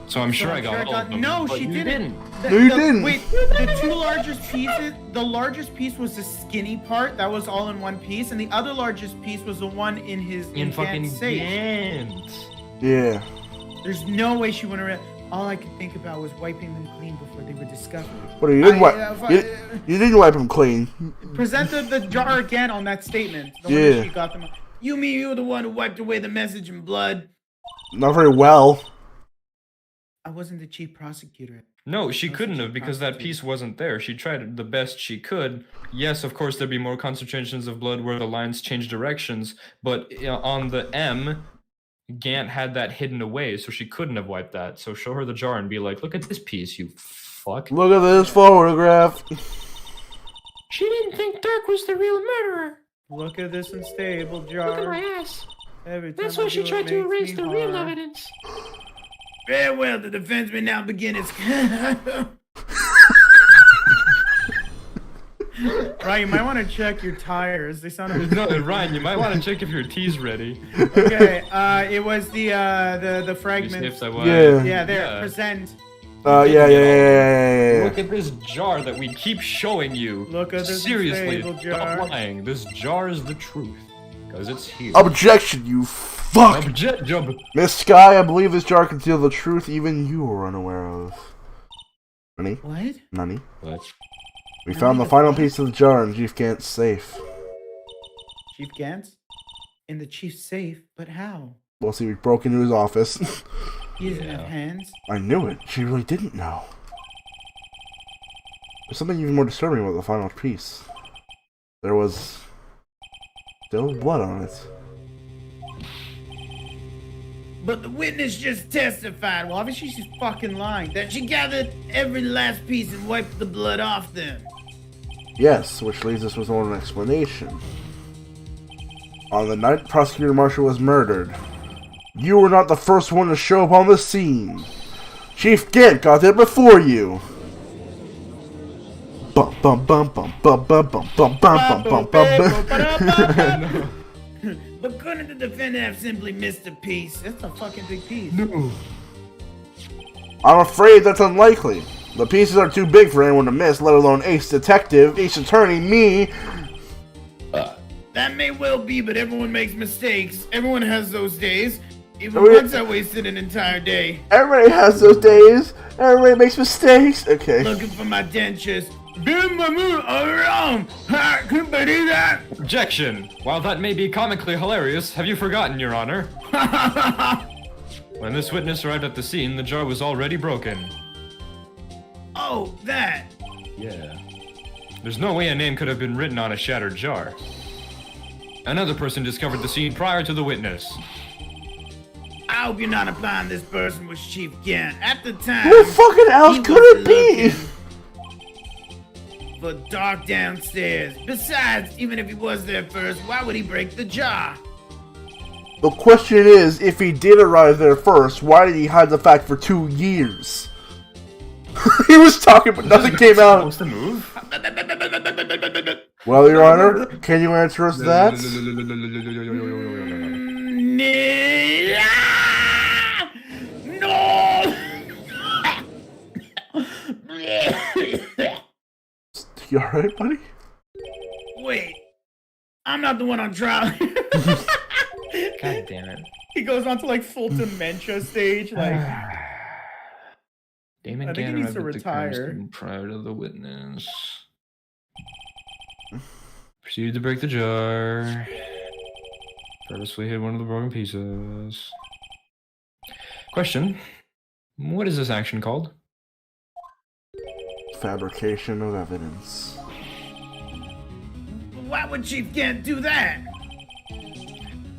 So I'm sure I got all of them. No, but she you didn't. No, you didn't. Wait, the two largest pieces. The largest piece was the skinny part. That was all in one piece, and the other largest piece was the one in his In fucking Gant's safe. Gant. Yeah. There's no way she wouldn't have. All I could think about was wiping them clean before they were discovered. What, you didn't wipe? I- You didn't wipe him clean. Present the jar again on that statement. The one Yeah. that she got them. You mean you were the one who wiped away the message in blood? Not very well. I wasn't the chief prosecutor. No, she That was couldn't the have because that prosecutor. piece wasn't there. She tried the best she could. Yes, of course, there'd be more concentrations of blood where the lines change directions, but on the M, Gant had that hidden away, so she couldn't have wiped that. So show her the jar and be like, look at this piece, you fuck. Look at this photograph. She didn't think Dirk was the real murderer. Look at this unstable jar. Look at my ass. Every time That's I why she do it, tried to makes erase me the real hard. evidence. Very well, the defense may now begin its. Right, you might want to check your tires. They sound. No, Ryan, you might want to check if your tea's ready. Okay, it was the You fragments. sniffed that one. Yeah. Yeah, there. Yeah. Present. Yeah. Look at this jar that we keep showing you. Look at this Seriously, unstable jar. stop lying. This jar is the truth. Because it's here. Objection, you fuck. Object jump. Miss Sky, I believe this jar conceals the truth even you were unaware of. Nani? What? Nani? What? We found the final piece of the jar in Chief Gant's safe. Chief Gantz? In the chief's safe? But how? Well, see, we broke into his office. He doesn't have hands. I knew it. She really didn't know. There's something even more disturbing about the final piece. There was still blood on it. But the witness just testified. Well, obviously she's fucking lying. That she gathered every last piece and wiped the blood off them. Yes, which leaves us with one explanation. On the night Prosecutor Marshall was murdered, you were not the first one to show up on the scene. Chief Gant got there before you. Bum bum bum bum bum bum bum bum bum bum bum. But couldn't the defendant have simply missed a piece? That's a fucking big piece. No. I'm afraid that's unlikely. The pieces are too big for anyone to miss, let alone Ace Detective, Ace Attorney, me. That may well be, but everyone makes mistakes. Everyone has those days. Even once I wasted an entire day. Everybody has those days. Everybody makes mistakes. Okay. Looking for my dentures. Doing my move around. I couldn't believe that. Objection! While that may be comically hilarious, have you forgotten, Your Honor? When this witness arrived at the scene, the jar was already broken. Oh, that. Yeah. There's no way a name could have been written on a shattered jar. Another person discovered the scene prior to the witness. I hope you're not implying this person was Chief Gant. At the time, Who fucking else he could was it be? looking for dark downstairs. Besides, even if he was there first, why would he break the jar? The question is, if he did arrive there first, why did he hide the fact for 2 years? He was talking, but nothing came out. Supposed to move? Well, Your Honor, can you answer us that? No! You alright, buddy? Wait, I'm not the one on trial. God damn it. He goes on to like full dementia stage, like. Damon I think he Gannon needs to arrived at the crime retire. scene prior to the witness. Proceeded to break the jar. Purposefully hid one of the broken pieces. Question. What is this action called? Fabrication of evidence. Why would Chief Gant do that?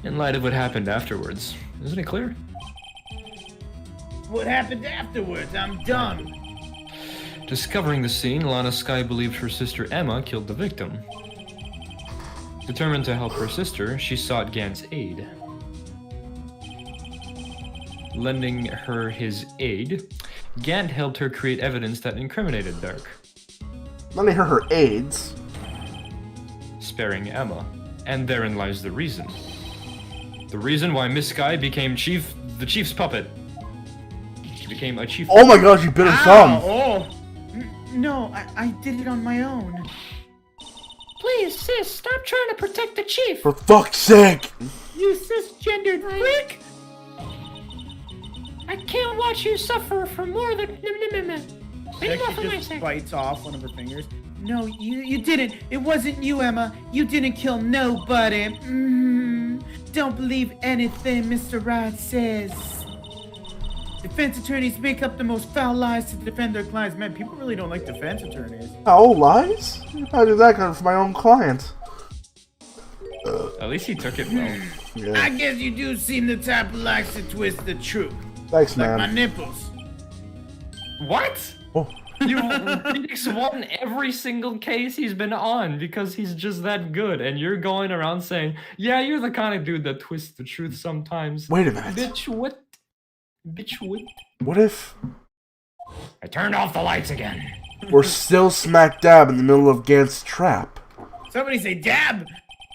In light of what happened afterwards. Isn't it clear? What happened afterwards? I'm dumb. Discovering the scene, Lana Skye believed her sister Emma killed the victim. Determined to help her sister, she sought Gant's aid. Lending her his aid, Gant helped her create evidence that incriminated Dark, Lending her AIDS. sparing Emma. And therein lies the reason. The reason why Miss Skye became the chief's puppet. She became a chief. Oh my gosh, you bit her thumb! Oh, No, I did it on my own. Please, sis, stop trying to protect the chief. For fuck's sake! You cisgendered freak! I can't watch you suffer for more than any more like for she my just sake. bites off one of her fingers. No, you didn't. It wasn't you, Emma. You didn't kill nobody. Don't believe anything Mr. Wright says. Defense attorneys make up the most foul lies to defend their clients. Man, people really don't like defense attorneys. Oh, lies? I did that kind of for my own client. At least he took it well. Yeah. I guess you do seem the type who likes to twist the truth. Thanks, Like man. my nipples. What? Oh. Phoenix won every single case he's been on because he's just that good, and you're going around saying, yeah, you're the kind of dude that twists the truth sometimes. Wait a minute. Bitch, what? Bitch, what? What if I turned off the lights again. we're still smack dab in the middle of Gant's trap? Somebody say dab.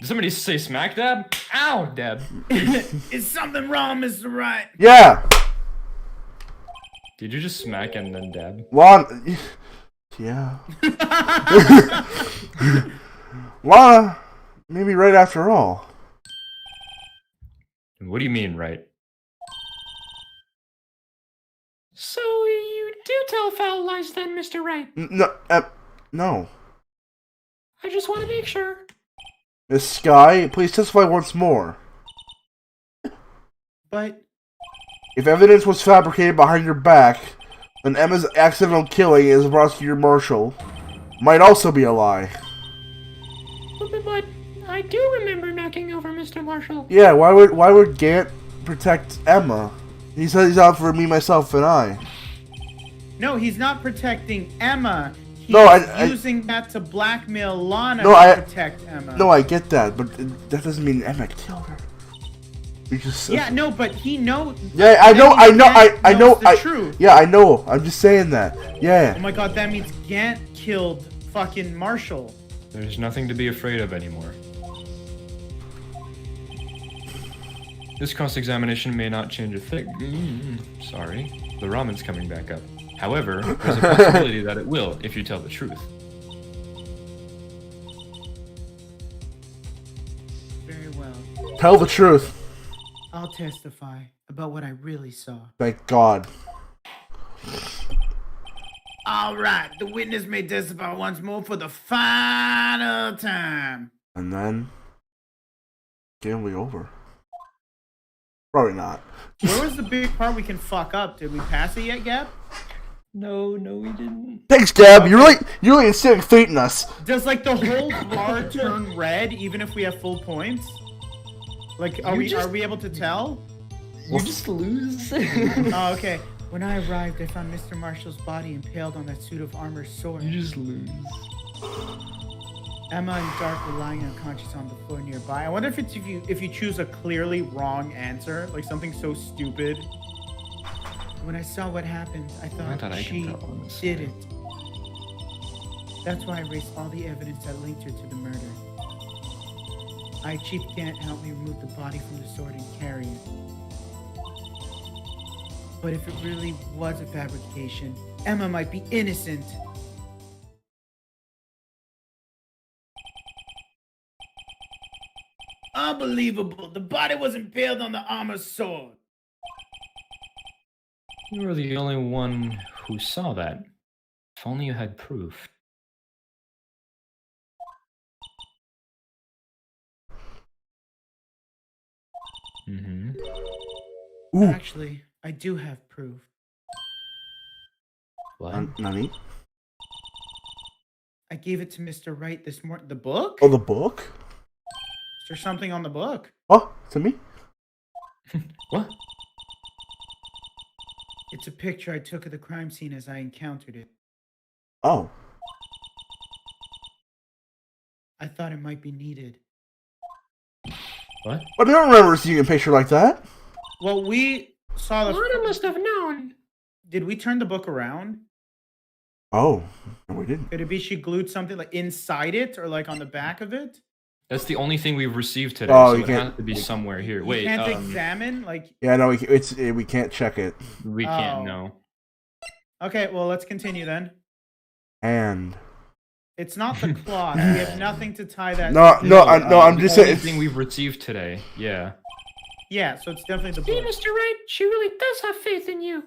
Did somebody say smack dab? Ow, dab. Is something wrong, Mr. Wright? Yeah! Did you just smack and then dab? Lana... Yeah. Lana, maybe right after all. What do you mean, right? So you did you tell foul lies then, Mr. Wright? No. I just want to make sure. Miss Sky, please testify once more. But If evidence was fabricated behind your back, then Emma's accidental killing as prosecutor marshal might also be a lie. But I do remember knocking over Mr. Marshall. Yeah, why would Gant protect Emma? He said he's out for me, myself, and I. no, he's not protecting Emma. He's No, using that to blackmail Lana No, to protect Emma. No, I get that, but that doesn't mean Emma killed her. You just Yeah, no, but he knows. Yeah, I know. The truth. Yeah, I know. I'm just saying that. Yeah. Oh my god, that means Gant killed fucking Marshall. There's nothing to be afraid of anymore. This cross-examination may not change a thing. Sorry. The ramen's coming back up. However, there's a possibility that it will if you tell the truth. Very well. Tell the truth. I'll testify about what I really saw. Thank God. All right, the witness may testify once more for the final time. And then game will be over. Probably not. Where was the big part we can fuck up? Did we pass it yet, Gab? No, we didn't. Thanks, Gab. You're really instilling faith in us. Does like the whole bar turn red even if we have full points? Like, are we able to tell? You just lose. Oh, okay. When I arrived, I found Mr. Marshall's body impaled on that suit of armor sword. You just lose. Emma and Dark were lying unconscious on the floor nearby. I wonder if it's if you choose a clearly wrong answer, like something so stupid. When I saw what happened, I thought she did it. That's why I erased all the evidence that linked her to the murder. Chief Gant helped me remove the body from the sword and carry it. But if it really was a fabrication, Emma might be innocent. Unbelievable. The body was impaled on the armor sword. You were the only one who saw that. If only you had proof. Ooh. Actually, I do have proof. What? Nani? I gave it to Mr. Wright this morning. The book? Oh, the book? Is there something on the book? Oh, to me? What? It's a picture I took of the crime scene as I encountered it. Oh. I thought it might be needed. What? I don't remember seeing a picture like that. Well, we saw the... Lana must have known. Did we turn the book around? Oh, no, we didn't. Could it be she glued something like inside it or like on the back of it? That's the only thing we've received today, Oh, so you it can't- has to be somewhere here. You Wait, can't examine? Like... Yeah, no, we can't check it. we Oh. can't know. Okay, well, let's continue then. And It's not the cloth. We have nothing to tie that. I'm just The only saying. thing we've received today. Yeah. Yeah, so it's definitely the See, book. Mr. Wright, she really does have faith in you.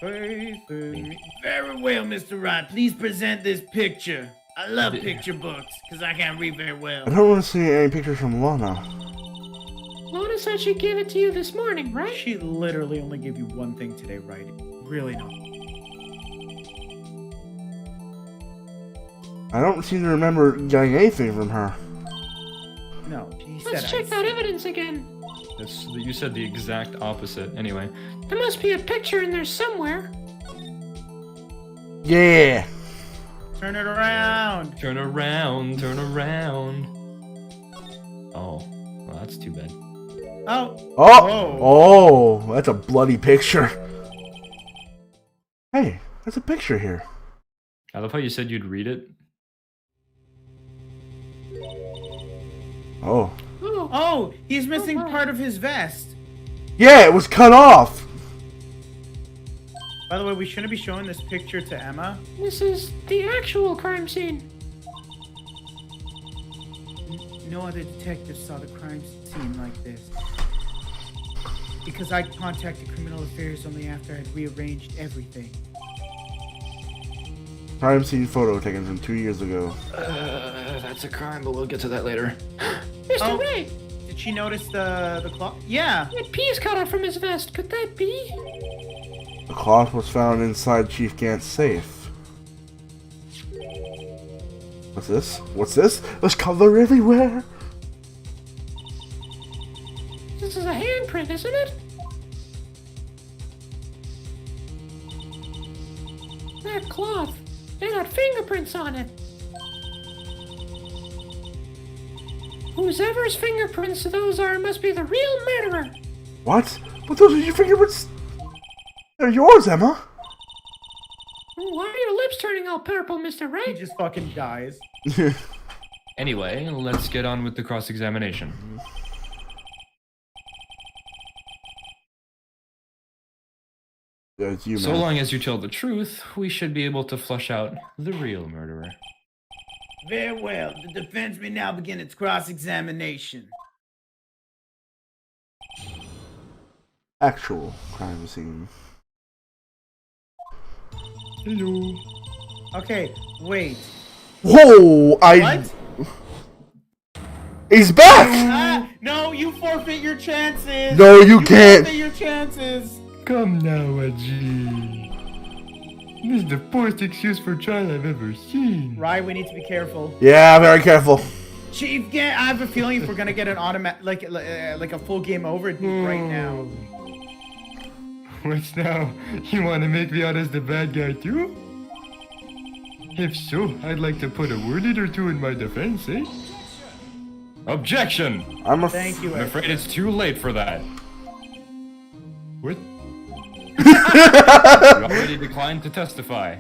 Faith in me. Very well, Mr. Wright. Please present this picture. I love picture books because I can't read very well. I don't want to see any pictures from Lana. Lana said she gave it to you this morning, right? She literally only gave you one thing today, right? Really not. I don't seem to remember getting anything from her. No, she said Let's check that evidence again. You said the exact opposite. Anyway. There must be a picture in there somewhere. Yeah. Turn it around. Turn around, turn around. Oh, well, that's too bad. Oh. Oh, that's a bloody picture. Hey, there's a picture here. I love how you said you'd read it. Oh. Oh, he's missing part of his vest. Yeah, it was cut off. By the way, we shouldn't be showing this picture to Emma. This is the actual crime scene. No other detective saw the crime scene like this. Because I contacted Criminal Affairs only after I'd rearranged everything. Crime scene photo taken from 2 years ago. That's a crime, but we'll get to that later. Mr. Ray, Did she notice the clock? Yeah. he had peas cut out from his vest. Could that be? The cloth was found inside Chief Gant's safe. What's this? What's this? There's color everywhere! This is a handprint, isn't it? That cloth. It got fingerprints on it. Whosever's fingerprints those are must be the real murderer. What? But those are your fingerprints? They're yours, Emma! Why are your lips turning all purple, Mr. He Ray? just fucking dies. Anyway, let's get on with the cross-examination. That's you, So man. long as you tell the truth, we should be able to flush out the real murderer. Very well. The defense may now begin its cross-examination. Actual crime scene. Hello. Okay, wait. Whoa! What? He's back! Ah, no, you forfeit your chances. No, you can't. Forfeit your chances. Come now, Ajit. This is the poorest excuse for trial I've ever seen. Rye, we need to be careful. Yeah, very careful. Chief Gant, I have a feeling if we're gonna get an automatic, like a full game over, it'd be right now. What's now? You want to make me out as the bad guy too? If so, I'd like to put a word or two in my defense, eh? Objection! Thank you, I'm Ed. afraid it's too late for that. What? You already declined to testify.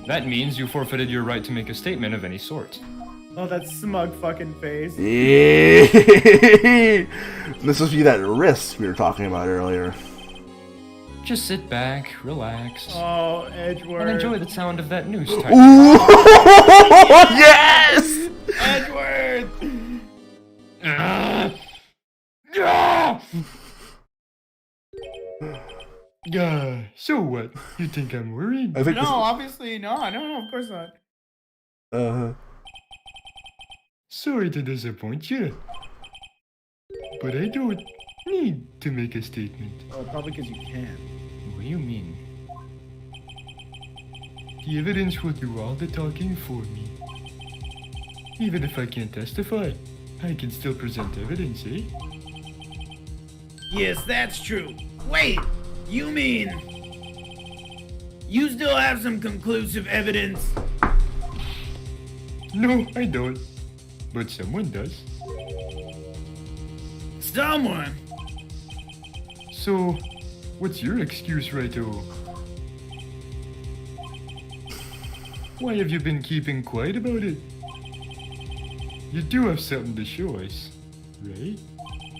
That means you forfeited your right to make a statement of any sort. Oh, that smug fucking face. Yeah. This must be that risk we were talking about earlier. Just sit back, relax, Oh, Edgeworth. and enjoy the sound of that noose type. Ooh! Yes! Edgeworth! So what? You think I'm worried? I think No, obviously not. No, of course not. Sorry to disappoint you. But I don't need to make a statement. Oh, probably because you can. What do you mean? The evidence will do all the talking for me. Even if I can't testify, I can still present evidence, eh? Yes, that's true. Wait, you mean you still have some conclusive evidence? No, I don't. But someone does. Someone? So, what's your excuse, Righto? Why have you been keeping quiet about it? You do have something to show us, right?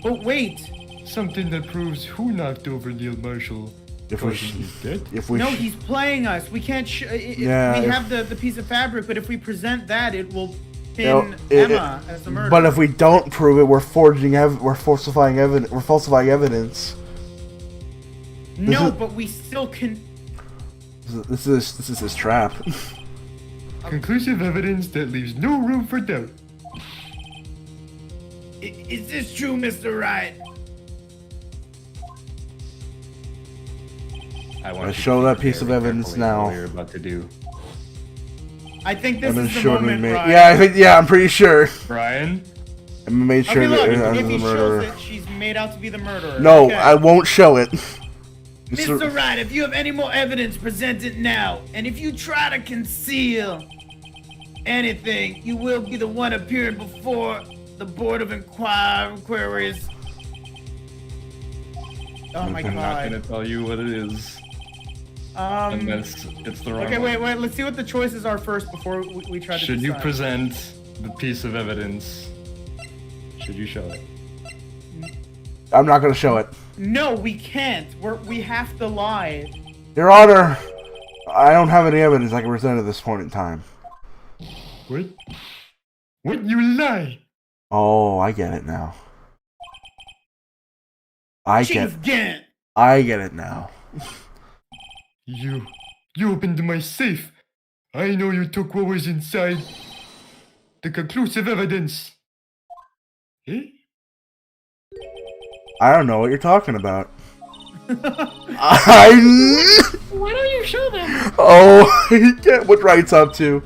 Oh, wait. Something that proves who knocked over Neil Marshall, If we causing his death. if we No, he's playing us. We can't. Yeah, we if- have the piece of fabric, but if we present that, it will pin No, Emma as the murderer. But if we don't prove it, we're falsifying evidence. no, is- but we still can. This is his trap. Conclusive evidence that leaves no room for doubt. Is this true, Mr. Wright? I want Let's you to show think that piece of very evidence carefully now. What you're about to do, I think this Emma is the showed me moment, Ryan. Yeah, I'm pretty sure. Brian. Emma made sure Okay, look. that If Emma's he the shows murderer. it, she's made out to be the murderer. No, Okay. I won't show it. Mr. Wright, if you have any more evidence, present it now. And if you try to conceal anything, you will be the one appearing before the Board of Inquiries. Oh my I'm not gonna god. tell you what it is, unless it's the wrong Okay, one. wait. Let's see what the choices are first before we try to Should you decide. present the piece of evidence? Should you show it? I'm not gonna show it. No, we can't. We have to lie. Your Honor, I don't have any evidence I can present at this point in time. What? What? You lie! Oh, I get it now. Chief Gant! I get it now. You opened my safe. I know you took what was inside. The conclusive evidence. Eh? I don't know what you're talking about. Why don't you show them? Oh, you get what Wright's up to.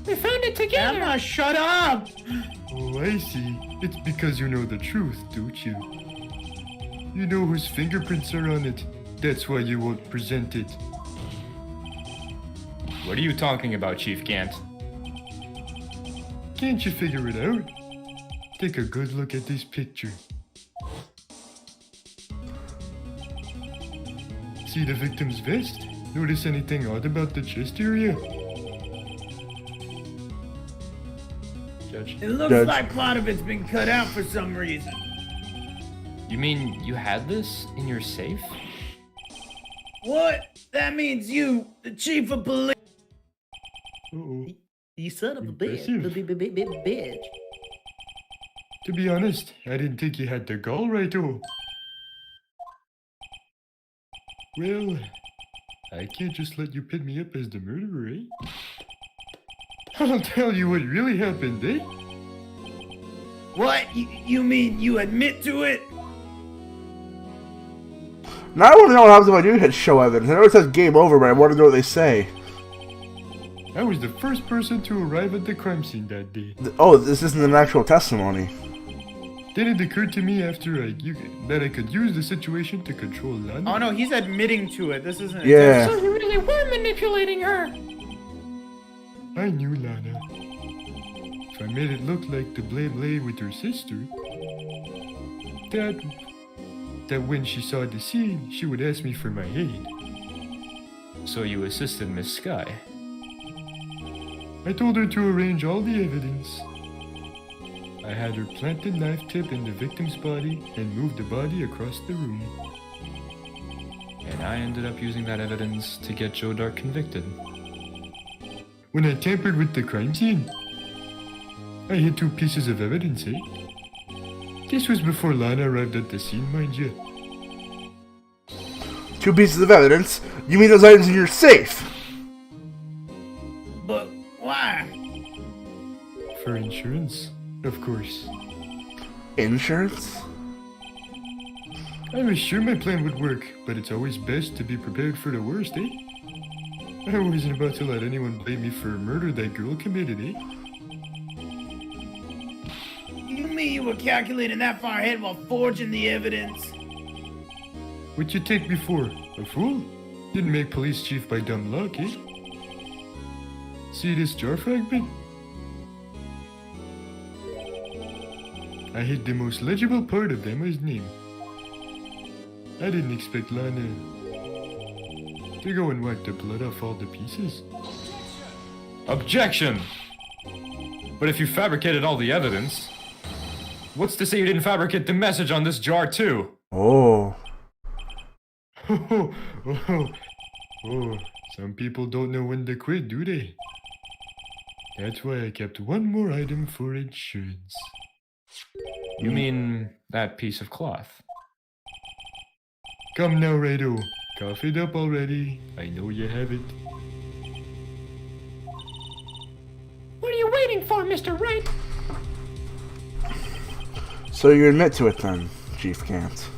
We found it together. Emma, shut up! Oh, I see. It's because you know the truth, don't you? You know whose fingerprints are on it. That's why you won't present it. What are you talking about, Chief Gant? Can't you figure it out? Take a good look at this picture. See the victim's vest? Notice anything odd about the chest area? Judge? It looks Judge. like part of it's been cut out for some reason. You mean you had this in your safe? What? That means you, the chief of police. Uh-oh. You son of a bitch. Impressive. Bitch. To be honest, I didn't think you had the gall right, oh. Well, I can't just let you pin me up as the murderer, eh? I'll tell you what really happened, eh? What? You mean you admit to it? Now I want to know what happens if I do hit show evidence. I know it says game over, but I want to know what they say. I was the first person to arrive at the crime scene that day. Oh, this isn't an actual testimony. Then it occurred to me after that I could use the situation to control Lana. Oh no, he's admitting to it. This isn't. Yeah. So you really were manipulating her. I knew Lana. If I made it look like the blame lay with her sister, that when she saw the scene, she would ask me for my aid. So you assisted Miss Sky. I told her to arrange all the evidence. I had her plant the knife tip in the victim's body and move the body across the room. And I ended up using that evidence to get Joe Dark convicted. When I tampered with the crime scene, I hid 2 pieces of evidence, eh? This was before Lana arrived at the scene, mind you. 2 pieces of evidence? You mean those items in your safe? But why? For insurance, of course. Insurance? I was sure my plan would work, but it's always best to be prepared for the worst, eh? I wasn't about to let anyone blame me for a murder that girl committed, eh? You mean you were calculating that far ahead while forging the evidence? What'd you take me for? A fool? Didn't make police chief by dumb luck, eh? See this jar fragment? I hid the most legible part of Emma's name. I didn't expect Lana to go and wipe the blood off all the pieces. Objection! But if you fabricated all the evidence, what's to say you didn't fabricate the message on this jar too? Oh. Oh, some people don't know when to quit, do they? That's why I kept one more item for insurance. You mean that piece of cloth? Come now, Rado. Cough it up already. I know you have it. What are you waiting for, Mr. Wright? So you admit to it then, Chief Gant.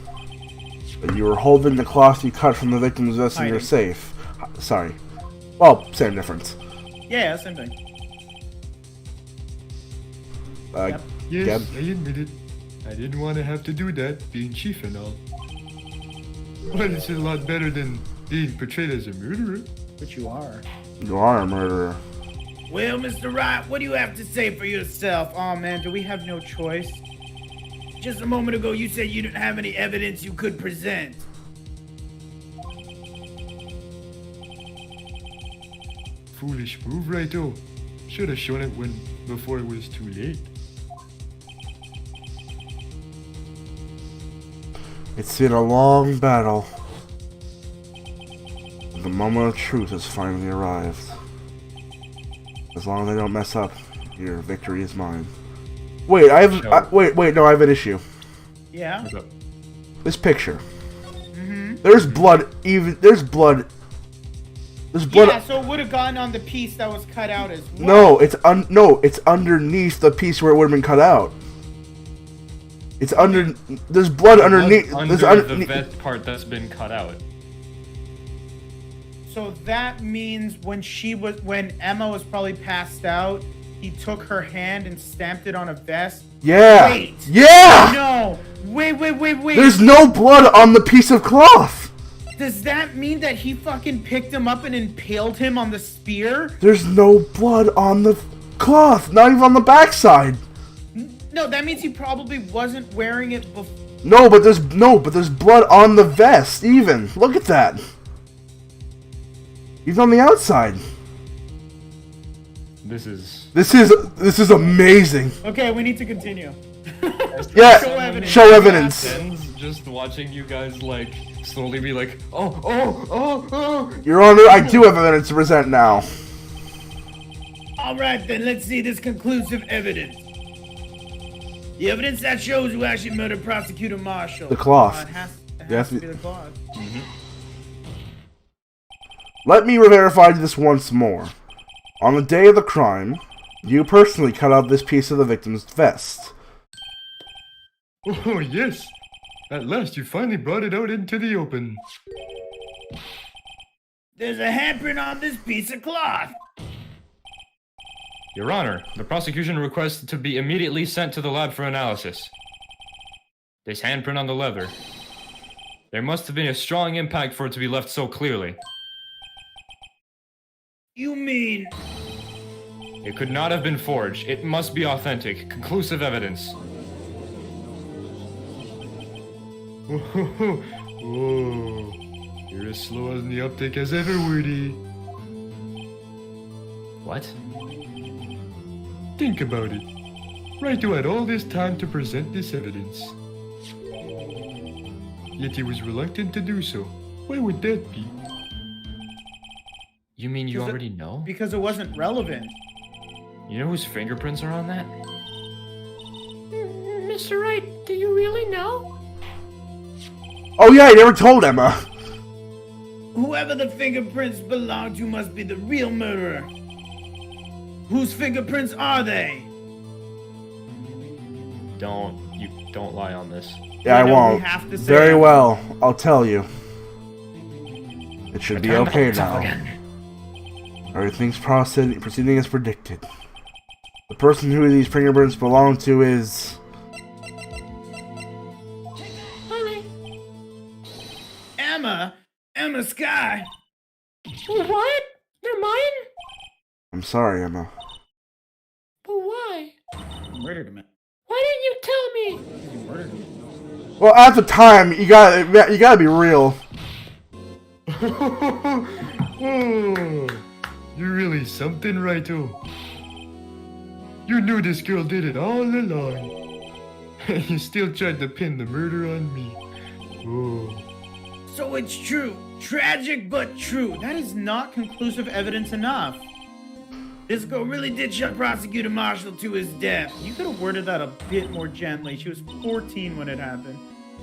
That you were holding the cloth you cut from the victim's vest in your safe. Sorry. Well, same difference. Yeah, same thing. Yep. Yes, Gab? I admit it. I didn't want to have to do that, being chief and all. But it's a lot better than being portrayed as a murderer. But you are. You are a murderer. Well, Mr. Wright, what do you have to say for yourself? Oh man, do we have no choice? Just a moment ago, you said you didn't have any evidence you could present. Foolish move, Raito. Should have shown it before it was too late. It's been a long battle. The moment of truth has finally arrived. As long as I don't mess up, your victory is mine. Wait, no, I have an issue. Yeah. What's up? this picture. There's blood. There's blood. Yeah, so it would have gone on the piece that was cut out as well. No, it's underneath the piece where it would have been cut out. It's under. There's blood underneath. Under the vest part that's been cut out. So that means when Emma was probably passed out, he took her hand and stamped it on a vest. Yeah. Wait. Yeah. No. Wait. There's no blood on the piece of cloth. Does that mean that he fucking picked him up and impaled him on the spear? There's no blood on the cloth, not even on the backside. No, that means he probably wasn't wearing it before. No, but there's blood on the vest. Even look at that. Even on the outside. This is amazing. Okay, we need to continue. Yeah, show evidence. Just watching you guys like slowly be like, oh. Your Honor, I do have evidence to present now. Alright then, let's see this conclusive evidence. The evidence that shows who actually murdered Prosecutor Marshall. The cloth. It has to be the cloth. Let me verify this once more. On the day of the crime, you personally cut out this piece of the victim's vest. Oh, yes. At last you finally brought it out into the open. There's a handprint on this piece of cloth. Your Honor, the prosecution requests to be immediately sent to the lab for analysis. This handprint on the leather. There must have been a strong impact for it to be left so clearly. You mean... It could not have been forged. It must be authentic. Conclusive evidence. Oh, you're as slow as the uptake as ever, Woody. What? Think about it. Raito had all this time to present this evidence. Yet he was reluctant to do so. Why would that be? You mean you already know? Because it wasn't relevant. You know whose fingerprints are on that? Mr. Wright, do you really know? Oh yeah, I never told Emma. Whoever the fingerprints belong to must be the real murderer. Whose fingerprints are they? Don't lie on this. Yeah, I won't. Very well, I'll tell you. It should be okay now. Everything's proceeding as predicted. The person who these fingerprints belong to is... Emma Sky. What? They're mine? I'm sorry, Emma. But why? You murdered him. Why didn't you tell me? You murdered him. Well, at the time, you gotta be real. Oh, you're really something, Raito. You knew this girl did it all along. And you still tried to pin the murder on me. Oh. So it's true. Tragic but true. That is not conclusive evidence enough. This girl really did shut Prosecutor Marshall to his death. You could have worded that a bit more gently. She was 14 when it happened.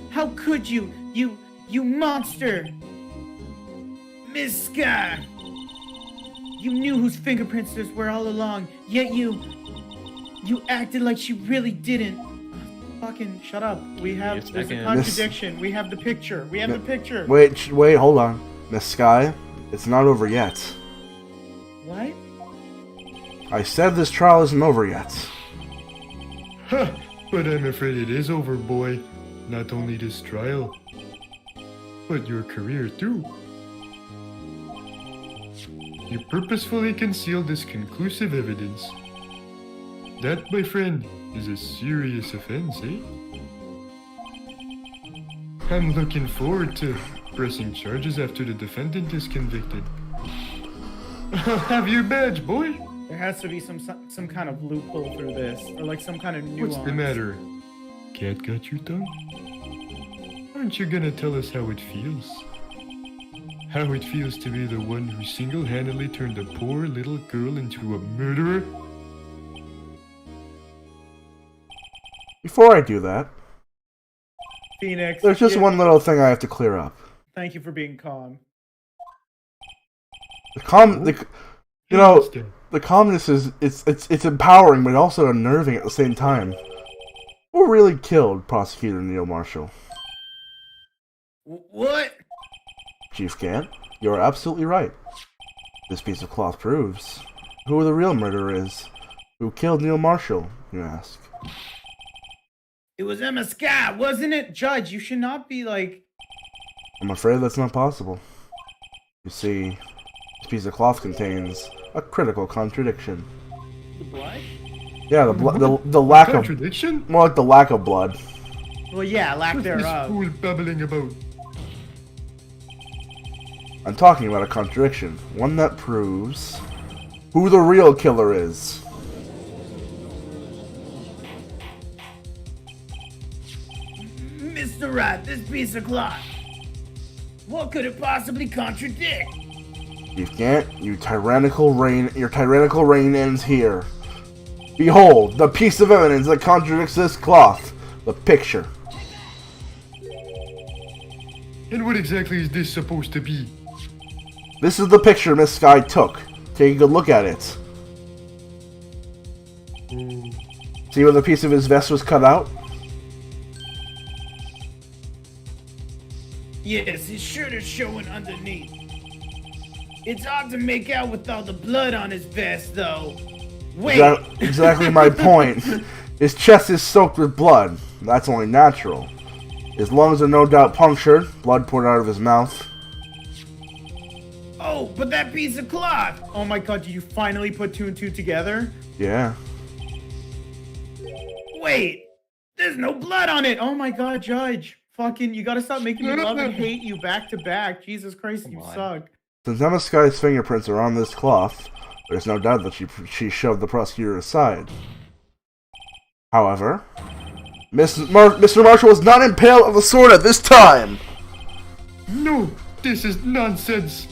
How could you? You monster! Miss Sky. You knew whose fingerprints this were all along, yet you acted like she really didn't. Fucking shut up. There's a contradiction. We have the picture. Wait, hold on. Miss Sky, it's not over yet. What? I said this trial isn't over yet. Huh, but I'm afraid it is over, boy. Not only this trial, but your career too. You purposefully concealed this conclusive evidence. That, my friend, is a serious offense, eh? I'm looking forward to pressing charges after the defendant is convicted. I'll have your badge, boy. There has to be some kind of loophole through this, or like some kind of nuance. What's the matter? Cat got your tongue? Aren't you gonna tell us how it feels? How it feels to be the one who single-handedly turned a poor little girl into a murderer? Before I do that... Phoenix. There's just one little thing I have to clear up. Thank you for being calm. The calmness is it's empowering, but also unnerving at the same time. Who really killed Prosecutor Neil Marshall? What? Chief Gant, you're absolutely right. This piece of cloth proves who the real murderer is. Who killed Neil Marshall, you ask? It was Emma Scott, wasn't it? Judge, you should not be like... I'm afraid that's not possible. You see, this piece of cloth contains a critical contradiction. The blood? Yeah, the lack of... Contradiction? More like the lack of blood. Well, yeah, lack What's this thereof. fool babbling about? I'm talking about a contradiction. One that proves who the real killer is. Mr. Wright, this piece of cloth. What could it possibly contradict? Chief Gant, your tyrannical reign ends here. Behold, the piece of evidence that contradicts this cloth. The picture. And what exactly is this supposed to be? This is the picture Miss Sky took. Take a good look at it. See where the piece of his vest was cut out? Yes, his shirt is showing underneath. It's hard to make out with all the blood on his vest, though. Wait! Exactly my point. His chest is soaked with blood. That's only natural. His lungs are no doubt punctured, blood poured out of his mouth. Oh, but that piece of cloth! Oh my god, did you finally put two and two together? Yeah. Wait! There's no blood on it! Oh my god, Judge. Fucking, you gotta stop making me love and hate you back to back. Jesus Christ, you suck. Since Emma Sky's fingerprints are on this cloth, there's no doubt that she shoved the prosecutor aside. However, Mr. Marshall was not impaled on the sword at this time! No, this is nonsense.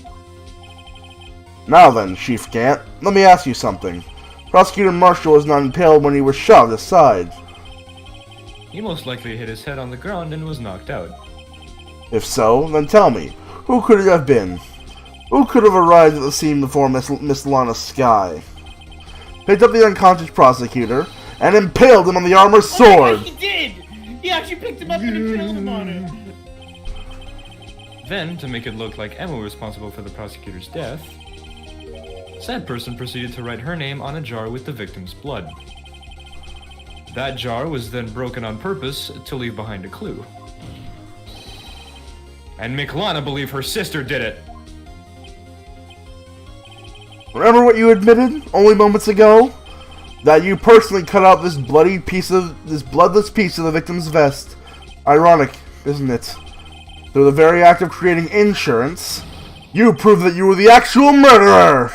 Now then, Chief Gant, let me ask you something. Prosecutor Marshall was not impaled when he was shoved aside. He most likely hit his head on the ground and was knocked out. If so, then tell me, who could it have been? Who could have arrived at the scene before Miss Lana Sky? Picked up the unconscious prosecutor and impaled him on the armored sword! Oh my God, he did! He actually picked him up and impaled him on it! Then, to make it look like Emma was responsible for the prosecutor's death, said person proceeded to write her name on a jar with the victim's blood. That jar was then broken on purpose to leave behind a clue. And Miklana believed her sister did it. Remember what you admitted only moments ago? That you personally cut out this bloodless piece of the victim's vest. Ironic, isn't it? Through the very act of creating insurance, you proved that you were the actual murderer!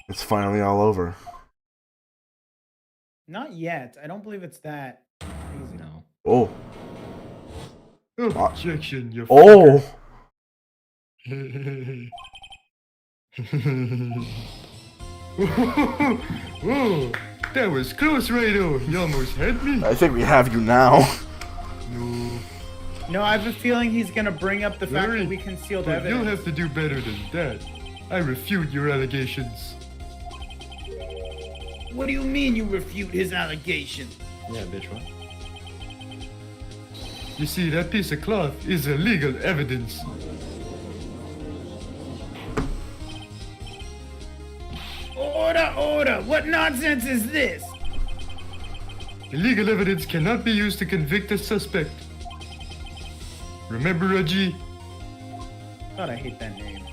It's finally all over. Not yet. I don't believe it's that easy. No. Oh. Objection, you Oh! Whoa, that was close, Rado. You almost had me. I think we have you now. No. No, I have a feeling he's gonna bring up the fact Sorry, that we concealed but evidence. you'll have to do better than that. I refute your allegations. What do you mean you refute his allegation? Yeah, bitch, what? You see, that piece of cloth is illegal evidence. Order, order! What nonsense is this? Illegal evidence cannot be used to convict a suspect. Remember, Raji? God, I hate that name.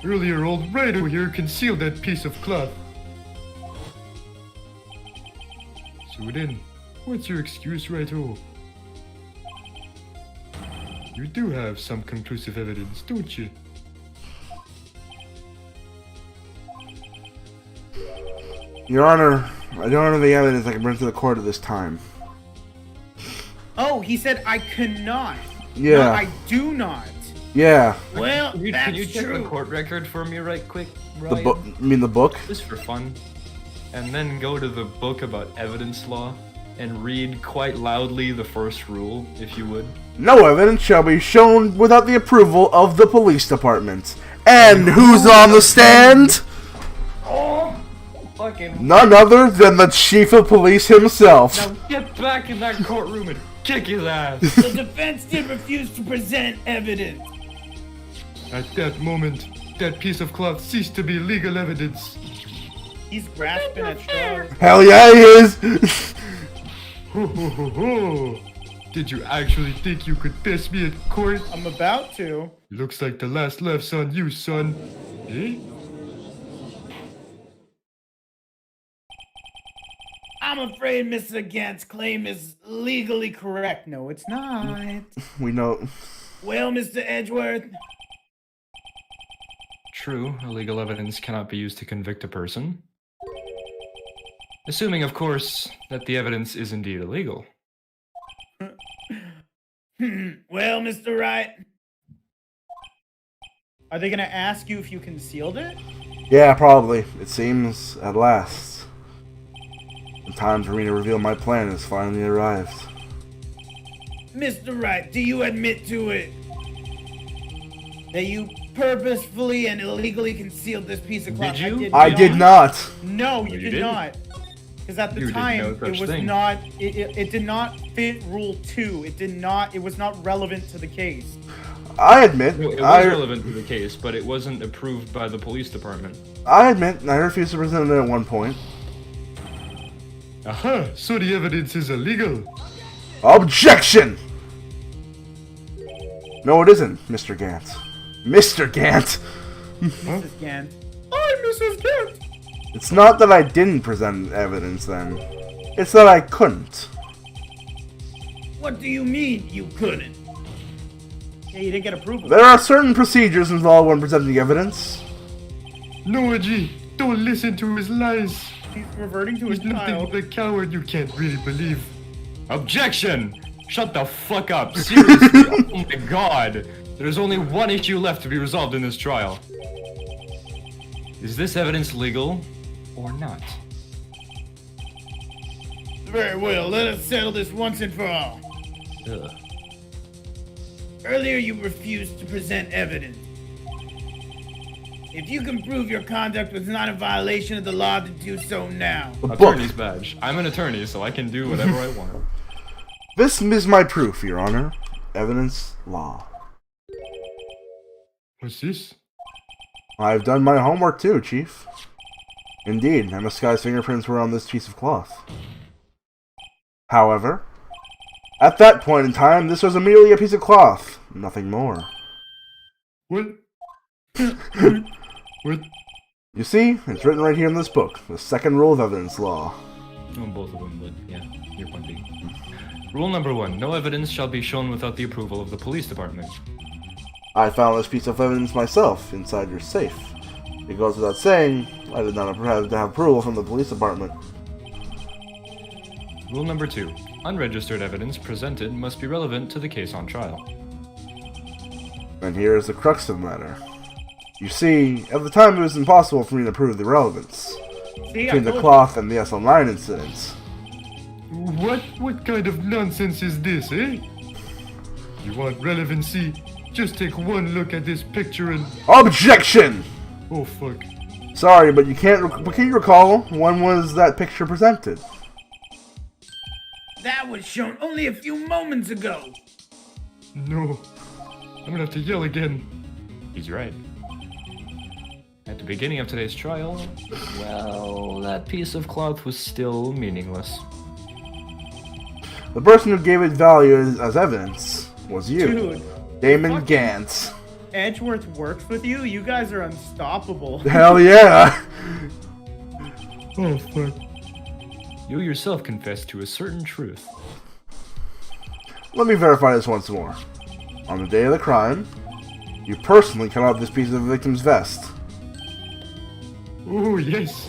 Earlier, old Rado here concealed that piece of cloth. So then, what's your excuse, Rado? You do have some conclusive evidence, don't you? Your Honor, I don't have the evidence I can bring to the court at this time. Oh, he said I cannot. Yeah. Not I do not. Yeah. Well, Can you that's check true. the court record for me right quick, The Ryan? book? You mean the book? Just for fun. and then go to the book about evidence law and read quite loudly the first rule, if you would? No evidence shall be shown without the approval of the police department. And who's on the stand? Oh, fucking... None other than the chief of police himself. Now get back in that courtroom and kick his ass. The defense did refuse to present evidence. At that moment, that piece of cloth ceased to be legal evidence. He's grasping at straws. Hell yeah, he is! Ho ho ho ho! Did you actually think you could best me at court? I'm about to. Looks like the last laugh's on you, son. Eh? I'm afraid Mr. Gant's claim is legally correct. No, it's not. We know. Well, Mr. Edgeworth, True, illegal evidence cannot be used to convict a person. Assuming, of course, that the evidence is indeed illegal. well, Mr. Wright, Are they gonna ask you if you concealed it? Yeah, probably. It seems, at last. The time for me to reveal my plan has finally arrived. Mr. Wright, do you admit to it? That you purposefully and illegally concealed this piece of cloth? Did you? I did not. No, you you did didn't. not. Because at the You did time, no it such was thing. not. It did not fit Rule 2. It did not. It was not relevant to the case. I admit. No, it was I relevant to the case, but it wasn't approved by the police department. admit. I refused to present it at one point. Aha! So the evidence is illegal. Objection! No, it isn't, Mr. Gant. Mr. Gant! Mrs. Gant. I'm Mrs. Gant. It's not that I didn't present evidence then. It's that I couldn't. What do you mean you couldn't? Yeah, you didn't get approval. There are certain procedures involved when presenting evidence. Noaji, don't listen to his lies. He's reverting to his He's nothing child. but a coward you can't really believe. Objection! Shut the fuck up, seriously, oh my god! There's only one issue left to be resolved in this trial. Is this evidence legal or not? Very well, let us settle this once and for all. Ugh. Earlier you refused to present evidence. If you can prove your conduct was not a violation of the law, then do so now. The book. Attorney's badge. I'm an attorney, so I can do whatever I want. This is my proof, Your Honor. Evidence law. What's this? I've done my homework too, Chief. Indeed, Emma Sky's fingerprints were on this piece of cloth. However, at that point in time, this was merely a piece of cloth, nothing more. What? What? You see, it's written right here in this book, the second rule of evidence law. Oh, both of them, but yeah, your point being. Rule number 1. No evidence shall be shown without the approval of the police department. I found this piece of evidence myself inside your safe. It goes without saying, I did not have to have approval from the police department. Rule number 2. Unregistered evidence presented must be relevant to the case on trial. And here is the crux of the matter. You see, at the time it was impossible for me to prove the relevance See, between the cloth and the SL9 incidents. What kind of nonsense is this, eh? You want relevancy? Just take one look at this picture and... Objection! Oh, fuck. Sorry, but can you recall when was that picture presented? That was shown only a few moments ago. No. I'm gonna have to yell again. He's right. At the beginning of today's trial, well, that piece of cloth was still meaningless. The person who gave it value as evidence was you, Dude, Damon fucking- Gantz. Edgeworth works with you. You guys are unstoppable. Hell yeah! Oh, fuck. You yourself confessed to a certain truth. Let me verify this once more. On the day of the crime, you personally cut off this piece of the victim's vest. Oh, yes.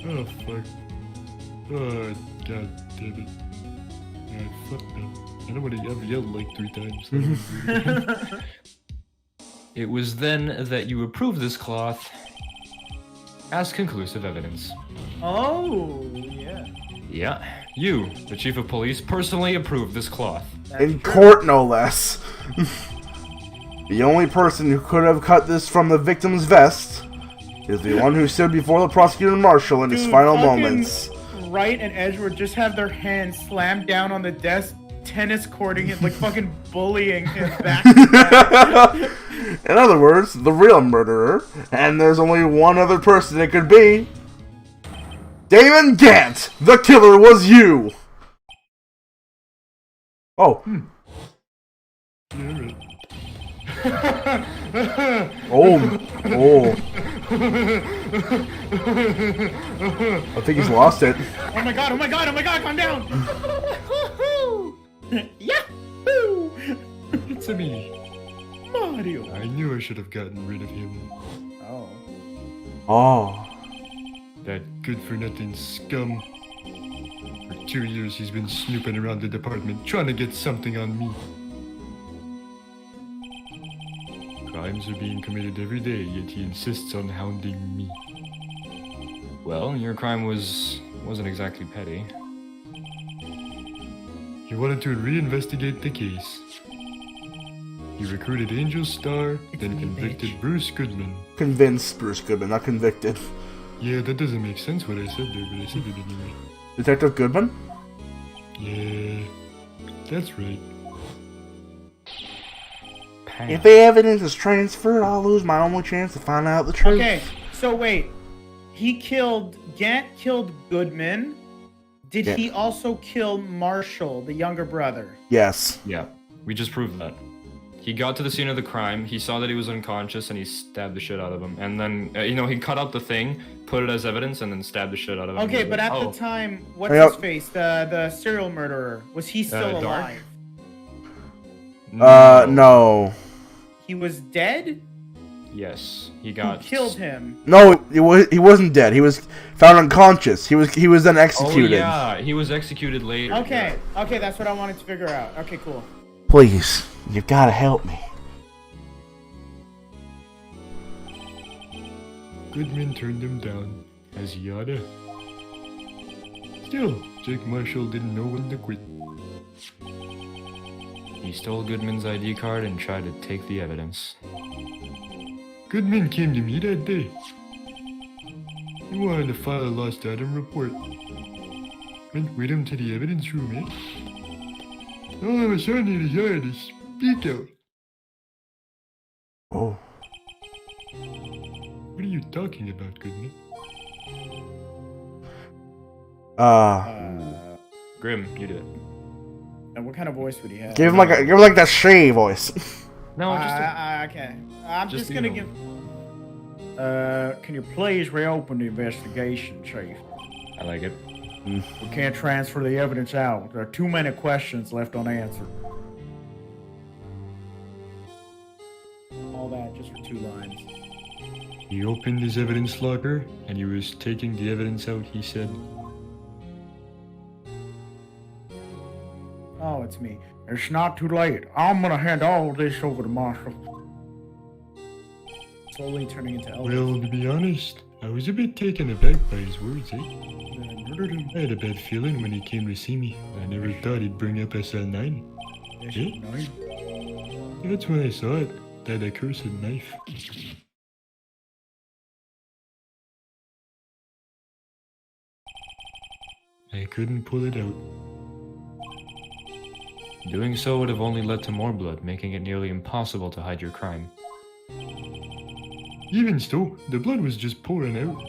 Oh, fuck. Oh, god damn it. Alright, fuck that. I don't want to ever yell like 3 times. It was then that you approved this cloth as conclusive evidence. Oh, yeah. Yeah, you, the chief of police, personally approved this cloth. In court, no less. The only person who could have cut this from the victim's vest is the one who stood before the prosecutor marshal in his final moments. Wright and Edgeworth just have their hands slammed down on the desk, tennis courting him, like fucking bullying him back to back. In other words, the real murderer, and there's only one other person it could be. Damon Gant! The killer was you! Oh. Oh. I think he's lost it. Oh my god, calm down! Yahoo! It's a me. Mario. I knew I should have gotten rid of him. Oh. That good-for-nothing scum. For 2 years he's been snooping around the department trying to get something on me. Crimes are being committed every day, yet he insists on hounding me. Well, your crime wasn't exactly petty. He wanted to reinvestigate the case. He recruited Angel Star, then convicted Bruce Goodman. Convinced Bruce Goodman, not convicted. Yeah, that doesn't make sense what I said there, but I said it anyway. Detective Goodman? Yeah, that's right. If the evidence is transferred, I'll lose my only chance to find out the truth. Okay, so wait. Gant killed Goodman. Did he also kill Marshall, the younger brother? Yes. Yeah, we just proved that. He got to the scene of the crime, he saw that he was unconscious, and he stabbed the shit out of him. And then, he cut out the thing, put it as evidence, and then stabbed the shit out of him. Okay, but at the time, what's his face? The serial murderer. Was he still alive? No. He was dead? Yes, he got... Who killed him? No, he wasn't dead. He was found unconscious. He was then executed. Oh yeah, he was executed later. Okay, that's what I wanted to figure out. Okay, cool. Please, you've got to help me. Goodman turned him down, as he oughta. Still, Jake Marshall didn't know when to quit. He stole Goodman's ID card and tried to take the evidence. Goodman came to me that day. He wanted to file a lost item report. Went with him to the evidence room, eh? All of a sudden he decided to speak out. Oh. What are you talking about, Goodman? Grim, you did it. And what kind of voice would he have? Give him like that Shay voice. No, okay. I'm just gonna give. Can you please reopen the investigation, Chief? I like it. We can't transfer the evidence out. There are too many questions left unanswered. All that just for 2 lines. He opened his evidence locker, and he was taking the evidence out, he said. Oh, it's me. It's not too late. I'm gonna hand all this over to Marshall. Slowly turning into Elvis. Well, to be honest, I was a bit taken aback by his words, eh? I had a bad feeling when he came to see me. I never thought he'd bring up SL9. Eh? That's when I saw it. That accursed knife. I couldn't pull it out. Doing so would have only led to more blood, making it nearly impossible to hide your crime. Even so, the blood was just pouring out.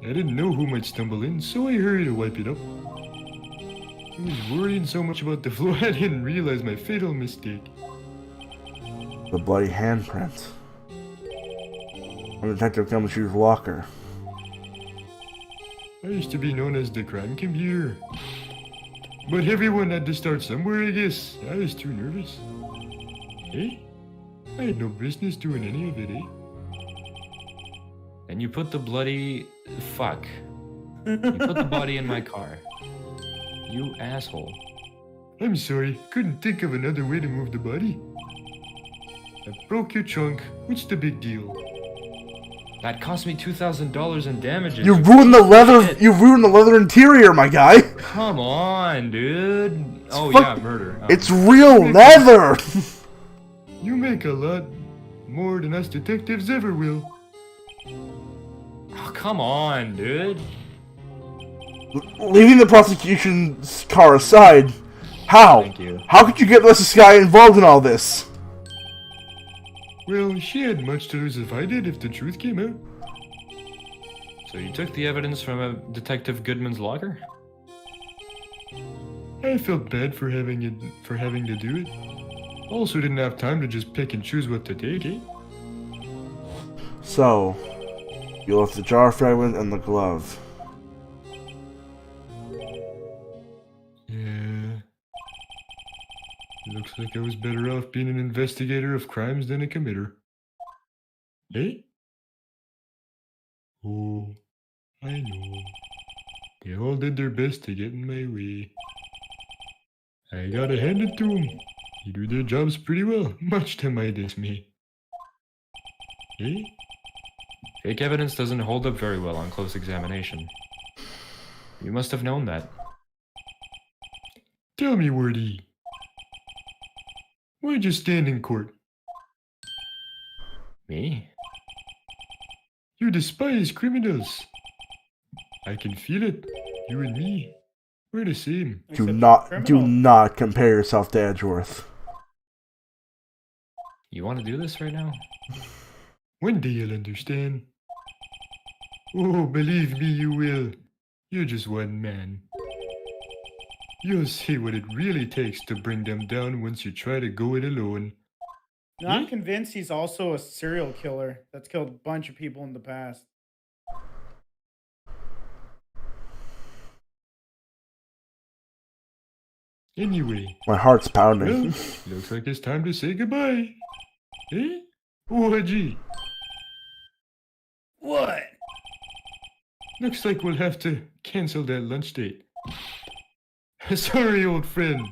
I didn't know who might stumble in, so I hurried to wipe it up. I was worrying so much about the flow, I didn't realize my fatal mistake. The bloody handprint on Detective Gumshoe's locker. I used to be known as the crime computer. But everyone had to start somewhere, I guess. I was too nervous. Eh? I had no business doing any of it, eh? And you put the bloody... fuck. You put the body in my car. You asshole. I'm sorry, couldn't think of another way to move the body. I broke your trunk. What's the big deal? That cost me $2,000 in damages. You ruined the leather. You ruined the leather interior, my guy. Come on, dude. Oh fuck- yeah, murder. It's real leather. You make a lot more than us detectives ever will. Oh, come on, dude. Leaving the prosecution's car aside, how? Thank you. How could you get this guy involved in all this? Well, she had much to lose if I did if the truth came out. So you took the evidence from Detective Goodman's locker? I felt bad for having to do it. Also didn't have time to just pick and choose what to take, eh? So, you left the jar fragment and the glove. Yeah. Looks like I was better off being an investigator of crimes than a committer. Eh? Oh, I know. They all did their best to get in my way. I gotta hand it to them. They do their jobs pretty well, much to my dismay. Eh? Fake evidence doesn't hold up very well on close examination. You must have known that. Tell me, Wordy. Why'd you stand in court? Me? You despise criminals. I can feel it. You and me, we're the same. Do not compare yourself to Edgeworth. You want to do this right now? One day you'll understand. Oh, believe me, you will. You're just one man. You'll see what it really takes to bring them down once you try to go it alone. No, I'm convinced he's also a serial killer that's killed a bunch of people in the past. Anyway. My heart's pounding. Well, looks like it's time to say goodbye. Eh? Oh, gee. What? Looks like we'll have to cancel that lunch date. Sorry, old friend.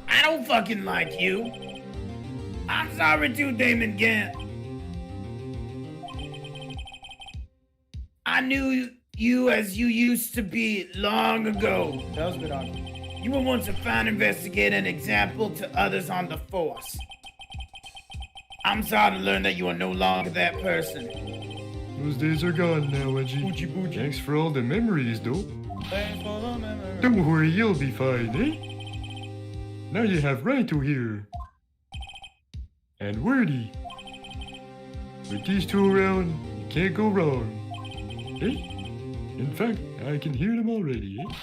I don't fucking like you. I'm sorry too, Damon Gant. I knew you as you used to be long ago. That was a bit awkward. You were once a fine investigator and example to others on the force. I'm sorry to learn that you are no longer that person. Those days are gone now, Edgy. Boogie boogie. Thanks for all the memories, though. Thanks for the memory. Don't worry, you'll be fine, eh? Now you have Raito here. And Wordy. With these two around, you can't go wrong. Eh? In fact, I can hear them already, eh?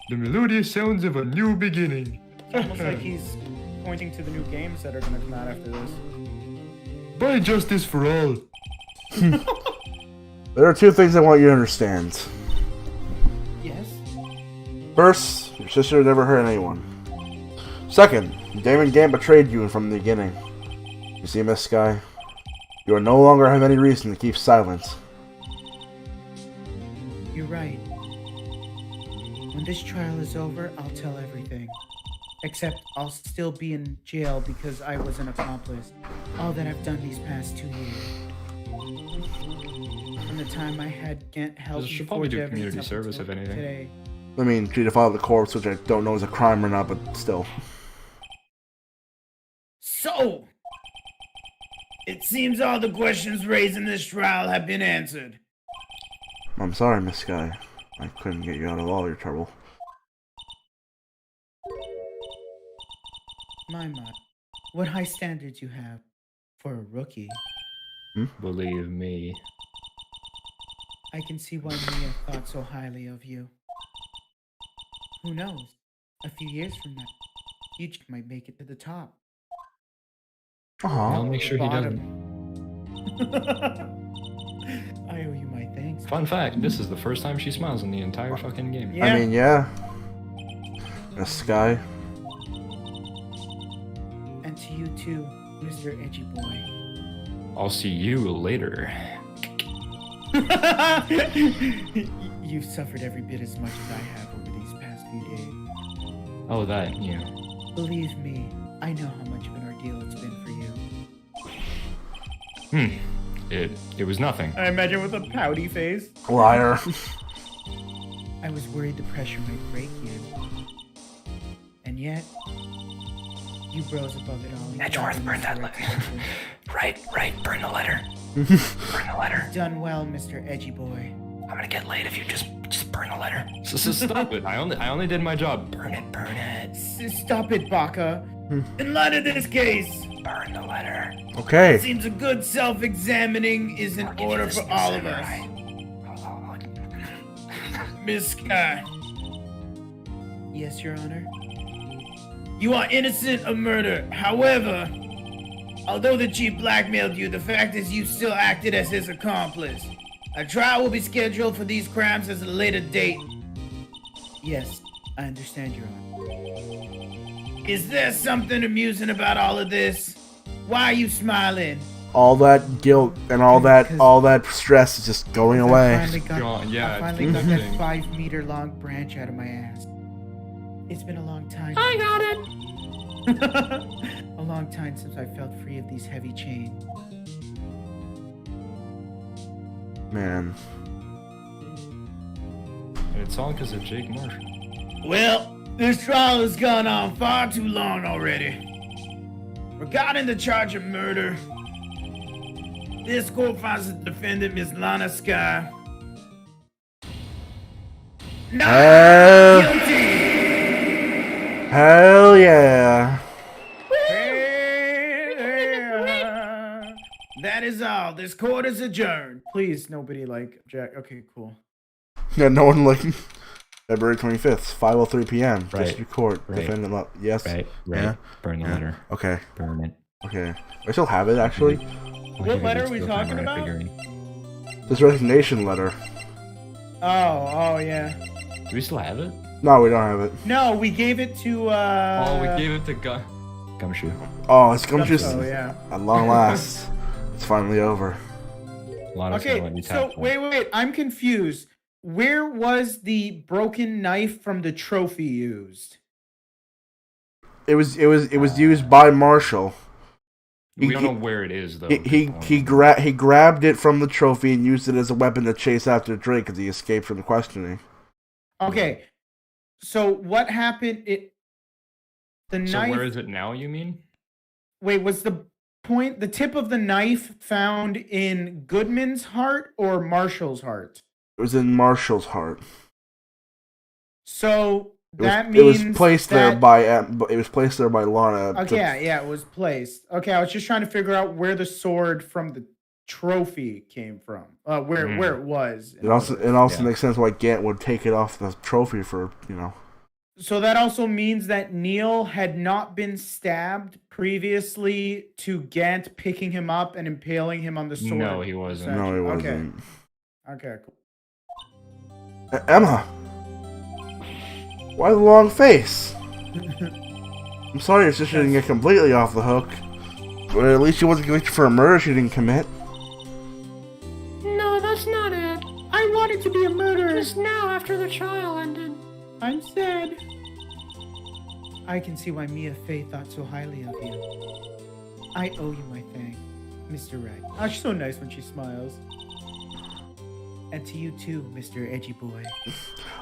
The melodious sounds of a new beginning. It's almost like he's pointing to the new games that are going to come out after this. Buy justice for all. There are two things I want you to understand. Yes? First, your sister never hurt anyone. Second, Damon Gant betrayed you from the beginning. You see, Miss Sky? You will no longer have any reason to keep silent. You're right. When this trial is over, I'll tell everything. Except I'll still be in jail because I was an accomplice. All that I've done these past 2 years. From the time I had Gant help This me should probably forge do evidence community up service, until if anything. Today. I mean, she defiled the corpse, which I don't know is a crime or not, but still. So, it seems all the questions raised in this trial have been answered. I'm sorry, Miss Sky. I couldn't get you out of all your trouble. My, what high standards you have for a rookie. Believe me. I can see why Mia thought so highly of you. Who knows? A few years from now, you might make it to the top. I'll Aww. make sure he doesn't. I owe you my thanks. Fun fact, this is the first time she smiles in the entire fucking game. Yeah. I mean, yeah. Miss Sky. And to you too, Mr. Edgy Boy. I'll see you later. You've suffered every bit as much as I have over these past few days. Oh, that, yeah. Believe me, I know how much of an ordeal it's been for you. It was nothing. I imagine with a pouty face. Liar. I was worried the pressure might break you. And yet, you rose above it all. Edgeworth, burn that letter. Right, burn the letter. Burn the letter. Done well, Mr. Edgy Boy. I'm gonna get laid if you just burn the letter. So stop it. I only did my job. Burn it. Stop it, Baka. In light of this case, Burn the letter. Okay. Seems a good self-examining is in order for all of us. Miss Sky, Yes, Your Honor. you are innocent of murder. However, although the chief blackmailed you, the fact is you still acted as his accomplice. A trial will be scheduled for these crimes at a later date. Yes, I understand, Your Honor. Is there something amusing about all of this? Why are you smiling? All that guilt and all that stress is just going away. I finally got Yeah, that it's 5-meter long branch out of my ass. It's been a long time. I got it. A long time since I felt free of these heavy chains. Man. And it's all because of Jake Marshall. Well, this trial has gone on far too long already. Regarding the charge of murder, this court finds the defendant, Miss Lana Sky, not guilty. Hell yeah. That is all. This court is adjourned. Please, nobody object. Okay, cool. Yeah, no one February 25th, 5:03 p.m. Right. District Court. Right. Defendant up. Yes. Right. Yeah. Burn the Yeah. letter. Okay. Burn it. Okay. I still have it actually. What letter are we talking about? This resignation letter. Oh, yeah. Do we still have it? No, we don't have it. No, we gave it to, Oh, we gave it to Gumshoe. Oh, it's Gumshoe. Oh, yeah. At long last, it's finally over. Lana's gonna let Okay, me so tap wait, I'm confused. Where was the broken knife from the trophy used? It was used by Marshall. We don't know where it is though. He grabbed it from the trophy and used it as a weapon to chase after Drake as he escaped from the questioning. Okay, so what happened? The So knife. where is it now? You mean? Wait, was the tip of the knife found in Goodman's heart or Marshall's heart? It was in Marshall's heart. So that it was means placed there by Lana. Okay, yeah, it was placed. Okay, I was just trying to figure out where the sword from the trophy came from. Where it was. It also makes sense why Gant would take it off the trophy for, So that also means that Neil had not been stabbed previously to Gant picking him up and impaling him on the sword. No, he wasn't. No, he wasn't. Okay, cool. Emma, why the long face? I'm sorry your sister didn't get completely off the hook, but at least she wasn't convicted for a murder she didn't commit. No, that's not it. I wanted to be a murderer. Just now, after the trial ended. I'm sad. I can see why Mia Fey thought so highly of you. I owe you my thanks, Mr. Wright. Oh, she's so nice when she smiles. And to you too, Mr. Edgy Boy.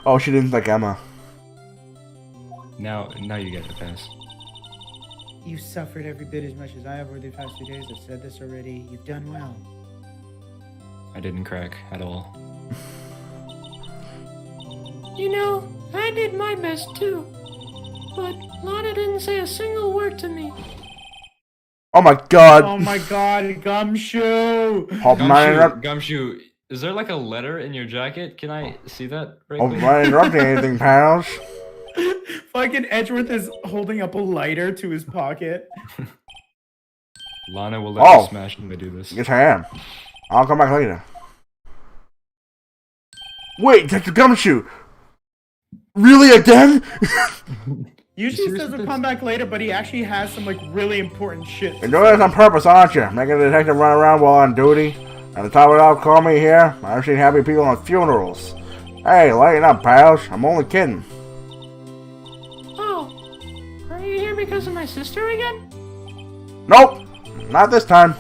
Oh, she didn't like Emma. Now you get the pass. You suffered every bit as much as I have over the past few days. I've said this already. You've done well. I didn't crack at all. You know, I did my best too. But Lana didn't say a single word to me. Oh my god! Oh my god, Gumshoe! Gumshoe, is there like a letter in your jacket? Can I see that? Right I'm not interrupting anything, pals. Fucking Edgeworth is holding up a lighter to his pocket. Lana will let me smash when they do this. Yes, I am. I'll come back later. Wait, Detective Gumshoe! Really again? Usually he says he'll come back later, but he actually has some really important shit. You're doing this on purpose, aren't you? Making a detective run around while on duty? And to top it off, call me here? I've seen happy people on funerals. Hey, lighten up, pals. I'm only kidding. Oh, are you here because of my sister again? Nope, not this time.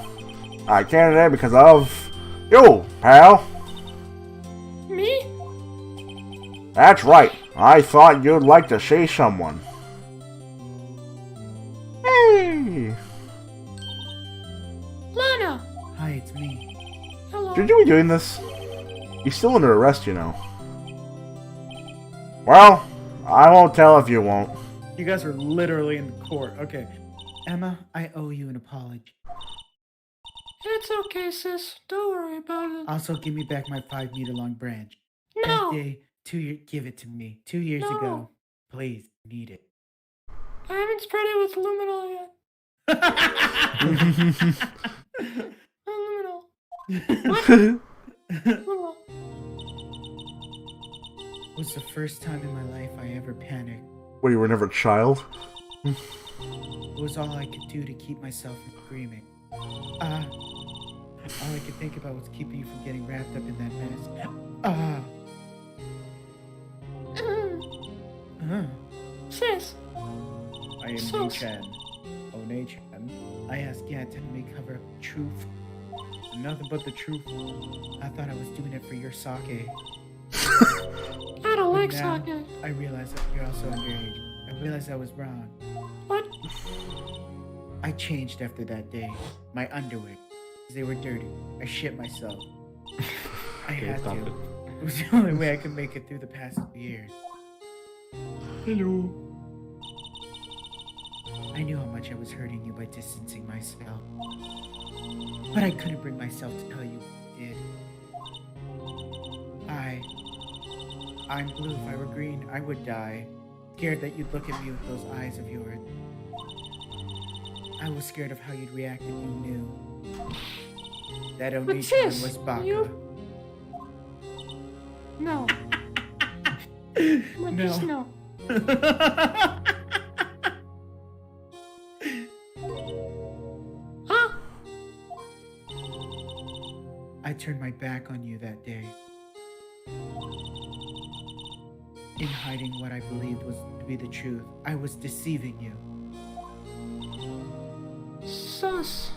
I came today because of you, pal. Me? That's right. I thought you'd like to see someone. Hey! Lana! Hi, it's me. Hello. Should you be doing this? He's still under arrest, you know. Well, I won't tell if you won't. You guys are literally in court. Okay. Emma, I owe you an apology. It's okay, sis. Don't worry about it. Also, give me back my 5-meter-long branch. No! That day, give it to me. 2 years No. ago. Please, need it. I haven't spread it with luminol yet. Luminol. What? Luminol. It was the first time in my life I ever panicked. What, you were never a child? It was all I could do to keep myself from screaming. All I could think about was keeping you from getting wrapped up in that mess. Sis. I am So- Chen. Oh, Chen. I asked Gad to help me cover up the truth. Nothing but the truth. I thought I was doing it for your sake. I don't like Now, sake. I realized that you're also underage. I realized I was wrong. What? I changed after that day. My underwear. They were dirty. I shit myself. I had stop to. it. It was the only way I could make it through the past 2 years. Hello. I knew how much I was hurting you by distancing myself. But I couldn't bring myself to tell you what I did. I'm blue. If I were green, I would die. Scared that you'd look at me with those eyes of yours. I was scared of how you'd react if you knew. That But only sis, was Baka. you... No. No. Just no. Huh? I turned my back on you that day. In hiding what I believed was to be the truth, I was deceiving you. Sus.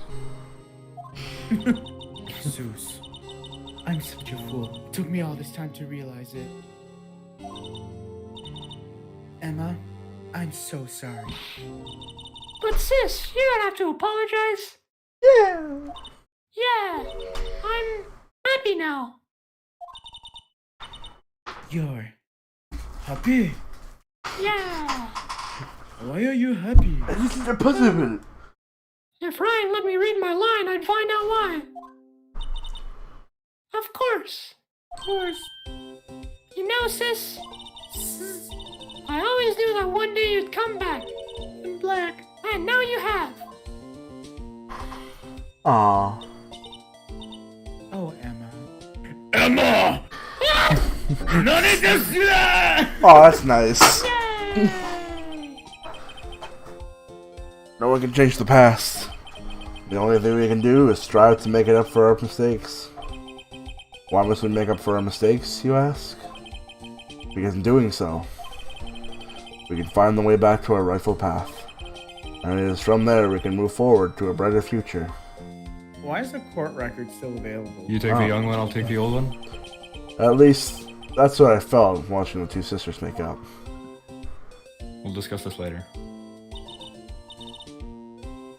Zeus. I'm such a fool. It took me all this time to realize it. Emma, I'm so sorry. But sis, you don't have to apologize. Yeah. Yeah. I'm happy now. You're happy. Yeah. Why are you happy? This is impossible. If Ryan let me read my line, I'd find out why. Of course. Of course. You know, sis, I always knew that one day you'd come back. In black. And now you have. Aww. Oh, Emma. Emma! Nani desu da! Oh, that's nice. Yay! No one can change the past. The only thing we can do is strive to make it up for our mistakes. Why must we make up for our mistakes, you ask? Because in doing so, we can find the way back to our rightful path. And it is from there we can move forward to a brighter future. Why is the court record still available? You take the young one, I'll take the old one. At least, that's what I felt watching the two sisters make up. We'll discuss this later.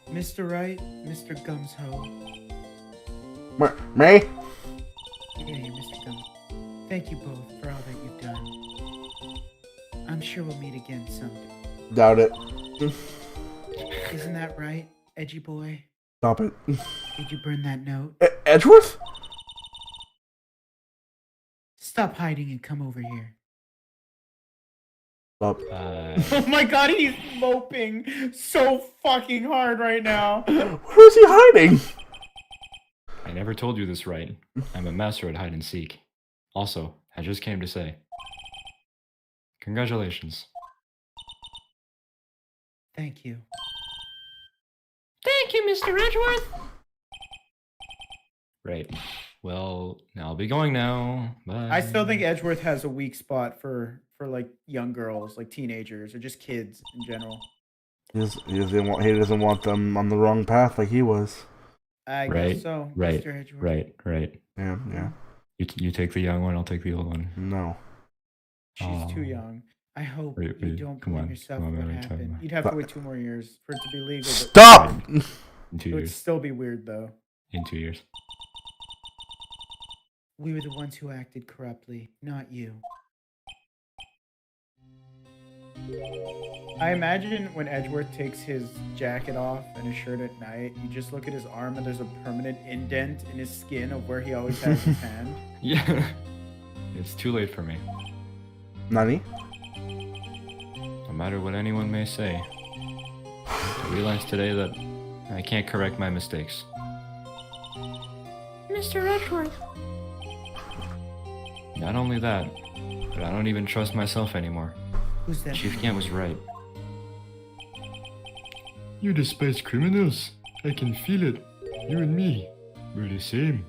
Mr. Wright, Mr. Gumsho. Me? Yeah, you're Mr. Gums. Thank you both for all that you've done. I'm sure we'll meet again someday. Doubt it. Isn't that right, edgy boy? Stop it. Did you burn that note? Edgeworth? Stop hiding and come over here. Stop. Oh my god, he's moping so fucking hard right now. Where is he hiding? I never told you this right. I'm a master at hide and seek. Also, I just came to say, congratulations. Thank you. Thank you, Mr. Edgeworth. Right. Well, I'll be going now. Bye. I still think Edgeworth has a weak spot for like young girls, like teenagers, or just kids in general. He doesn't want them on the wrong path like he was. I Right, guess so, right, Mr. Edgeworth. right. Yeah. You take the young one, I'll take the old one. No. She's too Oh. young. I hope Wait, you wait, don't come blame on, yourself come for on, what man, time happened. on. You'd have to wait 2 more years for it to be legal. But Stop! In 2 it would years. still be weird, though. In 2 years. We were the ones who acted corruptly, not you. I imagine when Edgeworth takes his jacket off and his shirt at night, you just look at his arm and there's a permanent indent in his skin of where he always has his hand. Yeah. It's too late for me. Nani? No matter what anyone may say, I realized today that I can't correct my mistakes. Mr. Edgeworth, Not only that, but I don't even trust myself anymore. Who's that? Chief Gant was right. You despise criminals. I can feel it. You and me, we're the same.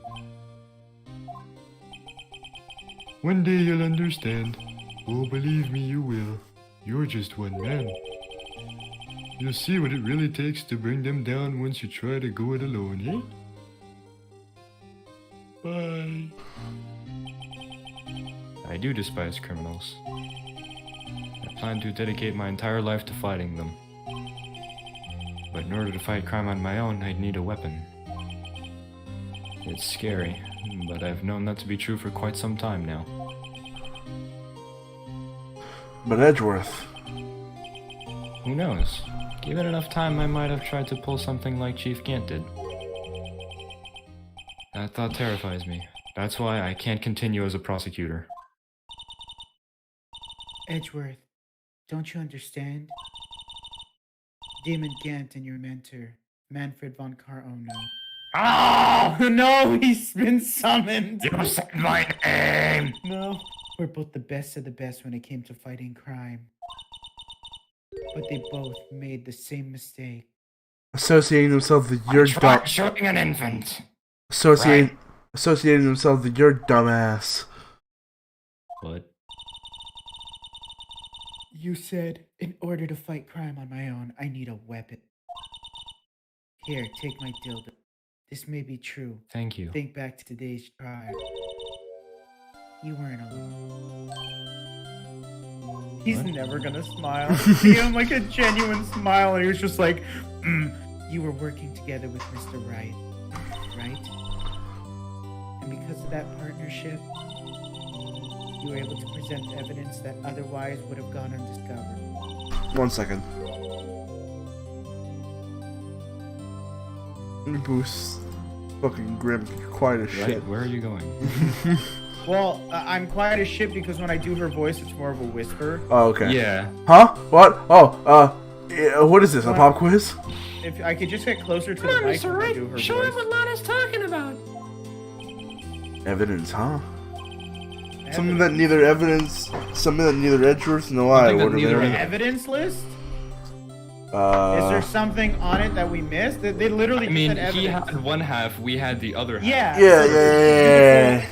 One day you'll understand. Oh, believe me, you will. You're just one man. You'll see what it really takes to bring them down once you try to go it alone, eh? Bye. I do despise criminals. I plan to dedicate my entire life to fighting them. But in order to fight crime on my own, I'd need a weapon. It's scary, but I've known that to be true for quite some time now. But Edgeworth. Who knows? Given enough time, I might have tried to pull something like Chief Gant did. That thought terrifies me. That's why I can't continue as a prosecutor. Edgeworth, don't you understand? Damon Gant and your mentor, Manfred von Car-Ono. Oh no, he's been summoned. You said my name! No. We're both the best of the best when it came to fighting crime. But they both made the same mistake. Associating themselves with your Try shooting an infant. Associating themselves with your dumbass. But You said, in order to fight crime on my own, I need a weapon. Here, take my dildo. This may be true. thank you. Think back to today's trial. You weren't alone. He's never gonna smile. See him like a genuine smile, and he was just like, You were working together with Mr. Wright, right? And because of that partnership, you were able to present evidence that otherwise would have gone undiscovered. 1 second. Boost. Fucking grim. Quiet as shit. Right, where are you going? well, I'm quiet as shit because when I do her voice, it's more of a whisper. Oh, okay. Yeah. Huh? What? Oh, what is this? A pop quiz? If I could just get closer to come the on, mic Mr. when I Wright, do her show him voice. what Lana's talking about. Evidence, huh? Something that neither Edgeworth nor I would have An been. evidence list? Is there something on it that we missed? They literally I mean, said evidence. he had one half, we had the other half. Yeah. Yeah.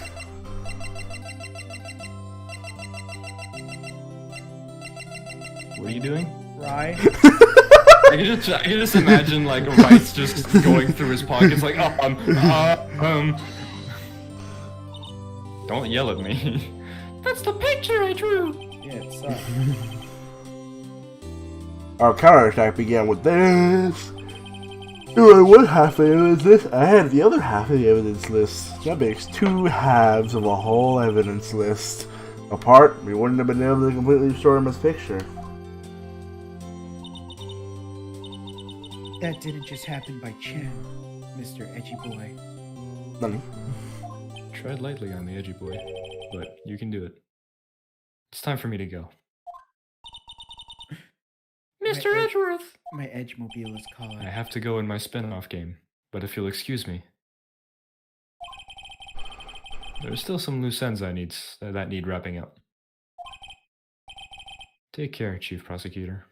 What are you doing? Right. I can just imagine like Wright's just going through his pockets like, Don't yell at me. That's the picture I drew. Yeah, it sucks. Our counterattack began with this. You had one half of the evidence list. I had the other half of the evidence list. That makes 2 halves of a whole evidence list. Apart, we wouldn't have been able to completely restore him as picture. That didn't just happen by chance, Mr. Edgy Boy. None. Tread lightly on the edgy boy, but you can do it. It's time for me to go. Mr. Edgeworth. My Edgemobile is calling. I have to go in my spin-off game, but if you'll excuse me. There's still some loose ends that need wrapping up. Take care, Chief Prosecutor.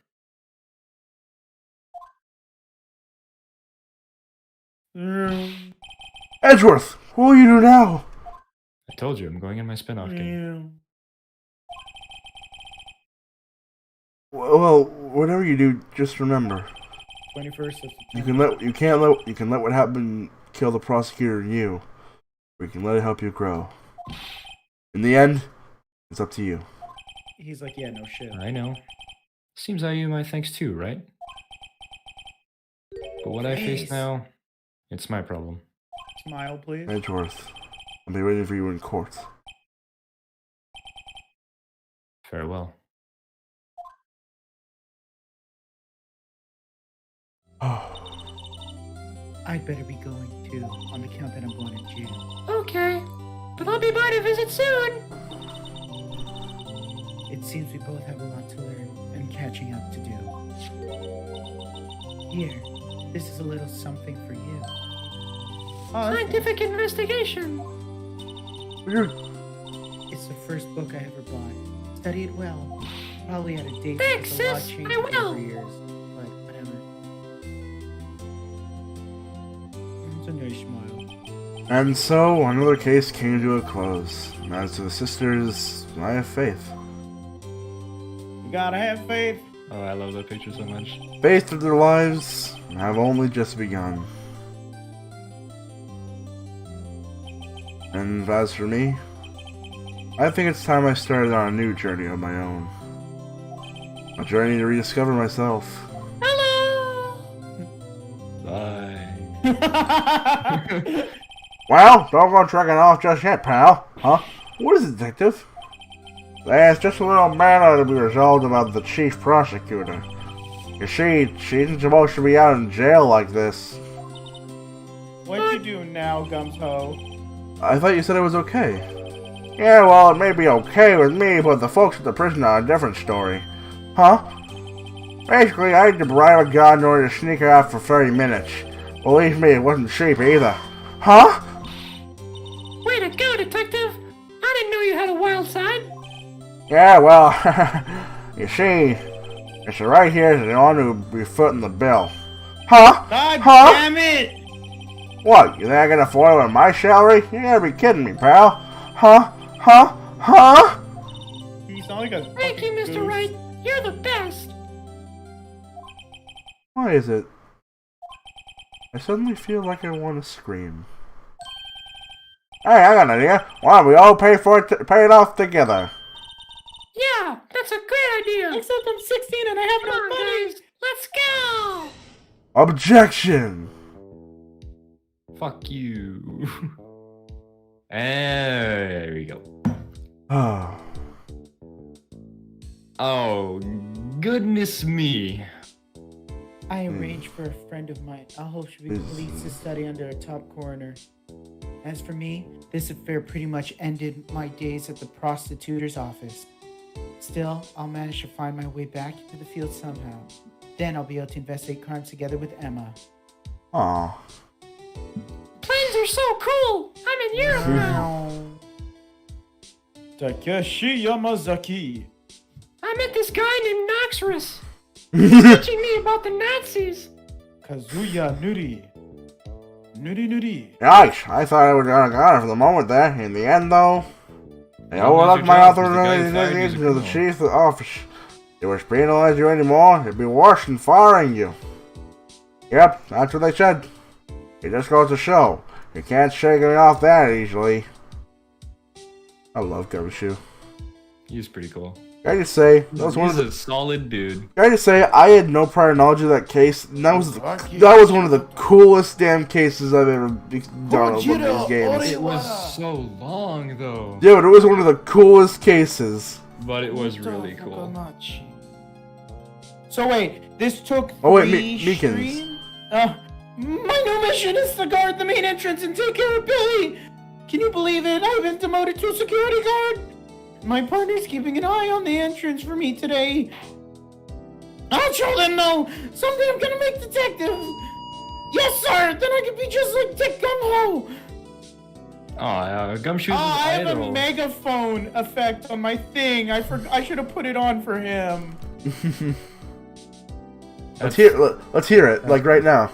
Edgeworth, what will you do now? I told you, I'm going in my spin-off game. Well, whatever you do, just remember. 21st of You September. can let what happened kill the prosecutor in you, or you can let it help you grow. In the end, it's up to you. He's like, yeah, no shit. I know. Seems I owe you my thanks too, right? But what I face now, it's my problem. Smile, please. Edgeworth, I'll be waiting for you in court. Farewell. I'd better be going too, on the count that I'm going to jail. Okay, but I'll be by to visit soon. It seems we both have a lot to learn and catching up to do. Here, this is a little something for you. Scientific investigation. It's the first book I ever bought. Study it well. Probably out of date Thanks, because a lot sis. changed I will. over years. But whatever. It's a nice smile. And so, another case came to a close. As to the sisters, I have faith. You gotta have faith. Oh, I love that picture so much. Faith that their lives have only just begun. And as for me, I think it's time I started on a new journey of my own. A journey to rediscover myself. Hello. Bye. Well, don't go tricking off just yet, pal. Huh? What is it, detective? There's just a little matter to be resolved about the chief prosecutor. You see, she isn't supposed to be out in jail like this. What'd you do now, Gumsho? I thought you said it was okay. Yeah, well, it may be okay with me, but the folks at the prison are a different story. Huh? Basically, I had to bribe a guard in order to sneak her out for 30 minutes. Believe me, it wasn't cheap either. Huh? Way to go, detective. I didn't know you had a wild side. Yeah, well, you see, it's right here the one who be footing the bill. Huh? God Huh? damn it! What, you think I can afford it with my salary? You gotta be kidding me, pal. Huh? Huh? Huh? You sound like a Thank you, fucking Mr. goose. Wright. You're the best. Why is it? I suddenly feel like I want to scream. Hey, I got an idea. Why don't we all pay for it, pay it off together? Yeah, that's a great idea. Except I'm 16 and I have Come no on, money. guys. Let's go. Objection! Fuck you. And there we go. Oh. Oh, goodness me. I arranged for a friend of mine. I hope she'll be pleased to study under a top coroner. As for me, this affair pretty much ended my days at the prosecutor's office. Still, I'll manage to find my way back into the field somehow. Then I'll be able to investigate crimes together with Emma. Aw. Planes are so cool. I'm in Europe now. Takeshi Yamazaki. I met this guy named Noxorus. He's teaching me about the Nazis. Kazuya Nuri. Nuri. Yikes, I thought I would have got it for the moment there. In the end, though, I Well, overlooked your my job, 'cause the guy who fired you is authorization a to the criminal. chief of the office. If it was penalize you anymore, it'd be worse than firing you. Yep, that's what they said. It just goes to show. You can't shake me off that easily. I love Gumshoe. He's pretty cool. Can I just say, that was one of He's the... a solid dude. Can I just say, I had no prior knowledge of that case, and that was one of the coolest damn cases I've ever done on one of these games. It was so long though. Dude, it was one of the coolest cases. But it was really cool. So wait, this took Oh wait, three Meekins. streams? My new mission is to guard the main entrance and take care of Billy! Can you believe it? I've been demoted to a security guard! My partner's keeping an eye on the entrance for me today. I'll show them though! Someday I'm gonna make detective! Yes, sir! Then I can be just like Dick Gumho! Oh, Gumshoe's I his have a idol. megaphone effect on my thing. I should have put it on for him. Let's hear it, like right now.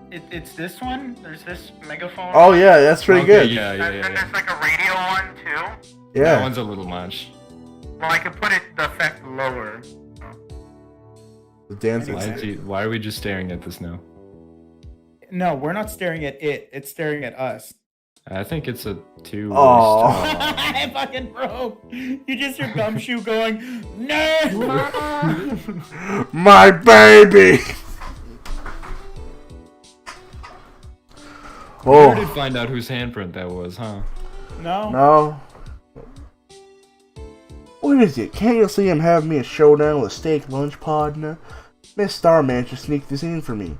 It's this one. There's this megaphone. Oh yeah, that's pretty Okay, good. Yeah. there's like a radio one too. That Yeah. one's a little much. Well, I could put the effect lower. The dancing. Why are we just staring at this now? No, we're not staring at it. It's staring at us. I think it's a two-way Oh. I fucking broke. You just hear Gumshoe going, no! My baby! We Oh. did find out whose handprint that was, huh? No. No. What is it? Can't you see him having me a showdown with a steak lunch partner? Miss Starman just sneaked this in for me.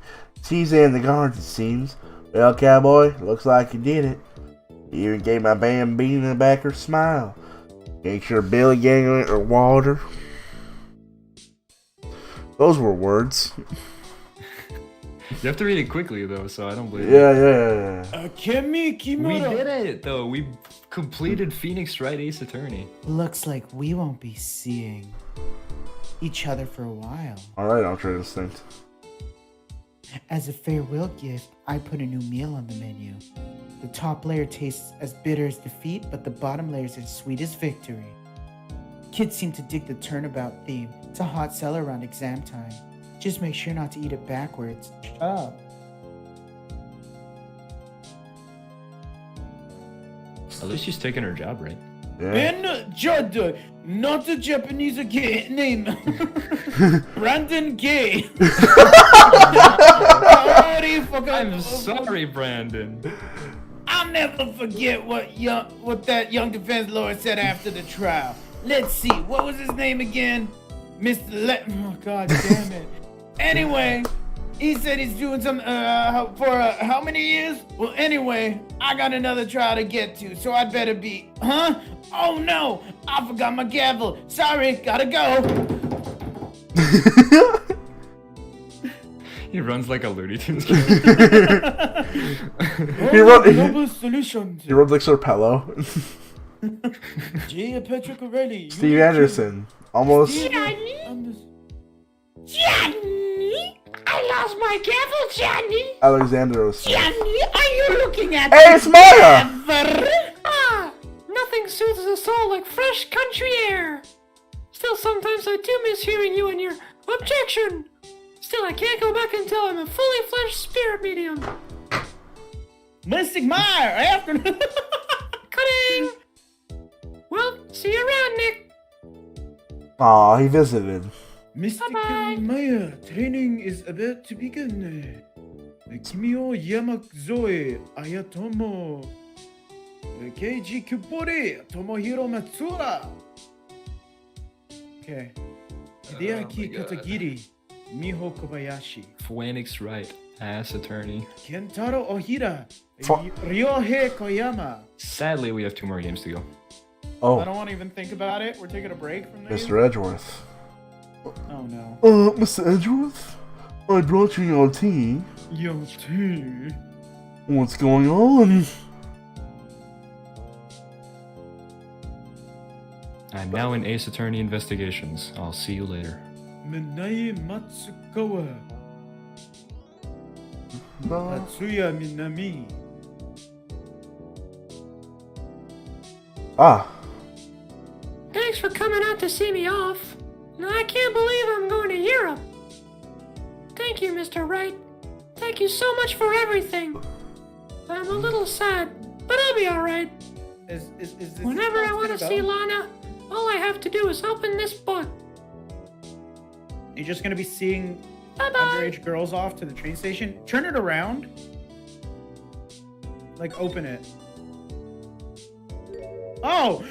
She's in the guards, it seems. Well, cowboy, looks like you did it. You even gave my bambina back her smile. Ain't sure Billy Ganglet or Walter. Those were words. You have to read it quickly though, so I don't believe Yeah. We did it though. We completed Phoenix Wright Ace Attorney. Looks like we won't be seeing each other for a while. Alright, Ultra Instinct. As a farewell gift, I put a new meal on the menu. The top layer tastes as bitter as defeat, but the bottom layer is as sweet as victory. Kids seem to dig the turnabout theme. It's a hot seller around exam time. Just make sure not to eat it backwards. Shut up. At least she's taking her job right. Yeah. Ben Judd, not a Japanese name. Brandon Gay. I'm sorry, Brandon. I'll never forget what that young defense lawyer said after the trial. Let's see, what was his name again? Oh, God damn it. Anyway, he said he's doing some, for how many years? Well, anyway, I got another trial to get to, so I'd better be, huh? Oh no, I forgot my gavel. Sorry, gotta go. He runs like a Looney Tunes he Solutions. runs like Sir Pello. J. Patrick O'Reilly. Steve Anderson. Almost. Johnny? Johnny? I lost my gavel, Johnny! Alexandros. Johnny, are you looking at Hey, it's Maya! Ah, nothing soothes the soul like fresh country air. Still, sometimes I do miss hearing you and your objection. Still, I can't go back until I'm a fully fledged spirit medium. Mystic Meyer, after. Cutting! Well, see you around, Nick. Aw, he visited. Mystic Bye-bye. Maya, training is about to begin. Kimio Yamazoe Ayatomo. Keiji Kubori Tomohiro Matsura. Okay. Hideaki my God. Katagiri. Miho Kobayashi. Phoenix Wright, ass attorney. Kentaro Ohira. Fu- Ryohei Koyama. Sadly, we have 2 more games to go. I Oh, don't want to even think about it. We're taking a break from this. Mr. Edgeworth. Oh no. Mr. Edgeworth? I brought you your tea. Yo, too. What's going on? I'm now in Ace Attorney Investigations. I'll see you later. Minae Matsukawa. No. Tatsuya Minami. Ah, Thanks for coming out to see me off. Now, I can't believe I'm going to Europe. Thank you, Mr. Wright. Thank you so much for everything. I'm a little sad, but I'll be alright. Is this Whenever I want to gonna see go? Lana, all I have to do is open this book. You're just gonna be seeing Bye-bye. underage girls off to the train station. Turn it around. Like, open it. Oh!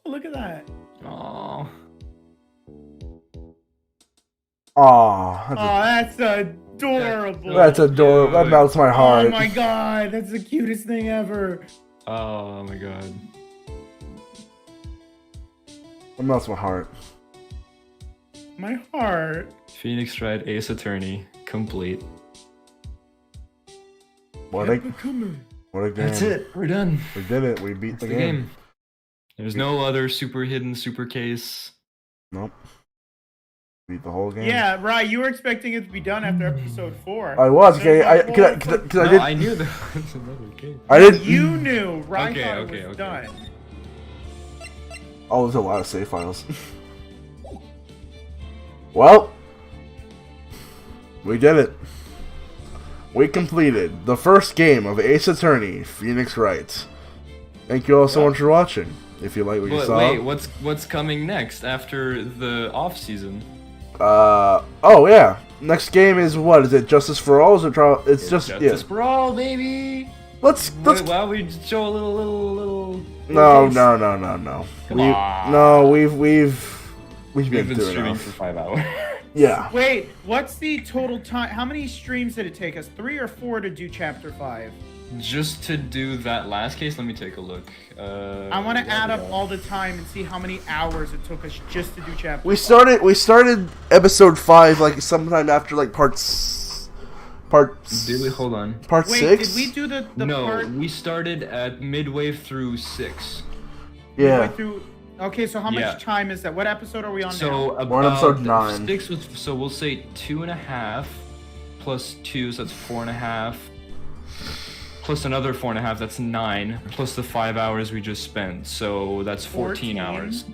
Look at that. Aww. aw, Oh, that's adorable. that's adorable. That melts my heart. Oh my god, that's the cutest thing ever. Oh my god. That melts my heart. My heart. Phoenix Wright Ace Attorney, complete. What a game. That's it. We're done. We did it. We beat That's the the game. game. There's no other super hidden super case. Nope. Beat the whole game. Yeah, right. You were expecting it to be done after episode 4. I was. Okay. I There's cause no I No, did. I knew there was another case. I didn't. You knew. Right? Okay, thought okay, it was okay. done. Oh, there's a lot of save files. Well, we did it. We completed the first game of Ace Attorney, Phoenix Wright. Thank you all so much for watching. If you like what you saw. Wait, what's coming next after the off season? Oh yeah. Next game is what? Is it Justice for All? Is it trial? It's just Justice for All, baby. Let's. Why don't we show a little? No. Come on. We've been streaming enough. for 5 hours. Yeah. Wait, what's the total time? How many streams did it take us? 3 or 4 to do chapter 5? Just to do that last case, let me take a look. I want to add up all the time and see how many hours it took us just to do chapter. We started episode 5 like sometime after like parts. Did we hold on? Part Wait, 6? did we do the No, part? we started at midway through 6. Yeah. Midway through. Okay, so how much time is that? What episode are we on now? So We're on episode 9. 6 was, so we'll say 2.5 plus 2, so that's 4.5. Plus another 4.5, that's 9. Plus the 5 hours we just spent, so that's 14 hours.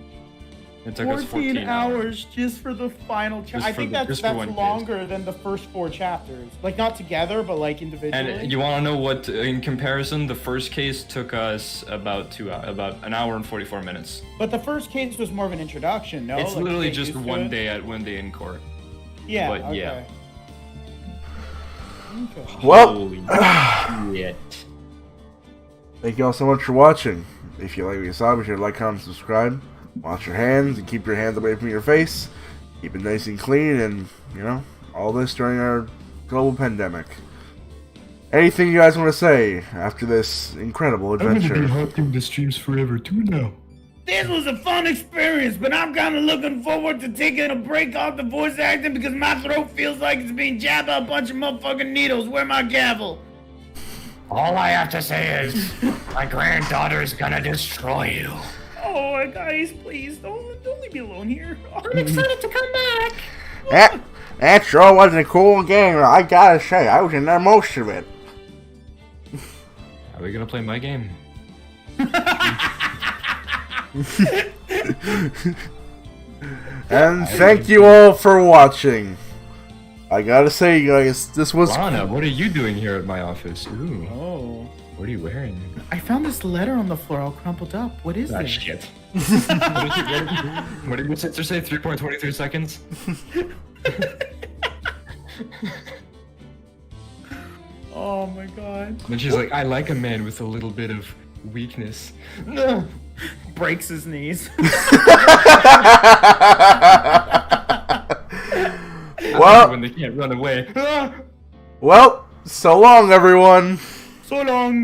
It took us 14 hours just for the final chapter. I think that's longer than the first 4 chapters. Like, not together, but like individually. And you want to know what, in comparison, the first case took us about an hour and 44 minutes. But the first case was more of an introduction, no? It's like, literally just one day in court. Yeah, but okay. yeah. Well, shit. Thank you all so much for watching. If you like what you saw, be sure to like, comment, subscribe. Wash your hands and keep your hands away from your face. Keep it nice and clean, and all this during our global pandemic. Anything you guys want to say after this incredible adventure? I'm gonna be hosting the streams forever too now. This was a fun experience, but I'm kind of looking forward to taking a break off the voice acting because my throat feels like it's being jabbed by a bunch of motherfucking needles. Where my gavel? All I have to say is, my granddaughter is gonna destroy you. Oh, guys, please, don't leave me alone here. I'm excited to come back. That sure was a cool game. I gotta say, I was in there most of it. Are we gonna play my game? And thank you all for watching. I gotta say, you guys, this was. Lana, what are you doing here at my office? Ooh. Oh. What are you wearing? I found this letter on the floor all crumpled up. What is That this? shit. What did your sister say? 3.23 seconds? Oh my god. And she's like, I like a man with a little bit of weakness. No. Breaks his knees. Well, when they can't run away. well, so long, everyone. So long.